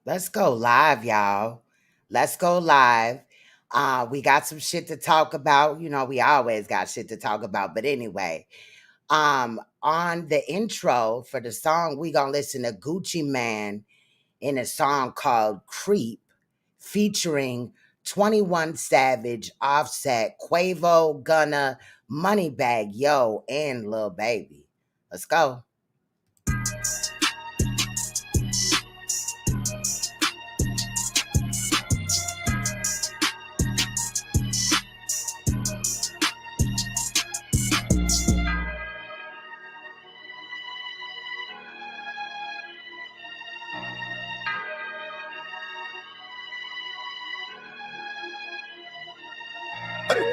Let's go live, y'all. Let's go live. We got some shit to talk about. You know, we always got shit to talk about. But anyway, on the intro for the song, we gonna listen to Gucci Mane in a song called Creep, featuring 21 Savage, Offset, Quavo, Gunna, Moneybag Yo, and Lil Baby. Let's go.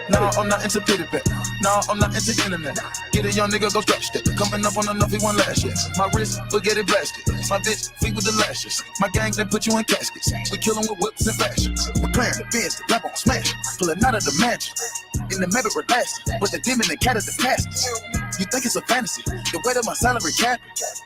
No, I'm not into pity pet. No, I'm not into internet. Get a young nigga, go stretch that. Coming up on enough, he one last year. My wrist, will get it blasted. My bitch, feet with the lashes. My gang, they put you in caskets. We kill them with whips and fashions. We're playing the Benz, the rap on smash. Pulling out of the mansion. In the Mavic relaxing. With the demon and cat as the caskets. You think it's a fantasy? The way that my salary cap.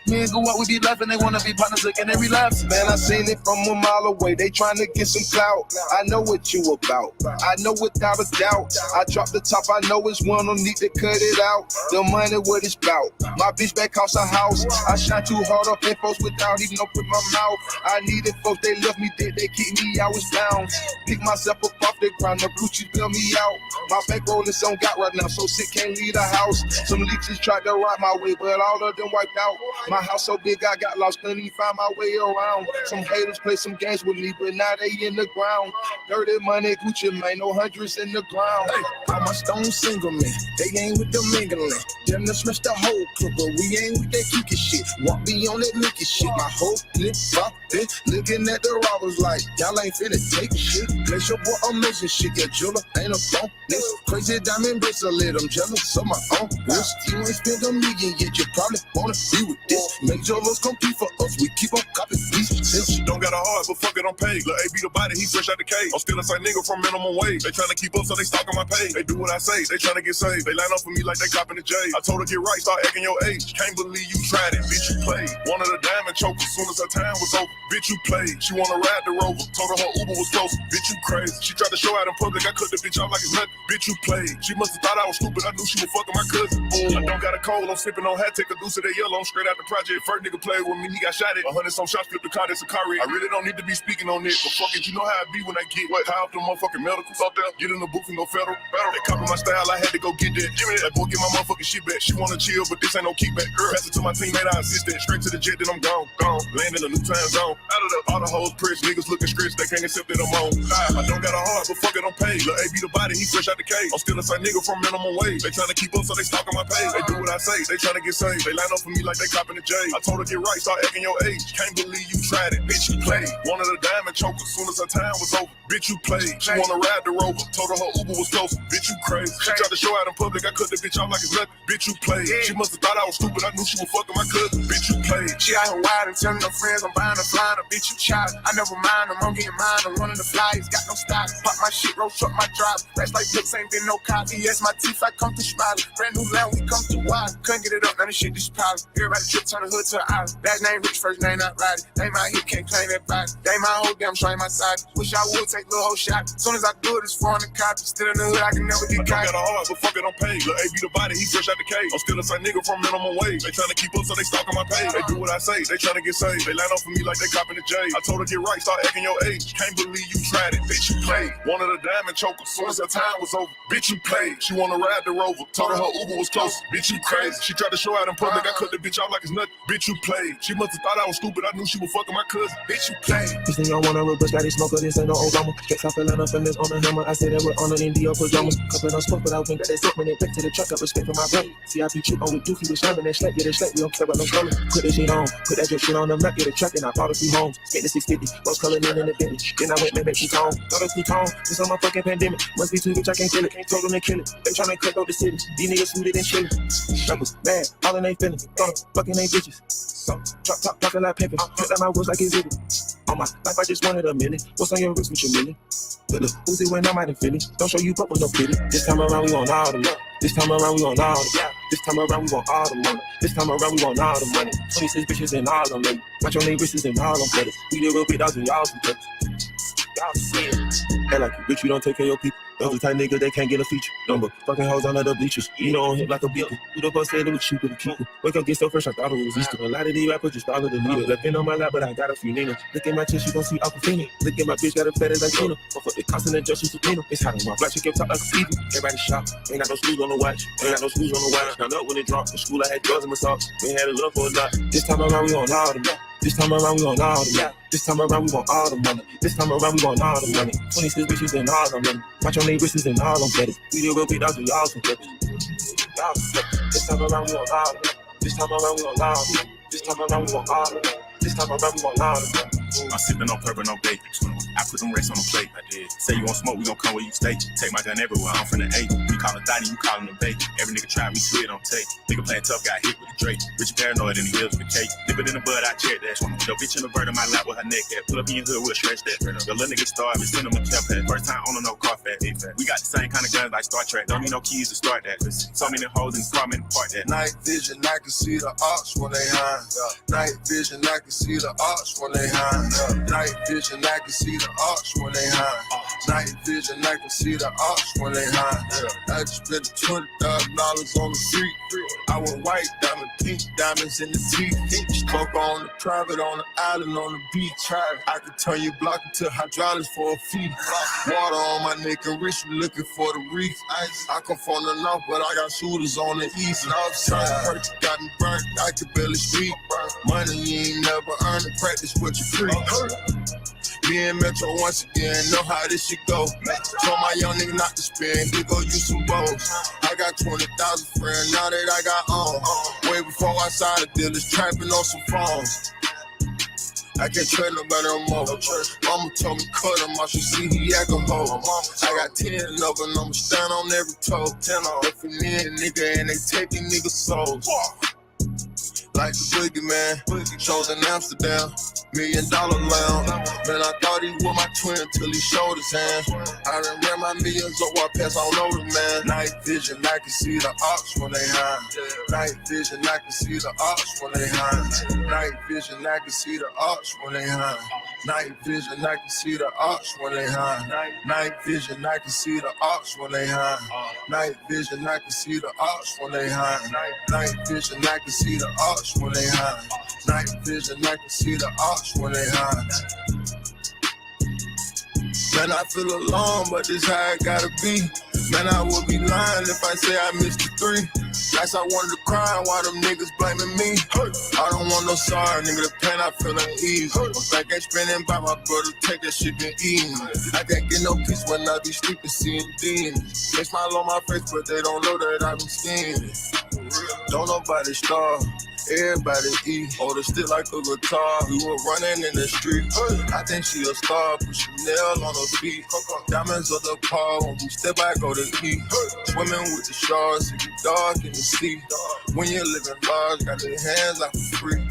Me and go out, we be laughing. They wanna be partners again and relapse. Man, I seen it from a mile away. They trying to get some clout. I know what you about. I know without a doubt. I drop the top, I know it's one, don't need to cut it out. The money, what it's bout. My bitch back house a house. I shine too hard up in folks without even open my mouth. I needed folks, they love me, they keep me, I was bound. Pick myself up off the ground, the Gucci bail me out. My bankroll is on got right now, so sick can't leave the house. Some leeches tried to ride my way, but all of them wiped out. My house so big, I got lost, couldn't even find my way around. Some haters play some games with me, but now they in the ground. Dirty money, Gucci, man, no hundreds in the ground. All my stones single man, they ain't with the mingling. Them to smash the whole clip, but we ain't with that kiki shit. Walk me on that Mickey shit. My whole clip popped it, looking at the robbers like y'all ain't finna take shit. Bless your boy amazing shit, yeah, jeweler ain't a bonus. Crazy diamond bracelet, I'm jealous of my own wrist. You ain't spent $1 million yet, you probably wanna be with this. Make jewelers compete for us, we keep on copying these. Don't got a heart, but fuck it, I'm paid. Lil' A be the body, he fresh out the cage. I'm still a same nigga from minimum wage. They tryna keep up, so they stalking my page. They do what I say, they tryna get saved. They line up for me like they copping the J. I told her get right, start acting your age. Can't believe you tried it, bitch, you played. Wanted a diamond choke as soon as her time was over. Bitch, you played. She wanna ride the Rover. Told her Uber was close. Bitch, you crazy. She tried to show out in public. I cut the bitch out like it's nothing. Bitch, you played. She must have thought I was stupid. I knew she was fucking my cousin. I don't got a cold. I'm sipping on hat. Take a deuce of that yellow. I'm straight out the project. First nigga played with me. He got shot at. 100 some shots. Flipped the car. That's a car wreck. I really don't need to be speaking on it. But fuck it, you know how I be when I get what? High up the motherfucking medicals up there. Get in the booth and go federal. They copy my style. I had to go get that. Give me that boy. Get my motherfucking shit back. She wanna chill, but this ain't no kickback. Girl, pass it to my teammate. I assist that. Straight to the jet. Then I'm gone. Land in a new time zone. Out of the all the hoes press. Niggas looking stretched. They can't accept that I'm on. I don't got a heart, but fuck it, I'm paid. Lil' A be the body. He fresh out the cage. I'm still a same nigga from minimum wage. They tryna keep up, so they stalking my page. They do what I say. They tryna get saved. They line up for me like they copping the J. I told her get right, start acting your age. Can't believe you tried it, bitch, you played. Wanted a diamond choke as soon as her time was over. Bitch, you played. She wanna ride the Rover. Told her Uber was close. Bitch, you crazy. She tried to show out in public. I cut the bitch out like it's nothing. Bitch, you played. She must have thought I was stupid. I knew she was fucking my cousin. Bitch, you played. She out here wide and telling her friends I'm buying a flying. A bitch, you child. I never mind them. I'm getting mine. I'm running the flyers. Got no style. Pop my shit, roll truck my drive. Rest like flips, ain't been no copy. Yes, my teeth, I come to smiling. Brand new land, we come to wide. Couldn't get it up, none of shit, this powder. Everybody trip, turn the hood to an island. Last name rich, first name not riding. They my hit, can't claim that body. They my whole damn trying my side. Wish I would take little whole shot. Soon as I do it, it's 400 copies. Still in the hood, I can never get caught. I don't got a heart, but fuck it, I'm paid. Lil' A be the body, he fresh out the cage. I'm still a same nigga from minimum wage. They tryna keep up, so they stalking my page. They do what I say, they tryna get saved. They line up for me like they copping the J. I told her get right, start acting your age. Can't believe you tried it, bitch, you played. Wanted a diamond choke as soon as her time was over. Bitch, you played. She wanna ride the Rover. Told her Uber was close. Bitch, you crazy. She tried to show out in public. I cut the bitch out like it's nothing. Bitch, you played. She must have thought I was stupid. I knew she was fucking my cousin. Bitch, you played. This thing I wanna real bitch, got it smoker. This ain't no Obama. Get South Carolina from this on the hammer. I said that we're on an India pajamas. Couple of smoke, but I think that they set when they back to the truck. Got respect for my brother. CIP trip on with Dookie with slamming that slack. Get a slack. We don't care about no color. Put that shit on. Put that drip shit on the map. Get a truck and I bought a few homes. Spent the 650. Most color in the Bentley. Then I went back to town. Got a few tone. This on my fucking pandemic. Must be too rich, I can't feel it. Can't told them to kill it. They tryna cut out the city. These niggas suited and chillin'. Numbers bad. All in they feelin'. Fucking they bitches. So, drop top, talking like pimpin'. Cut out my woods like it's it. On my life, I just wanted a minute. What's on your wrist with your million? But look, who's it when I'm out in Philly? Don't show you up with no pity. This time around, we on all the love. This time around, we on all the This time around we want all the money. This time around we want all the money. 26 bitches and all them ladies. Watch your name wrists and all them feathers. We the real big dogs and y'all some feathers. Y'all some feathers. Act like you bitch, you don't take care of your people. Those the type niggas they can't get a feature. Number fucking hoes under the bleachers. You know on him like a beaker. Who the fuck said it was cheaper to keep it? Wake up, get so fresh, I thought it was Easter. A lot of these rappers just follow the leader. Left in on my lap, but I got a few Nina. Look at my chest, you gon' see Aquafina. Look at my bitch, got a fat as like Tina. Fuck up the constant adjustment to Tina. It's hot on my block, she kept talk like a fever. Everybody shop, ain't got no screws on the watch. Ain't got no screws on the watch. Now up when it dropped. In school I had drugs in my socks. We had a love for a lot. This time around we on all the money. This time around we want all the money. This time around we want all the money. This time around we want all the money. 26 bitches and all the money. Watch your name wrists and all them feathers. We the real big dogs and y'all some feathers. Y'all some feathers. This time around we want all the money. This time around we want all the money. This time around we want all the money. This time around we want all the money. I'm sipping on purple, no bacon. I put them racks on the plate. I did. Say you want smoke, we gon' come where you stay. Take my gun everywhere, I'm from the A. We call it Thotty, you call him the Bay. Every nigga try, we spit on tape. Nigga playing tough, got hit with a Drake. Richie paranoid and he lives with a cake. Nip it in the bud, I check that. The bitch in the bird in my lap with her neck at. Pull up in your hood, we'll stretch that. The little nigga starved, send him a cap hat. First time on no car fat. We got the same kind of guns like Star Trek. Don't need no keys to start that. So many hoes in the car, man, park that. Night vision, I can see the ops when they hide. Night vision, I can see the ops when they hide. Night vision, I can see the ops when they hide. Night vision, I can see the ops when they hide. I just spent $20,000 on the street. I went white diamond, pink diamonds in the teeth. Smoke on the private, on the island, on the beach. I could turn your block into hydraulics for a fee. Water on my neck and wrist, looking for the reef. I come from the north, but I got shooters on the east. Outside, got me burnt, I could barely speak. Money you ain't never earned, and practice what you preach. Me and Metro once again, know how this shit go. Told my young nigga not to spend, he go use some bows. I got 20,000 friends, now that I got on. Way before I signed the dealers, trapping on some phones. I can't trade nobody no more. Mama told me cut him off, she see he alcohol. I got 10 of them, I'ma stand on every toe. 10 on if you need a nigga and they taking niggas' souls. Like the boogeyman, shows in Amsterdam, $1 million lounge. Man, I thought he was my twin till he showed his hand. I done ran my millions up, I pass on over, man. Night vision, I can see the ops when they hide. Night vision, I can see the ops when they hide. Night vision, I can see the ops when they hide. Night vision, I can see the ops when they hide. Night vision, I can see the ops when they hide. Night vision, I can see the ops when they hide. Night vision, I can see the ops when they hide. Night vision, I can see the ops when they hide. Man, I feel alone, but this how it gotta be. Man, I would be lying if I say I missed the 3. Nights I wanted to cry, why them niggas blaming me? I don't want no sorry, nigga, the pain I feel uneasy. I'm back ain't spending by my brother, take that shit and eating. I can't get no peace when I be sleeping, seeing demons. They smile on my face, but they don't know that I be scheming. Don't nobody starve. Everybody eat, hold a stick like a guitar. We were running in the street. I think she a star, put Chanel on her feet. Diamonds of the car, when we step back, go to eat. Swimming with the sharks, it get dark in the sea. When you're living large, got your hands out for free.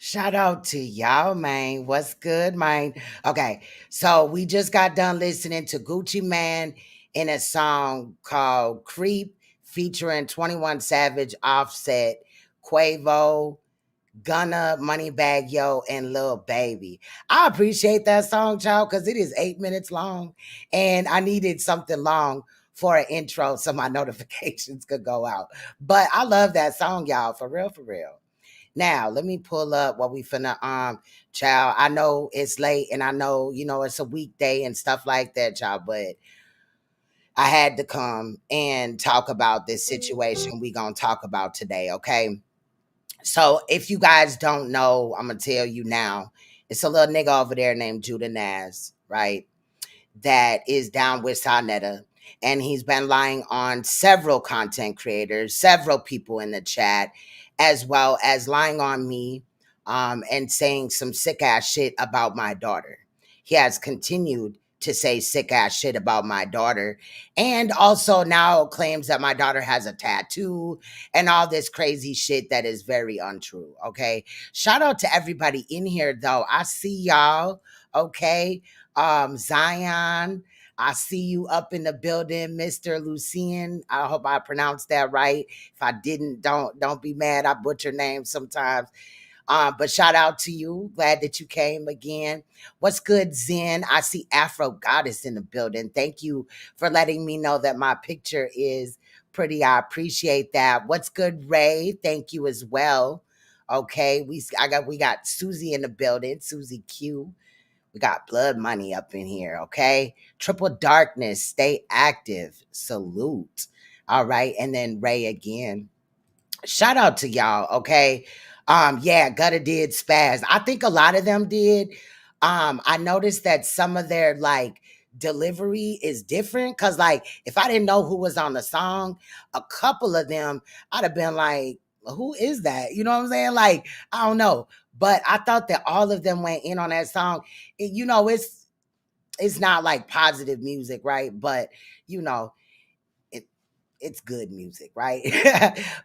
Shout out to y'all, man. What's good, man? Okay, so we just got done listening to Gucci Man in a song called Creep featuring 21 Savage, Offset, Quavo, Gunna, Moneybagg Yo, and Lil Baby. I appreciate that song, child, because it is 8 minutes long, and I needed something long for an intro so my notifications could go out. But I love that song, y'all, for real, for real. Now, let me pull up what we finna child. I know it's late and I know, it's a weekday and stuff like that, child, but I had to come and talk about this situation we gonna talk about today, okay? So if you guys don't know, I'm gonna tell you now. It's a little nigga over there named Judah Naz, right? That is down with SANETER'S. And he's been lying on several content creators, several people in the chat, as well as lying on me and saying some sick ass shit about my daughter. He has continued to say sick ass shit about my daughter, and also now claims that my daughter has a tattoo and all this crazy shit that is very untrue. Okay. Shout out to everybody in here though. I see y'all. Okay. Zion, I see you up in the building, Mr. Lucien. I hope I pronounced that right. If I didn't, don't be mad. I butcher names sometimes. But shout out to you. Glad that you came again. What's good, Zen? I see Afro Goddess in the building. Thank you for letting me know that my picture is pretty. I appreciate that. What's good, Ray? Thank you as well. Okay, we got Susie in the building. Susie Q. We got Blood Money up in here. Okay, Triple Darkness. Stay active. Salute. All right, and then Ray again. Shout out to y'all, okay? Yeah, Gutter did spaz. I think a lot of them did. I noticed that some of their like delivery is different because like if I didn't know who was on the song, a couple of them I'd have been like, who is that? You know what I'm saying? Like, I don't know. But I thought that all of them went in on that song. You know, it's not like positive music, right? But you know, it's good music, right?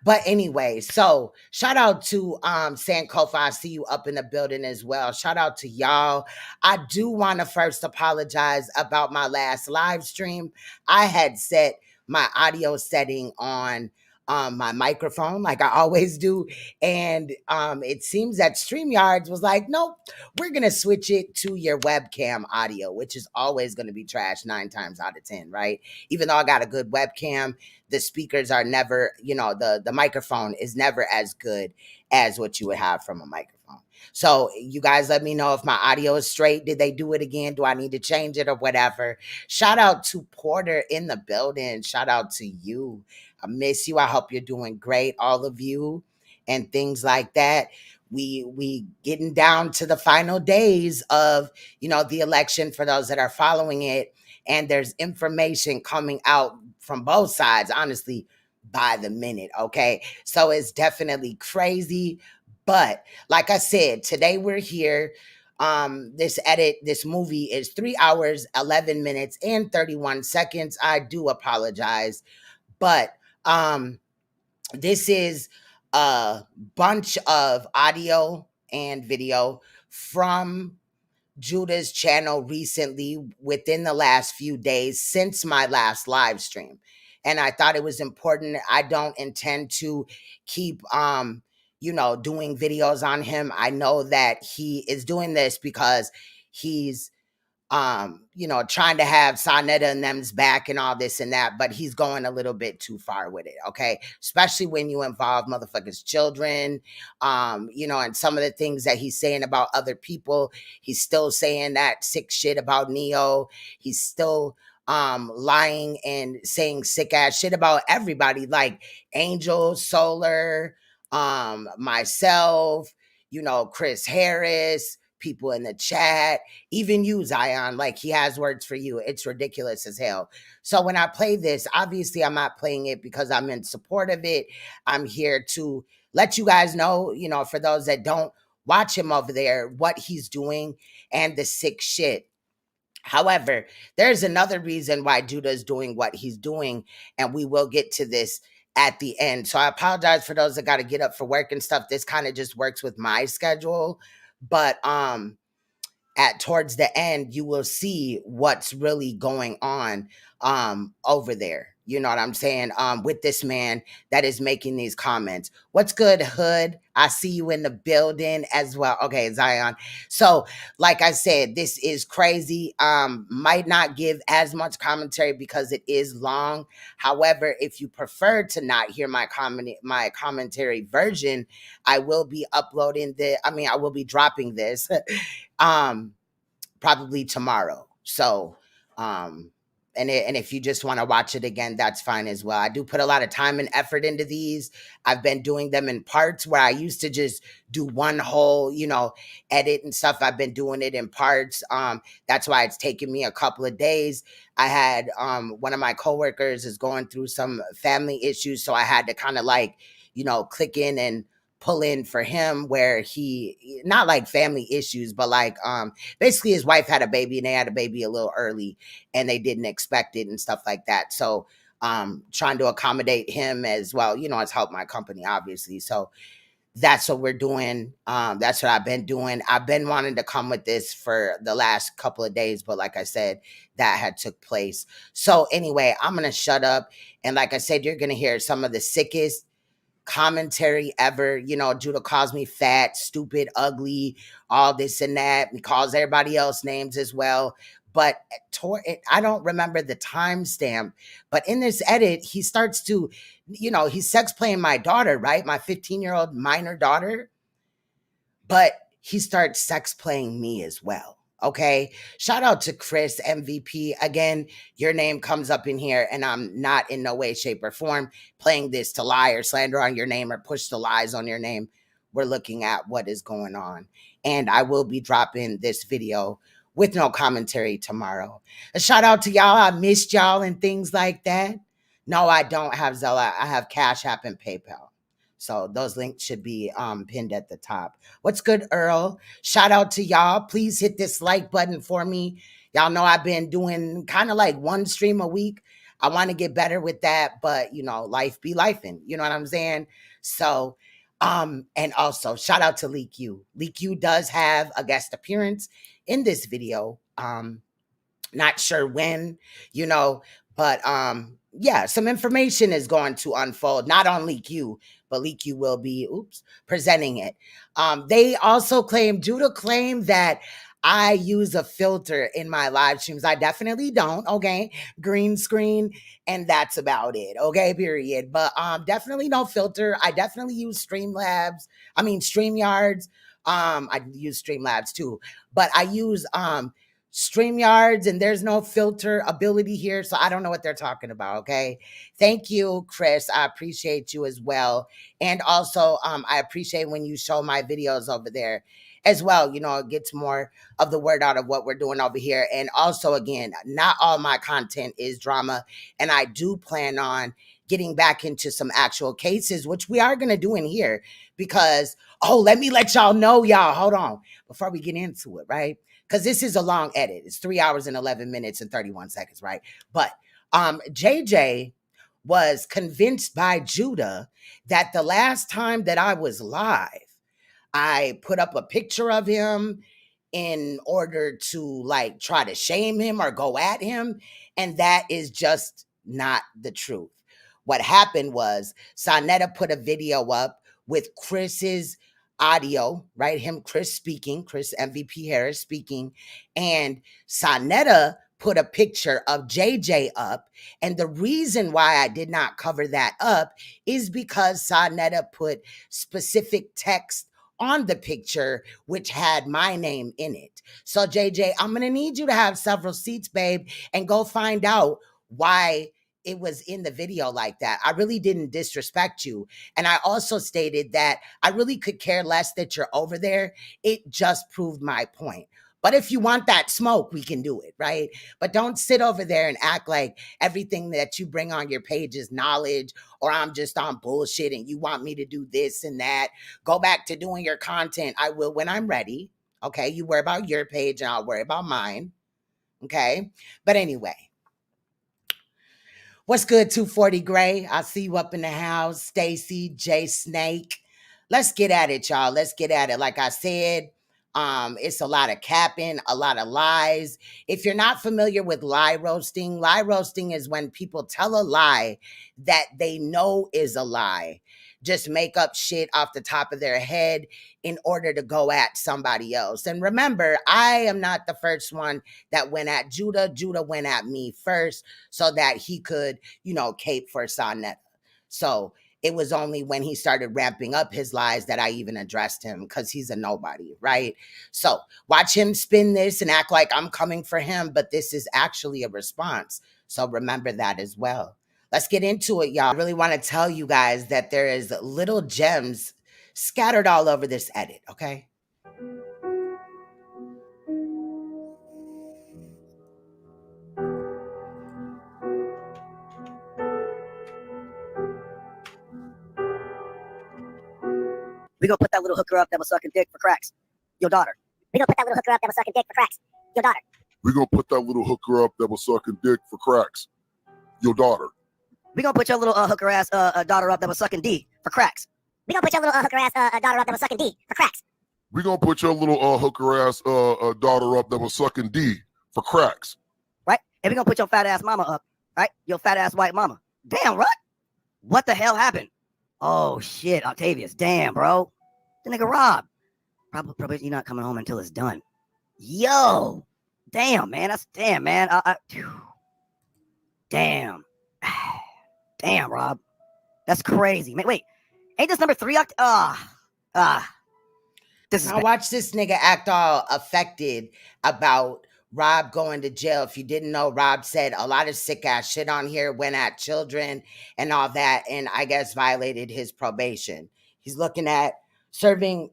But anyway, so shout out to Sankofa. I see you up in the building as well. Shout out to y'all. I do want to first apologize about my last live stream. I had set my audio setting on my microphone like I always do. And it seems that StreamYards was like, nope, we're going to switch it to your webcam audio, which is always going to be trash 9 times out of 10, right? Even though I got a good webcam, the speakers are never, you know, the microphone is never as good as what you would have from a microphone. So you guys let me know if my audio is straight. Did they do it again? Do I need to change it or whatever? Shout out to Porter in the building. Shout out to you. I miss you. I hope you're doing great, all of you, and things like that. We getting down to the final days of, you know, the election for those that are following it. And there's information coming out from both sides, honestly, by the minute. Okay. So it's definitely crazy. But like I said, today we're here. This movie is 3 hours, 11 minutes, and 31 seconds. I do apologize. But this is a bunch of audio and video from Judah's channel recently within the last few days since my last live stream. And I thought it was important. I don't intend to keep you know, doing videos on him. I know that he is doing this because he's you know, trying to have Sonetta and them's back and all this and that, but he's going a little bit too far with it, okay? Especially when you involve motherfuckers' children, you know, and some of the things that he's saying about other people. He's still saying that sick shit about Neo. He's still lying and saying sick ass shit about everybody, like Angel, Solar, myself, you know, Chris Harris, people in the chat, even you, Zion, like he has words for you. It's ridiculous as hell. So when I play this, obviously I'm not playing it because I'm in support of it. I'm here to let you guys know, you know, for those that don't watch him over there, what he's doing and the sick shit. However, there's another reason why Judah is doing what he's doing, and we will get to this at the end. So I apologize for those that got to get up for work and stuff. This kind of just works with my schedule. But at towards the end you will see what's really going on over there, you know what I'm saying, with this man that is making these comments. What's good, Hood? I see you in the building as well. Okay, Zion. So like I said, this is crazy. Might not give as much commentary because it is long. However, if you prefer to not hear my commentary version, I will be I will be dropping this probably tomorrow. So, and if you just want to watch it again, that's fine as well. I do put a lot of time and effort into these. I've been doing them in parts where I used to just do one whole, you know, edit and stuff. I've been doing it in parts. That's why it's taken me a couple of days. I had one of my coworkers is going through some family issues, so I had to kind of like, you know, click in and pull in for him where he, not like family issues, but like basically his wife had a baby and they had a baby a little early and they didn't expect it and stuff like that. So trying to accommodate him as well, you know, it's helped my company obviously. So that's what we're doing. That's what I've been doing. I've been wanting to come with this for the last couple of days, but like I said, that had took place. So anyway, I'm going to shut up. And like I said, you're going to hear some of the sickest commentary ever. You know, Judah calls me fat, stupid, ugly, all this and that. He calls everybody else names as well. But I don't remember the timestamp. But in this edit, he starts to, you know, he's sex playing my daughter, right? My 15-year-old minor daughter. But he starts sex playing me as well. Okay. Shout out to Chris MVP. Again, your name comes up in here, and I'm not in no way, shape, or form playing this to lie or slander on your name or push the lies on your name. We're looking at what is going on. And I will be dropping this video with no commentary tomorrow. A shout out to y'all. I missed y'all and things like that. No, I don't have Zella. I have Cash App and PayPal. So those links should be pinned at the top. What's good, Earl? Shout out to y'all. Please hit this like button for me. Y'all know I've been doing kind of like one stream a week. I want to get better with that, but you know, life be lifing. You know what I'm saying? So, and also shout out to Leak U. Leak U does have a guest appearance in this video. Not sure when, you know, but yeah, some information is going to unfold, not on Leak U, but Leak U will be, presenting it. They also Judah claimed that I use a filter in my live streams. I definitely don't, okay? Green screen, and that's about it, okay, period. But definitely no filter. I definitely use StreamYards. I use Streamlabs too, but I use StreamYards, and there's no filter ability here, so I don't know what they're talking about, okay? Thank you, Chris. I appreciate you as well. And also, I appreciate when you show my videos over there as well. You know, it gets more of the word out of what we're doing over here. And also, again, not all my content is drama, and I do plan on getting back into some actual cases, which we are going to do in here because, let me let y'all know, y'all. Hold on. Before we get into it, right? Because this is a long edit. It's 3 hours and 11 minutes and 31 seconds, right? But JJ was convinced by Judah that the last time that I was live, I put up a picture of him in order to like try to shame him or go at him. And that is just not the truth. What happened was SANETER'S put a video up with Chris's audio, right? Chris MVP Harris speaking, and SANETER'S put a picture of JJ up. And the reason why I did not cover that up is because SANETER'S put specific text on the picture, which had my name in it. So JJ, I'm going to need you to have several seats, babe, and go find out why it was in the video like that. I really didn't disrespect you. And I also stated that I really could care less that you're over there. It just proved my point. But if you want that smoke, we can do it, right? But don't sit over there and act like everything that you bring on your page is knowledge, or I'm just on bullshit and you want me to do this and that. Go back to doing your content. I will when I'm ready. Okay, you worry about your page and I'll worry about mine. Okay, but anyway. What's good, 240 Gray? I see you up in the house. Stacy, J Snake. Let's get at it, y'all. Let's get at it. Like I said, it's a lot of capping, a lot of lies. If you're not familiar with lie roasting is when people tell a lie that they know is a lie. Just make up shit off the top of their head in order to go at somebody else. And remember, I am not the first one that went at Judah. Judah went at me first so that he could, cape for SANETER'S. So it was only when he started ramping up his lies that I even addressed him, because he's a nobody, right? So watch him spin this and act like I'm coming for him, but this is actually a response. So remember that as well. Let's get into it, y'all. I really want to tell you guys that there is little gems scattered all over this edit, okay? We gonna put that little hooker up that was sucking dick for cracks. Your daughter. We gonna put that little hooker up that was sucking dick for cracks. Your daughter. We gonna put that little hooker up that was sucking dick for cracks. Your daughter. We gonna put your little hooker ass daughter up that was sucking D for cracks. We gonna put your little hooker ass daughter up that was sucking D for cracks. We gonna put your little hooker ass daughter up that was sucking D for cracks. Right? And we gonna put your fat ass mama up. Right? Your fat ass white mama. Damn, right? What the hell happened? Oh shit, Octavius. Damn, bro. The nigga Rob. Probably you're not coming home until it's done. Yo. Damn, man. That's damn, man. Damn. Damn, Rob. That's crazy. Man, wait. Ain't this number 3? This is Now watch this nigga act all affected about Rob going to jail. If you didn't know, Rob said a lot of sick ass shit on here, went at children and all that, and I guess violated his probation. He's looking at serving,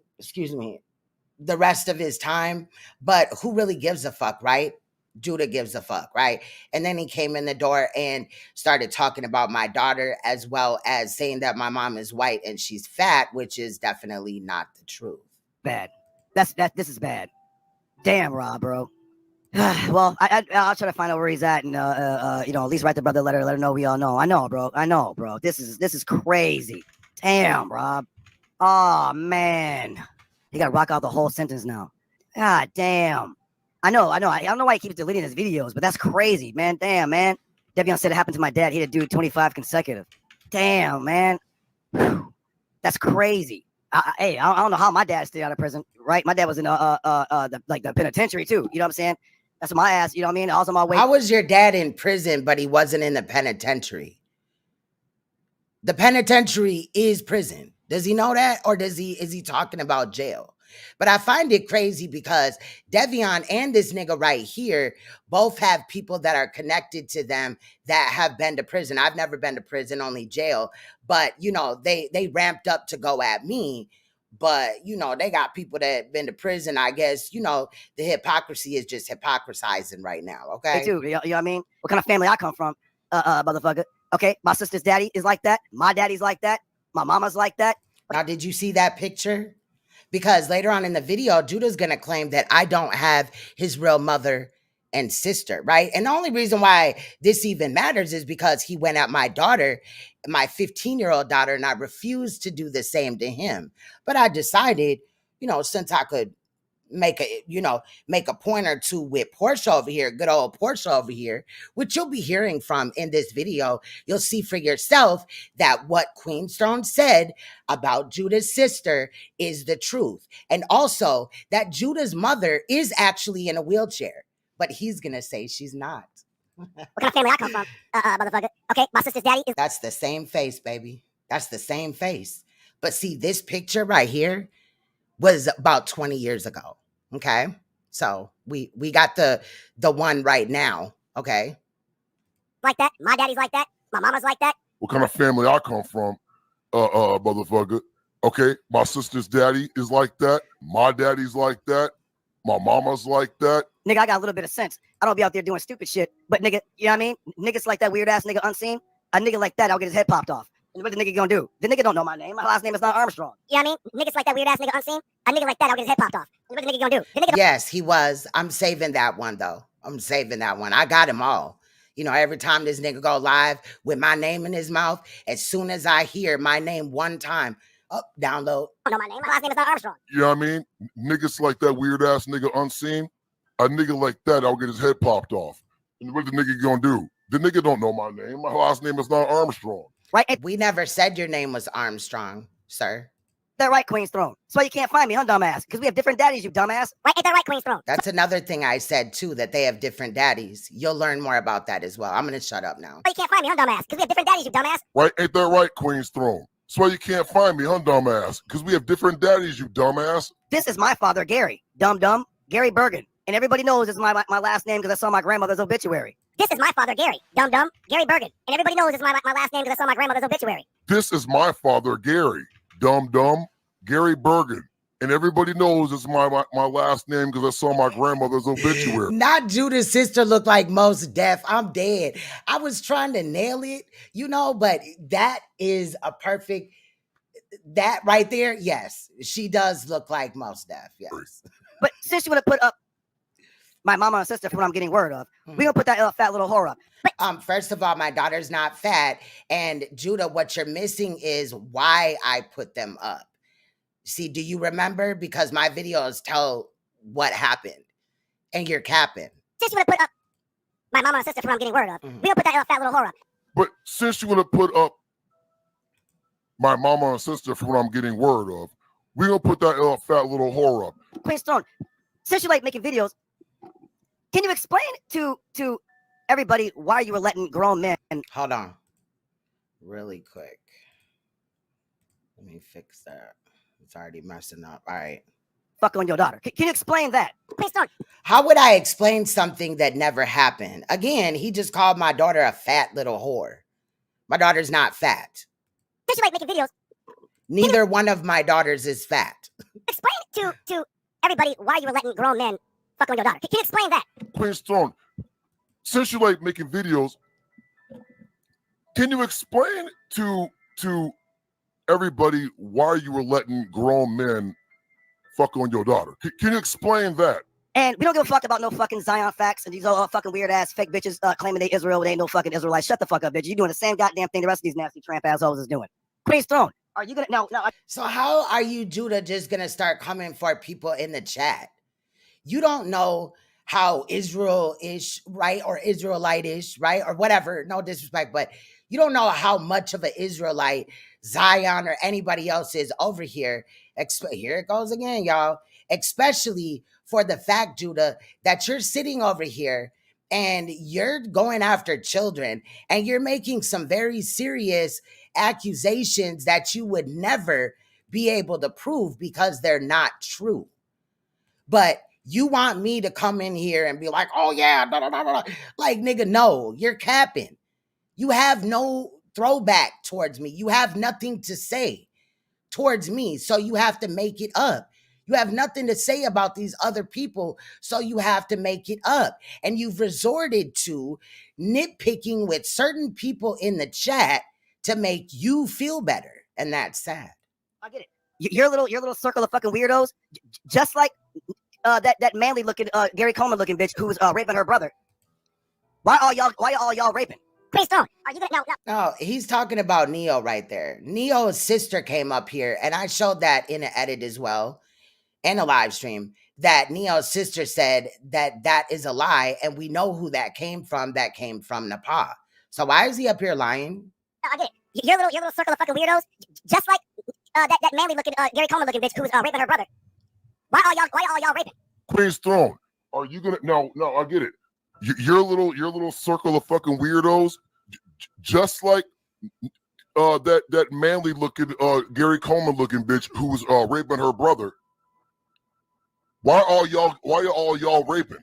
the rest of his time, but who really gives a fuck, right? Judah gives a fuck, right? And then he came in the door and started talking about my daughter, as well as saying that my mom is white and she's fat, which is definitely not the truth. bad. This is bad. Damn, Rob, bro. Well, I'll try to find out where he's at and at least write the brother a letter, let him know we all know. I know, bro. This is crazy. Damn, Rob. Oh man. You gotta rock out the whole sentence now. God damn. I know. I don't know why he keeps deleting his videos, but that's crazy, man. Damn, man. Devion said it happened to my dad. He had to do 25 consecutive. Damn, man. Whew. That's crazy. I don't know how my dad stayed out of prison, right? My dad was in the penitentiary too. You know what I'm saying? That's my ass. You know what I mean? I was on my way. How was your dad in prison, but he wasn't in the penitentiary? The penitentiary is prison. Does he know that, or is he talking about jail? But I find it crazy because Devion and this nigga right here both have people that are connected to them that have been to prison. I've never been to prison, only jail. But, they ramped up to go at me. But, they got people that have been to prison. I guess, the hypocrisy is just hypocrisizing right now, okay? Me too. You know what I mean? What kind of family I come from, motherfucker. Okay, my sister's daddy is like that. My daddy's like that. My mama's like that. Now, did you see that picture? Because later on in the video, Judah's going to claim that I don't have his real mother and sister, right? And the only reason why this even matters is because he went at my daughter, my 15-year-old daughter, and I refused to do the same to him. But I decided, since I could make a point or two with Porsha over here, good old Porsha over here, which you'll be hearing from in this video. You'll see for yourself that what Queen Stone said about Judah's sister is the truth. And also that Judah's mother is actually in a wheelchair, but he's going to say she's not. What kind of family I come from, motherfucker? Okay, my sister's daddy is... That's the same face, baby. That's the same face. But see, this picture right here was about 20 years ago. Okay, so we got the one right now. Okay, like that. My daddy's like that. My mama's like that. What kind of family I come from, motherfucker? Okay, my sister's daddy is like that. My daddy's like that. My mama's like that. Nigga, I got a little bit of sense. I don't be out there doing stupid shit. But nigga, you know what I mean? Niggas like that weird ass nigga unseen. A nigga like that, I'll get his head popped off. And what the nigga gonna do? The nigga don't know my name. My last name is not Armstrong. You know what I mean? Niggas like that weird ass nigga unseen. A nigga like that, I'll get his head popped off. And what the nigga gonna do? The nigga yes, he was. I'm saving that one though. I'm saving that one. I got him all. Every time this nigga go live with my name in his mouth, as soon as I hear my name one time, download. I don't know my name. My last name is not Armstrong. You know what I mean? Niggas like that weird ass nigga unseen. A nigga like that, I'll get his head popped off. And what the nigga gonna do? The nigga don't know my name. My last name is not Armstrong. Right? We never said your name was Armstrong, sir. That right, Queen's Throne. That's why you can't find me, huh, dumbass? Because we have different daddies, you dumbass. Right? Ain't that right, Queen's Throne? That's another thing I said, too, that they have different daddies. You'll learn more about that as well. I'm going to shut up now. Why you can't find me, huh, dumbass? Because we have different daddies, you dumbass. Right? Ain't that right, Queen's Throne? That's why you can't find me, huh, dumbass? Because we have different daddies, you dumbass. This is my father, Gary. Dumb. Gary Bergen. And everybody knows it's my last name because I saw my grandmother's obituary. This is my father, Gary. Dumb. Gary Bergen. And everybody knows it's my last name because I saw my grandmother's obituary. This is my father, Gary. Dumb. Gary Bergen. And everybody knows it's my last name because I saw my grandmother's obituary. Not Judah's sister look like Most Def. I'm dead. I was trying to nail it, but that is a perfect, that right there, yes. She does look like Most Def, yes. But since you want to put up my mama and sister from what I'm getting word of. We gonna put that fat little whore up. First of all, my daughter's not fat. And Judah, what you're missing is why I put them up. See, do you remember? Because my videos tell what happened. And you're capping. Since you want to put up my mama and sister from what I'm getting word of, we gonna put that fat little whore up. But since you want to put up my mama and sister from what I'm getting word of, we're going to put that fat little whore up. Queen Stone, since you like making videos, can you explain to everybody why you were letting grown men... Hold on. Really quick. Let me fix that. It's already messing up. All right. Fuck on your daughter. Can you explain that? Queen Stone. How would I explain something that never happened? Again, he just called my daughter a fat little whore. My daughter's not fat. Since you like making videos... Neither one of my daughters is fat. Explain to everybody why you were letting grown men fuck on your daughter. Can you explain that? Queen Stone, since you like making videos, can you explain to everybody why you were letting grown men fuck on your daughter? Can you explain that? And we don't give a fuck about no fucking Zion facts and these all fucking weird ass fake bitches claiming they Israel. They ain't no fucking Israelites. Shut the fuck up, bitch. You're doing the same goddamn thing the rest of these nasty tramp assholes is doing. Queen Stone. Are you gonna no? So how are you, Judah, just gonna start coming for people in the chat? You don't know how Israel-ish, right? Or Israelite-ish, right? Or whatever, no disrespect, but you don't know how much of an Israelite Zion or anybody else is over here. Here it goes again, y'all. Especially for the fact, Judah, that you're sitting over here and you're going after children and you're making some very serious accusations that you would never be able to prove because they're not true. But you want me to come in here and be like, oh yeah, blah, blah, blah, blah. Like, nigga, no, you're capping. You have no throwback towards me. You have nothing to say towards me. So you have to make it up. You have nothing to say about these other people. So you have to make it up. And you've resorted to nitpicking with certain people in the chat to make you feel better. And that's sad. I get it. Your little circle of fucking weirdos, just like that manly looking Gary Coleman looking bitch who was raping her brother. Why all y'all raping? Please don't. Are you gonna No, he's talking about Neo right there. Neo's sister came up here, and I showed that in an edit as well, in a live stream, that Neo's sister said that is a lie, and we know who that came from. That came from NAPAH. So why is he up here lying? I get it. Your little circle of fucking weirdos, just like that manly looking Gary Coleman looking bitch who was raping her brother. Why all y'all raping? Queen's Throne, are you gonna? No, I get it. Your little circle of fucking weirdos, just like that manly looking Gary Coleman looking bitch who was raping her brother. Why are all y'all raping?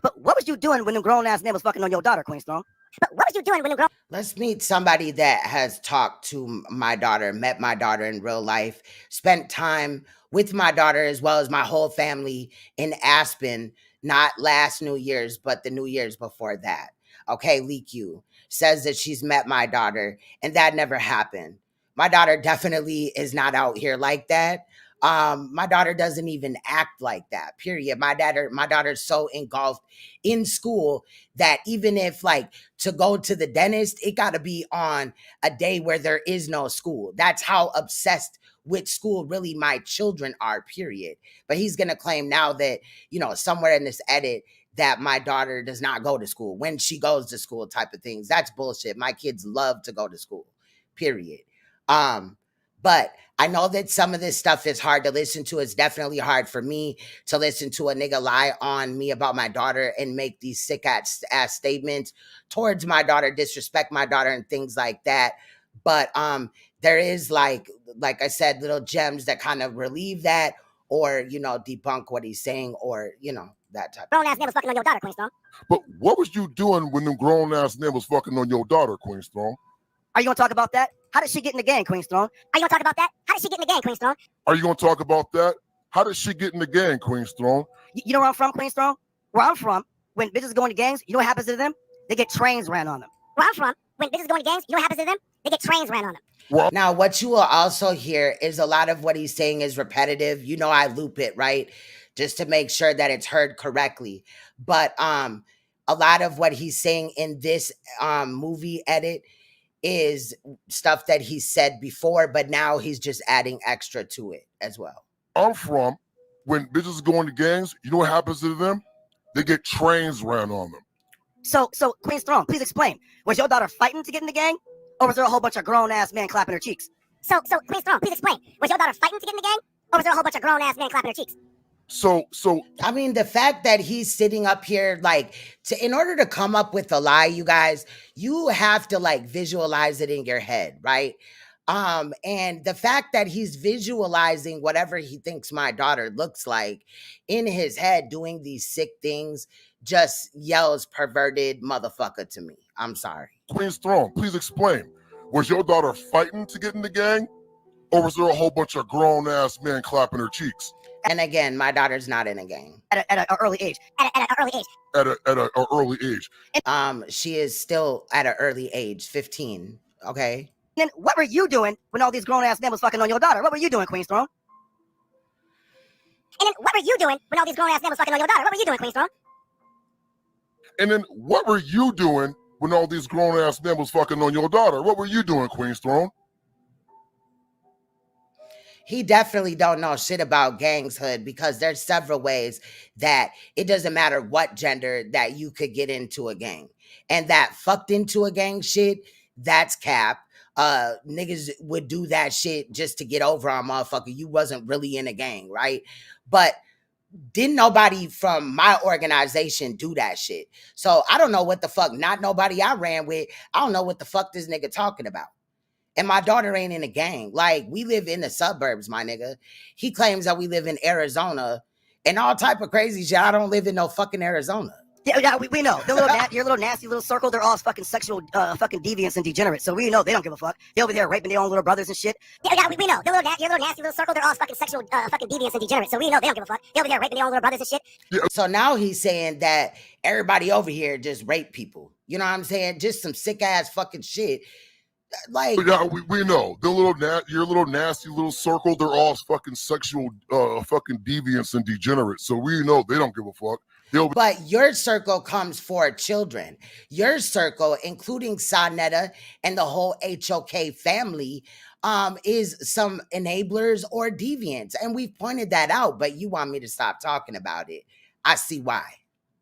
But what was you doing when the grown ass man was fucking on your daughter, Queen Stone? But what was you doing when the grown... Let's meet somebody that has talked to my daughter, met my daughter in real life, spent time with my daughter as well as my whole family in Aspen, not last New Year's, but the New Year's before that. Okay, Leak says that she's met my daughter and that never happened. My daughter definitely is not out here like that. My daughter doesn't even act like that, period. My daughter's so engulfed in school that even if like to go to the dentist, it got to be on a day where there is no school. That's how obsessed with school really my children are, period. But he's going to claim now that, somewhere in this edit that my daughter does not go to school when she goes to school type of things. That's bullshit. My kids love to go to school, period. But I know that some of this stuff is hard to listen to. It's definitely hard for me to listen to a nigga lie on me about my daughter and make these sick ass statements towards my daughter, disrespect my daughter and things like that. But there is like I said, little gems that kind of relieve that or, debunk what he's saying or, that type. Grown ass man was fucking on your daughter, Queen Stone. But what was you doing when them grown ass men was fucking on your daughter, Queen Stone? Are you gonna talk about that? How did she get in the gang, Queen Stone? Are you gonna talk about that? How did she get in the gang, Queen Stone? Are you gonna talk about that? How did she get in the gang, Queen Stone? You know where I'm from, Queen Stone? Where I'm from, when bitches go into gangs, you know what happens to them? They get trains ran on them. Where I'm from, when bitches go into gangs, you know what happens to them? They get trains ran on them. Well, now, what you will also hear is a lot of what he's saying is repetitive. I loop it, right? just to make sure that it's heard correctly. But a lot of what he's saying in this movie edit is stuff that he said before, but now he's just adding extra to it as well. I'm from, when bitches go into gangs, you know what happens to them? They get trains ran on them. So Queen's Throne, please explain. Was your daughter fighting to get in the gang? Or was there a whole bunch of grown-ass men clapping her cheeks? So Queen's Throne, please explain. Was your daughter fighting to get in the gang? Or was there a whole bunch of grown-ass men clapping her cheeks? So I mean, the fact that he's sitting up here, like, in order to come up with a lie, you guys, you have to like visualize it in your head, right? And the fact that he's visualizing whatever he thinks my daughter looks like in his head doing these sick things just yells perverted motherfucker to me. I'm sorry. Queen's Throne, please explain. Was your daughter fighting to get in the gang? Or was there a whole bunch of grown-ass men clapping her cheeks? And again, my daughter's not in a gang. At an early age. At an early age. At an early age. She is still at an early age, 15, okay? And then what were you doing when all these grown-ass men was fucking on your daughter? What were you doing, Queen's Throne? And then what were you doing when all these grown-ass men was fucking on your daughter? What were you doing, Queen's Throne? And then what were you doing when all these grown-ass men was fucking on your daughter? What were you doing, Queen's Throne? He definitely don't know shit about gangs, hood, because there's several ways that it doesn't matter what gender that you could get into a gang. And that fucked into a gang shit, that's cap. Niggas would do that shit just to get over on motherfucker. You wasn't really in a gang, right? But didn't nobody from my organization do that shit. So I don't know what the fuck, not nobody I ran with. I don't know what the fuck this nigga talking about. And my daughter ain't in a gang. Like, we live in the suburbs, my nigga. He claims that we live in Arizona and all type of crazy shit. I don't live in no fucking Arizona. Yeah, we know. Your little nasty little circle, they're all fucking sexual fucking deviants and degenerates. So we know they don't give a fuck. They over there raping their own little brothers and shit. Yeah, we know. Your little nasty little circle, they're all fucking sexual fucking deviants and degenerates. So we know they don't give a fuck. They over there raping their own little brothers and shit. Yeah. So now he's saying that everybody over here just rape people. You know what I'm saying? Just some sick ass fucking shit. Like, yeah, we know. Your little nasty little circle, they're all fucking sexual fucking deviants and degenerates. So we know they don't give a fuck. But your circle comes for children. Your circle, including SANETER'S and the whole HOK family, is some enablers or deviants. And we've pointed that out, but you want me to stop talking about it. I see why.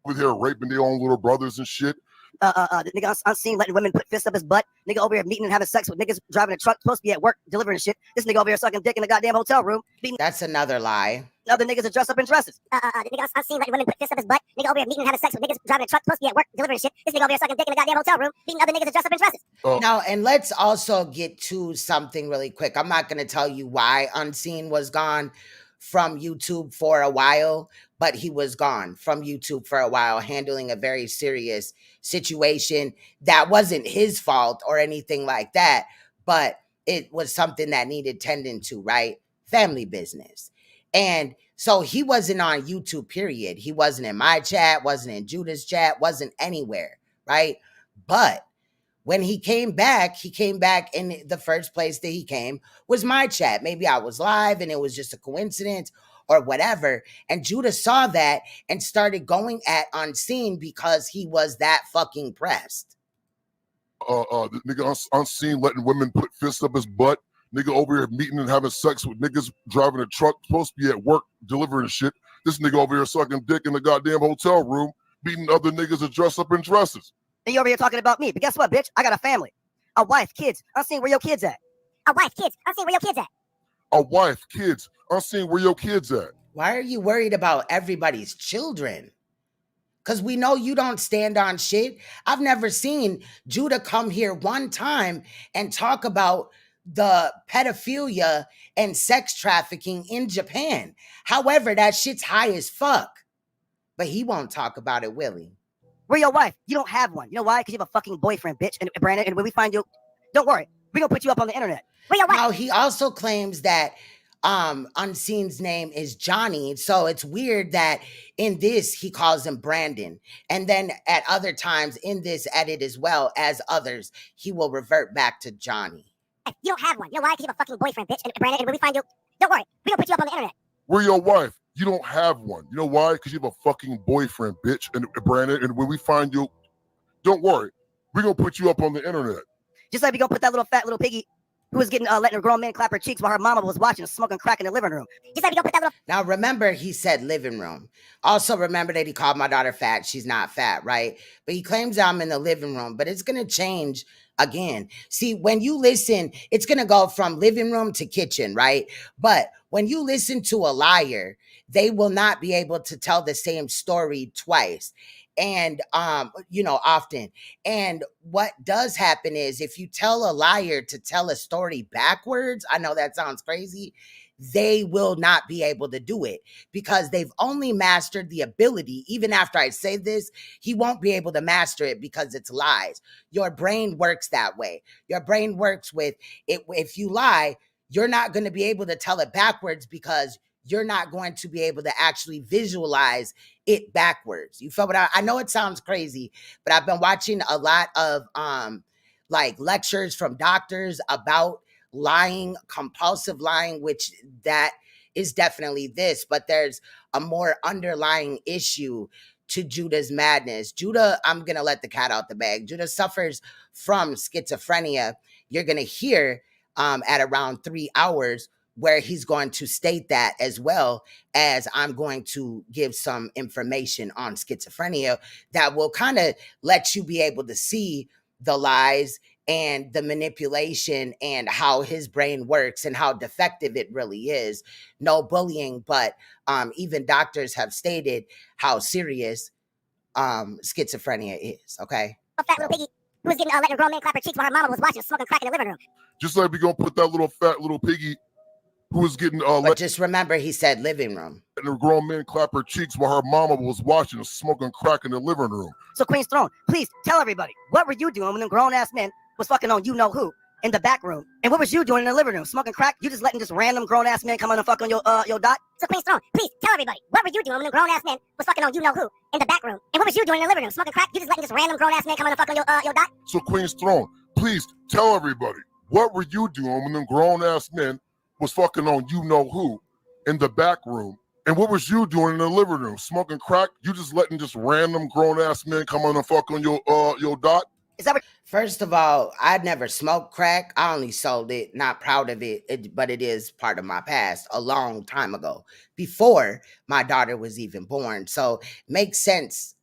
Over here raping their own little brothers and shit. The nigga unseen letting women put fists up his butt. Nigga over here meeting and having sex with niggas driving a truck, supposed to be at work delivering shit. This nigga over here sucking dick in the goddamn hotel room. That's another lie. Other niggas that dress up in dresses. The nigga unseen letting women put fists up his butt. Nigga over here meeting and having sex with niggas driving a truck, supposed to be at work delivering shit. This nigga over here sucking dick in the goddamn hotel room, beating other niggas that dress up in dresses. Now, and let's also get to something really quick. I'm not going to tell you why Unseen was gone from YouTube for a while, but he was gone from YouTube for a while, handling a very serious situation that wasn't his fault or anything like that, but it was something that needed tending to, right? Family business. And so he wasn't on YouTube, period. He wasn't in my chat, wasn't in Judah's chat, wasn't anywhere, right? But when he came back in the first place that he came was my chat. Maybe I was live and it was just a coincidence or whatever. And Judah saw that and started going at Unseen because he was that fucking pressed. The nigga unseen letting women put fists up his butt. Nigga over here meeting and having sex with niggas driving a truck, supposed to be at work delivering shit. This nigga over here sucking dick in the goddamn hotel room, beating other niggas that dress up in dresses. And you over here talking about me. But guess what, bitch? I got a family. A wife, kids. Unseen where your kids at. A wife, kids. Unseen where your kids at. A wife, kids. Unseen where your kids at. Why are you worried about everybody's children? Because we know you don't stand on shit. I've never seen Judah come here one time and talk about the pedophilia and sex trafficking in Japan. However, that shit's high as fuck. But he won't talk about it, will he? Where your wife? You don't have one. You know why? Because you have a fucking boyfriend, bitch. And Brandon, and when we find you, don't worry. We're going to put you up on the internet. Where your wife? Now, he also claims that Unseen's name is Johnny. So it's weird that in this, he calls him Brandon. And then at other times in this edit as well as others, he will revert back to Johnny. You don't have one. You know why? Because you have a fucking boyfriend, bitch. And Brandon, and when we find you, don't worry. We're going to put you up on the internet. Where your wife? You don't have one. You know why? Because you have a fucking boyfriend, bitch. And Brandon, and when we find you, don't worry. We're going to put you up on the internet. Just like we gonna put that little fat little piggy who was getting letting a grown man clap her cheeks while her mama was watching and smoking crack in the living room. Just like we gonna put that little. Now remember, he said living room. Also remember that he called my daughter fat. She's not fat, right? But he claims I'm in the living room, but it's gonna change again. See, when you listen, it's gonna go from living room to kitchen, right? But when you listen to a liar, they will not be able to tell the same story twice. And often. And what does happen is if you tell a liar to tell a story backwards, I know that sounds crazy, they will not be able to do it because they've only mastered the ability. Even after I say this, he won't be able to master it because it's lies. Your brain works that way. Your brain works with it. If you lie, you're not going to be able to tell it backwards because you're not going to be able to actually visualize it backwards. You feel what I know it sounds crazy, but I've been watching a lot of like lectures from doctors about lying, compulsive lying, which that is definitely this, but there's a more underlying issue to Judah's madness. Judah, I'm going to let the cat out the bag. Judah suffers from schizophrenia. You're going to hear at around 3 hours where he's going to state that, as well as I'm going to give some information on schizophrenia that will kind of let you be able to see the lies and the manipulation and how his brain works and how defective it really is. No bullying, but even doctors have stated how serious schizophrenia is, okay? A fat little piggy who was getting letting a grown man clap her cheeks while her mama was watching smoking crack in the living room. Just like we're going to put that little fat little piggy who was getting but just remember, he said living room. And a grown man clap her cheeks while her mama was watching and smoking crack in the living room. So Queen's Throne, please tell everybody, what were you doing when them grown ass men was fucking on you know who in the back room? And what was you doing in the living room? Smoking crack? You just letting this random grown ass man come on and fuck on your dot? So Queen's Throne, please tell everybody, what were you doing when them grown ass men was fucking on you know who in the back room? And what was you doing in the living room? Smoking crack? You just letting this random grown ass man come on and fuck on your dot? So Queen's Throne, please tell everybody, what were you doing when them grown ass men was fucking on you know who in the back room? And what was you doing in the living room? Smoking crack? You just letting just random grown ass men come on and fuck on your dot? Is that what? First of all, I'd never smoked crack. I only sold it, not proud of it, but it is part of my past a long time ago, before my daughter was even born. So makes sense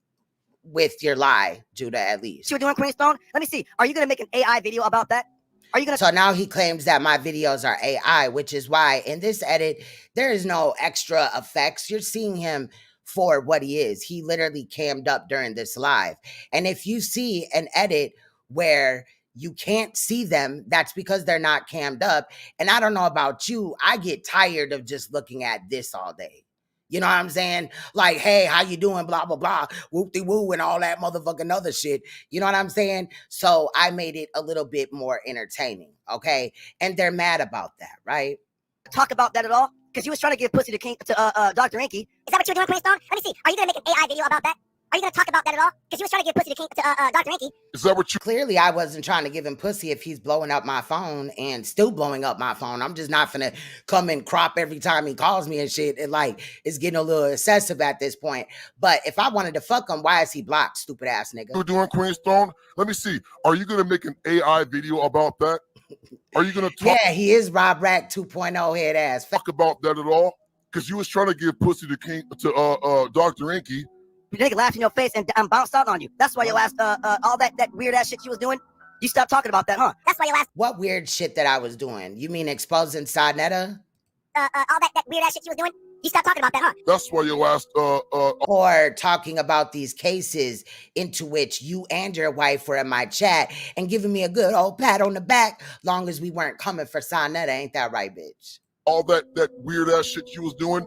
with your lie, Judah, at least. You were doing Queen's Throne? Let me see. Are you going to make an AI video about that? Are you gonna? So now he claims that my videos are AI, which is why in this edit, there is no extra effects. You're seeing him for what he is. He literally cammed up during this live. And if you see an edit where you can't see them, that's because they're not cammed up. And I don't know about you, I get tired of just looking at this all day. You know what I'm saying? Like, hey, how you doing? Blah, blah, blah, whoop-de-woo and all that motherfucking other shit. You know what I'm saying? So I made it a little bit more entertaining, okay? And they're mad about that, right? Talk about that at all? Because you was trying to give pussy to Dr. Inky. Is that what you were doing, Queen's Throne? Let me see. Are you going to make an AI video about that? Are you going to talk about that at all? Because you was trying to give pussy to Dr. Inky. Is that what you... Clearly, I wasn't trying to give him pussy if he's blowing up my phone and still blowing up my phone. I'm just not finna come and crop every time he calls me and shit. And like, it's getting a little excessive at this point. But if I wanted to fuck him, why is he blocked, stupid ass nigga? You were doing Queen's Throne? Let me see. Are you going to make an AI video about that? Are you going to talk... Yeah, he is Rob Rack 2.0 head ass. Talk about that at all? Because you was trying to give pussy to Dr. Inky. The nigga laughed in your face and bounced out on you. That's why you asked all that weird ass shit you was doing. You stopped talking about that, huh? That's why you asked. What weird shit that I was doing? You mean exposing SANETER'S? All that weird ass shit you was doing. You stopped talking about that, huh? That's why you asked. Or talking about these cases into which you and your wife were in my chat and giving me a good old pat on the back, long as we weren't coming for SANETER'S. Ain't that right, bitch? All that weird ass shit you was doing.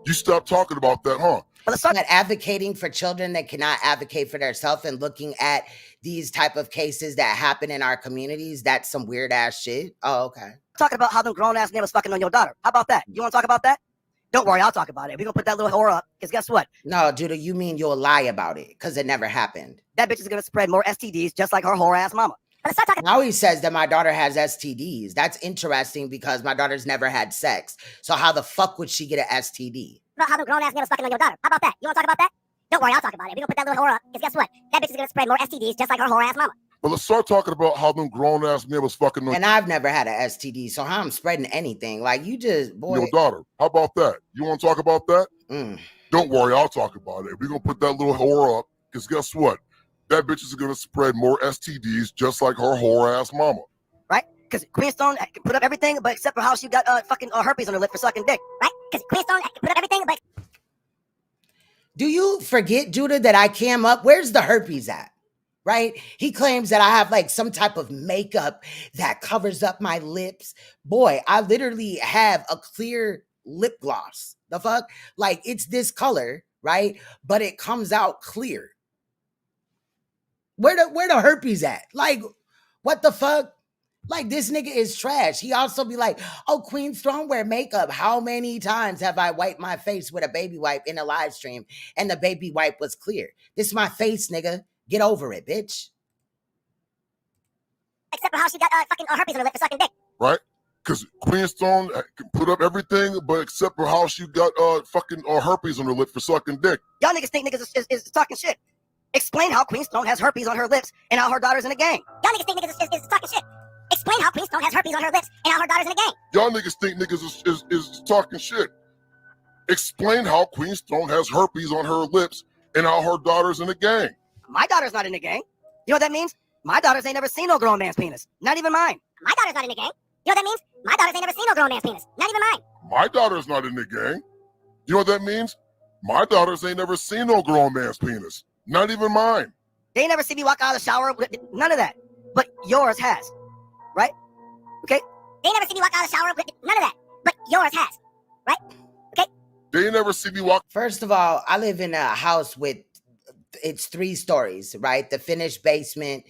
You stopped talking about that, huh? Well, let's talk about advocating for children that cannot advocate for themselves and looking at these type of cases that happen in our communities. That's some weird ass shit. Oh, okay. Talking about how them grown ass men was fucking on your daughter. How about that? You want to talk about that? Don't worry, I'll talk about it. We're gonna put that little whore up. Because guess what? No, Judah, you mean you'll lie about it because it never happened. That bitch is gonna spread more STDs just like her whore ass mama. Now he says that my daughter has STDs. That's interesting because my daughter's never had sex. So how the fuck would she get an STD? about how them grown ass men was fucking on your daughter. How about that? You want to talk about that? Don't worry, I'll talk about it. We gonna put that little whore up. Because guess what? That bitch is gonna spread more STDs just like her whore ass mama. But let's start talking about how them grown ass men was fucking on And I've never had an STD, so how I'm spreading anything? Like you just, boy. your daughter. How about that? You want to talk about that? Mm. Don't worry, I'll talk about it. We're gonna put that little whore up. Because guess what? That bitch is gonna spread more STDs just like her whore ass mama. Right? Because Queen Stone can put up everything, but except for how she got fucking herpes on her lip for sucking dick. Right? Because Queen Stone can put up everything, but Do you forget, Judah, that I came up? Where's the herpes at? Right? He claims that I have like some type of makeup that covers up my lips. Boy, I literally have a clear lip gloss. The fuck? Like it's this color, right? But it comes out clear. Where the herpes at? Like, what the fuck? Like, this nigga is trash. He also be like, oh, Queen Strong wear makeup. How many times have I wiped my face with a baby wipe in a live stream and the baby wipe was clear? This is my face, nigga. Get over it, bitch. except for how she got fucking herpes on her lip for sucking dick. Right? Because Queen Stone can put up everything, but except for how she got fucking herpes on her lip for sucking dick. Y'all niggas think niggas is talking shit. Explain how Queen Stone has herpes on her lips and how her daughter's in a gang. Y'all niggas think niggas is talking shit. Explain how Queen Stone has herpes on her lips and how her daughter's in a gang. Y'all niggas think niggas is talking shit. Explain how Queen Stone has herpes on her lips and how her daughter's in a gang. My daughter's not in a gang. You know what that means? My daughters ain't never seen no grown man's penis. Not even mine. My daughter's not in a gang. You know what that means? My daughters ain't never seen no grown man's penis. Not even mine. My daughter's not in the gang. You know what that means? My daughters ain't never seen no grown man's penis. Not even mine. They ain't never see me walk out of the shower with none of that. But yours has. Right? Okay? They ain't never see me walk out of the shower with none of that. But yours has. Right? Okay? They ain't never see me walk. First of all, I live in a house with, it's 3 stories, right? The finished basement,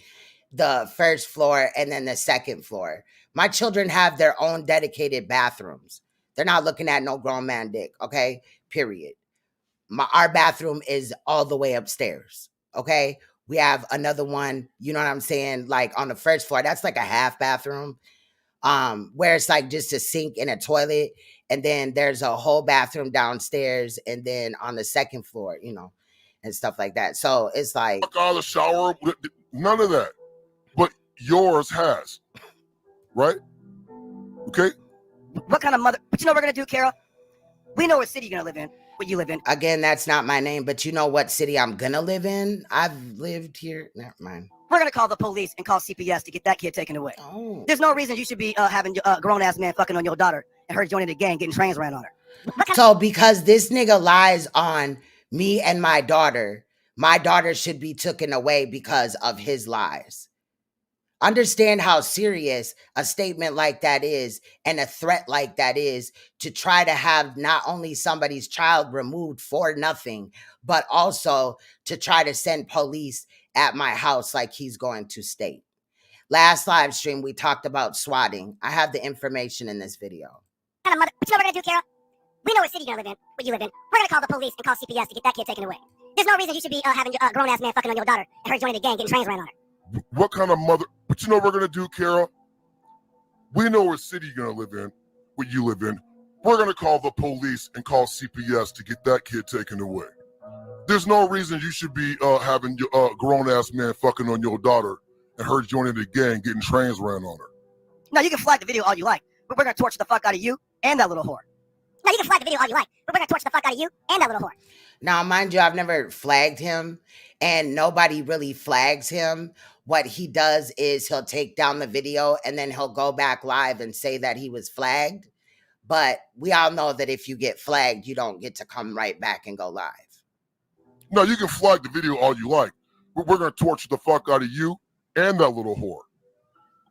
the first floor, and then the second floor. My children have their own dedicated bathrooms. They're not looking at no grown man dick, okay? Period. Our bathroom is all the way upstairs, okay? We have another one, you know what I'm saying, like on the first floor. That's like a half bathroom, where it's like just a sink and a toilet. And then there's a whole bathroom downstairs. And then on the second floor, you know, and stuff like that. So it's like, Walk out of the shower. None of that. But yours has. Right? Okay? What kind of mother? But you know what we're going to do, Kara? We know what city you're going to live in. What you live in. again, that's not my name, but you know what city I'm gonna live in? I've lived here. Never mind. We're going to call the police and call CPS to get that kid taken away. Oh. There's no reason you should be having a grown-ass man fucking on your daughter and her joining the gang getting trains ran on her. So because this nigga lies on me and my daughter should be taken away because of his lies. Understand how serious a statement like that is and a threat like that is to try to have not only somebody's child removed for nothing, but also to try to send police at my house like he's going to state. Last live stream, we talked about swatting. I have the information in this video. Kind of mother. But you know what we're going to do, Kara? We know what city you're going to live in. What you live in. We're going to call the police and call CPS to get that kid taken away. There's no reason you should be having a grown-ass man fucking on your daughter and her joining the gang getting trains ran on her. What kind of mother? But you know what we're going to do, Kara? We know what city you're going to live in. What you live in. We're going to call the police and call CPS to get that kid taken away. There's no reason you should be having your grown-ass man fucking on your daughter and her joining the gang getting trains ran on her. Now, you can flag the video all you like, but we're going to torture the fuck out of you and that little whore. Now, you can flag the video all you like, but we're going to torture the fuck out of you and that little whore. Now, mind you, I've never flagged him and nobody really flags him. What he does is he'll take down the video and then he'll go back live and say that he was flagged. But we all know that if you get flagged, you don't get to come right back and go live. No, you can flag the video all you like, but we're going to torture the fuck out of you and that little whore.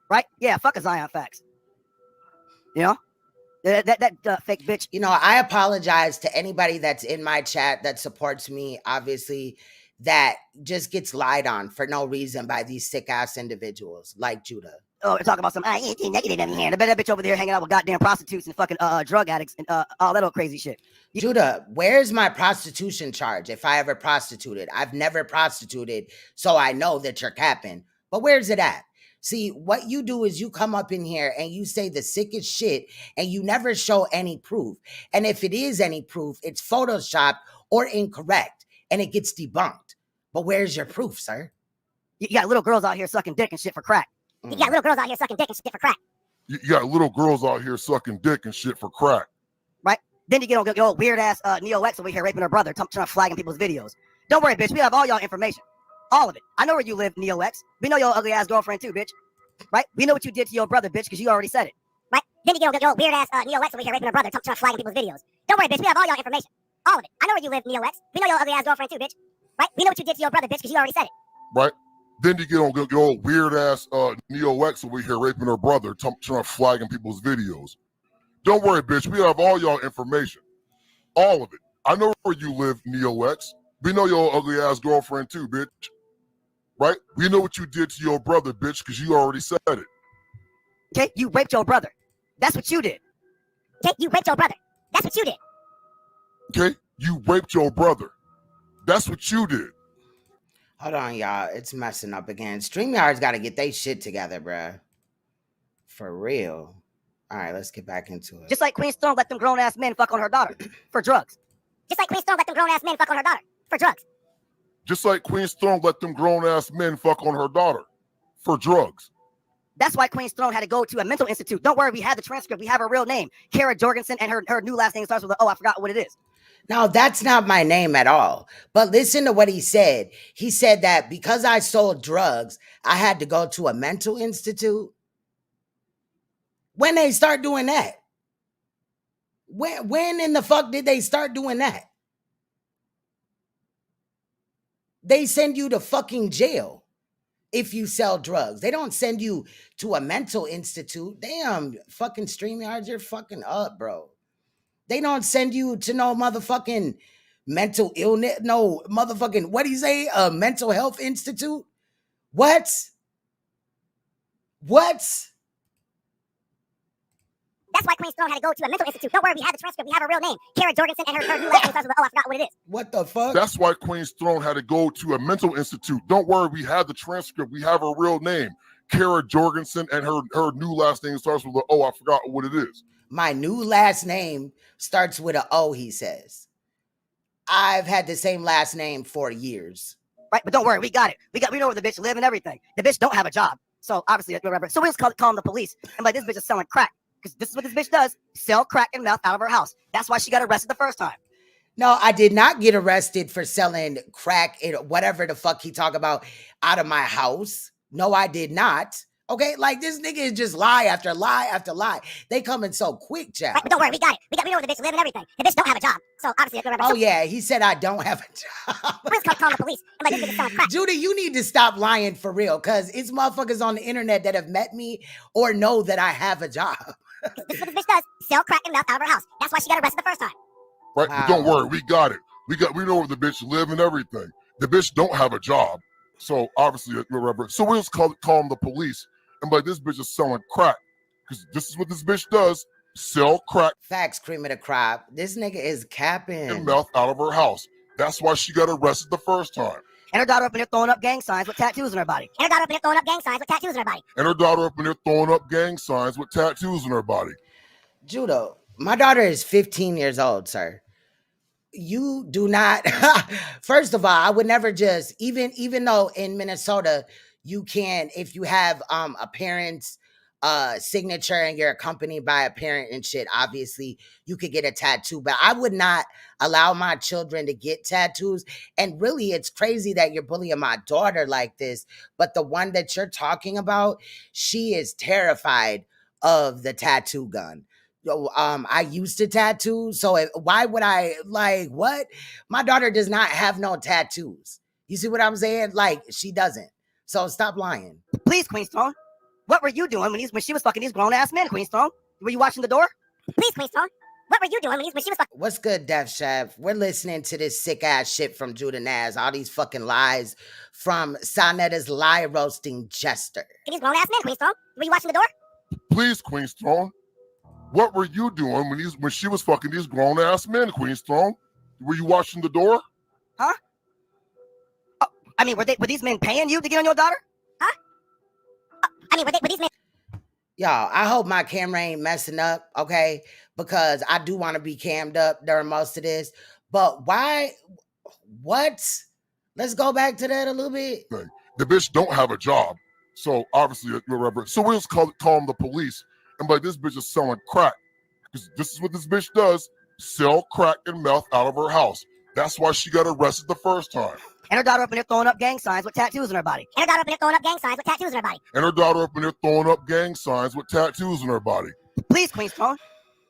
Right? Yeah, fuck a Zion facts. You know? That fake bitch. You know, I apologize to anybody that's in my chat that supports me, obviously, that just gets lied on for no reason by these sick-ass individuals like Judah. Oh, they're talking about some, you ain't negative in here. I bet that bitch over there hanging out with goddamn prostitutes and fucking drug addicts and all that old crazy shit. Judah, where's my prostitution charge if I ever prostituted? I've never prostituted, so I know that you're capping. But where's it at? See, what you do is you come up in here and you say the sickest shit and you never show any proof. And if it is any proof, it's photoshopped or incorrect and it gets debunked. But where's your proof, sir? You got little girls out here sucking dick and shit for crack. You got little girls out here sucking dick and shit for crack. You got little girls out here sucking dick and shit for crack. Right? Then you get on your old weird ass Neo-X over here raping her brother, trying to flag in people's videos. Don't worry, bitch. We have all y'all information. All of it. I know where you live, Neo-X. We know your ugly ass girlfriend too, bitch. Right? We know what you did to your brother, bitch, because you already said it. Right? Then you get on your weird ass Neo-X over here raping her brother, trying to flag in people's videos. Don't worry, bitch. We have all y'all information. All of it. I know where you live, Neo-X. We know your ugly ass girlfriend too, bitch. Right? We know what you did to your brother, bitch, because you already said it. Right? Then you get on your old weird ass Neo-X over here raping her brother, trying to flag in people's videos. Don't worry, bitch. We have all y'all information. All of it. I know where you live, Neo-X. We know your ugly ass girlfriend too, bitch. Right? We know what you did to your brother, bitch, because you already said it. Okay? You raped your brother. That's what you did. Okay? You raped your brother. That's what you did. Okay? You raped your brother. That's what you did. Hold on, y'all. It's messing up again. StreamYard's got to get their shit together, bruh. For real. All right, let's get back into it. Just like Queen Storm let them grown-ass men fuck on her daughter for drugs. Just like Queen Storm let them grown ass men fuck on her daughter for drugs. Just like Queen Storm let them grown-ass men fuck on her daughter for drugs. That's why Queen Storm had to go to a mental institute. Don't worry, we have the transcript. We have her real name. Kara Jorgensen, and her new last name starts with I forgot what it is. No, that's not my name at all. But listen to what he said. He said that because I sold drugs, I had to go to a mental institute. When they start doing that? When in the fuck did they start doing that? They send you to fucking jail if you sell drugs. They don't send you to a mental institute. Damn, fucking StreamYards, you're fucking up, bro. They don't send you to no motherfucking mental illness, no motherfucking, what do you say, a mental health institute? What? That's why Queen Storm had to go to a mental institute. Don't worry, we have the transcript. We have her real name. Kara Jorgensen, and her new last name starts with I forgot what it is. What the fuck? That's why Queen's Throne had to go to a mental institute. Don't worry, we have the transcript. We have her real name. Kara Jorgensen, and her new last name starts with I forgot what it is. My new last name starts with O, he says. I've had the same last name for years. Right, but don't worry, we got it. We know where the bitch live and everything. The bitch don't have a job. So obviously, whatever. So we just call them the police. And like, this bitch is selling crack. Because this is what this bitch does. Sell crack and meth out of her house. That's why she got arrested the first time. No, I did not get arrested for selling crack and whatever the fuck he talk about out of my house. No, I did not. Okay, like this nigga is just lie after lie after lie. They coming so quick, child. Right, but don't worry, we got it. We know where the bitch live and everything. The bitch don't have a job. So obviously, oh yeah, he said I don't have a job. We're just calling the police. I'm like, this bitch is selling crack. Judy, you need to stop lying for real, because it's motherfuckers on the internet that have met me or know that I have a job. This is what this bitch does. Sell crack and meth out of her house. That's why she got arrested the first time. Right, Wow. but don't worry, we got it. We know where the bitch live and everything. The bitch don't have a job. So obviously, whatever. So we'll just call them the police. And like, this bitch is selling crack. Because this is what this bitch does. Sell crack. Facts, cream of the crop. This nigga is capping. And mouth out of her house. That's why she got arrested the first time. And her daughter up in there throwing up gang signs with tattoos on her body. And her daughter up in there throwing up gang signs with tattoos on her body. And her daughter up in there throwing up gang signs with tattoos on her body. Judo, my daughter is 15 years old, sir. You do not, first of all, I would never just, even though in Minnesota, you can, if you have a parent's signature and you're accompanied by a parent and shit, obviously you could get a tattoo, but I would not allow my children to get tattoos. And really, it's crazy that you're bullying my daughter like this, but the one that you're talking about, she is terrified of the tattoo gun. I used to tattoo, so why would I, like, what? My daughter does not have no tattoos. You see what I'm saying? Like, she doesn't. So stop lying. Please, Queen Storm. What were you doing when she was fucking these grown-ass men, Queen Storm? Were you watching the door? Please, Queen Storm. What were you doing when she was fucking? What's good, Def Chef? We're listening to this sick-ass shit from Judah Naz. All these fucking lies from SANETER'S lie roasting Jester. These grown-ass men, Queen Storm. Were you watching the door? Please, Queen Storm. What were you doing when she was fucking these grown-ass men, Queen Storm? Were you watching the door? Huh? Oh, I mean, were these men paying you to get on your daughter? Huh? I mean, were these men? Y'all, I hope my camera ain't messing up, okay? Because I do want to be cammed up during most of this. But why? What? Let's go back to that a little bit. The bitch don't have a job. So obviously, your reverend. So we'll just call them the police. And be like, this bitch is selling crack. Because this is what this bitch does. Sell crack and meth out of her house. That's why she got arrested the first time. And her daughter up in there throwing up gang signs with tattoos on her body. And her daughter up in there throwing up gang signs with tattoos on her body. And her daughter up in there throwing up gang signs with tattoos on her body. Please, Queen Strong.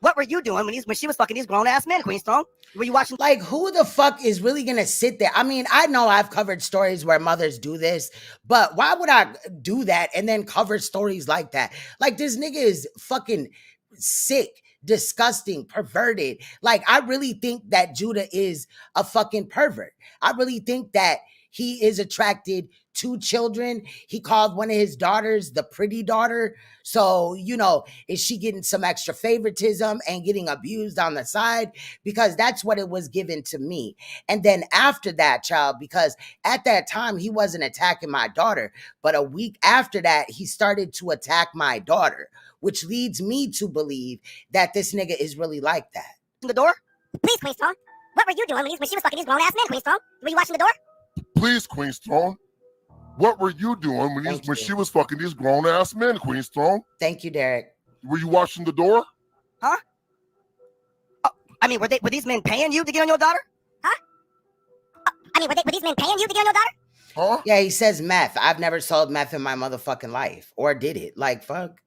What were you doing when she was fucking these grown-ass men, Queen Strong? Were you watching? Like, who the fuck is really gonna sit there? I mean, I know I've covered stories where mothers do this, but why would I do that and then cover stories like that? Like, this nigga is fucking sick, disgusting, perverted. Like, I really think that Judah is a fucking pervert. I really think that he is attracted to children. He called one of his daughters the pretty daughter. So, you know, is she getting some extra favoritism and getting abused on the side? Because that's what it was given to me. And then after that, child, because at that time he wasn't attacking my daughter, but a week after that, he started to attack my daughter, which leads me to believe that this nigga is really like that. The door? Please, Queen Strong. What were you doing when she was fucking these grown-ass men, Queen Strong? Were you watching the door? Please, Queen Strong. What were you doing when she was fucking these grown-ass men, Queen Strong? Thank you, Derek. Were you watching the door? Huh? Oh, I mean, were these men paying you to get on your daughter? Huh? I mean, were these men paying you to get on your daughter? Huh? Yeah, he says meth. I've never sold meth in my motherfucking life. Or did it? Like, fuck.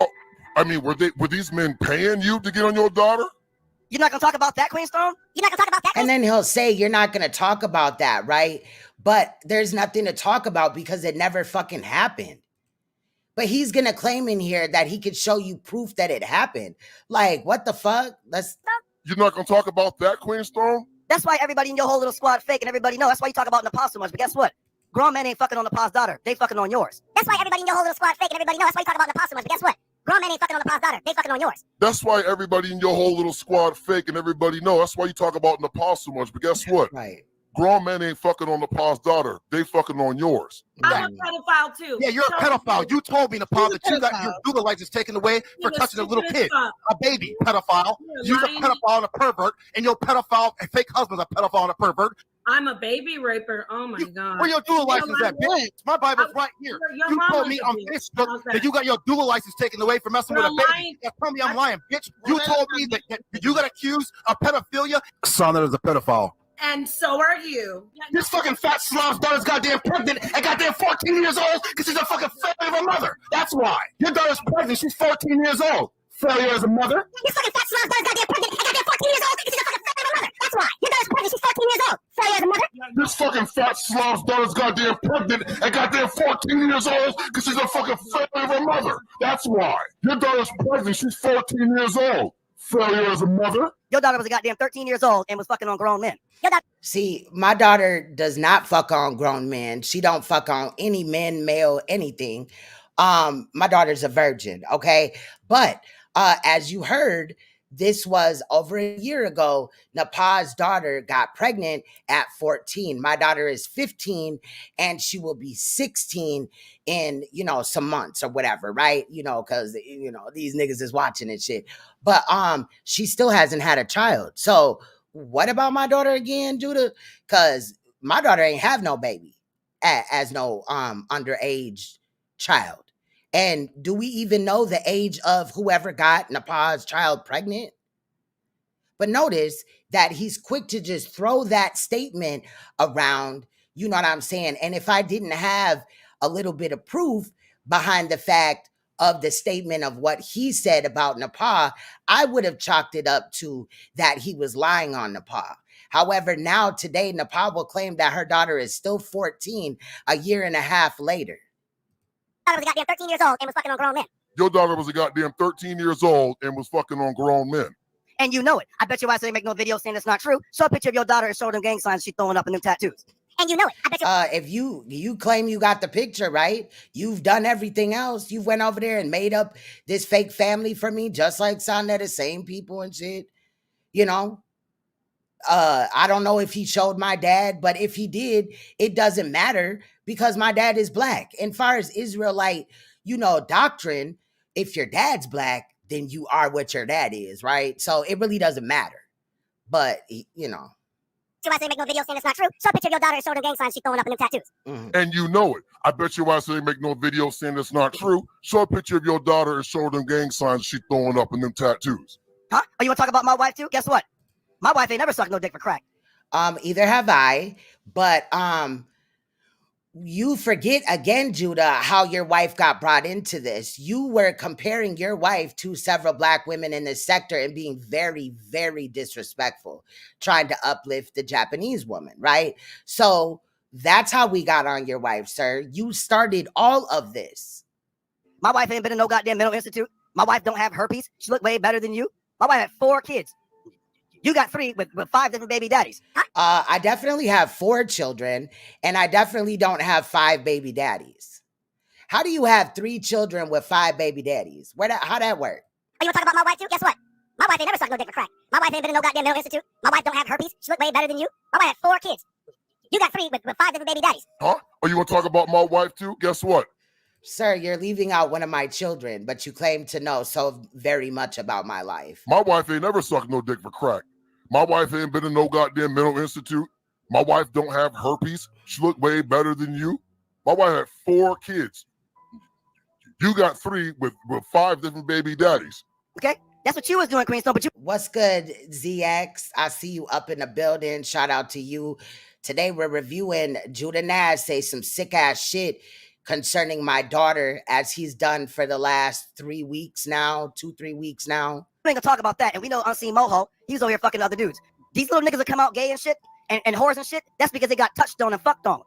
Oh, I mean, were these men paying you to get on your daughter? You're not gonna talk about that, Queen Strong? You're not gonna talk about that, Queen? And then he'll say, you're not going to talk about that, right? But there's nothing to talk about because it never fucking happened. But he's going to claim in here that he could show you proof that it happened. Like, what the fuck? You're not going to talk about that, Queen Strong? That's why everybody in your whole little squad fake and everybody know. That's why you talk about NAPAH so much. But guess what? Grown men ain't fucking on NAPAH's daughter. They fucking on yours. That's why everybody in your whole little squad fake and everybody know. That's why you talk about NAPAH so much. But guess what? Grown men ain't fucking on NAPAH's daughter. They fucking on yours. That's why everybody in your whole little squad fake and everybody know. That's why you talk about NAPAH so much. But guess what? Right. Grown men ain't fucking on NAPAH's daughter. They fucking on yours. I'm a pedophile too. Yeah, you're a pedophile. You told me, NAPAH, that you got your Google license taken away for touching a little kid, a baby pedophile. You're a pedophile and a pervert, and your pedophile and fake husband's a pedophile and a pervert. I'm a baby raper. Oh my God. Where your dual license at, bitch? My Bible's right here. You told me on Facebook that you got your dual license taken away for messing with a baby. Yeah, tell me I'm lying, bitch. You told me that you got accused of pedophilia. SANETER'S a pedophile. And so are you. This fucking fat slob's daughter's goddamn pregnant and goddamn 14 years old because she's a fucking failure of a mother. That's why. Your daughter's pregnant. She's 14 years old. Failure as a mother. This fucking fat slob's daughter's goddamn pregnant and goddamn 14 years old because she's a fucking failure of a mother. That's why. Your daughter's pregnant. She's 14 years old. Failure as a mother. This fucking fat slob's daughter's goddamn pregnant and goddamn 14 years old because she's a fucking failure of a mother. That's why. Your daughter's pregnant. She's 14 years old. Failure as a mother. Your daughter was a goddamn 13 years old and was fucking on grown men. See, my daughter does not fuck on grown men. She don't fuck on any men, male, anything. My daughter's a virgin, okay? But as you heard, this was over a year ago. NAPAH's daughter got pregnant at 14. My daughter is 15 and she will be 16 in, some months or whatever, right? Because, these niggas is watching and shit. But she still hasn't had a child. So what about my daughter again, Judah? Because my daughter ain't have no baby as no underage child. And do we even know the age of whoever got NAPAH's child pregnant? But notice that he's quick to just throw that statement around, you know what I'm saying? And if I didn't have a little bit of proof behind the fact of the statement of what he said about NAPAH, I would have chalked it up to that he was lying on NAPAH. However, now today, NAPAH will claim that her daughter is still 14 a year and a half later. Your daughter was a goddamn 13 years old and was fucking on grown men. Your daughter was a goddamn 13 years old and was fucking on grown men. And you know it. I bet your ass ain't make no video saying it's not true. Show a picture of your daughter and show them gang signs she's throwing up in them tattoos. And you know it. I bet you. If you claim you got the picture, right? You've done everything else. You went over there and made up this fake family for me, just like SANETER'S, same people and shit. I don't know if he showed my dad, but if he did, it doesn't matter because my dad is black. And far as Israelite, doctrine, if your dad's black, then you are what your dad is, right? So it really doesn't matter. But, See why I say make no video saying it's not true? Show a picture of your daughter and show them gang signs she's throwing up in them tattoos. And you know it. I bet you why I say make no video saying it's not true. Show a picture of your daughter and show them gang signs she's throwing up in them tattoos. Huh? Oh, you want to talk about my wife too? Guess what? My wife ain't never sucked no dick for crack. Either have I, but you forget again, Judah, how your wife got brought into this. You were comparing your wife to several black women in this sector and being very, very disrespectful, trying to uplift the Japanese woman, right? So that's how we got on your wife, sir. You started all of this. My wife ain't been in no goddamn mental institute. My wife don't have herpes. She look way better than you. My wife had 4 kids. You got 3 with 5 different baby daddies. I definitely have 4 children, and I definitely don't have 5 baby daddies. How do you have 3 children with 5 baby daddies? How that work? Oh, you want to talk about my wife too? Guess what? My wife ain't never sucked no dick for crack. My wife ain't been in no goddamn mental institute. My wife don't have herpes. She look way better than you. My wife had 4 kids. You got 3 with 5 different baby daddies. Huh? Oh, you want to talk about my wife too? Guess what? Sir, you're leaving out one of my children, but you claim to know so very much about my life. My wife ain't never sucked no dick for crack. My wife ain't been in no goddamn mental institute. My wife don't have herpes. She look way better than you. My wife had 4 kids. You got 3 with 5 different baby daddies. Okay, that's what you was doing, Queenstone. But you. What's good, ZX? I see you up in the building. Shout out to you. Today we're reviewing Judah Nash say some sick ass shit concerning my daughter, as he's done for the last 3 weeks now, 2-3 weeks now. We ain't gonna talk about that. And we know Unseen Moho, he's over here fucking other dudes. These little niggas that come out gay and shit and whores and shit, that's because they got touched on and fucked on.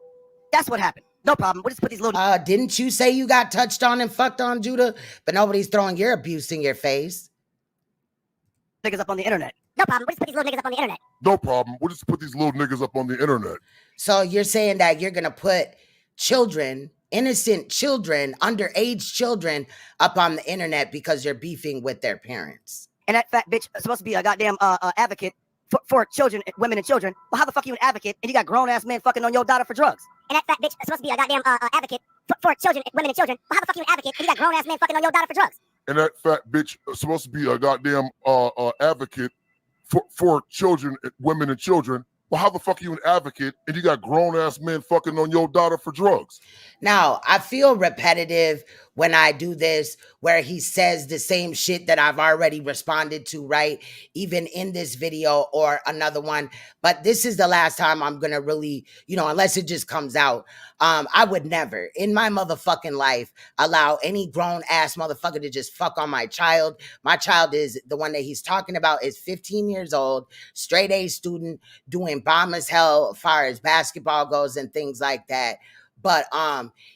That's what happened. No problem. We'll just put these little. Didn't you say you got touched on and fucked on, Judah? But nobody's throwing your abuse in your face. Niggas up on the internet. No problem. We'll just put these little niggas up on the internet. No problem. We'll just put these little niggas up on the internet. So you're saying that you're gonna put children, innocent children, underage children up on the internet because you're beefing with their parents. And that fat bitch is supposed to be a goddamn advocate for children, women and children. Well, how the fuck are you an advocate and you got grown-ass men fucking on your daughter for drugs? And that fat bitch is supposed to be a goddamn advocate for children, women and children. Well, how the fuck are you an advocate and you got grown-ass men fucking on your daughter for drugs? And that fat bitch is supposed to be a goddamn advocate for children, women and children. Well, how the fuck are you an advocate and you got grown-ass men fucking on your daughter for drugs? Now, I feel repetitive when I do this, where he says the same shit that I've already responded to, right? Even in this video or another one. But this is the last time I'm going to really, unless it just comes out, I would never in my motherfucking life allow any grown-ass motherfucker to just fuck on my child. My child is the one that he's talking about is 15 years old, straight A student, doing bomb as hell as far as basketball goes and things like that. But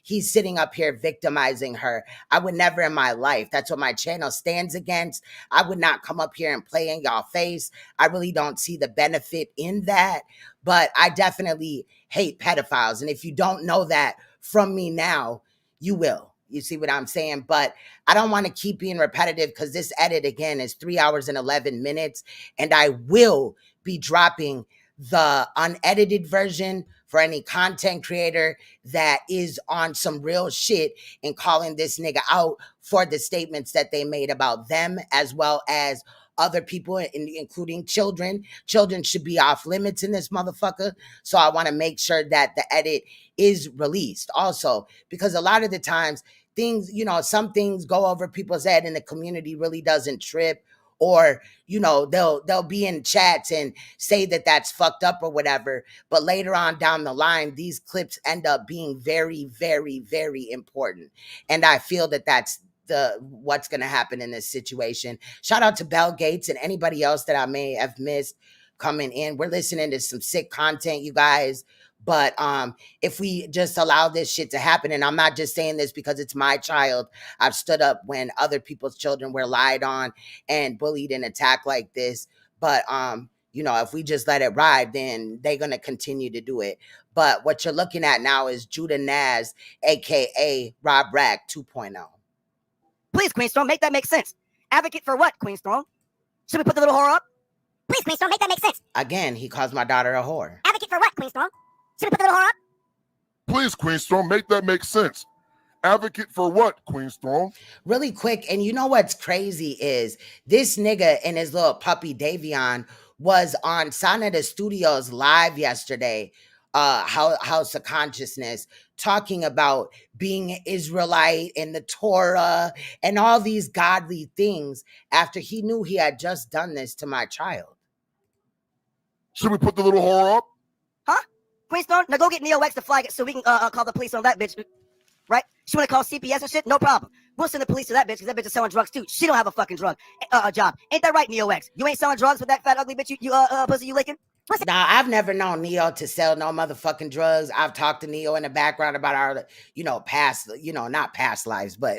he's sitting up here victimizing her. I would never in my life. That's what my channel stands against. I would not come up here and play in y'all face. I really don't see the benefit in that. But I definitely hate pedophiles. And if you don't know that from me now, you will. You see what I'm saying? But I don't want to keep being repetitive because this edit, again, is 3 hours and 11 minutes. And I will be dropping the unedited version for any content creator that is on some real shit and calling this nigga out for the statements that they made about them, as well as other people, including children. Children should be off limits in this motherfucker. So I want to make sure that the edit is released also, because a lot of the times things, some things go over people's head and the community really doesn't trip. Or, they'll be in chats and say that that's fucked up or whatever. But later on down the line, these clips end up being very, very, very important. And I feel that that's what's going to happen in this situation. Shout out to Bell Gates and anybody else that I may have missed coming in. We're listening to some sick content, you guys. But if we just allow this shit to happen, and I'm not just saying this because it's my child, I've stood up when other people's children were lied on and bullied and attacked like this. But, if we just let it ride, then they're going to continue to do it. But what you're looking at now is Judah Nash, a.k.a. Rob Rack 2.0. Please, Queenstone, make that make sense. Advocate for what, Queenstone? Should we put the little whore up? Please, Queenstone, make that make sense. Again, he calls my daughter a whore. Advocate for what, Queenstone? Should we put the little whore up? Please, Queen Storm, make that make sense. Advocate for what, Queen Storm? Really quick, and you know what's crazy is this nigga and his little puppy Davion was on SANETER'S Studios live yesterday, House of Consciousness, talking about being an Israelite and the Torah and all these godly things after he knew he had just done this to my child. Should we put the little whore up? Huh? Queen Storm, now go get Neo X to flag it so we can call the police on that bitch. Right? She want to call CPS and shit? No problem. We'll send the police to that bitch because that bitch is selling drugs too. She don't have a fucking drug job. Ain't that right, Neo X? You ain't selling drugs with that fat ugly bitch you pussy you licking? Now, I've never known Neo to sell no motherfucking drugs. I've talked to Neo in the background about our, past, not past lives, but,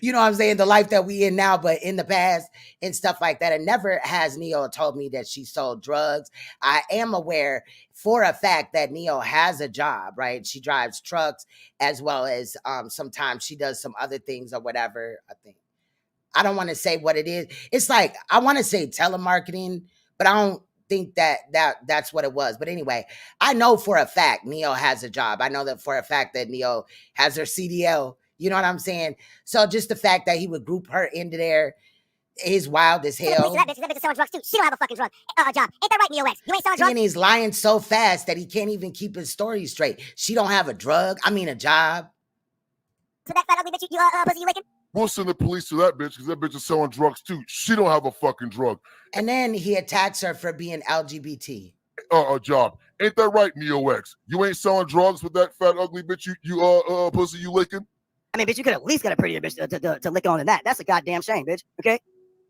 you know what I'm saying, the life that we in now, but in the past and stuff like that. And never has Neo told me that she sold drugs. I am aware for a fact that Neo has a job, right? She drives trucks as well as sometimes she does some other things or whatever, I think. I don't want to say what it is. It's like, I want to say telemarketing, but I don't think that's what it was. But anyway, I know for a fact Neo has a job. I know that for a fact that Neo has her CDL. You know what I'm saying? So just the fact that he would group her into there is wild as hell. That bitch is selling drugs too. She don't have a fucking drug job. Ain't that right, Neo X? You ain't selling drugs? And he's lying so fast that he can't even keep his story straight. She don't have a job. So that fat ugly bitch you pussy you licking? We'll send the police to that bitch because that bitch is selling drugs too. She don't have a fucking drug. And then he attacks her for being LGBT. Job. Ain't that right, Neo X? You ain't selling drugs with that fat ugly bitch you pussy you licking? I mean, bitch, you could at least get a prettier bitch to lick on than that. That's a goddamn shame, bitch. Okay?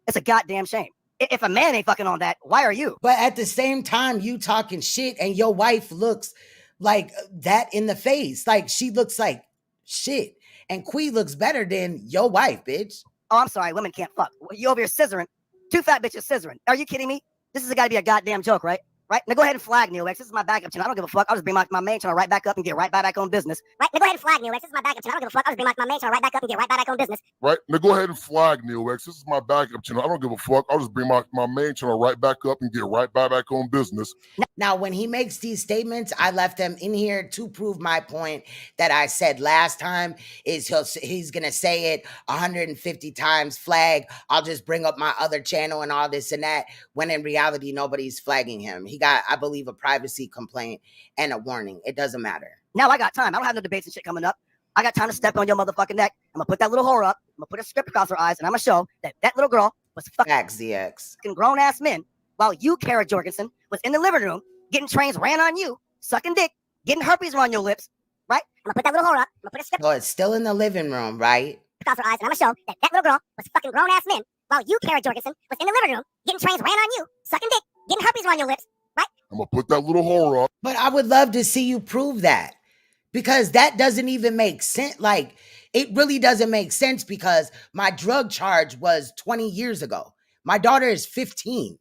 It's a goddamn shame. If a man ain't fucking on that, why are you? But at the same time, you talking shit and your wife looks like that in the face. Like she looks like shit. And Quee looks better than your wife, bitch. Oh, I'm sorry. Women can't fuck. You over here scissoring. Two fat bitches scissoring. Are you kidding me? This has got to be a goddamn joke, right? Right? Now go ahead and flag Neo X. This is my backup channel. I don't give a fuck. I'll just bring my main channel right back up and get right back on business. Right? Now go ahead and flag Neo X. This is my backup channel. I don't give a fuck. I'll just bring my main channel right back up and get right back on business. Right? Now go ahead and flag Neo X. This is my backup channel. I don't give a fuck. I'll just bring my main channel right back up and get right back on business. Now, when he makes these statements, I left them in here to prove my point that I said last time is he's going to say it 150 times, flag. I'll just bring up my other channel and all this and that, when in reality, nobody's flagging him. He got, I believe, a privacy complaint and a warning. It doesn't matter. Now I got time. I don't have no debates and shit coming up. I got time to step on your motherfucking neck. I'm going to put that little whore up. I'm going to put a strip across her eyes, and I'm going to show that little girl was fucking grown-ass men while you, Kara Jorgensen, was in the living room getting trains ran on you, sucking dick, getting herpes around your lips, right? I'm going to put that little whore up. I'm going to put a strip So it's still in the living room, right? across her eyes, and I'm going to show that little girl was fucking grown-ass men while you, Kara Jorgensen, was in the living room getting trains ran on you, sucking dick, getting herpes around your lips, right? I'm going to put that little whore up. But I would love to see you prove that, because that doesn't even make sense. Like, it really doesn't make sense, because my drug charge was 20 years ago. My daughter is 15.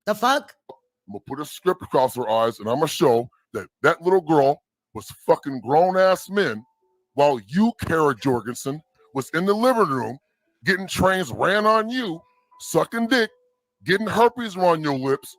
The fuck? I'm going to put a script across her eyes, and I'm going to show that little girl was fucking grown-ass men while you, Kara Jorgensen, was in the living room getting trains ran on you, sucking dick, getting herpes around your lips,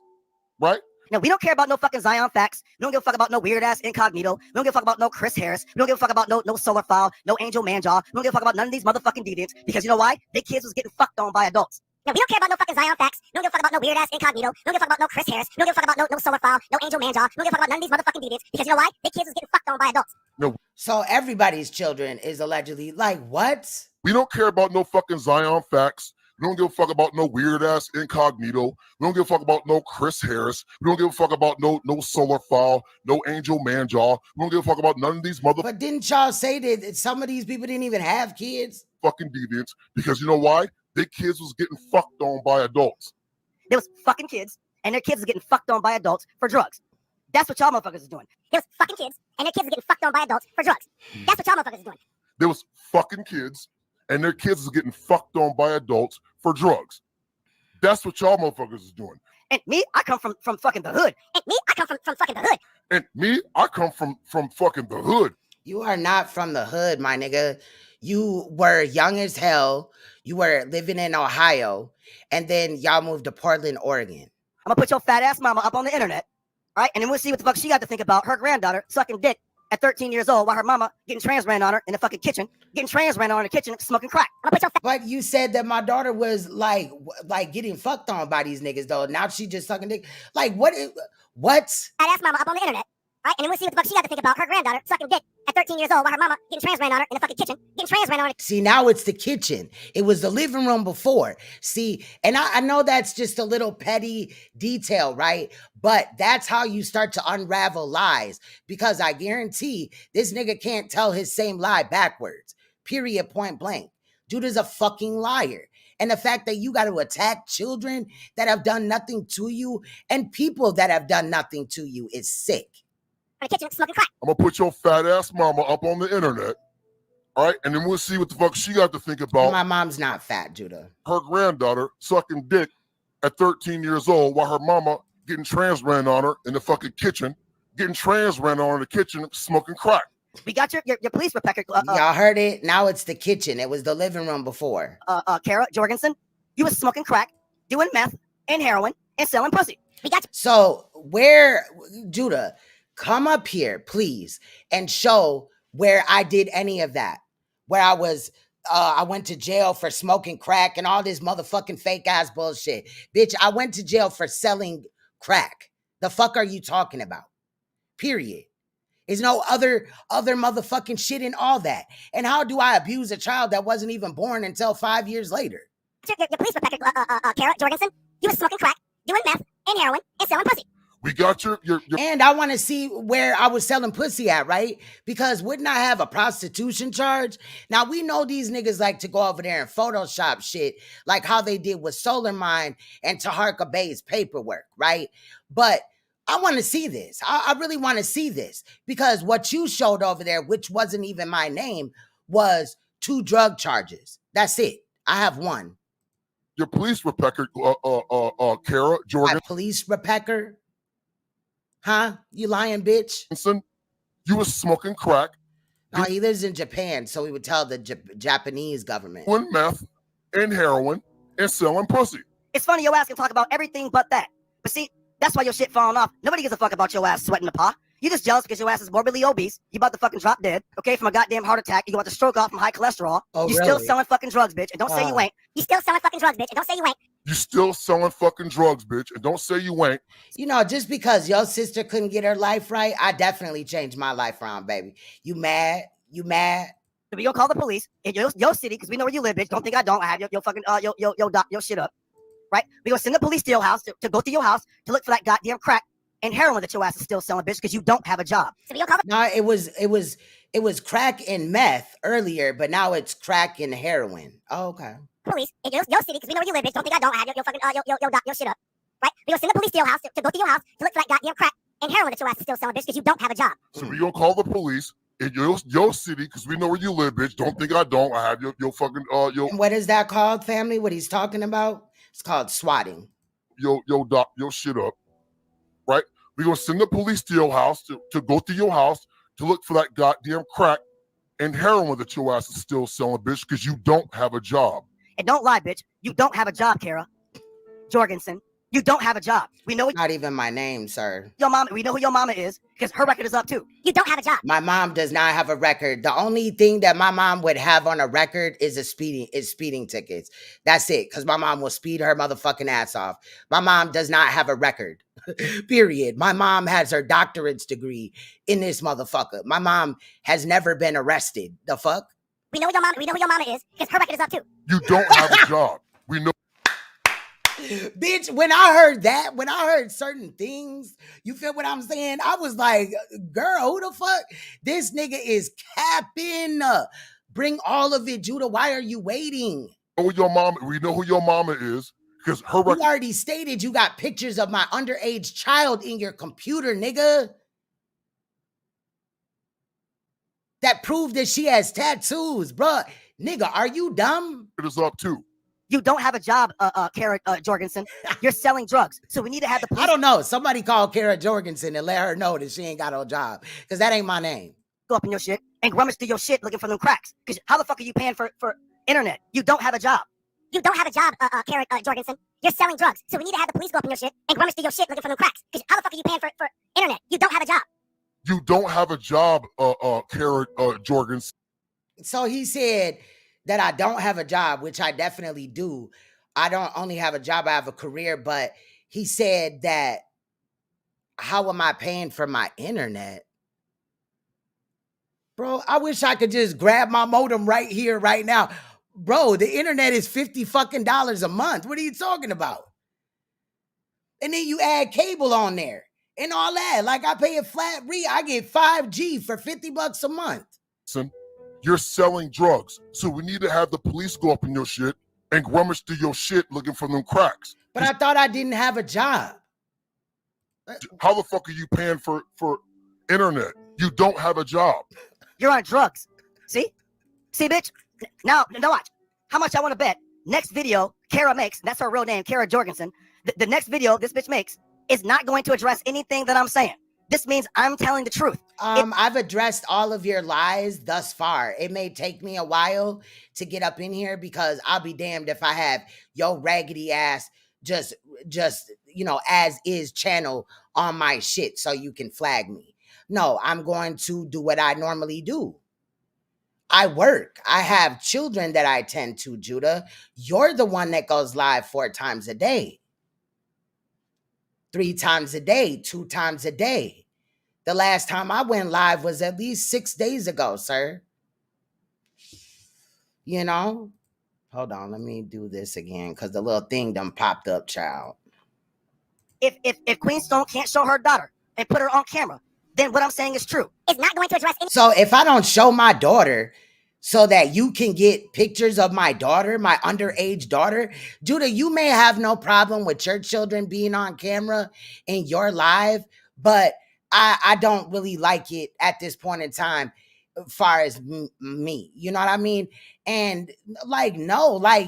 right? No, we don't care about no fucking Zion facts. We don't give a fuck about no weird-ass incognito. We don't give a fuck about no Chris Harris. We don't give a fuck about no solar file, no angel manjaw. We don't give a fuck about none of these motherfucking deviants, because you know why? Big kids was getting fucked on by adults. No, we don't care about no fucking Zion facts. We don't give a fuck about no weird-ass incognito. We don't give a fuck about no Chris Harris. We don't give a fuck about no solar file, no angel manjaw. We don't give a fuck about none of these motherfucking deviants, because you know why? Big kids was getting fucked on by adults. No. So everybody's children is allegedly, like, what? We don't care about no fucking Zion facts. We don't give a fuck about no weird-ass incognito. We don't give a fuck about no Chris Harris. We don't give a fuck about no solar file, no angel manjaw. We don't give a fuck about none of these But didn't y'all say that some of these people didn't even have kids? Fucking deviants, because you know why? Big kids was getting fucked on by adults. There was fucking kids, and their kids was getting fucked on by adults for drugs. That's what y'all motherfuckers is doing. There was fucking kids, and their kids was getting fucked on by adults for drugs. That's what y'all motherfuckers is doing. There was fucking kids, and their kids was getting fucked on by adults for drugs. That's what y'all motherfuckers is doing. And me, I come from fucking the hood. And me, I come from fucking the hood. And me, I come from fucking the hood. You are not from the hood, my nigga. You were young as hell. You were living in Ohio, and then y'all moved to Portland, Oregon. I'm gonna put your fat ass mama up on the internet, all right? And then we'll see what the fuck she got to think about her granddaughter sucking dick at 13 years old while her mama getting trans ran on her in the fucking kitchen, smoking crack. But you said that my daughter was like getting fucked on by these niggas though. Now she just sucking dick. Like what? I'd ask mama up on the internet, right? And then we'll see what the fuck she got to think about her granddaughter sucking dick at 13 years old while her mama getting trans ran on her in the fucking kitchen, See, now it's the kitchen. It was the living room before. See, and I know that's just a little petty detail, right? But that's how you start to unravel lies, because I guarantee this nigga can't tell his same lie backwards. Period, point blank. Dude is a fucking liar. And the fact that you got to attack children that have done nothing to you and people that have done nothing to you is sick. In the kitchen smoking crack. I'm gonna put your fat ass mama up on the internet, all right? And then we'll see what the fuck she got to think about. My mom's not fat, Judah. Her granddaughter sucking dick at 13 years old while her mama getting trans ran on her in the fucking kitchen, smoking crack. We got your police record. Y'all heard it. Now it's the kitchen. It was the living room before. Kara Jorgensen, you was smoking crack, doing meth and heroin, and selling pussy. We got you. So where, Judah, come up here, please, and show where I did any of that. Where I went to jail for smoking crack and all this motherfucking fake ass bullshit. Bitch, I went to jail for selling crack. The fuck are you talking about? Period. There's no other motherfucking shit in all that. And how do I abuse a child that wasn't even born until 5 years later? Your police record, Kara Jorgensen, you was smoking crack, doing meth and heroin, and selling pussy. We got your And I want to see where I was selling pussy at, right? Because wouldn't I have a prostitution charge? Now, we know these niggas like to go over there and Photoshop shit like how they did with Solar Mine and Taharka Bay's paperwork, right? But I want to see this. I really want to see this, because what you showed over there, which wasn't even my name, was 2 drug charges. That's it. I have 1. Your police record, Kara Jorgensen. My police record? Huh? You lying bitch? You was smoking crack. No, he lives in Japan, so he would tell the Japanese government. Doing meth and heroin and selling pussy. It's funny your ass can talk about everything but that. But see, that's why your shit falling off. Nobody gives a fuck about your ass sweating NAPAH. You just jealous because your ass is morbidly obese. You about to fucking drop dead, okay, from a goddamn heart attack. You about to stroke off from high cholesterol. Oh, you really? still selling fucking drugs, bitch, and don't say you ain't. You still selling fucking drugs, bitch, and don't say you ain't. You still selling fucking drugs, bitch, and don't say you ain't. You know, just because your sister couldn't get her life right, I definitely changed my life around, baby. You mad? You mad? We gonna call the police in your city, because we know where you live, bitch. Don't think I don't. I have your fucking your shit up, right? We gonna send the police to your house to go through your house to look for that goddamn crack and heroin that your ass is still selling, bitch, because you don't have a job. So we gonna call the No, it was crack and meth earlier, but now it's crack and heroin. Oh, okay. police in your city, because we know where you live, bitch. Don't think I don't. I have your fucking your shit up, right? We gonna send the police to your house to go through your house to look for that goddamn crack and heroin that your ass is still selling, bitch, because you don't have a job. So we gonna call the police in your city, because we know where you live, bitch. Don't think I don't. I have your fucking And what is that called, family? What he's talking about? It's called swatting. your shit up, right? We gonna send the police to your house to go through your house to look for that goddamn crack and heroin that your ass is still selling, bitch, because you don't have a job. And don't lie, bitch. You don't have a job, Kara Jorgensen. You don't have a job. We know Not even my name, sir. your mama. We know who your mama is, because her record is up too. You don't have a job. My mom does not have a record. The only thing that my mom would have on a record is speeding tickets. That's it, because my mom will speed her motherfucking ass off. My mom does not have a record. Period. My mom has her doctorate's degree in this motherfucker. My mom has never been arrested. The fuck? We know your mama. We know who your mama is, because her record is up too. You don't have a job. We know. Bitch, when I heard that, when I heard certain things, you feel what I'm saying? I was like, girl, who the fuck? This nigga is capping. Bring all of it, Judah. Why are you waiting? We know who your mama is, because her You record. already stated you got pictures of my underage child in your computer, nigga. That prove that she has tattoos, bruh. Nigga, are you dumb? It is up too. You don't have a job, Kara Jorgensen. You're selling drugs. So we need to have the police. I don't know. Somebody call Kara Jorgensen and let her know that she ain't got no job, because that ain't my name. Go up in your shit and rummage through your shit looking for them cracks. Because how the fuck are you paying for internet? You don't have a job. You don't have a job, Kara Jorgensen. You're selling drugs. So we need to have the police go up in your shit and rummage through your shit looking for them cracks. Because how the fuck are you paying for internet? You don't have a job. You don't have a job, Kara Jorgens. So he said that I don't have a job, which I definitely do. I don't only have a job, I have a career, but he said that how am I paying for my internet? Bro, I wish I could just grab my modem right here, right now. Bro, the internet is $50 fucking a month. What are you talking about? And then you add cable on there and all that. Like I pay a flat rate, I get 5G for $50 a month. You're selling drugs, so we need to have the police go up in your shit and rummage through your shit looking for them cracks. But I thought I didn't have a job. How the fuck are you paying for internet? You don't have a job. You're on drugs. See, bitch. Now watch. How much I want to bet? Next video Kara makes, that's her real name, Kara Jorgensen. The next video this bitch makes is not going to address anything that I'm saying. This means I'm telling the truth. I've addressed all of your lies thus far. It may take me a while to get up in here because I'll be damned if I have your raggedy ass just as is channel on my shit so you can flag me. No, I'm going to do what I normally do. I work. I have children that I tend to, Judah. You're the one that goes live 4 times a day. 3 times a day, 2 times a day. The last time I went live was at least 6 days ago, sir. You know? Hold on, let me do this again because the little thing done popped up, child. If Queen Stone can't show her daughter and put her on camera, then what I'm saying is true. It's not going to address any. So if I don't show my daughter so that you can get pictures of my daughter, my underage daughter, Judah, you may have no problem with your children being on camera in your live, but I don't really like it at this point in time as far as me. You know what I mean? And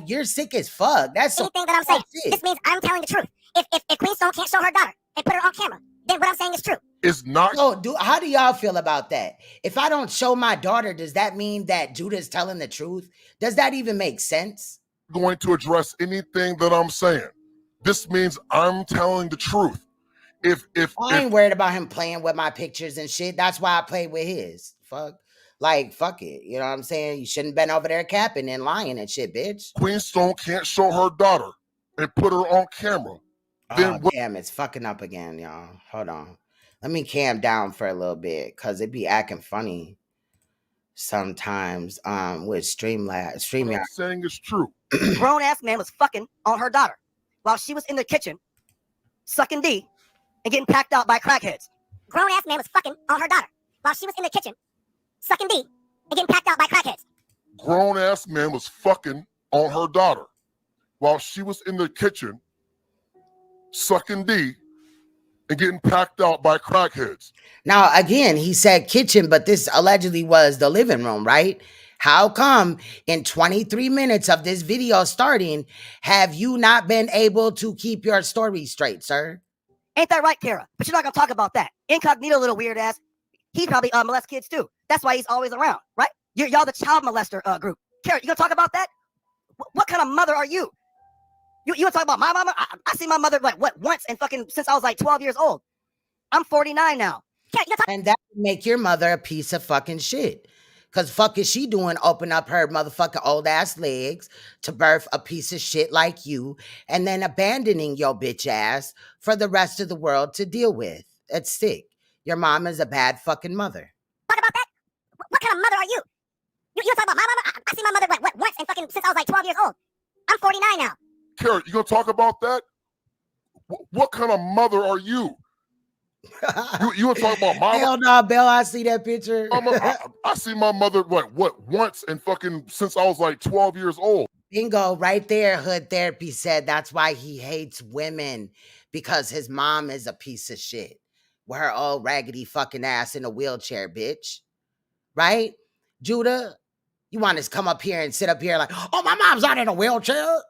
you're sick as fuck. That's anything that I'm saying. This means I'm telling the truth. If Queen Stone can't show her daughter and put her on camera, then what I'm saying is true. It's not. So, how do y'all feel about that? If I don't show my daughter, does that mean that Judah's telling the truth? Does that even make sense? Going to address anything that I'm saying. This means I'm telling the truth. I ain't worried about him playing with my pictures and shit. That's why I played with his. Fuck it. You know what I'm saying? You shouldn't been over there capping and lying and shit, bitch. Queen Stone can't show her daughter and put her on camera. Damn, it's fucking up again, y'all. Hold on. Let me calm down for a little bit because it be acting funny sometimes with StreamYard. What I'm saying is true. Grown ass man was fucking on her daughter while she was in the kitchen sucking D and getting packed out by crackheads. Grown ass man was fucking on her daughter while she was in the kitchen sucking D and getting packed out by crackheads. Grown ass man was fucking on her daughter while she was in the kitchen sucking D and getting packed out by crackheads. Now, again, he said kitchen, but this allegedly was the living room, right? How come in 23 minutes of this video starting, have you not been able to keep your story straight, sir? Ain't that right, Kara? But you're not going to talk about that. Incognito little weird ass. He probably molests kids too. That's why he's always around, right? Y'all the child molester group. Kara, you going to talk about that? What kind of mother are you? You want to talk about my mama? I see my mother once and fucking since I was 12 years old. I'm 49 now. And that would make your mother a piece of fucking shit. Because fuck is she doing? Open up her motherfucking old ass legs to birth a piece of shit like you and then abandoning your bitch ass for the rest of the world to deal with. It's sick. Your mom is a bad fucking mother. Talk about that? What kind of mother are you? You talk about my mama? I see my mother once and fucking since I was 12 years old. I'm 49 now. Kara, you gonna talk about that? What kind of mother are you? You want to talk about my Hell no, Bill. I see that picture. I see my mother once and fucking since I was 12 years old. Bingo, right there. Hood Therapy said that's why he hates women because his mom is a piece of shit with her old raggedy fucking ass in a wheelchair, bitch. Right? Judah, you want to come up here and sit up here like, oh, my mom's not in a wheelchair?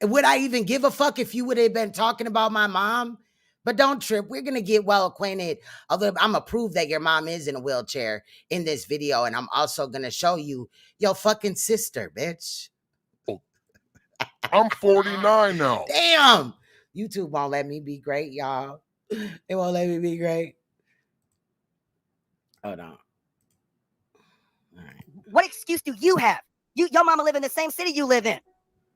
Would I even give a fuck if you would have been talking about my mom? But don't trip. We're going to get well acquainted. I'm going to prove that your mom is in a wheelchair in this video. And I'm also going to show you your fucking sister, bitch. I'm 49 now. Damn. YouTube won't let me be great, y'all. It won't let me be great. Hold on. All right. What excuse do you have? Your mama live in the same city you live in.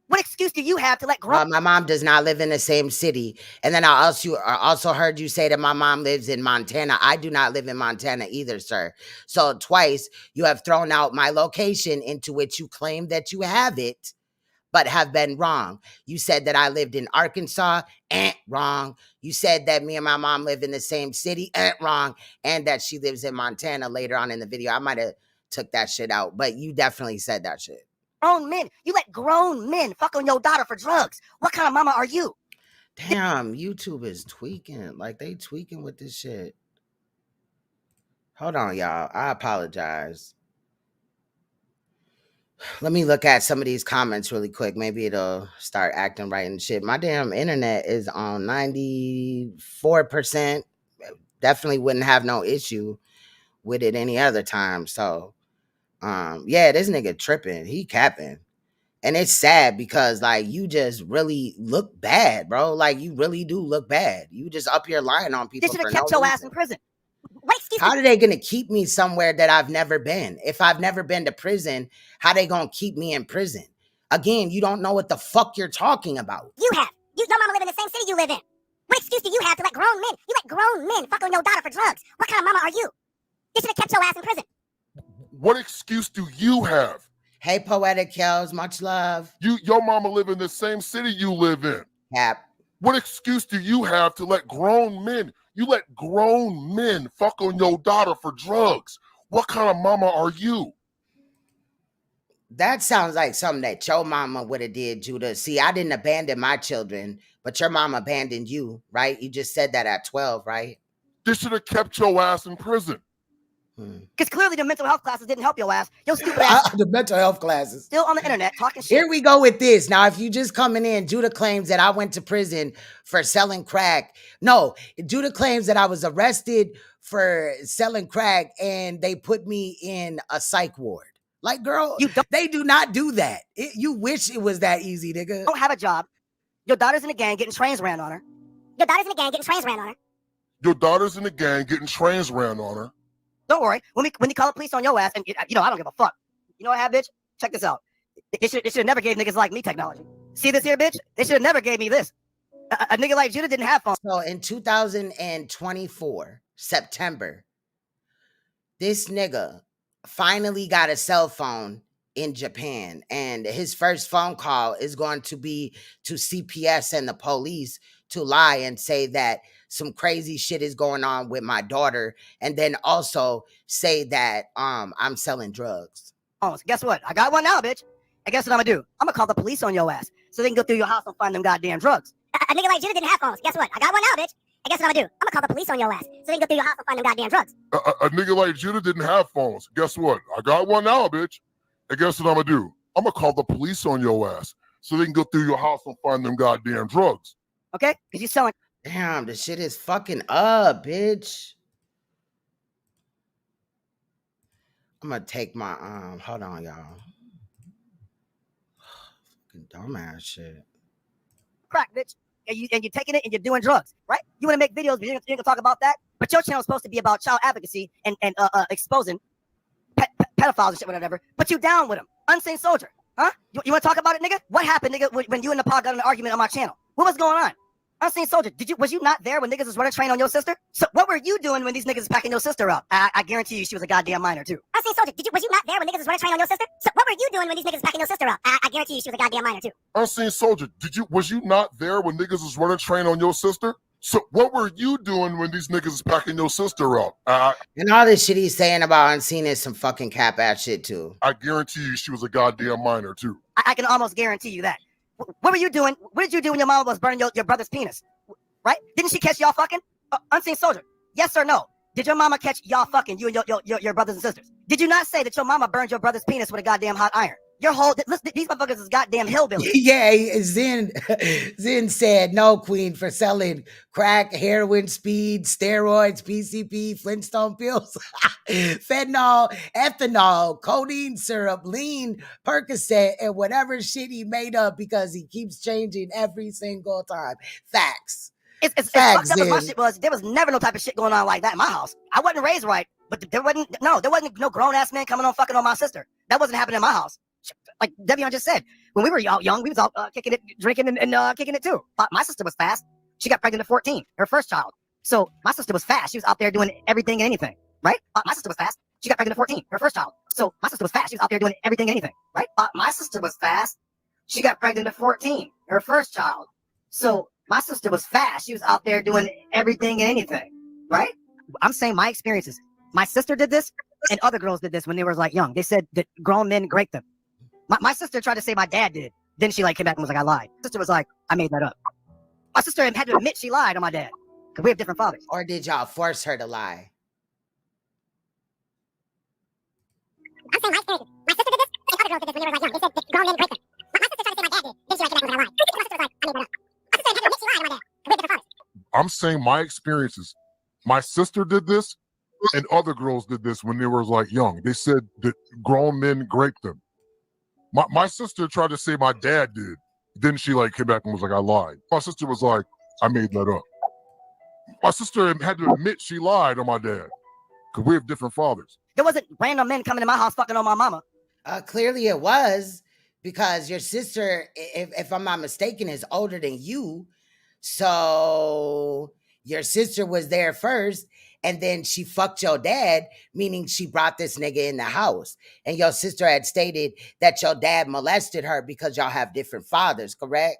What excuse do you have to let grown? My mom does not live in the same city. And then I also heard you say that my mom lives in Montana. I do not live in Montana either, sir. So twice you have thrown out my location into which you claim that you have it, but have been wrong. You said that I lived in Arkansas, wrong. You said that me and my mom live in the same city, wrong. And that she lives in Montana later on in the video. I might have took that shit out, but you definitely said that shit. Grown men. You let grown men fuck on your daughter for drugs. What kind of mama are you? Damn, YouTube is tweaking. Like, they tweaking with this shit. Hold on, y'all. I apologize. Let me look at some of these comments really quick. Maybe it'll start acting right and shit. My damn internet is on 94%. Definitely wouldn't have no issue with it any other time. So, yeah, this nigga tripping. He capping. And it's sad because, like, you just really look bad, bro. Like, you really do look bad. You just up here lying on people. They should have kept your ass in prison. How are they going to keep me somewhere that I've never been? If I've never been to prison, how they going to keep me in prison? Again, you don't know what the fuck you're talking about. You have. Your mama live in the same city you live in. What excuse do you have to let grown men? You let grown men fuck on your daughter for drugs. What kind of mama are you? They should have kept your ass in prison. What excuse do you have? Hey, Poetic Kells, much love. Your mama live in the same city you live in. Cap. What excuse do you have to let grown men? You let grown men fuck on your daughter for drugs. What kind of mama are you? That sounds like something that your mama would have did, Judah. See, I didn't abandon my children, but your mom abandoned you, right? You just said that at 12, right? They should have kept your ass in prison. Because clearly the mental health classes didn't help your ass. Your stupid ass. The mental health classes. Still on the internet talking shit. Here we go with this. Now, if you just coming in, Judah claims that I went to prison for selling crack. No, Judah claims that I was arrested for selling crack and they put me in a psych ward. Like, girl, they do not do that. You wish it was that easy, nigga. You don't have a job. Your daughter's in a gang getting trains ran on her. Your daughter's in a gang getting trains ran on her. Your daughter's in a gang getting trains ran on her. Don't worry. When you call the police on your ass, and I don't give a fuck. You know what I have, bitch? Check this out. They should have never gave niggas like me technology. See this here, bitch? They should have never gave me this. A nigga like Judah didn't have phones. So in 2024, September, this nigga finally got a cell phone in Japan. And his first phone call is going to be to CPS and the police to lie and say that some crazy shit is going on with my daughter, and then also say that I'm selling drugs. Oh, so guess what? I got one now, bitch. And guess what I'm gonna do? I'm gonna call the police on your ass so they can go through your house and find them goddamn drugs. A nigga like Judah didn't have phones. Guess what? I got one now, bitch. And guess what I'm gonna do? I'm gonna call the police on your ass so they can go through your house and find them goddamn drugs. A nigga like Judah didn't have phones. Guess what? I got one now, bitch. And guess what I'm gonna do? I'm gonna call the police on your ass so they can go through your house and find them goddamn drugs. Okay? Because you're selling. Damn, the shit is fucking up, bitch. I'm gonna take my hold on, y'all. Fucking dumbass shit. Crack, bitch. And you're taking it and you're doing drugs, right? You want to make videos, but you're gonna talk about that. But your channel is supposed to be about child advocacy and exposing pedophiles and shit, whatever. But you down with them, unseen soldier, huh? You want to talk about it, nigga? What happened, nigga, when you and NAPAH got in an argument on my channel? What was going on? Unseen soldier, was you not there when niggas was running train on your sister? So what were you doing when these niggas was packing your sister up? I guarantee you she was a goddamn minor too. Unseen soldier, was you not there when niggas was running train on your sister? So what were you doing when these niggas was packing your sister up? I guarantee you she was a goddamn minor too. Unseen soldier, was you not there when niggas was running train on your sister? So what were you doing when these niggas was packing your sister up? And all this shit he's saying about Unseen is some fucking cap ass shit too. I guarantee you she was a goddamn minor too. I can almost guarantee you that. What were you doing? What did you do when your mama was burning your brother's penis? Right? Didn't she catch y'all fucking? Unseen soldier, yes or no? Did your mama catch y'all fucking, you and your brothers and sisters? Did you not say that your mama burned your brother's penis with a goddamn hot iron? Your whole, listen, these motherfuckers is goddamn hillbillies. Yeah, Zen said no, queen, for selling crack, heroin, speed, steroids, PCP, Flintstone pills, fentanyl, ethanol, codeine syrup, lean, Percocet, and whatever shit he made up because he keeps changing every single time. Facts. It's fucked up as my shit was. There was never no type of shit going on like that in my house. I wasn't raised right. But there wasn't no grown ass man coming on fucking on my sister. That wasn't happening in my house. Like Devion just said, when we were young, we was all kicking it, drinking and kicking it too. But my sister was fast. She got pregnant at 14, her first child. So my sister was fast. She was out there doing everything and anything, right? My sister was fast. She got pregnant at 14, her first child. So my sister was fast. She was out there doing everything and anything, right? My sister was fast. She got pregnant at 14, her first child. So my sister was fast. She was out there doing everything and anything, right? I'm saying my experiences. My sister did this, and other girls did this when they were like young. They said that grown men raped them. My sister tried to say my dad did. Then she like came back and was like, I lied. My sister was like, I made that up. My sister had to admit she lied on my dad because we have different fathers. Or did y'all force her to lie? I'm saying my experiences. My sister did this, and other girls did this when they were like young. They said that grown men raped them. My sister tried to say my dad did. Then she like came back and was like, I lied. My sister was like, I made that up. My sister had to admit she lied on my dad. We have different fathers. I'm saying my experiences. My sister did this, and other girls did this when they were like young. They said that grown men raped them. My sister tried to say my dad did. Then she like came back and was like, I lied. My sister was like, I made that up. My sister had to admit she lied on my dad because we have different fathers. There wasn't random men coming to my house fucking on my mama. Clearly it was, because your sister, if I'm not mistaken, is older than you. So your sister was there first, and then she fucked your dad, meaning she brought this nigga in the house. And your sister had stated that your dad molested her because y'all have different fathers, correct?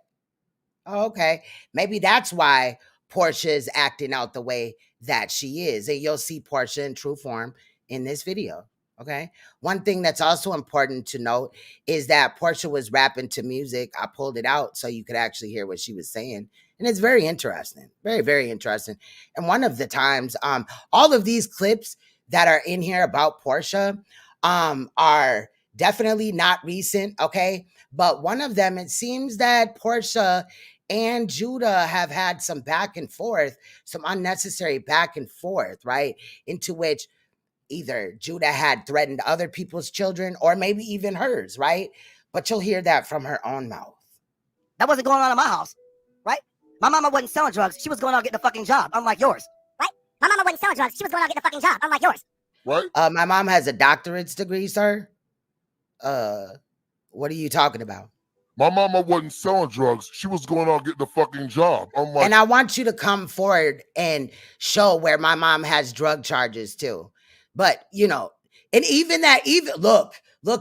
Oh, okay. Maybe that's why Porsha is acting out the way that she is. And you'll see Porsha in true form in this video. Okay. One thing that's also important to note is that Porsha was rapping to music. I pulled it out so you could actually hear what she was saying. And it's very interesting. Very, very interesting. And one of the times, all of these clips that are in here about Porsha are definitely not recent. Okay. But one of them, it seems that Porsha and Judah have had some back and forth, some unnecessary back and forth, right? Into which either Judah had threatened other people's children or maybe even hers, right? But you'll hear that from her own mouth. That wasn't going on in my house, right? My mama wasn't selling drugs. She was going out getting a fucking job, unlike yours. Right? My mama wasn't selling drugs. She was going out getting a fucking job, unlike yours. Right? My mom has a doctorate's degree, sir. What are you talking about? My mama wasn't selling drugs. She was going out getting a fucking job. And I want you to come forward and show where my mom has drug charges too. But, you know, and even look,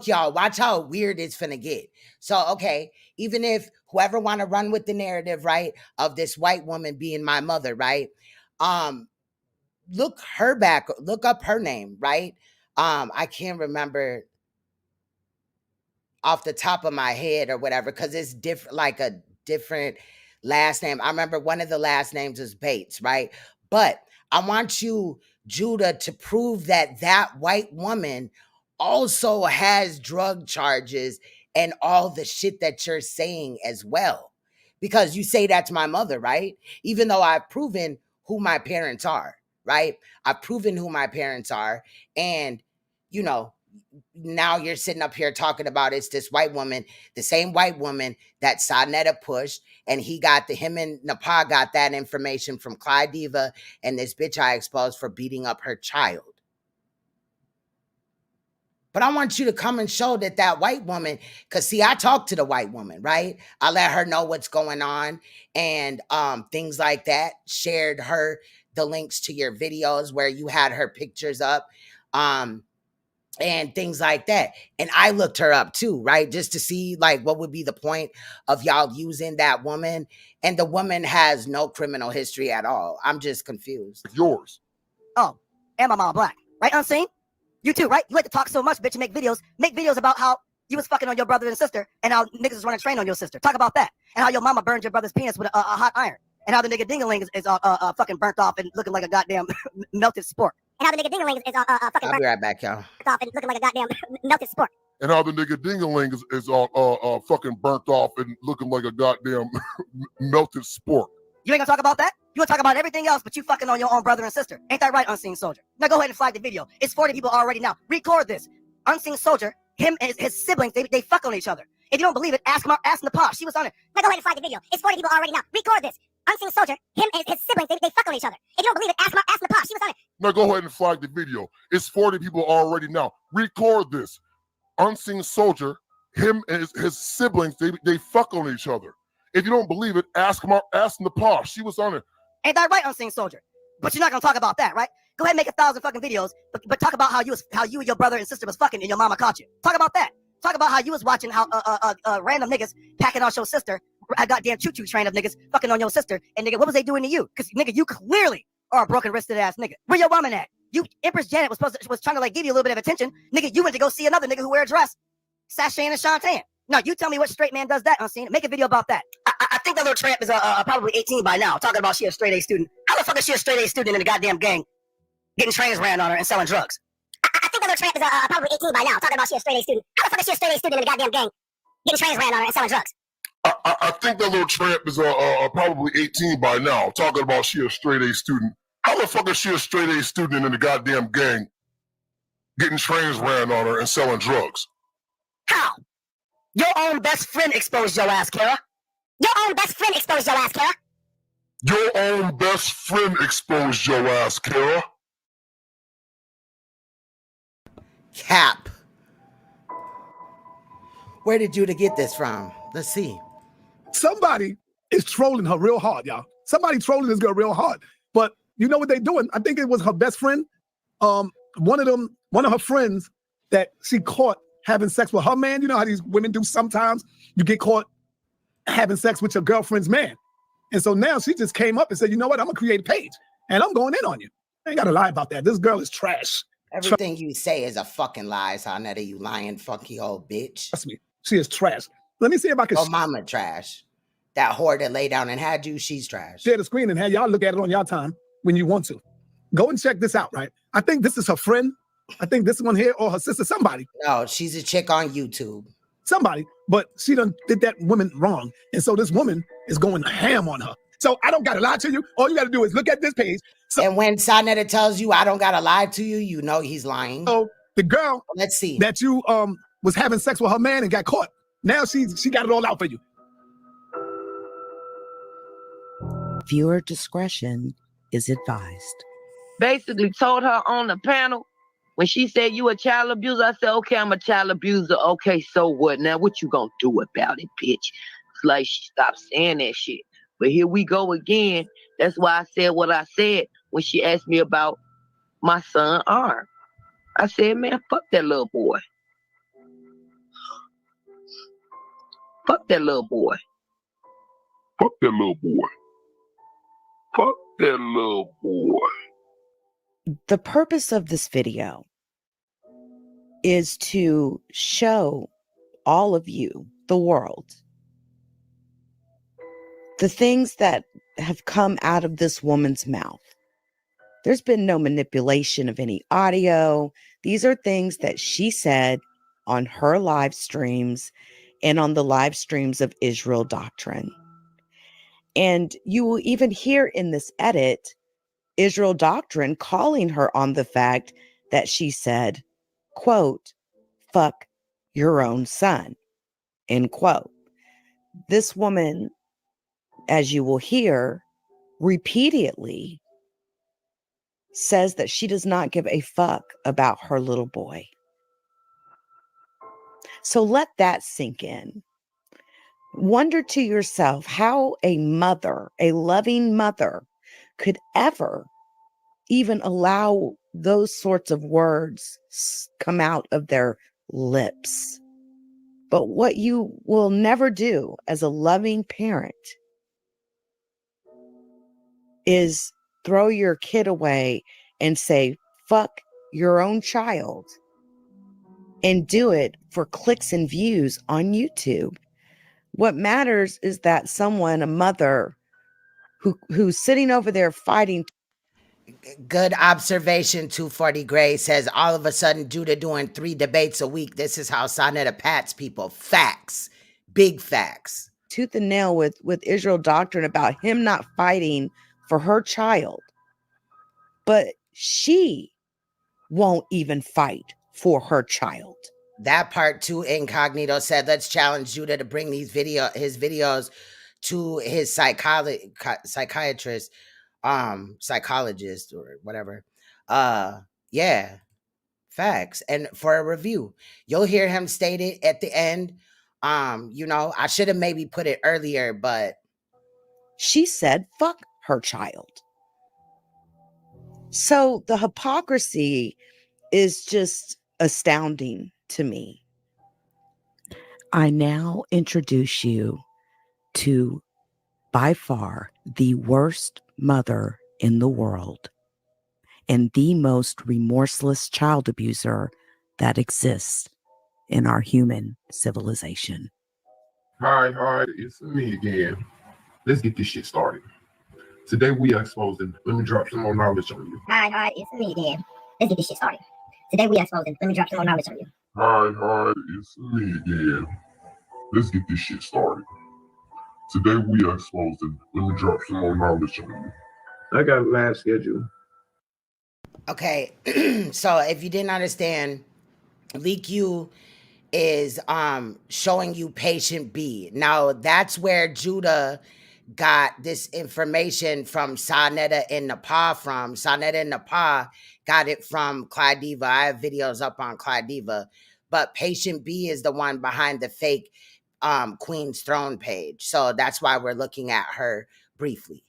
y'all, watch how weird it's finna get. So, okay, even if whoever want to run with the narrative, right, of this white woman being my mother, right? Look up her name, right? I can't remember off the top of my head or whatever, because it's different, like a different last name. I remember one of the last names was Bates, right? But I want you, Judah, to prove that that white woman also has drug charges and all the shit that you're saying as well. Because you say that's my mother, right? Even though I've proven who my parents are, right? I've proven who my parents are. And, you know, now you're sitting up here talking about it's this white woman, the same white woman that SANETER'S pushed, and him and NAPAH got that information from Clyde Diva and this bitch I exposed for beating up her child. But I want you to come and show that white woman, because see, I talked to the white woman, right? I let her know what's going on and things like that, shared her the links to your videos where you had her pictures up. And things like that. And I looked her up too, right? Just to see like what would be the point of y'all using that woman. And the woman has no criminal history at all. I'm just confused. Yours. Oh, and my mom black, right? Unseen? You too, right? You like to talk so much, bitch, and make videos about how you was fucking on your brother and sister and how niggas was running train on your sister. Talk about that. And how your mama burned your brother's penis with a hot iron. And how the nigga dingaling is fucking burnt off and looking like a goddamn melted spork. And how the nigga dingaling is fucking I'll be right back, y'all. off and looking like a goddamn melted spork. And how the nigga dingaling is fucking burnt off and looking like a goddamn melted spork. You ain't gonna talk about that? You wanna talk about everything else, but you fucking on your own brother and sister. Ain't that right, Unseen Soldier? Now go ahead and flag the video. It's 40 people already now. Record this. Unseen Soldier, him and his siblings, they fuck on each other. If you don't believe it, ask NAPAH. She was on it. Now go ahead and flag the video. It's 40 people already now. Record this. Unseen Soldier, him and his siblings, they fuck on each other. If you don't believe it, ask NAPAH. She was on it. Now go ahead and flag the video. It's 40 people already now. Record this. Unseen Soldier, him and his siblings, they fuck on each other. If you don't believe it, ask NAPAH. She was on it. Ain't that right, Unseen Soldier? But you're not gonna talk about that, right? Go ahead and make 1,000 fucking videos, but talk about how you and your brother and sister was fucking and your mama caught you. Talk about that. Talk about how you was watching how random niggas packing on your sister, a goddamn choo-choo train of niggas fucking on your sister, and nigga, what was they doing to you? Because nigga, you clearly are a broken wristed ass nigga. Where your woman at? You, Empress Janet was trying to like give you a little bit of attention. Nigga, you went to go see another nigga who wear a dress, sashaying and shantan. No, you tell me what straight man does that, Unseen. Make a video about that. I think that little tramp is probably 18 by now, talking about she a straight A student. How the fuck is she a straight A student in the goddamn gang, getting trains ran on her and selling drugs? I think that little tramp is probably 18 by now, talking about she a straight A student. How the fuck is she a straight A student in the goddamn gang, getting trains ran on her and selling drugs? I think that little tramp is probably 18 by now, talking about she a straight A student. How the fuck is she a straight A student in the goddamn gang, getting trains ran on her and selling drugs? How? Your own best friend exposed your ass, Kara. Your own best friend exposed your ass, Kara. Your own best friend exposed your ass, Kara. Cap. Where did Judah get this from? Let's see. Somebody is trolling her real hard, y'all. Somebody trolling this girl real hard. But you know what they're doing? I think it was her best friend. One of her friends that she caught having sex with her man. You know how these women do sometimes? You get caught having sex with your girlfriend's man. And so now she just came up and said, you know what? I'm going to create a page and I'm going in on you. I ain't got to lie about that. This girl is trash. Everything you say is a fucking lie, Sonetta, you lying funky old bitch. Trust me. She is trash. Let me see if I can. Oh, mama trash. That whore that lay down and had you, she's trash. Share the screen and have y'all look at it on y'all time when you want to. Go and check this out, right? I think this is her friend. I think this one here or her sister, somebody. No, she's a chick on YouTube. Somebody, but she done did that woman wrong. And so this woman is going ham on her. So I don't got to lie to you. All you got to do is look at this page. So, and when Sonetta tells you I don't got to lie to you, you know he's lying. So the girl, let's see, that you was having sex with her man and got caught. Now she got it all out for you. Viewer discretion is advised. Basically told her on the panel, when she said you a child abuser, I said, okay, I'm a child abuser. Okay, so what? Now what you gonna do about it, bitch? It's like she stopped saying that shit. But here we go again. That's why I said what I said when she asked me about my son, R. I said, man, fuck that little boy. Fuck that little boy. Fuck that little boy. Fuck that little boy. The purpose of this video is to show all of you, the world, the things that have come out of this woman's mouth. There's been no manipulation of any audio. These are things that she said on her live streams and on the live streams of Israel Doctrine. And you will even hear in this edit Israel Doctrine calling her on the fact that she said, quote, fuck your own son, end quote. This woman, as you will hear, repeatedly says that she does not give a fuck about her little boy. So let that sink in. Wonder to yourself how a mother, a loving mother, could ever even allow those sorts of words come out of their lips. But what you will never do as a loving parent is throw your kid away and say, fuck your own child, and do it for clicks and views on YouTube. What matters is that someone, a mother, who's sitting over there fighting. Good observation. 240 Gray says, all of a sudden, Judah doing 3 debates a week. This is how Sonetta pats people. Facts. Big facts. Tooth and nail with Israel Doctrine about him not fighting for her child. But she won't even fight for her child. That part too. Incognito said, let's challenge Judah to bring his videos to his psychiatrist, psychologist or whatever. Yeah, facts. And for a review, you'll hear him state it at the end. You know, I should have maybe put it earlier, but she said, fuck her child. So the hypocrisy is just astounding to me. I now introduce you to, by far, the worst mother in the world and the most remorseless child abuser that exists in our human civilization. Hi, it's me again. Let's get this shit started. Today we are exposing. Let me drop some more knowledge on you. Hi, it's me again. Let's get this shit started. Today we are exposing. Let me drop some more knowledge on you. Hi, it's me again. Let's get this shit started. Today we are exposing. Let me drop some more knowledge on you. I got a live schedule. Okay, so if you didn't understand, Leak You is showing you patient B. Now that's where Judah got this information from SANETER'S and NAPAH from. SANETER'S and NAPAH got it from Clyde Diva. I have videos up on Clyde Diva. But patient B is the one behind the fake Queen's Throne page. So that's why we're looking at her briefly.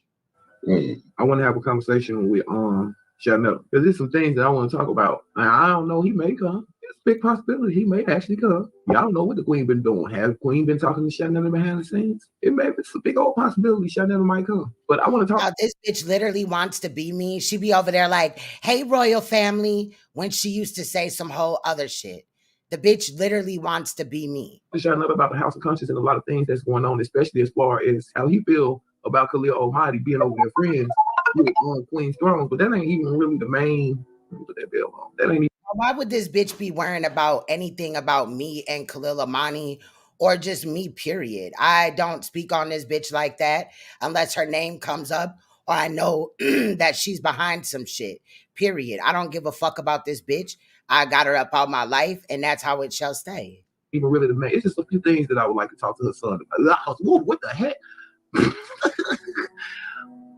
I want to have a conversation with SHADAH, because there's some things that I want to talk about. I don't know, he may come. It's a big possibility he may actually come. Y'all know what the Queen been doing. Has Queen been talking to SHADAH behind the scenes? It's a big old possibility SHADAH might come. But I want to talk. Now, this bitch literally wants to be me. She be over there like, hey, royal family, when she used to say some whole other shit. The bitch literally wants to be me. SHADAH about the House of Conscience and a lot of things that's going on, especially as far as how he feel about Khalil Almighty being over their friends with Queen's Throne. But that ain't even really the main. Put that bell on. That ain't even. Why would this bitch be worrying about anything about me and Khalil Amani or just me, period? I don't speak on this bitch like that unless her name comes up or I know that she's behind some shit, period. I don't give a fuck about this bitch. I got her up out my life and that's how it shall stay. Even really the main. It's just a few things that I would like to talk to her son about. What the heck?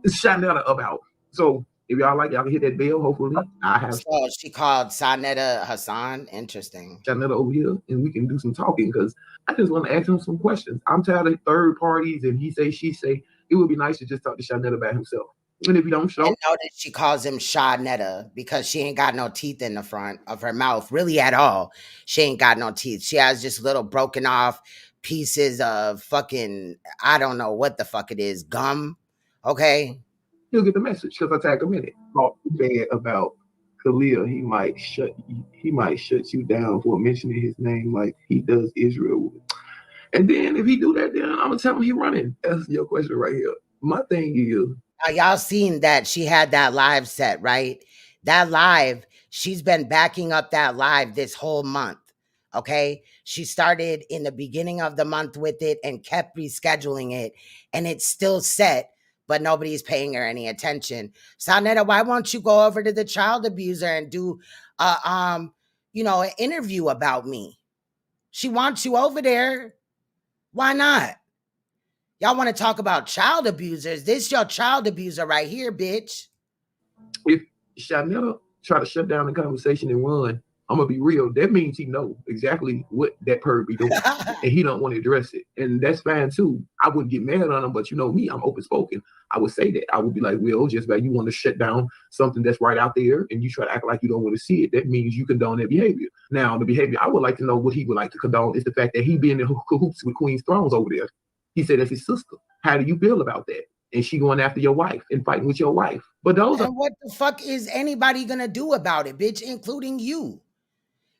It's SHADAH about. So if y'all like, y'all can hit that bell. Hopefully, I have. So she called SANETER'S Hassan. Interesting. SHADAH over here, and we can do some talking because I just want to ask him some questions. I'm tired of third parties and he say, she say. It would be nice to just talk to SHADAH about himself. And if you don't show, and notice she calls him SHADAH because she ain't got no teeth in the front of her mouth, really at all. She ain't got no teeth. She has just little broken off pieces of fucking, I don't know what the fuck it is, gum. Okay. He'll get the message because I tag him in it. Talk bad about Khalil, he might shut you down for mentioning his name like he does Israel. And then if he do that, then I'm gonna tell him he running. That's your question right here. My thing is, y'all seen that she had that live set, right? That live, she's been backing up that live this whole month. Okay, she started in the beginning of the month with it and kept rescheduling it, and it's still set, but nobody's paying her any attention. SANETER'S, why won't you go over to the child abuser and do an interview about me? She wants you over there. Why not? Y'all want to talk about child abusers? This your child abuser right here, bitch. If SHADAH try to shut down the conversation and run, I'm gonna be real. That means he know exactly what that perv be doing, and he don't want to address it, and that's fine too. I wouldn't get mad on him, but you know me, I'm open spoken. I would say that. I would be like, "Will, just like you want to shut down something that's right out there, and you try to act like you don't want to see it. That means you condone that behavior." Now, the behavior I would like to know what he would like to condone is the fact that he being in cahoots with Queen's Thrones over there. He said that's his sister. How do you feel about that? And she going after your wife and fighting with your wife. But those and what the fuck is anybody gonna do about it, bitch, including you?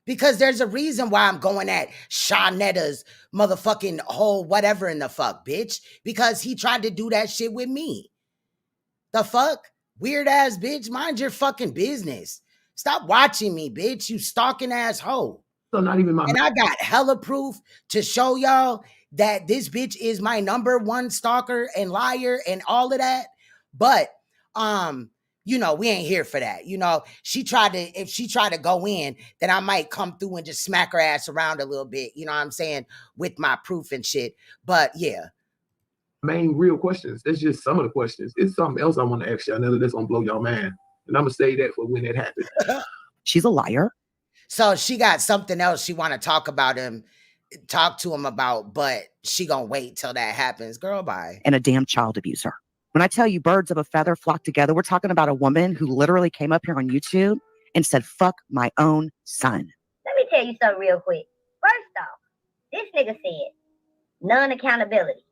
Because there's a reason why I'm going at SANETER'S motherfucking whole whatever in the fuck, bitch. Because he tried to do that shit with me. The fuck? Weird ass bitch. Mind your fucking business. Stop watching me, bitch. You stalking ass hoe. So not even my. And I got hella proof to show y'all that this bitch is my number one stalker and liar and all of that. But we ain't here for that. If she tried to go in, then I might come through and just smack her ass around a little bit, you know what I'm saying, with my proof and shit. But yeah. main real questions. That's just some of the questions. It's something else I want to ask y'all. Now that's gonna blow your mind, and I'm gonna say that for when it happens. She's a liar. So she got something else she want to talk to him about, but she gonna wait till that happens. Girl, bye. And a damn child abuser. When I tell you birds of a feather flock together, we're talking about a woman who literally came up here on YouTube and said, fuck my own son. Let me tell you something real quick. First off, this nigga said, none accountability.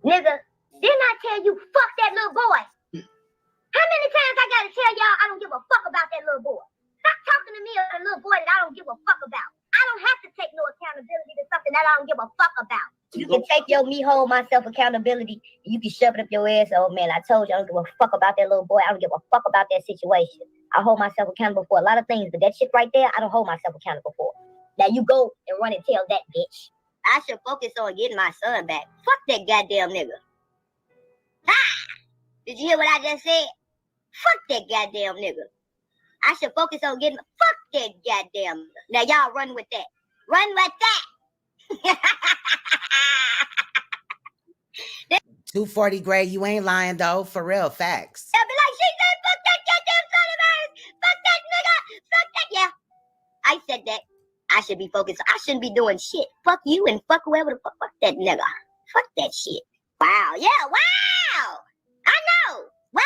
Nigga, didn't I tell you, fuck that little boy? How many times I gotta tell y'all I don't give a fuck about that little boy? Stop talking to me about a little boy that I don't give a fuck about. I don't have to take no accountability to something that I don't give a fuck about. You can take your me hold myself accountability and you can shove it up your ass. Oh man, I told you I don't give a fuck about that little boy. I don't give a fuck about that situation. I hold myself accountable for a lot of things, but that shit right there, I don't hold myself accountable for. Now you go and run and tell that bitch. I should focus on getting my son back. Fuck that goddamn nigga. Ah! Did you hear what I just said? Fuck that goddamn nigga. I should focus on getting... Fuck that goddamn... Now, y'all run with that. Run with that. 240 Gray, you ain't lying, though. For real, facts. They'll be like, she said, fuck that goddamn son of hers. Fuck that nigga. Fuck that... Yeah. I said that. I should be focused. I shouldn't be doing shit. Fuck you and fuck whoever the fuck. Fuck that nigga. Fuck that shit. Wow. Yeah, wow. I know. Wow.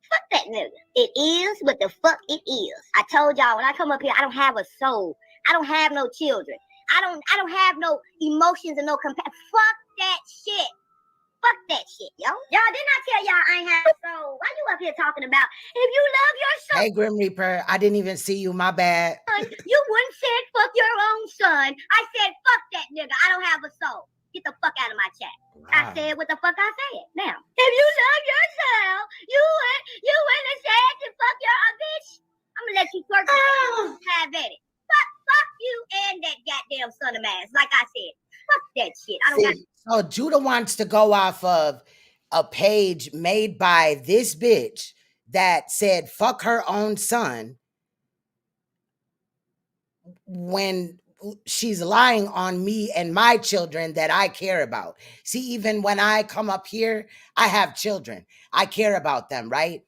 Fuck that nigga. It is what the fuck it is. I told y'all when I come up here, I don't have a soul. I don't have no children. I don't have no emotions and no compassion. Fuck that shit. Fuck that shit, yo. Y'all, didn't I tell y'all I ain't have a soul? Why you up here talking about if you love your son? Hey, Grim Reaper, I didn't even see you. My bad. You wouldn't say fuck your own son. I said fuck that nigga. I don't have a soul. Get the fuck out of my chat. Wow. I said what the fuck I said. Now, if you love your child, you went and said to fuck your bitch. I'm gonna let you twerk have at it. Fuck you and that goddamn son of ass. Like I said, fuck that shit. I don't got. So Judah wants to go off of a page made by this bitch that said fuck her own son when she's lying on me and my children that I care about. See, even when I come up here, I have children. I care about them, right?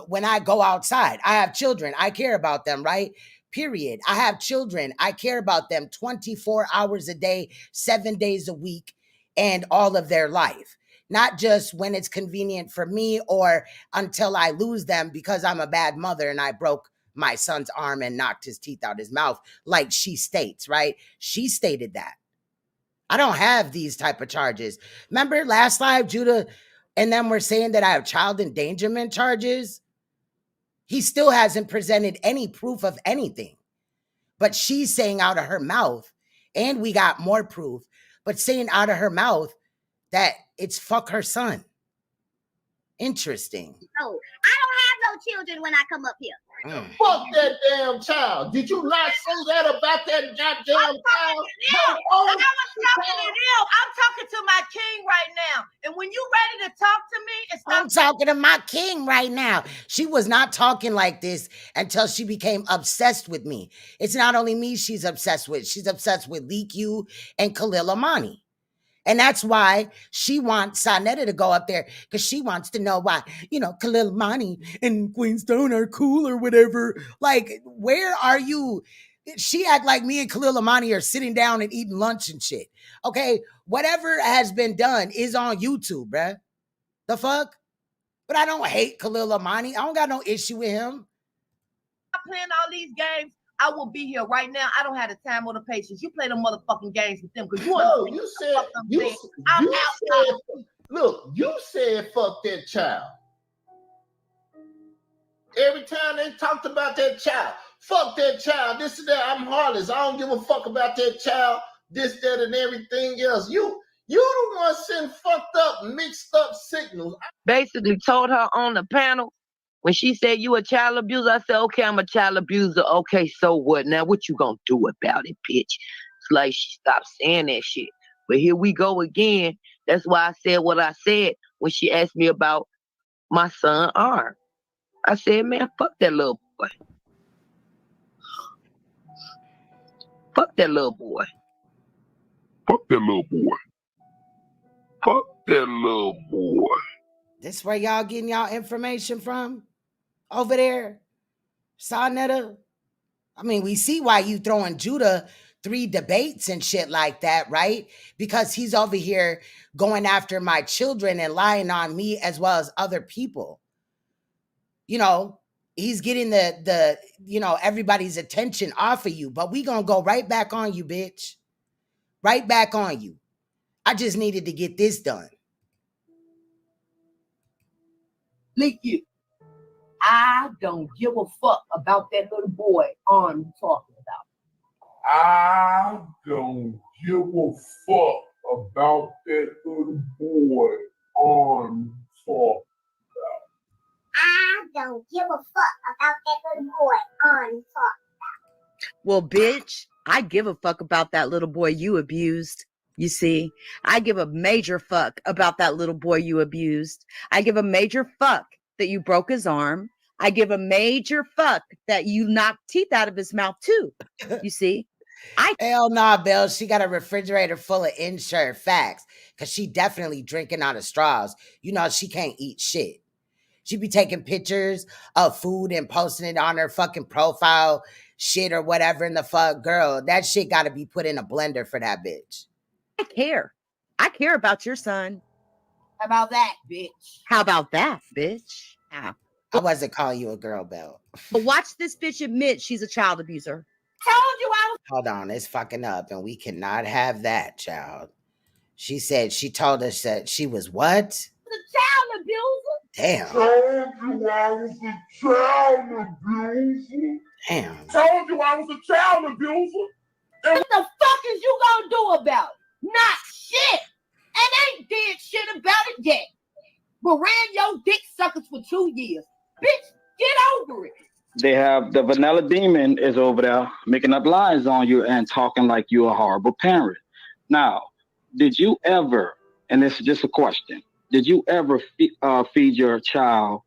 When I go outside, I have children. I care about them, right? Period. I have children. I care about them 24 hours a day, 7 days a week, and all of their life. Not just when it's convenient for me or until I lose them because I'm a bad mother and I broke my son's arm and knocked his teeth out his mouth, like she states, right? She stated that. I don't have these type of charges. Remember last live, Judah and them were saying that I have child endangerment charges? He still hasn't presented any proof of anything. But she's saying out of her mouth, and we got more proof, but saying out of her mouth that it's fuck her son. Interesting. No, I don't have no children when I come up here. Fuck that damn child. Did you not say that about that goddamn child? I'm talking to my king right now. And when you ready to talk to me, it's I'm talking to my king right now. She was not talking like this until she became obsessed with me. It's not only me she's obsessed with. She's obsessed with Lee Q and Khalil Amani. And that's why she wants SANETER'S to go up there, because she wants to know why, Khalil Amani and Queen Stone are cool or whatever. Like, where are you? She act like me and Khalil Amani are sitting down and eating lunch and shit. Okay, whatever has been done is on YouTube, bruh. The fuck? But I don't hate Khalil Amani. I don't got no issue with him. I'm playing all these games. I will be here right now. I don't have the time or the patience. You play them motherfucking games with them because you said fuck that child. Every time they talked about that child, fuck that child. This and that. I'm heartless. I don't give a fuck about that child. This, that, and everything else. You the one sending fucked up, mixed up signals. Basically told her on the panel. When she said you a child abuser, I said, okay, I'm a child abuser. Okay, so what? Now what you gonna do about it, bitch? It's like she stopped saying that shit. But here we go again. That's why I said what I said when she asked me about my son arm. I said, man, fuck that little boy. Fuck that little boy. Fuck that little boy. Fuck that little boy. This where y'all getting y'all information from? Over there? SANETER'S? I mean, we see why you throwing Judah 3 debates and shit like that, right? Because he's over here going after my children and lying on me as well as other people. You know, he's getting the everybody's attention off of you, but we gonna go right back on you, bitch. Right back on you. I just needed to get this done. Leaky, I don't give a fuck about that little boy on talking about. I don't give a fuck about that little boy on top. I don't give a fuck about that little boy on top. Well, bitch, I give a fuck about that little boy you abused. You see, I give a major fuck about that little boy you abused. I give a major fuck that you broke his arm. I give a major fuck that you knocked teeth out of his mouth too. You see? Hell nah, Bill. She got a refrigerator full of insured facts because she definitely drinking out of straws. You know, she can't eat shit. She be taking pictures of food and posting it on her fucking profile shit or whatever in the fuck. Girl, that shit got to be put in a blender for that bitch. I care. I care about your son. How about that, bitch? How about that, bitch? How? I wasn't calling you a girl, Bill. But watch this bitch admit she's a child abuser. Told you I was. Hold on, it's fucking up, and we cannot have that, child. She said she told us that she was what? The child abuser. Damn. Told you I was a child abuser. Damn. Told you I was a child abuser. What the fuck is you gonna do about it? Not shit. And ain't did shit about it yet. But ran your dick suckers for 2 years. Bitch, get over it. They have the vanilla demon is over there making up lies on you and talking like you're a horrible parent. Now, did you ever, and this is just a question, did you ever feed your child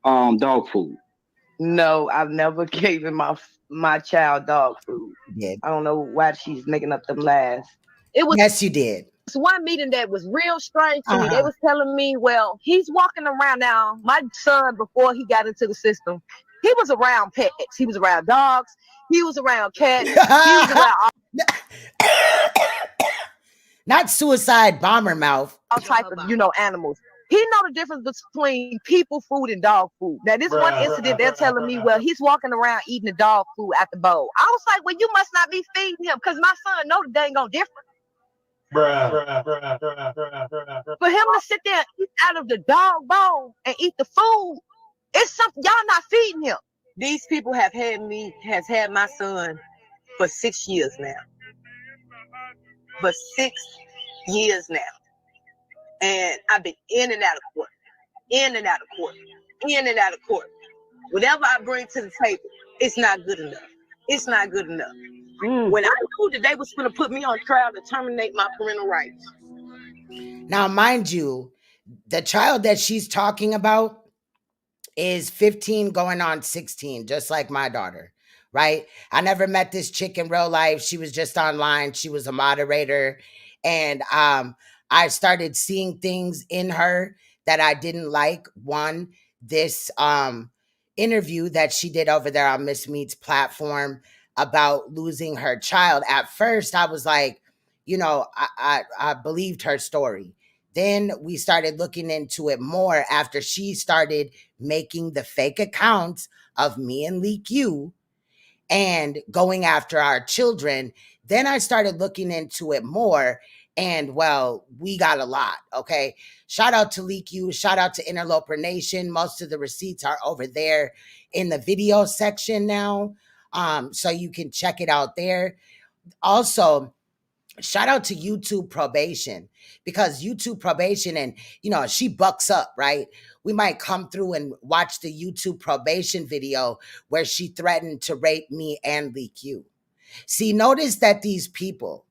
dog food? No, I've never given my child dog food. Yeah. I don't know why she's making up them lies. It was yes, you did. It's one meeting that was real strange to me. They was telling me, well, he's walking around now. My son, before he got into the system, he was around pets. He was around dogs. He was around cats. He was around not suicide bomber mouth. All type of, animals. He know the difference between people food and dog food. Now, this one incident, they're telling me, well, he's walking around eating the dog food at the bowl. I was like, well, you must not be feeding him because my son know the dang on different. For him to sit there and eat out of the dog bowl and eat the food, it's something y'all not feeding him. These people has had my son for 6 years now. For 6 years now. And I've been in and out of court, in and out of court, in and out of court. Whatever I bring to the table, it's not good enough. It's not good enough. When I knew that they was going to put me on trial to terminate my parental rights. Now, mind you, the child that she's talking about is 15 going on 16, just like my daughter, right? I never met this chick in real life. She was just online. She was a moderator. And I started seeing things in her that I didn't like. One, this interview that she did over there on Miss Meat's platform about losing her child. At first, I was like, I believed her story. Then we started looking into it more after she started making the fake accounts of me and Leak You and going after our children. Then I started looking into it more. And well, we got a lot, okay? Shout out to Leak You, shout out to Interloper Nation. Most of the receipts are over there in the video section now. So you can check it out there. Also, shout out to YouTube probation, because YouTube probation, and she bucks up, right? We might come through and watch the YouTube probation video where she threatened to rape me and Leak You. See, notice that these people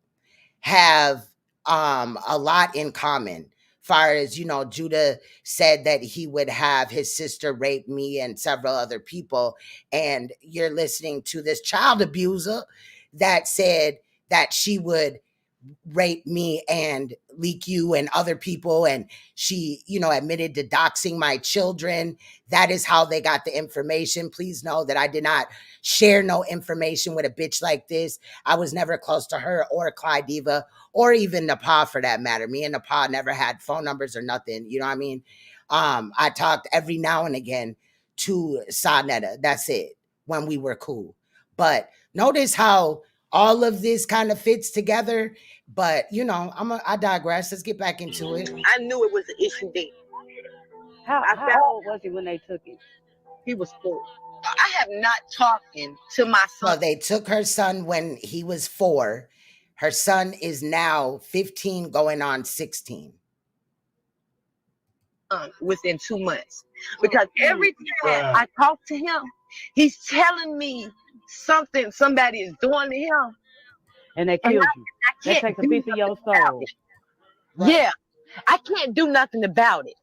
have a lot in common. Far as Judah said that he would have his sister rape me and several other people, and you're listening to this child abuser that said that she would rape me and leak you and other people, and she, you know, admitted to doxing my children. That is how they got the information. Please know that I did not share no information with a bitch like this. I was never close to her or Clyde Diva or even NAPAH for that matter. Me and NAPAH never had phone numbers or nothing, you know what I mean? I talked every now and again to SANETER'S, that's it, when we were cool. But notice how all of this kind of fits together. But you know, I digress. Let's get back into it. I knew it was an issue then. How old was he when they took him? He was 4. I have not talking to my son. So they took her son when he was 4. Her son is now 15 going on 16. Within 2 months. Because every time I talk to him, he's telling me somebody is doing to him. And they killed you. That takes a piece of your soul. Right. Yeah. I can't do nothing about it.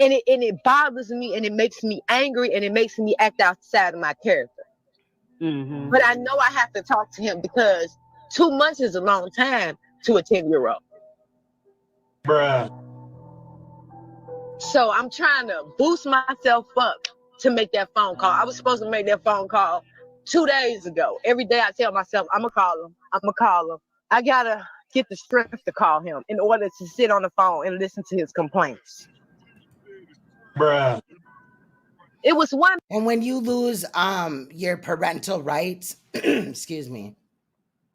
And it bothers me, and it makes me angry, and it makes me act outside of my character. Mm-hmm. But I know I have to talk to him because 2 months is a long time to a 10-year-old. Bruh. So I'm trying to boost myself up to make that phone call. I was supposed to make that phone call 2 days ago. Every day I tell myself, I'm going to call him. I got to get the strength to call him in order to sit on the phone and listen to his complaints. Bruh. It was one. And when you lose your parental rights, excuse me,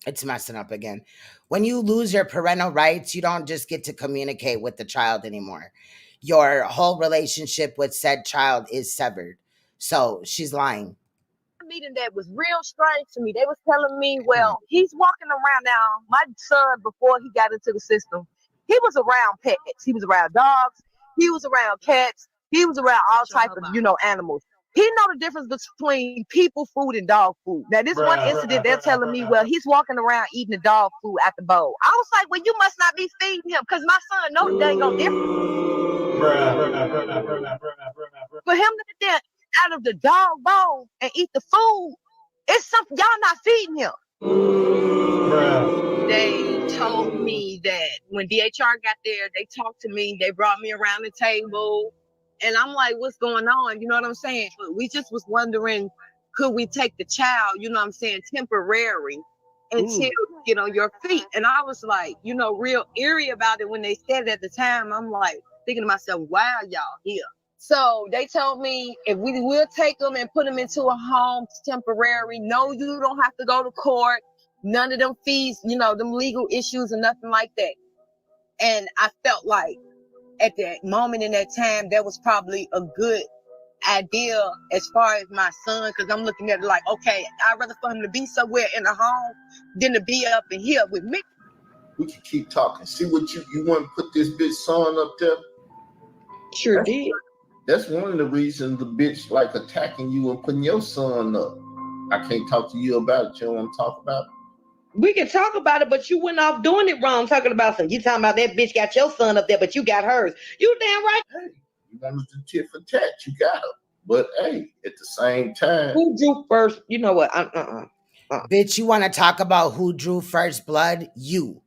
it's messing up again. When you lose your parental rights, you don't just get to communicate with the child anymore. Your whole relationship with said child is severed. So she's lying. Meeting that was real strange to me. They was telling me, well, he's walking around now. My son, before he got into the system, he was around pets. He was around dogs. He was around cats. He was around all type of, animals. He know the difference between people food and dog food. Now, this one incident, they're telling me, well, he's walking around eating the dog food at the bowl. I was like, well, you must not be feeding him because my son knows they ain't no difference. For him to get out of the dog bowl and eat the food, it's something y'all not feeding him. They told me that when DHR got there, they talked to me, they brought me around the table, and I'm like, what's going on? You know what I'm saying? But we just was wondering, could we take the child, you know what I'm saying, temporary until you get on your feet? And I was like, real eerie about it when they said it at the time. I'm like thinking to myself, wow, y'all here. So they told me if we will take them and put them into a home temporary, no, you don't have to go to court. None of them fees, them legal issues and nothing like that. And I felt like at that moment in that time, that was probably a good idea as far as my son, because I'm looking at it like, okay, I'd rather for him to be somewhere in a home than to be up in here with me. We can keep talking. See what you want to put this bitch son up there? Sure did. That's one of the reasons the bitch like attacking you and putting your son up. I can't talk to you about it. You don't want to talk about it? We can talk about it, but you went off doing it wrong, talking about something. You talking about that bitch got your son up there, but you got hers. You damn right. Hey, you wanted to tit for tat. You got her. But hey, at the same time. Who drew first? You know what? Bitch, you want to talk about who drew first blood? You.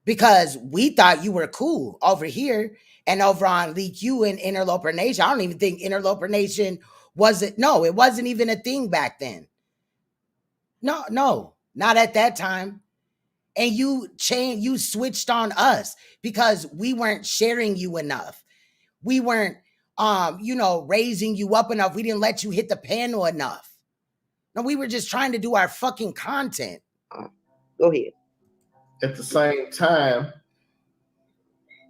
Because we thought you were cool over here and over on Leak You and Interloper Nation. I don't even think Interloper Nation wasn't. No, it wasn't even a thing back then. No, not at that time. And you switched on us because we weren't sharing you enough. We weren't, raising you up enough. We didn't let you hit the panel enough. No, we were just trying to do our fucking content. Go ahead. At the same time,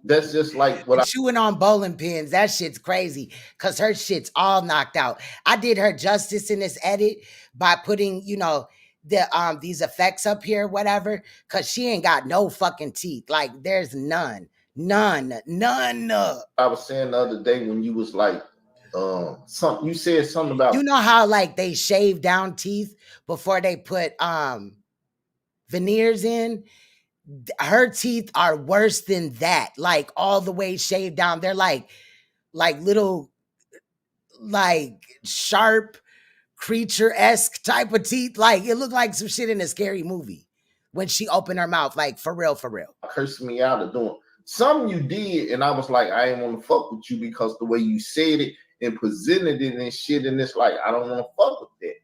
that's just like what chewing on bowling pins. That shit's crazy because her shit's all knocked out. I did her justice in this edit by putting, these effects up here, whatever, because she ain't got no fucking teeth. Like there's none. I was saying the other day when you was like, you said something about, how like they shave down teeth before they put veneers in. Her teeth are worse than that, like all the way shaved down. They're like little, like sharp creature-esque type of teeth. Like it looked like some shit in a scary movie. when she opened her mouth, like for real, for real. Cursing me out of doing something you did, and I was like, I ain't want to fuck with you because the way you said it and presented it and shit, and it's like I don't want to fuck with that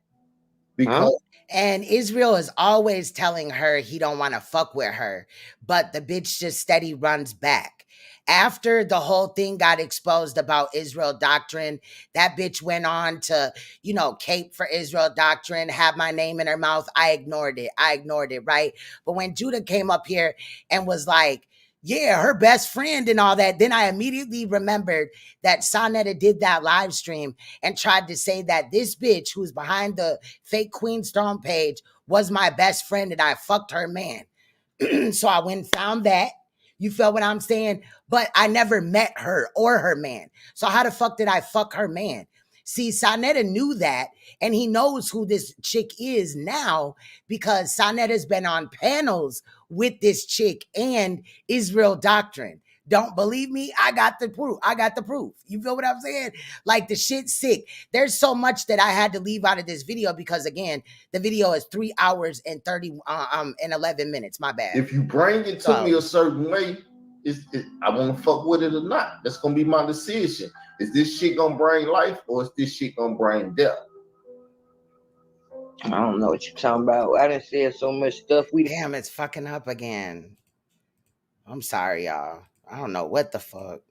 because. And Israel is always telling her he don't want to fuck with her, but the bitch just steady runs back. After the whole thing got exposed about Israel doctrine, that bitch went on to, you know, cape for Israel doctrine, have my name in her mouth. I ignored it, right? But when Judah came up here and was like, yeah, her best friend and all that, then I immediately remembered that SANETER'S did that live stream and tried to say that this bitch who's behind the fake Queen Storm page was my best friend and I fucked her man. So I went and found that. You feel what I'm saying? But I never met her or her man. So how the fuck did I fuck her man? See, SANETER'S knew that, and he knows who this chick is now because SANETER'S been on panels with this chick and Israel doctrine. Don't believe me? I got the proof. You feel what I'm saying? Like, the shit's sick. There's so much that I had to leave out of this video because, again, the video is 3 hours and 11 minutes. My bad. If you bring it to me a certain way, I want to fuck with it or not. That's gonna be my decision. Is this shit gonna bring life or is this shit gonna bring death? I don't know what you're talking about. I done said so much stuff. Damn, it's fucking up again. I'm sorry, y'all. I don't know what the fuck.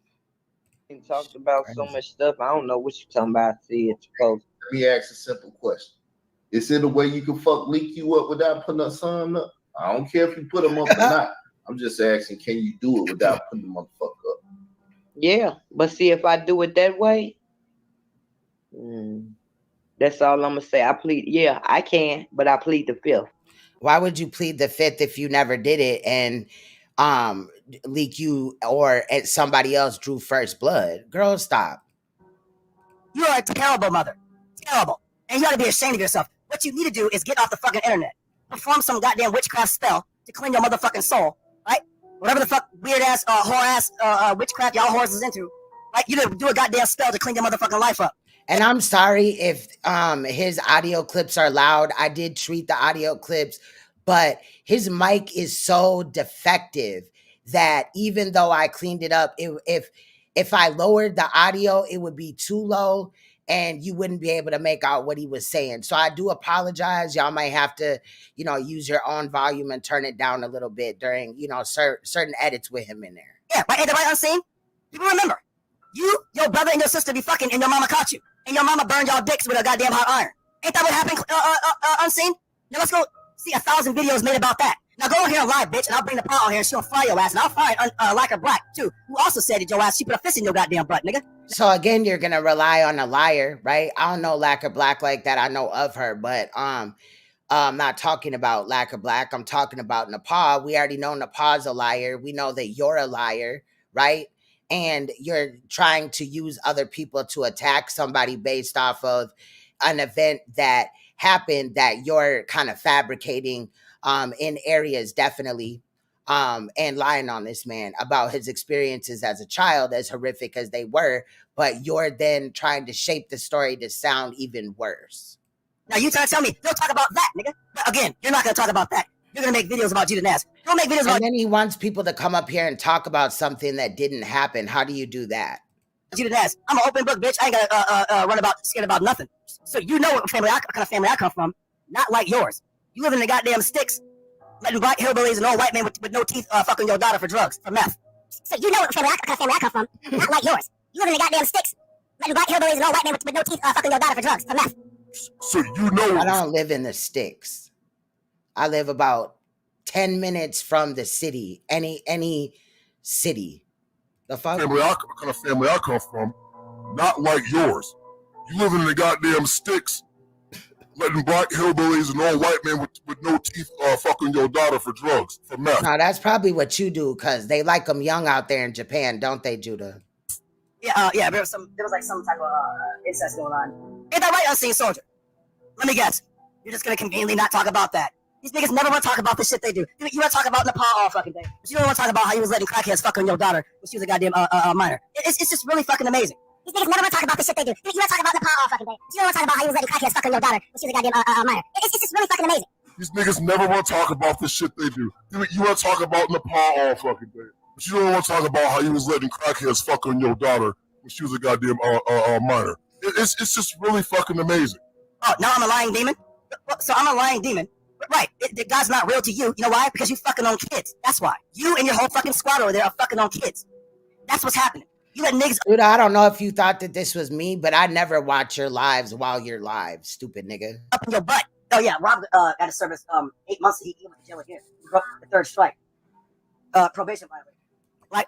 We talked about so much stuff. I don't know what you're talking about. Let me ask a simple question. Is it a way you can fuck leak you up without putting a son up? I don't care if you put them up or not. I'm just asking, can you do it without putting the motherfucker up? Yeah, but see, if I do it that way, that's all I'm gonna say. I can, but I plead the fifth. Why would you plead the fifth if you never did it and leak you or somebody else drew first blood? Girl, stop. You are a terrible mother. Terrible. And you ought to be ashamed of yourself. What you need to do is get off the fucking internet. Perform some goddamn witchcraft spell to clean your motherfucking soul, right? Whatever the fuck weird ass, whore ass, witchcraft y'all whores is into, right? You do a goddamn spell to clean your motherfucking life up. And I'm sorry if his audio clips are loud. I did treat the audio clips, but his mic is so defective that even though I cleaned it up, if I lowered the audio, it would be too low and you wouldn't be able to make out what he was saying. So I do apologize. Y'all might have to, you know, use your own volume and turn it down a little bit during, you know, certain edits with him in there. Yeah, right, ain't that right, Unseen? People remember, you, your brother, and your sister be fucking and your mama caught you. And your mama burned y'all dicks with a goddamn hot iron. Ain't that what happened, Unseen? Now let's go see 1,000 videos made about that. Now go on here live, bitch, and I'll bring the pot on here and she'll fry your ass. And I'll fry like a black, too, who also said that your ass, she put a fist in your goddamn butt, nigga. So again, you're going to rely on a liar, right? I don't know Lacquer Black like that. I know of her, but I'm not talking about Lacquer Black. I'm talking about NAPAH. We already know NAPAH's a liar. We know that you're a liar, right? And you're trying to use other people to attack somebody based off of an event that happened that you're kind of fabricating in areas, definitely, and lying on this man about his experiences as a child, as horrific as they were, but you're then trying to shape the story to sound even worse. Now you trying to tell me, don't talk about that, nigga. But again, you're not going to talk about that. You're going to make videos about Judah Nass. Don't make videos about... And then he wants people to come up here and talk about something that didn't happen. How do you do that? Judah Nass, I'm an open book, bitch. I ain't got to run about, scared about nothing. So you know what kind of family I come from. Not like yours. You live in the goddamn sticks, letting black hillbillies and old white men with no teeth fucking your daughter for drugs, for meth. So you know what kind of family I come from. Not like yours. You live in the goddamn sticks, letting black hillbillies and old white men with no teeth fucking your daughter for drugs, for meth. So you know... I don't live in the sticks. I live about 10 minutes from the city. Any city. The fuck? Kind of family I come from, not like yours. You live in the goddamn sticks, letting black hillbillies and old white men with no teeth fucking your daughter for drugs, for meth. No, that's probably what you do, because they like them young out there in Japan, don't they, Judah? Yeah, there was like some type of incest going on. Ain't that right, Unseen Soldier? Let me guess. You're just gonna conveniently not talk about that. These niggas never want to talk about the shit they do. You want to talk about NAPAH all fucking day. But you don't want to talk about how you was letting crackheads fuck on your daughter when she was a goddamn minor. It's just really fucking amazing. These niggas never want to talk about the shit they do. You want to talk about NAPAH all fucking day. But you don't want to talk about how you was letting crackheads fuck on your daughter when she was a goddamn minor. It's just really fucking amazing. These niggas never want to talk about the shit they do. You want to talk about NAPAH all fucking day. But you don't want to talk about how you was letting crackheads fuck on your daughter when she was a goddamn minor. It's just really fucking amazing. Oh, now I'm a lying demon? So I'm a lying demon. Right. God's not real to you. You know why? Because you fucking on kids. That's why. You and your whole fucking squad over there are fucking on kids. That's what's happening. You let niggas. Dude, I don't know if you thought that this was me, but I never watch your lives while you're live, stupid nigga. Up in your butt. Oh yeah, Rob got a service 8 months. He went to jail again. He broke the third strike. Probation violation. Like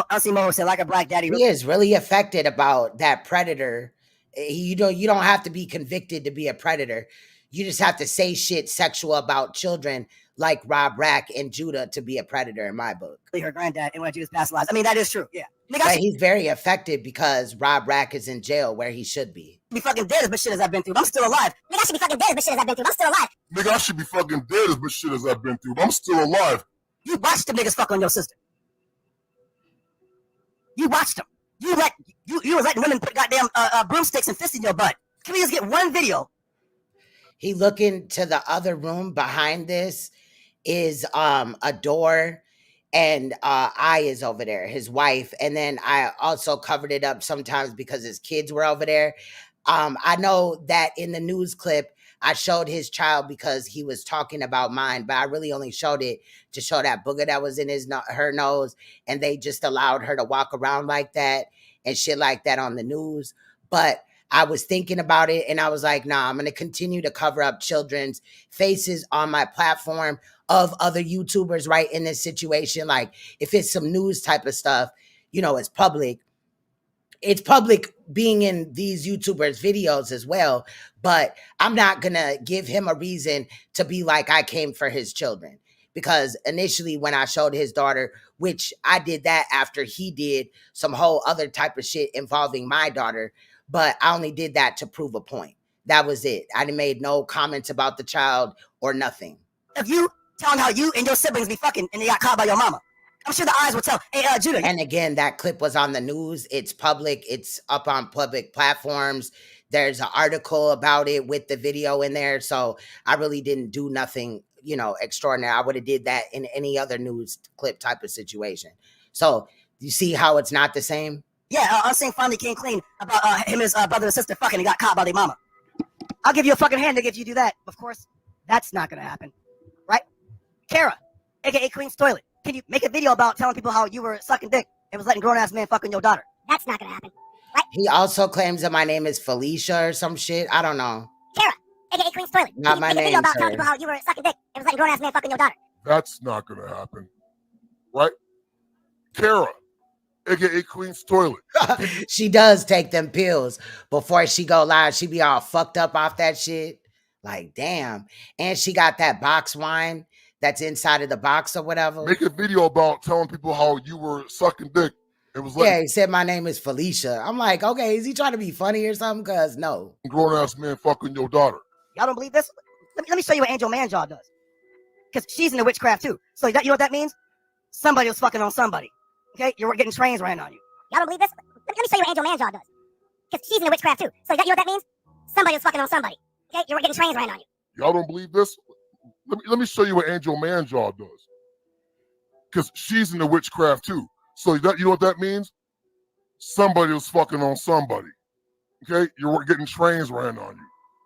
Unseen Mo said, like a black daddy. He is really affected about that predator. You don't have to be convicted to be a predator. You just have to say shit sexual about children like Rob Rack and Judah to be a predator in my book. Her granddad and when Judah's past lives. I mean, that is true. Yeah. But he's very affected because Rob Rack is in jail where he should be. Be fucking dead as much shit as I've been through. I'm still alive. Nigga, I should be fucking dead as much shit as I've been through. I'm still alive. Nigga, I should be fucking dead as much shit as I've been through. I'm still alive. You watched them niggas fuck on your sister. You watched them. You was letting women put goddamn broomsticks and fists in your butt. Can we just get one video? He looking to the other room behind this is a door, and I is over there, his wife, and then I also covered it up sometimes because his kids were over there. I know that in the news clip I showed his child because he was talking about mine, but I really only showed it to show that booger that was in her nose, and they just allowed her to walk around like that and shit like that on the news. But I was thinking about it and I was like, nah, I'm going to continue to cover up children's faces on my platform of other YouTubers right in this situation. Like if it's some news type of stuff, you know, it's public. It's public being in these YouTubers' videos as well, but I'm not going to give him a reason to be like I came for his children. Because initially when I showed his daughter, which I did that after he did some whole other type of shit involving my daughter, but I only did that to prove a point. That was it. I made no comments about the child or nothing. If you telling how you and your siblings be fucking and they got caught by your mama, I'm sure the eyes will tell. Hey, Judah. And again, that clip was on the news. It's public. It's up on public platforms. There's an article about it with the video in there. So I really didn't do nothing, you know, extraordinary. I would have did that in any other news clip type of situation. So you see how it's not the same? Yeah, Unseen finally came clean about him and his brother and sister fucking and got caught by their mama. I'll give you a fucking hand if you do that. Of course, that's not going to happen. Right? Kara, a.k.a. Queen's Toilet. Can you make a video about telling people how you were sucking dick and was letting grown-ass men fucking your daughter? That's not going to happen. Right? He also claims that my name is Felicia or some shit. I don't know. Kara, a.k.a. Queen's Toilet. Not my name, make a video about telling people how you were sucking dick and was letting grown-ass men fucking your daughter. That's not going to happen. Right? Kara, a.k.a. Queen's Toilet. She does take them pills before she go live. She be all fucked up off that shit. Like, damn. And she got that box wine that's inside of the box or whatever. Make a video about telling people how you were sucking dick. It was like, yeah, he said my name is Felicia. I'm like, okay, is he trying to be funny or something? Because no. Grown-ass man fucking your daughter. Y'all don't believe this? Let me show you what Angel Manjaw does. Because she's into witchcraft too. So you know what that means? Somebody was fucking on somebody. Okay? You're getting trains ran on you. Y'all don't believe this? Let me show you what Angel Manjaw does. Because she's into witchcraft too. So you know what that means? Somebody was fucking on somebody. Okay? You're getting trains ran on you. Y'all don't believe this? Let me show you what Angel Manjaw does. Because she's into witchcraft too. So you know what that means? Somebody was fucking on somebody. Okay? You're getting trains ran on you.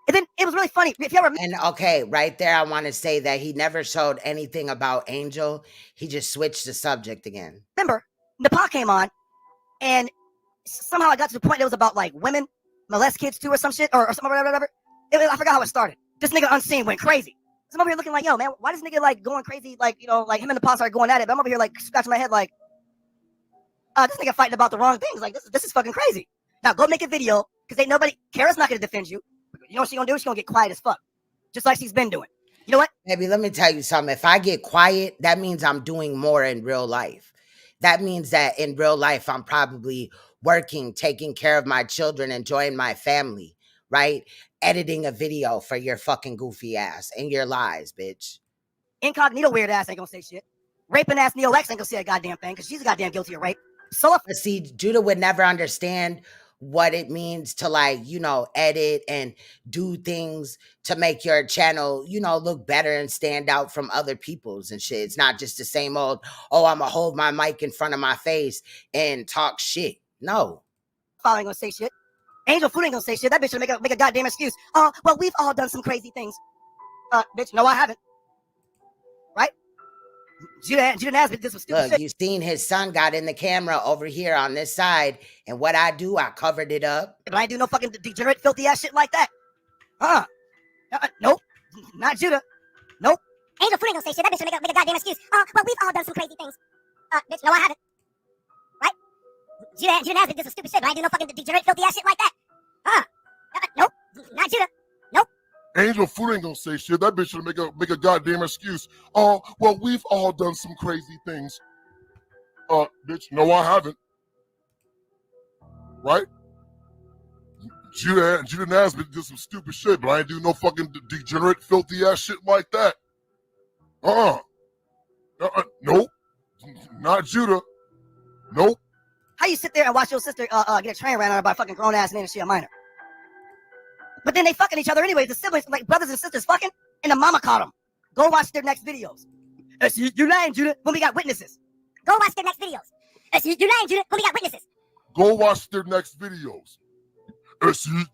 And then it was really funny. If you ever... And okay, right there, I want to say that he never showed anything about Angel. He just switched the subject again. Remember, NAPAH came on, and somehow I got to the point that it was about like women molest kids too or some shit, or something, whatever. I forgot how it started. This nigga Unseen went crazy. So I'm over here looking like, yo, man, why does nigga like going crazy? Like, you know, like him and NAPAH started going at it. But I'm over here like scratching my head like, this nigga fighting about the wrong things. Like, this is fucking crazy. Now go make a video, because ain't nobody, Kara's not going to defend you. You know what she's going to do? She's going to get quiet as fuck. Just like she's been doing. You know what? Baby, let me tell you something. If I get quiet, that means I'm doing more in real life. That means that in real life, I'm probably working, taking care of my children, enjoying my family, right? Editing a video for your fucking goofy ass and your lies, bitch. Incognito weird ass ain't gonna say shit. Raping ass Neo X ain't gonna say a goddamn thing because she's goddamn guilty of rape. So see, Judah would never understand what it means to, like, you know, edit and do things to make your channel, you know, look better and stand out from other people's and shit. It's not just the same old, oh, I'm gonna hold my mic in front of my face and talk shit. No. I ain't gonna say shit. Angel Food ain't gonna say shit. That bitch should make a goddamn excuse. Oh, well, we've all done some crazy things. Bitch, no, I haven't. Right? Judah Nasbit did some stupid Look, shit. you seen his son got in the camera over here on this side, and what I do, I covered it up. But I ain't do no fucking degenerate, filthy ass shit like that. Nope. Not Judah. Nope. Angel Food ain't gonna say shit. That bitch should make a goddamn excuse. Oh, well, we've all done some crazy things. Bitch, no, I haven't. Right? Judah Nasbit did some stupid shit, but I ain't do no fucking degenerate, filthy ass shit like that. Nope. Not Judah. Nope. Angel Food ain't gonna say shit. That bitch should make a goddamn excuse. Oh, well, we've all done some crazy things. Bitch, no, I haven't. Right? Judah Nasbit did some stupid shit, but I ain't do no fucking degenerate, filthy ass shit like that. Nope. Not Judah. Nope. How you sit there and watch your sister get a train ran on her by a fucking grown ass man and she a minor? But then they fucking each other anyway. The siblings, like brothers and sisters, fucking, and the mama caught them. Go watch their next videos. You lying, Judah, when we got witnesses. Go watch their next videos. You lying, Judah, when we got witnesses. Go watch their next videos.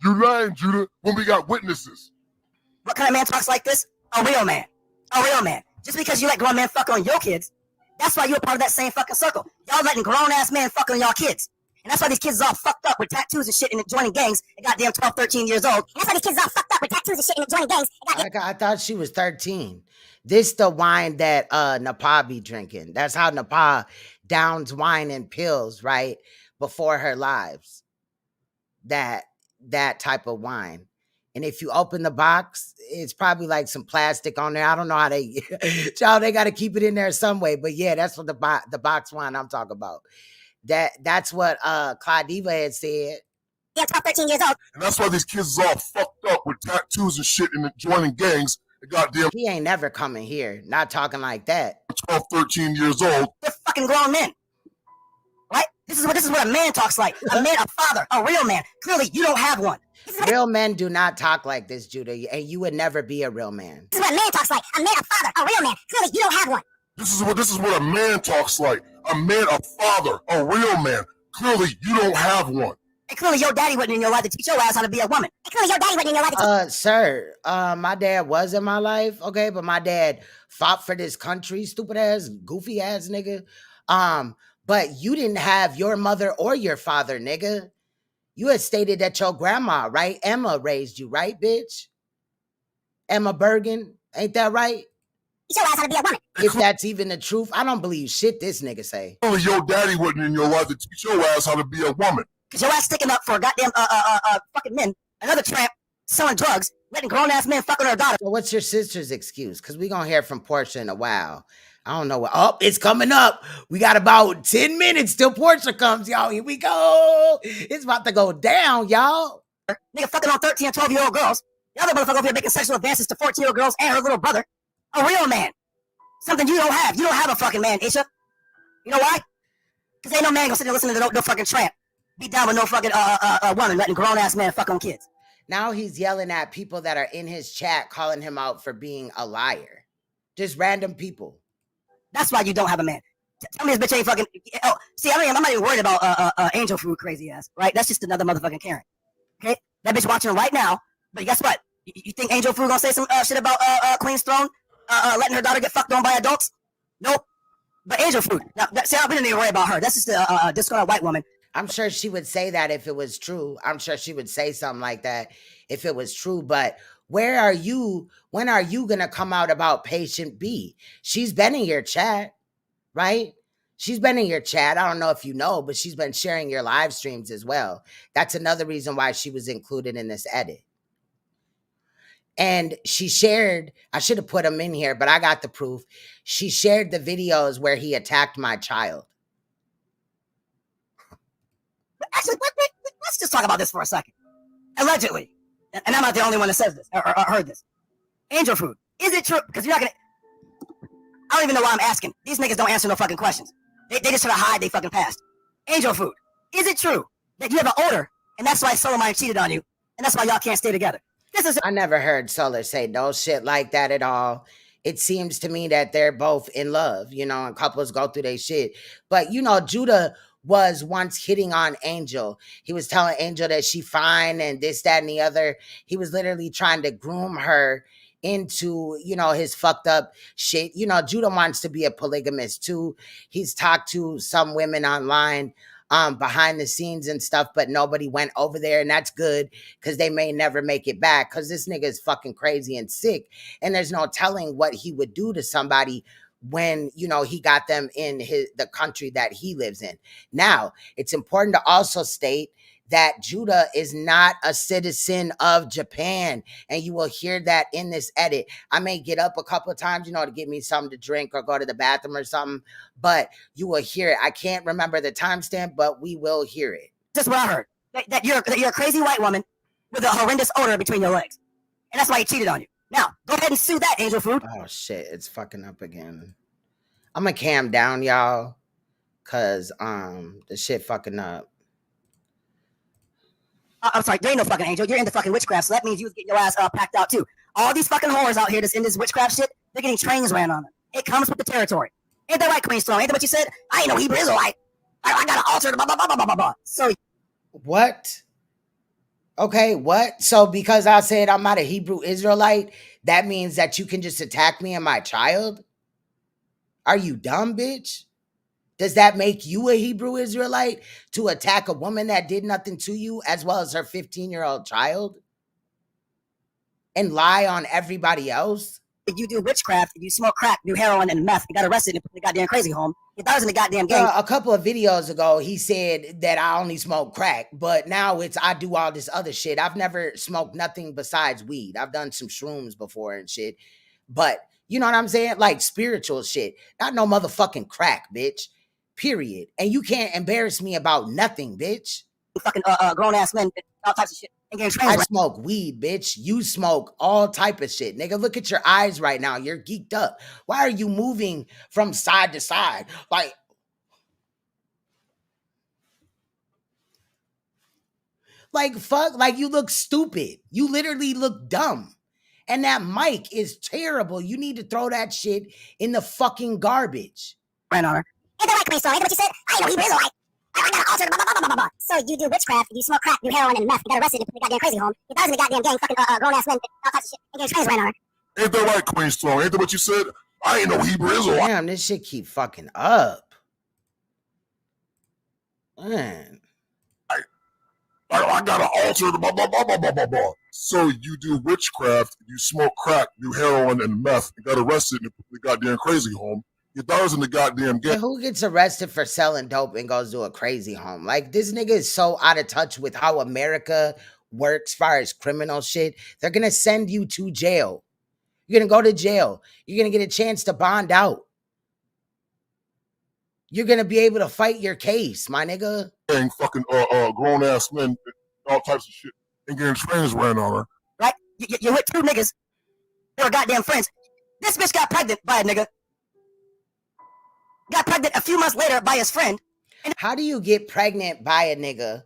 You lying, Judah, when we got witnesses. What kind of man talks like this? A real man. A real man. Just because you let grown men fuck on your kids, that's why you're part of that same fucking circle. Y'all letting grown-ass men fuck on y'all kids. And that's why these kids is all fucked up with tattoos and shit and joining gangs at goddamn 12, 13 years old. And that's why these kids is all fucked up with tattoos and shit and joining gangs. I thought she was 13. This the wine that NAPAH be drinking. That's how NAPAH downs wine and pills, right? Before her lives. That type of wine. And if you open the box, it's probably like some plastic on there. I don't know how they, child, they got to keep it in there some way. But yeah, that's what the box wine I'm talking about. That's what Claudiva had said. Yeah, 12, 13 years old. And that's why these kids is all fucked up with tattoos and shit and joining gangs. Goddamn. He ain't never coming here. Not talking like that. 12, 13 years old. They're fucking grown men. Right? This is what a man talks like. A man, a father, a real man. Clearly, you don't have one. Real men do not talk like this, Judah, and you would never be a real man. This is what a man talks like. A man, a father, a real man. Clearly, you don't have one. This is what a man talks like. A man, a father, a real man. Clearly, you don't have one. And clearly, your daddy wasn't in your life to teach your ass how to be a woman. And clearly, your daddy wasn't in your life to teach. Sir, my dad was in my life, okay, but my dad fought for this country, stupid ass, goofy ass nigga. But you didn't have your mother or your father, nigga. You had stated that your grandma, right? Emma raised you, right, bitch? Emma Bergen, ain't that right? You show us how to be a woman. If that's even the truth, I don't believe shit this nigga say. Only your daddy wasn't in your life to teach your ass how to be a woman. Cause your ass sticking up for goddamn fucking men, another tramp, selling drugs, letting grown-ass men fuck on her daughter. So what's your sister's excuse? Because we gonna hear from Porsha in a while. I don't know what. Oh, it's coming up. We got about 10 minutes till Porsha comes, y'all. Here we go. It's about to go down, y'all. Nigga fucking on 13 and 12-year-old girls. The other motherfucker over here making sexual advances to 14-year-old girls and her little brother. A real man. Something you don't have. You don't have a fucking man, Isha. You know why? Because ain't no man gonna sit there listening to no fucking tramp. Be down with no fucking woman letting grown-ass men fuck on kids. Now he's yelling at people that are in his chat, calling him out for being a liar. Just random people. That's why you don't have a man. Tell me this bitch ain't fucking. Oh, see, I'm not even worried about Angel Food crazy ass, right? That's just another motherfucking Karen. Okay, that bitch watching right now. But guess what? You think Angel Food gonna say some shit about Queen's Throne, letting her daughter get fucked on by adults? Nope. But Angel Food. Now, see, I didn't even worry about her. That's just a disgruntled white woman. I'm sure she would say that if it was true. I'm sure she would say something like that if it was true. But where are you? When are you going to come out about Patient B? She's been in your chat, right? She's been in your chat. I don't know if you know, but she's been sharing your live streams as well. That's another reason why she was included in this edit. And she shared, I should have put them in here, but I got the proof. She shared the videos where he attacked my child. Actually, let's just talk about this for a second. Allegedly, and I'm not the only one that says this or heard this. Angel Food, is it true? Because you're not gonna. I don't even know why I'm asking. These niggas don't answer no fucking questions. They just try to hide they fucking past. Angel Food, is it true that you have an odor And that's why Solar Mind cheated on you. And that's why y'all can't stay together. I never heard Solar say no shit like that at all. It seems to me that they're both in love, you know, and couples go through their shit. But, you know, Judah was once hitting on Angel. He was telling Angel that she fine and this, that, and the other. He was literally trying to groom her into, you know, his fucked up shit. You know, Judah wants to be a polygamist too. He's talked to some women online behind the scenes and stuff, but nobody went over there, and that's good because they may never make it back because this nigga is fucking crazy and sick, and there's no telling what he would do to somebody when, you know, he got them in the country that he lives in. Now, it's important to also state that Judah is not a citizen of Japan, and you will hear that in this edit. I may get up a couple of times, you know, to get me something to drink or go to the bathroom or something, but you will hear it. I can't remember the timestamp, but we will hear it. This is what I heard. That you're a crazy white woman with a horrendous odor between your legs. And that's why he cheated on you. Now, go ahead and sue that, Angel Food. Oh, shit. It's fucking up again. I'm gonna cam down, y'all, because the shit fucking up. I'm sorry, there ain't no fucking angel. You're into fucking witchcraft, so that means you was getting your ass packed out too. All these fucking whores out here that's in this witchcraft shit, they're getting trains ran on them. It comes with the territory. Ain't that right, Queen Storm? Ain't that what you said? I ain't no Hebrew Israelite. I got an altar, blah, blah, blah, blah, blah, blah. So. What? Okay, what? So because I said I'm not a Hebrew Israelite, that means that you can just attack me and my child? Are you dumb, bitch? Does that make you a Hebrew Israelite to attack a woman that did nothing to you as well as her 15-year-old child? And lie on everybody else? If you do witchcraft, if you smoke crack, do heroin and meth, you got arrested and put in the goddamn crazy home. Your daughter's in the goddamn gang. A couple of videos ago, he said that I only smoke crack, but now it's I do all this other shit. I've never smoked nothing besides weed. I've done some shrooms before and shit, but you know what I'm saying? Like spiritual shit, not no motherfucking crack, bitch. Period. And you can't embarrass me about nothing, bitch. Fucking grown ass men, all types of shit. I smoke weed, bitch. You smoke all type of shit. Nigga, look at your eyes right now. You're geeked up. Why are you moving from side to side? Like fuck, like you look stupid. You literally look dumb. And that mic is terrible. You need to throw that shit in the fucking garbage. Ran on her. Ain't that right, Queen Storm? Ain't that what you said? I ain't no Hebrew Israelite. I got an altar, blah, blah, blah, blah, blah, blah. So you do witchcraft, you smoke crack, do heroin and meth, you got arrested and put in the goddamn crazy home. Your daughter's in the goddamn gang, fucking grown ass men, all types of shit, and getting trains ran on her. Ain't that right, Queen Storm? Ain't that what you said? I ain't no Hebrew Israelite. Damn, this shit keep fucking up. Man. I got an altar, blah, blah, blah, blah, blah, blah, blah. So you do witchcraft, you smoke crack, do heroin and meth, you got arrested and put in the goddamn crazy home. Your daughter's in the goddamn gang. Who gets arrested for selling dope and goes to a crazy home? Like, this nigga is so out of touch with how America works as far as criminal shit. They're going to send you to jail. You're going to go to jail. You're going to get a chance to bond out. You're going to be able to fight your case, my nigga. Fucking grown-ass men, all types of shit, and getting trains ran on her. Right? You with two niggas. They were goddamn friends. This bitch got pregnant by a nigga. Got pregnant a few months later by his friend. How do you get pregnant by a nigga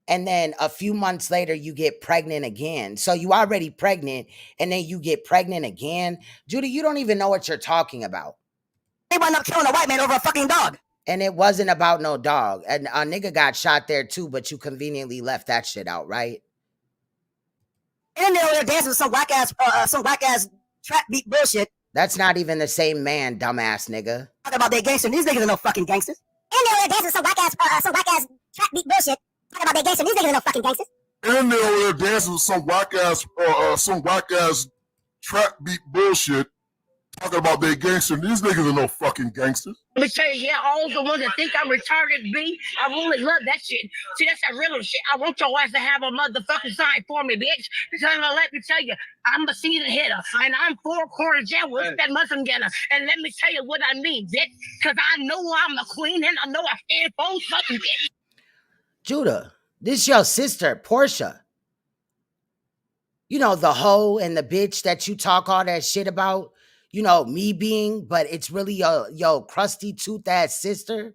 and then a few months later you get pregnant again? So you already pregnant and then you get pregnant again? Judy, you don't even know what you're talking about. They wound up killing a white man over a fucking dog. And it wasn't about no dog. And a nigga got shot there too, but you conveniently left that shit out, right? And they were dancing with some whack ass trap beat bullshit. That's not even the same man, dumbass nigga. Talking about they gangsters. These niggas are no fucking gangsters. And they were dancing with some whack ass trap beat bullshit. Talking about they gangsters. These niggas are no fucking gangsters. And they were dancing with some whack ass trap beat bullshit. Talking about they gangsters. These niggas are no fucking gangsters. Let me tell you, yeah, all the ones that think I'm retarded, B, I really love that shit. See, that's that real shit. I want your ass to have a motherfucking sign for me, bitch. Because let me tell you, I'm a season hitter, and I'm 4 quarters jail with that Muslim getter. And let me tell you what I mean, bitch. Because I know I'm the queen, and I know I stand for something, bitch. Judah, this your sister, Porsha. You know, the hoe and the bitch that you talk all that shit about. You know, me being, but it's really your crusty tooth ass sister.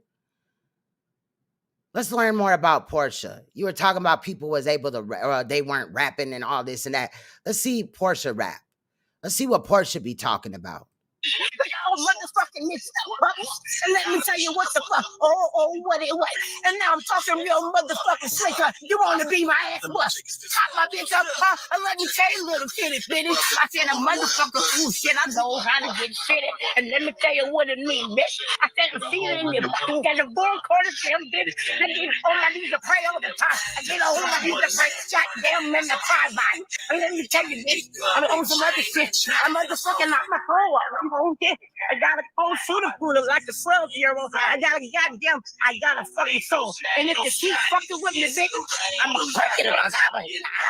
Let's learn more about Porsha. You were talking about people was able to, they weren't rapping and all this and that. Let's see Porsha rap. Let's see what Porsha be talking about. Y'all motherfucking mixed up, and let me tell you what the fuck, what it was. And now I'm talking real motherfucking slick. You want to be my ass bust? Top my bitch up, and let me tell you, little kitty bitty. I said a motherfucker, ooh shit, I know how to get shitty. And let me tell you what it means, bitch. I said I'm feeling in your fucking got the born quarter damn bitch. I get on my knees to pray all the time. I get on my knees to pray, goddamn in the cry body. And let me tell you, bitch, I'm on some other shit. I'm motherfucking knock my phone off. I'm on this. I got a cold shooter cooler like a 12-year-old. I got a fucking soul. And if the sheep fucking with me, bitch, I'm gonna break it. I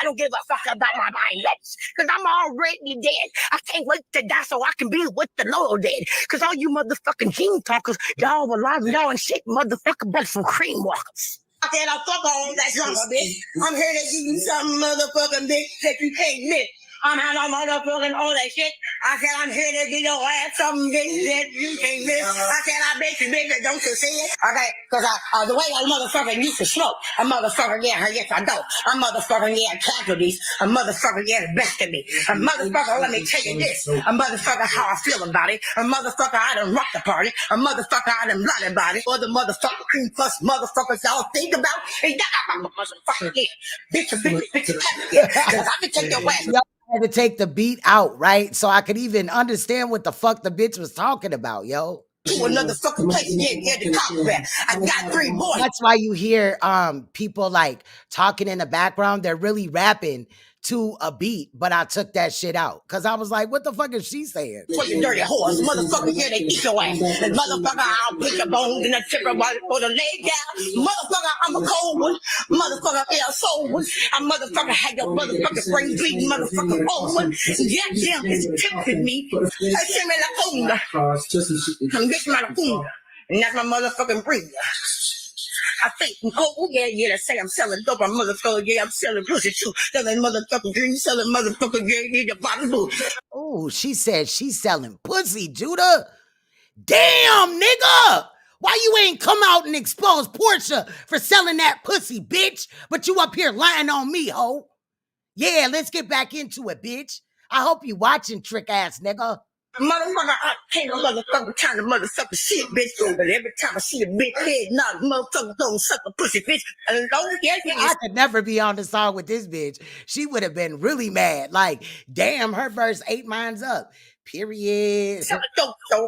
don't give a fuck about my mind, bitch. Cause I'm already dead. I can't wait to die so I can be with the Lord dead. Cause all you motherfucking gene talkers, y'all were live, y'all and shit, motherfucker, better some cream walkers. I said, I fuck on that summer, bitch. I'm here to give you some motherfucking bitch that you can't miss. I'm out on motherfucking all that shit. I said, I'm here to get your ass something bitch that you can't miss. I said, I bet you bitch that don't you see it? Okay, cause the way a motherfucker used to smoke, a motherfucker, yeah, yes I don't. A motherfucker, yeah, casualties. A motherfucker, yeah, the best of me. A motherfucker, let me tell you this. A motherfucker, how I feel about it. A motherfucker, I done rock the party. A motherfucker, I done lied about it. Or the motherfucker, cream plus motherfuckers y'all think about. And y'all motherfucker, yeah. Bitch, yeah. Cause I can take your ass. I had to take the beat out, right? So I could even understand what the fuck the bitch was talking about, yo. To another fucking place, yeah, the cop. I got 3 boys. That's why you hear people like talking in the background. They're really rapping to a beat, but I took that shit out because I was like, what the fuck is she saying? Fucking dirty horse, motherfucker, here they eat your ass. And motherfucker, I'll pick your bones and the trigger for the leg down. Motherfucker, I'm a cold one. Motherfucker, yeah, a soul one. I motherfucker had your motherfucking brain bleeding, motherfucker old one. Yeah, damn, it's tipping me. I say me la funda. I'm getting my funda. And that's my motherfucking breed. I think, they say I'm selling dope. I'm motherfucker, yeah, I'm selling pussy too. Selling motherfucking dreams, selling motherfucker, yeah, need a bottle boo. Oh, she said she's selling pussy, Judah. Damn, nigga. Why you ain't come out and expose Porsha for selling that pussy, bitch? But you up here lying on me, ho. Yeah, let's get back into it, bitch. I hope you watching, trick ass nigga. Motherfucker, I can't motherfucker trying to motherfucker shit, bitch. But every time I see a big head, not motherfucker don't suck a pussy, bitch. I could never be on the song with this bitch. She would have been really mad. Like, damn, her verse 8 minds up. Period. So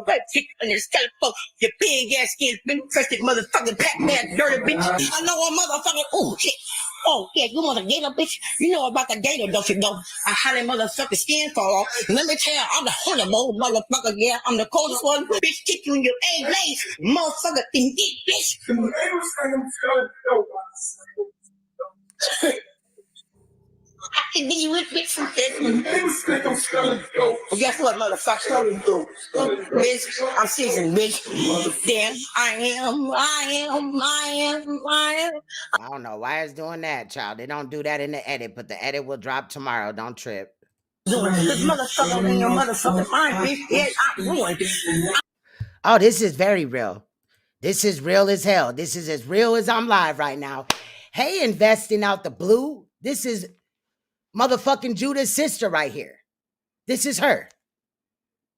bad, kick on this telephone. Your big ass skin, been infested motherfucking Pac-Man, dirty bitch. I know a motherfucker. Oh shit. Oh yeah, you want a gator, bitch? You know about the gator, don't you know? I had a motherfucking skin fall off. Let me tell you, I'm the horrible motherfucker. Yeah, I'm the coldest one. Bitch, kick you in your egg legs, motherfucker. Think bitch. I can give you with bitch. Well, guess what, motherfucker? Bitch, I'm seasoned, bitch. Then I don't know why it's doing that, child. They don't do that in the edit, but the edit will drop tomorrow. Don't trip. This motherfucker in your motherfucking mind, bitch. Yeah, I'm ruined. Oh, this is very real. This is real as hell. This is as real as I'm live right now. Hey, investing out the blue. This is motherfucking Judah's sister right here. This is her.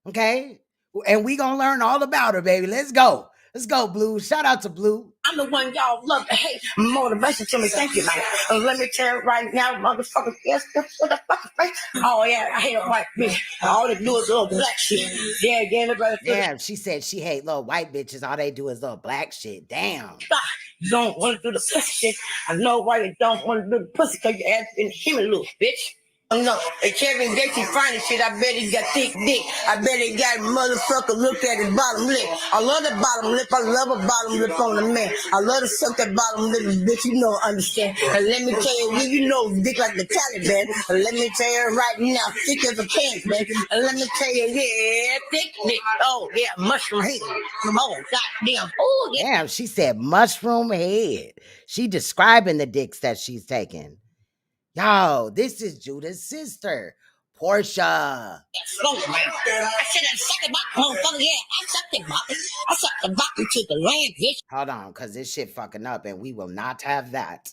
Okay? And we gonna learn all about her, baby. Let's go. Let's go, Blue. Shout out to Blue. I'm the one y'all love to hate. Motivation to me. Thank you, man. And let me tell you right now, motherfucker, yes, what the fuck face? Oh, yeah, I hate a white bitch. All they do is little black shit. Yeah, everybody. Damn, she said she hate little white bitches. All they do is little black shit. Damn. You don't want to do the pussy shit. I know why you don't want to do the pussy, because your ass been human, little bitch. No, if Kevin Gates finding shit, I bet he got thick dick. I bet he got motherfucker look at his bottom lip. I love the bottom lip. I love a bottom lip on the man. I love to suck that bottom lip, bitch. You know, understand. And let me tell you, you know, dick like the Taliban. And let me tell you right now, thick as a pants, man. And let me tell you, yeah, thick dick. Oh, yeah, mushroom head. Oh, goddamn. Oh, yeah. Damn, she said mushroom head. She describing the dicks that she's taking. Yo, this is Judah's sister, Porsha. I said I sucked my motherfucker. Yeah, I sucked it, Bobby. I sucked the Bobby to the land, bitch. Hold on, because this shit fucking up and we will not have that.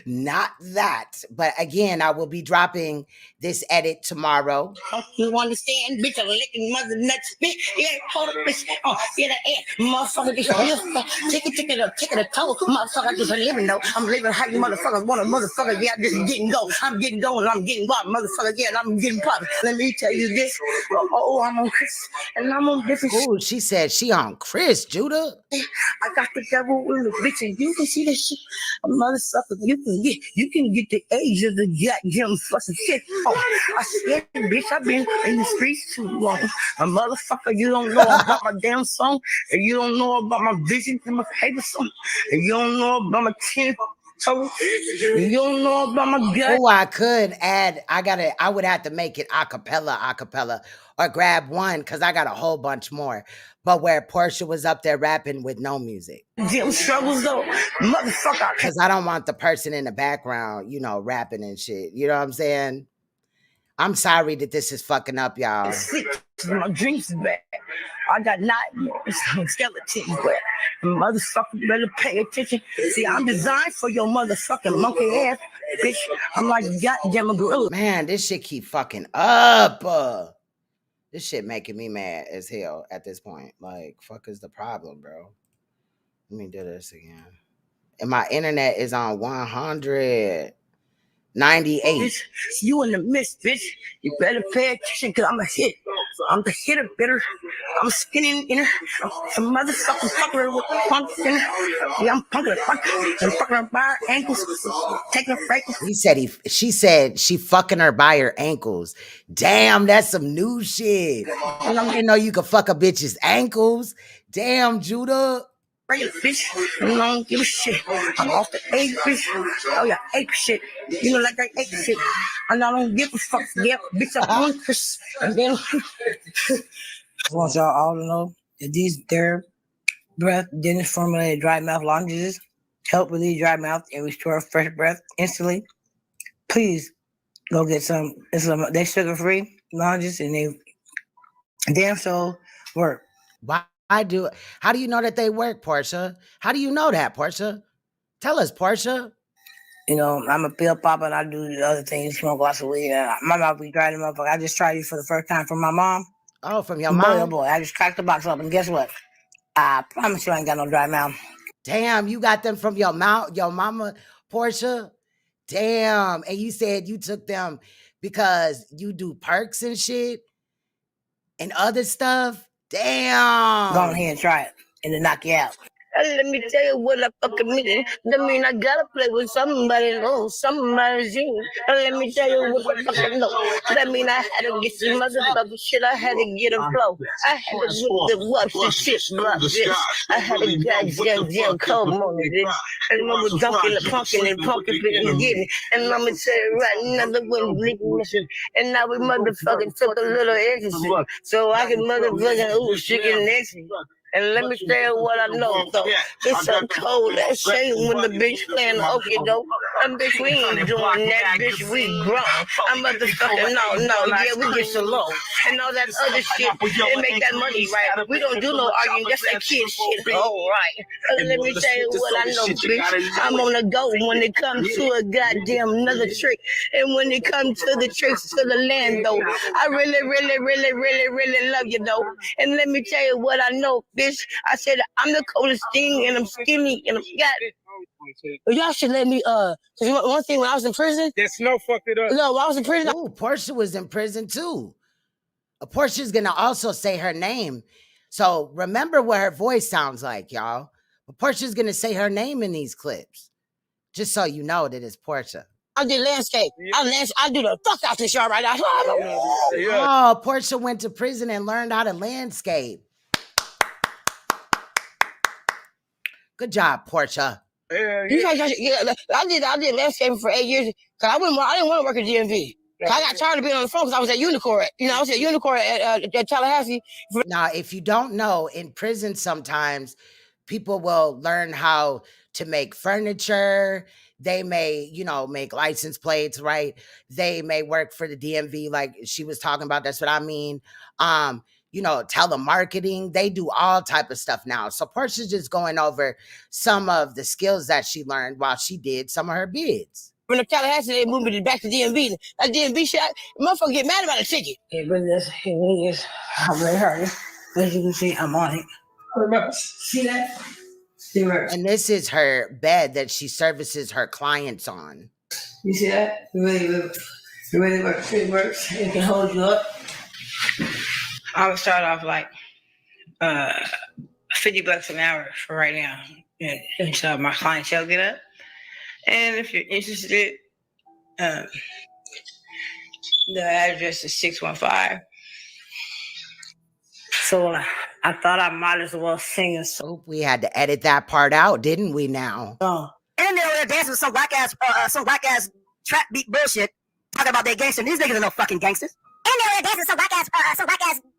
Not that. But again, I will be dropping this edit tomorrow. You understand, bitch? I'm licking mother nuts, bitch. Yeah, hold up, bitch. Oh, yeah, the air. Motherfucker, this take it a toe. Motherfucker, I just living though. I'm living how you motherfuckers want a motherfucker. Yeah, I'm just getting go. I'm getting going. I'm getting wild, motherfucker. Yeah, and I'm getting popping. Let me tell you this. Oh, I'm on Chris. And I'm on different shit. Ooh, she said she on Chris, Judah. I got the devil in the bitch, and you can see this shit. A motherfucker, you can get the age of the goddamn fucking shit. Oh, I said, bitch, I've been in the streets too long. A motherfucker, you don't know about my damn song, and you don't know about my vision and my paper song, and you don't know about my 10. You don't know about my gut. Oh, I could add. I would have to make it acapella, or grab one because I got a whole bunch more. But where Porsha was up there rapping with no music. Damn struggles though, motherfucker. Because I don't want the person in the background, rapping and shit. You know what I'm saying? I'm sorry that this is fucking up, y'all. My dreams back. I got nightmares and skeletons, but motherfucker better pay attention. See, I'm designed for your motherfucking monkey ass, bitch. I'm like goddamn a gorilla. Man, this shit keep fucking up. This shit making me mad as hell at this point. Like, fuck is the problem, bro? Let me do this again. And my internet is on 198. Bitch, you in the mist, bitch. You better pay attention because I'm a hit. I'm the hitter, bitter. I'm skinning in her. Some motherfucking fucker with punks in her. Yeah, I'm punking her. I'm fucking her by her ankles. Taking her break. She said she fucking her by her ankles. Damn, that's some new shit. I didn't know you could fuck a bitch's ankles. Damn, Judah. Bitch, I don't give a shit. I'm off the ape, bitch. Oh yeah, ape shit. You know, like that ape shit. And I don't give a fuck. Yeah, bitch, I'm on Chris. And then I want y'all all to know that these their breath didn't formulate dry mouth lozenges, help relieve dry mouth and restore fresh breath instantly. Please go get some. They sugar-free lozenges and they damn so work. Why? How do you know that they work, Porsha? How do you know that, Porsha? Tell us, Porsha. I'm a pill popper and I do the other things, smoke lots of weed. My mouth be dry, motherfucker. I just tried it for the first time from my mom. Oh, from your mom? Boy, I just cracked the box up and guess what? I promise you I ain't got no dry mouth. Damn, you got them from your mama, Porsha? Damn. And you said you took them because you do perks and shit and other stuff? Damn. Go ahead and try it and then knock you out. Let me tell you what I fucking mean. That mean I gotta play with somebody, somebody's you. Let me tell you what I fucking know. That mean I had to get some motherfucking shit. I had to get a flow. I had to get the watch the shit, bro, bitch. I had to goddamn cold morning, bitch. And I was dunking the pumpkin and pumpkin and getting. And I'm gonna tell you right, another one bleeping mission. And now we motherfucking took a little ecstasy. So I can motherfucking chicken next. And let me tell you what I know, though. It's so cold. That shame when the bitch playing okay, though. That bitch, we ain't doing that, bitch. We grown. I'm motherfucking, no, yeah, we get so low. And all that other shit, they make that money, right? We don't do no arguing. That's that kid shit. All right. Let me tell you what I know, bitch. I'm on the go when it comes to a goddamn another trick. And when it comes to the tricks to the land, though, I really, really, really, really, really love you, though. And let me tell you what I know, bitch. I said I'm the coolest thing, and I'm skinny, and I'm got it. Y'all should let me. One thing when I was in prison, that snow fucked it up. No, when I was in prison. Ooh, Porsha was in prison too. Porsha's gonna also say her name, so remember what her voice sounds like, y'all. But Porsha's gonna say her name in these clips, just so you know that it's Porsha. I did landscape. I do the fuck out this y'all right now. Oh, Porsha went to prison and learned how to landscape. Good job, Porsha. Yeah. I did landscaping for 8 years because I didn't want to work at DMV. I got tired of being on the phone because I was at Unicorn. I was at Unicorn at Tallahassee. Now, if you don't know, in prison sometimes people will learn how to make furniture. They may, you know, make license plates, right? They may work for the DMV, like she was talking about. That's what I mean. You know, telemarketing. They do all type of stuff now. So Porsha's just going over some of the skills that she learned while she did some of her bids. When the Tallahassee, they moved me back to DMV. That DMV shit, motherfucker get mad about a ticket. Yeah, but I'm very hard. As you can see, I'm on it. Remember, see that? And this is her bed that she services her clients on. You see that? It really works. It works. It can hold you up. I would start off like $50 an hour for right now. Until my clientele get up. And if you're interested, the address is 615. So I thought I might as well sing a song. We had to edit that part out, didn't we now? And they were dancing with some whack ass trap beat bullshit, talking about their gangster. These niggas are no fucking gangsters. And they were dancing with some whack ass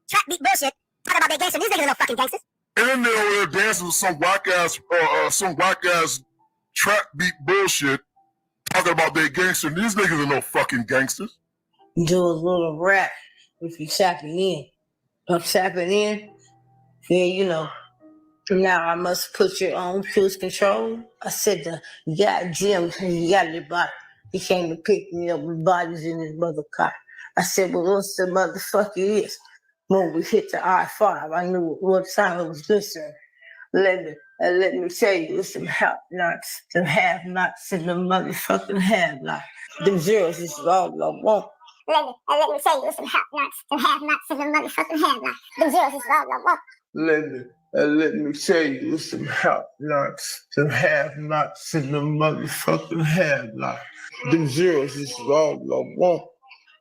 trap beat bullshit, talking about their gangster. These niggas are no fucking gangsters. And then they were dancing with some whack ass trap beat bullshit, talking about their gangster. These niggas are no fucking gangsters. Do a little rap if you sapping in. I'm sapping in. Yeah, you know. Now I must put your own cruise control. I said, you got Jim, you got your body. He came to pick me up with bodies in his mother car. I said, well, what's the motherfucker is? When we hit the I-5, I knew what time it was listening. Let me tell you, there's some have-nots, some have-nots in the motherfucking have-nots. Them zeros is all I want. Let me tell you, there's some have-nots, some have-nots in the motherfucking have-nots. Them zeros is all I want. Let me tell you, there's some have-nots, some have-nots in the motherfucking have-nots. Them zeros is all I want.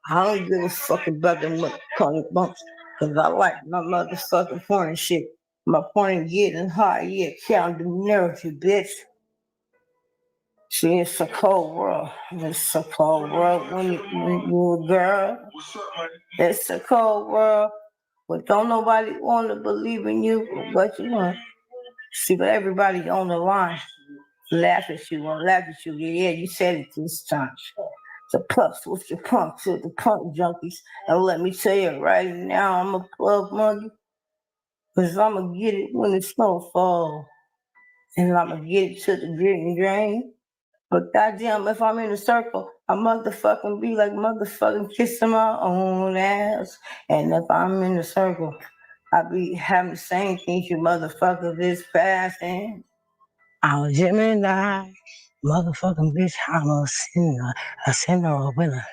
I don't give a fuck about them motherfucking bumps, because I like my motherfucking porn shit. My porn getting hot, yeah, count the nerves, you bitch. See, it's a cold world. It's a cold world when you're a girl. It's a cold world. But don't nobody want to believe in you, but you want. See, but everybody on the line laugh at you, won't laugh at you. Yeah, you said it this time. So puffs with your punks, with the punk junkies. And let me tell you right now, I'm a plug monkey. Cause I'ma get it when the snow falls. And I'ma get it to the grit and drain. But goddamn, if I'm in a circle, I motherfucking be like motherfucking kissing my own ass. And if I'm in a circle, I be having the same things you motherfuckers is passing. I'm a Gemini, motherfucking bitch. I'm a sinner, a winner.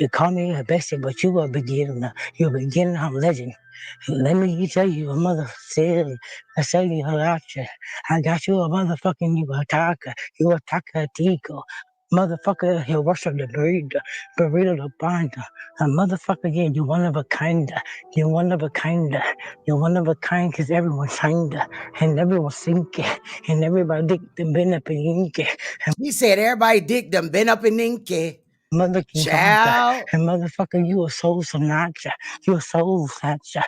You call me a bestie, but you a beginner. You a beginner, I'm a legend. Let me tell you, a mother silly. I tell you, harassment. I got you a motherfucking, you a tico. Motherfucker, he'll worship the burrito the binder. A motherfucker, yeah, you one of a kind. You're one of a kind. You're one of a kind because everyone's kinda. And everyone's sinking. And everybody dick them been up in inky. He said everybody dick them been up in inky. Child. And motherfucker, you a soul Sinatra. You a soul Sinatra.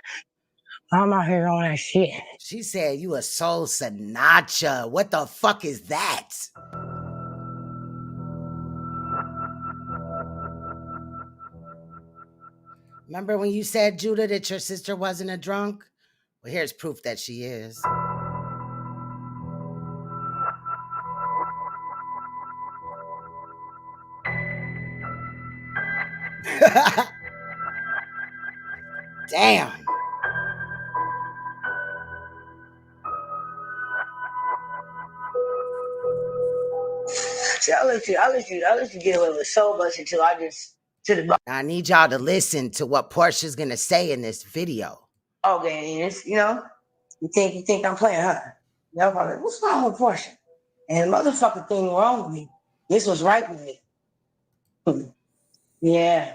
I'm out here on that shit. She said you a soul Sinatra. What the fuck is that? Remember when you said, Judah, that your sister wasn't a drunk? Well, here's proof that she is. Damn. See, I'll let you get away with so much until I just to the bottom. I need y'all to listen to what Portia's gonna say in this video. Okay, and it's, you think I'm playing, huh? Y'all probably, what's wrong with Porsha? And the motherfucking thing wrong with me. This was right with me. Yeah.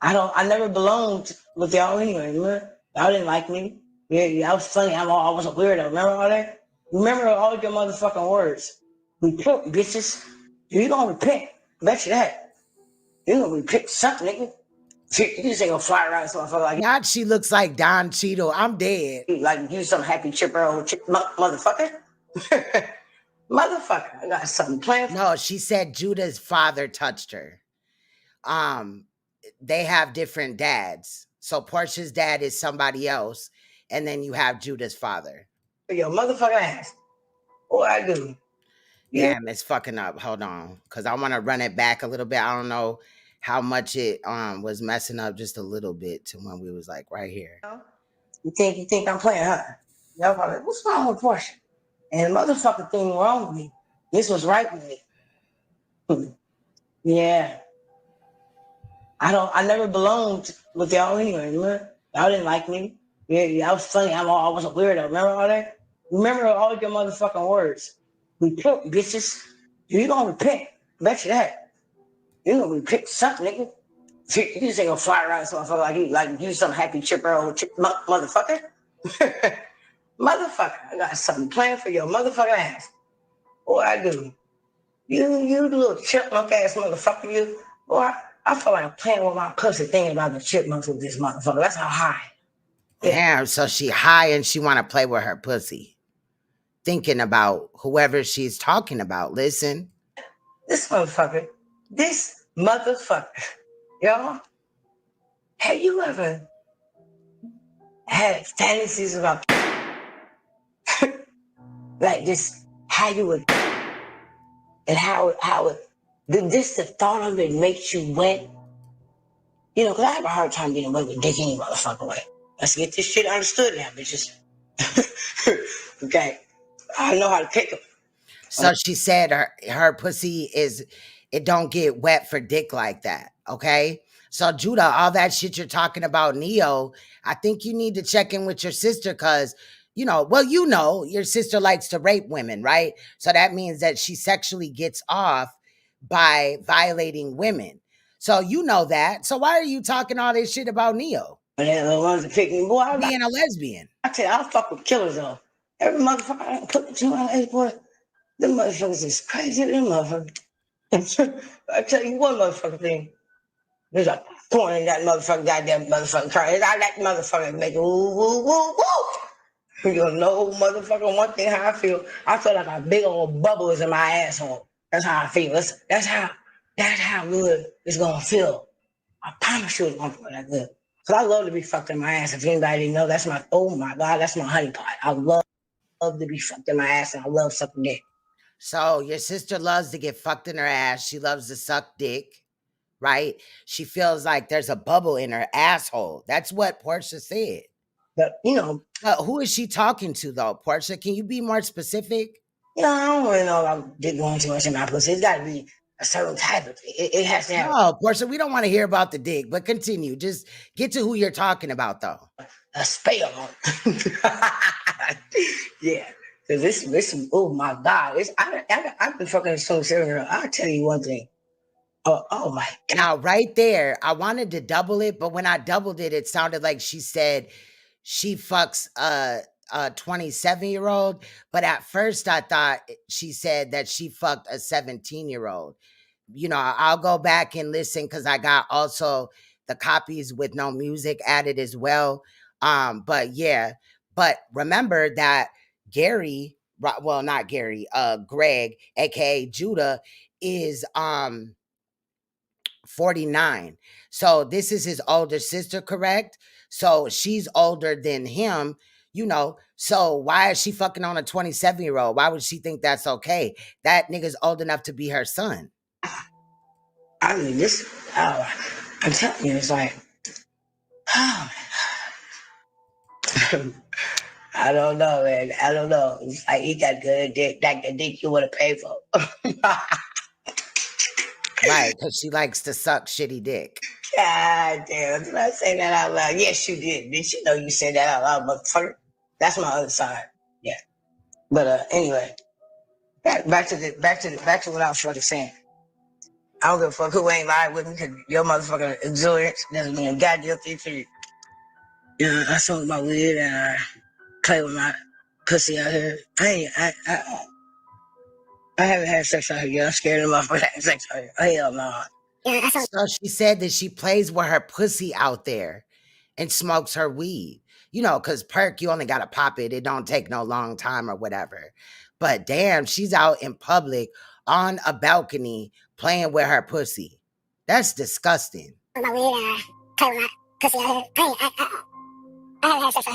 I never belonged with y'all anyway. Y'all didn't like me. Yeah, I was funny. I was a weirdo. Remember all that? Remember all your motherfucking words. Repent, bitches. You gonna repent. Bet you that. You gonna repent something, nigga. You just ain't gonna fly around this motherfucker like God, she looks like Don Cheadle. I'm dead. Like you some happy chipper old motherfucker. Motherfucker, I got something planned. No, she said Judah's father touched her. They have different dads. So Portia's dad is somebody else, and then you have Judah's father. Your motherfucking ass. What I do? Damn, it's fucking up. Hold on, because I want to run it back a little bit. I don't know how much it was messing up, just a little bit to when we was like right here. You think I'm playing, huh? Y'all probably, what's wrong with Porsha? And the motherfucking thing wrong with me. This was right with me. Yeah. I never belonged with y'all anyway, remember? Y'all didn't like me. Yeah, I was funny. I was a weirdo. Remember all that? Remember all your motherfucking words. Repent, bitches. You gonna repent. Bet you that. You gonna repent something, nigga. You just ain't gonna fly around this motherfucker like you some happy chipper old motherfucker. Motherfucker, I got something planned for your motherfucking ass. What I do? You little chipmunk ass motherfucker, you. Boy, I feel like I'm playing with my pussy thinking about the chipmunks with this motherfucker. That's how high. Yeah. Damn, so she high and she want to play with her pussy. Thinking about whoever she's talking about. Listen. This motherfucker, y'all, have you ever had fantasies about like just how you would and how it this the thought of it makes you wet? You know, because I have a hard time getting away with dick any motherfucker way. Let's get this shit understood now, bitches. Okay. I know how to pick them. So she said her pussy it don't get wet for dick like that. Okay. So Judah, all that shit you're talking about, Neo, I think you need to check in with your sister because, your sister likes to rape women, right? So that means that she sexually gets off by violating women. So you know that. So why are you talking all this shit about Neo? The ones that pick me, boy, being a lesbian. I tell you, I'll fuck with killers though. Every motherfucker I put the two on age, boy, them motherfuckers is crazy, them motherfuckers. I tell you one motherfucking thing. There's a porn in that motherfucking goddamn motherfucking car. I that motherfucker make woo, woo, woo, woo. You know, motherfucker, one thing how I feel like a big old bubble is in my asshole. That's how I feel. That's how good it's gonna feel. I promise you it's gonna feel that good. Cause I love to be fucked in my ass. If anybody didn't know, oh my God, that's my honey pot. I love to be fucked in my ass and I love sucking dick. So your sister loves to get fucked in her ass. She loves to suck dick, right? She feels like there's a bubble in her asshole. That's what Porsha said. But, who is she talking to though, Porsha? Can you be more specific? I don't really know about dick going too much in my pussy. It's got to be a certain type of thing. It has to have. No, Porsha, we don't want to hear about the dick, but continue. Just get to who you're talking about though. A spell on it. Yeah. Cause this, oh my God. I've been fucking so serious. I'll tell you one thing. Oh my God. Now, right there, I wanted to double it, but when I doubled it, it sounded like she said she fucks a 27-year-old. But at first, I thought she said that she fucked a 17-year-old. I'll go back and listen because I got also the copies with no music added as well. But yeah, but remember that Greg, aka Judah, is 49. So this is his older sister, correct? So she's older than him, so why is she fucking on a 27-year-old? Why would she think that's okay? That nigga's old enough to be her son. I mean, I'm telling you, it's like, oh my God. I don't know, man. I don't know. It's like he got good dick, like the dick you would have paid for. Right, because she likes to suck shitty dick. God damn, did I say that out loud? Yes, you did. Did you know you said that out loud, motherfucker? That's my other side. Yeah. But anyway, back to what I was fucking saying. I don't give a fuck who ain't lying with me because your motherfucking exuberance doesn't mean a goddamn thing for you. I smoke my weed and I play with my pussy out here. I haven't had sex out here yet. I'm scared of motherfuckers having sex out here. Hell no. Yeah, so she said that she plays with her pussy out there and smokes her weed. Because perk, you only got to pop it. It don't take no long time or whatever. But damn, she's out in public on a balcony playing with her pussy. That's disgusting. I haven't had sex with her.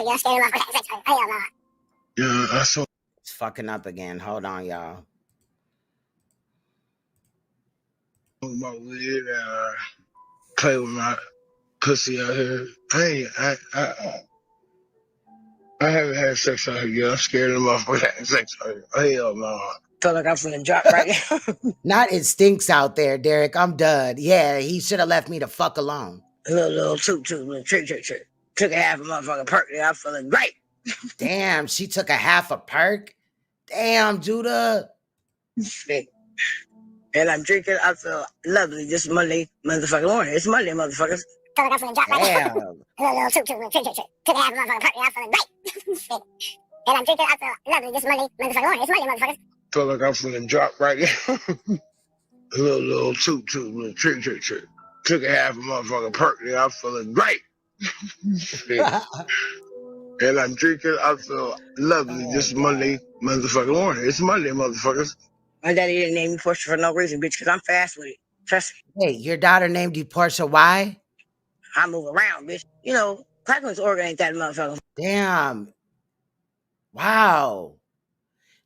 You're scared of my sex with her. Hell no. Yeah, I saw. It's fucking up again. Hold on, y'all. My weed play with my pussy out here. I haven't had sex out here yet. I'm scared of the motherfucker having sex out here. Hell no. Feel like I'm finna drop right now. Not it stinks out there, Derek. I'm done. Yeah, he should have left me the fuck alone. A little toot, little trick. Took a half a motherfucking perk and I'm feeling great. Damn, she took a half a perk? Damn, Judah. And I'm drinking, I feel lovely this Monday motherfucking morning. It's Monday, motherfuckers. Feel like I'm finna drop right now. Damn. A little toot, little trick. Took a half a motherfucking perk and I'm feeling great. And I'm drinking, I feel lovely this Monday motherfucking morning. It's Monday, motherfuckers. Feel like I'm finna drop right now. A little toot, little trick. Took a half a motherfucking perk and I'm feeling great. And I'm drinking, I feel lovely this Monday motherfucking morning. It's Monday, motherfuckers. My daddy didn't name me Porsha for no reason, bitch, because I'm fast with it. Trust me. Hey, your daughter named you Porsha. Why? I move around, bitch. You know, Clackamas, Oregon ain't that motherfucker. Damn. Wow.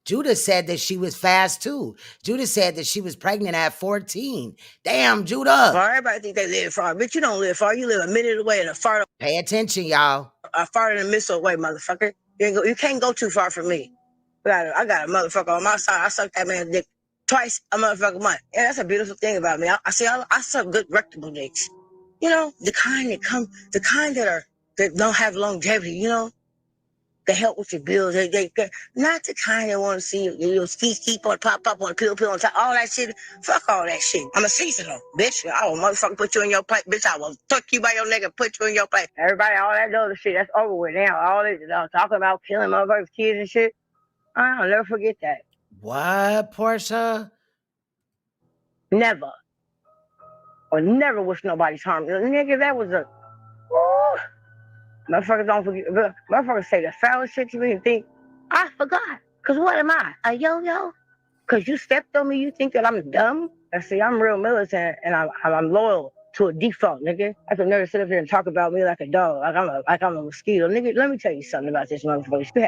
Judah said that she was fast too. Judah said that she was pregnant at 14. Damn, Judah. Well, everybody think they live far. Bitch, you don't live far. You live a minute away and a fart. Pay attention, y'all. A fart and a missile away, motherfucker. You can't go too far from me. I got a motherfucker on my side. I suck that man's dick twice a motherfucking month. Yeah, that's a beautiful thing about me. I suck good rectable dicks. You know, the kind that don't have longevity, you know? They help with your bills. They not the kind that want to see your feet keep on pop up on pill on top. All that shit. Fuck all that shit. I'm a seasonal, bitch. I will motherfucker put you in your plate, bitch. I will tuck you by your neck and put you in your plate. Everybody, all that other shit, that's over with now. All this talking about killing motherfuckers, kids and shit. I'll never forget that. What, Porsha? Never. Or never wish nobody's harm. Nigga, that was a... Woo. Motherfuckers don't forget. Motherfuckers say the foulest shit to me and think, I forgot. Because what am I? A yo-yo? Because you stepped on me, you think that I'm dumb? I see, I'm real militant and I'm loyal to a default, nigga. I could never sit up here and talk about me like a dog, like I'm a mosquito. Nigga, let me tell you something about this motherfucker. You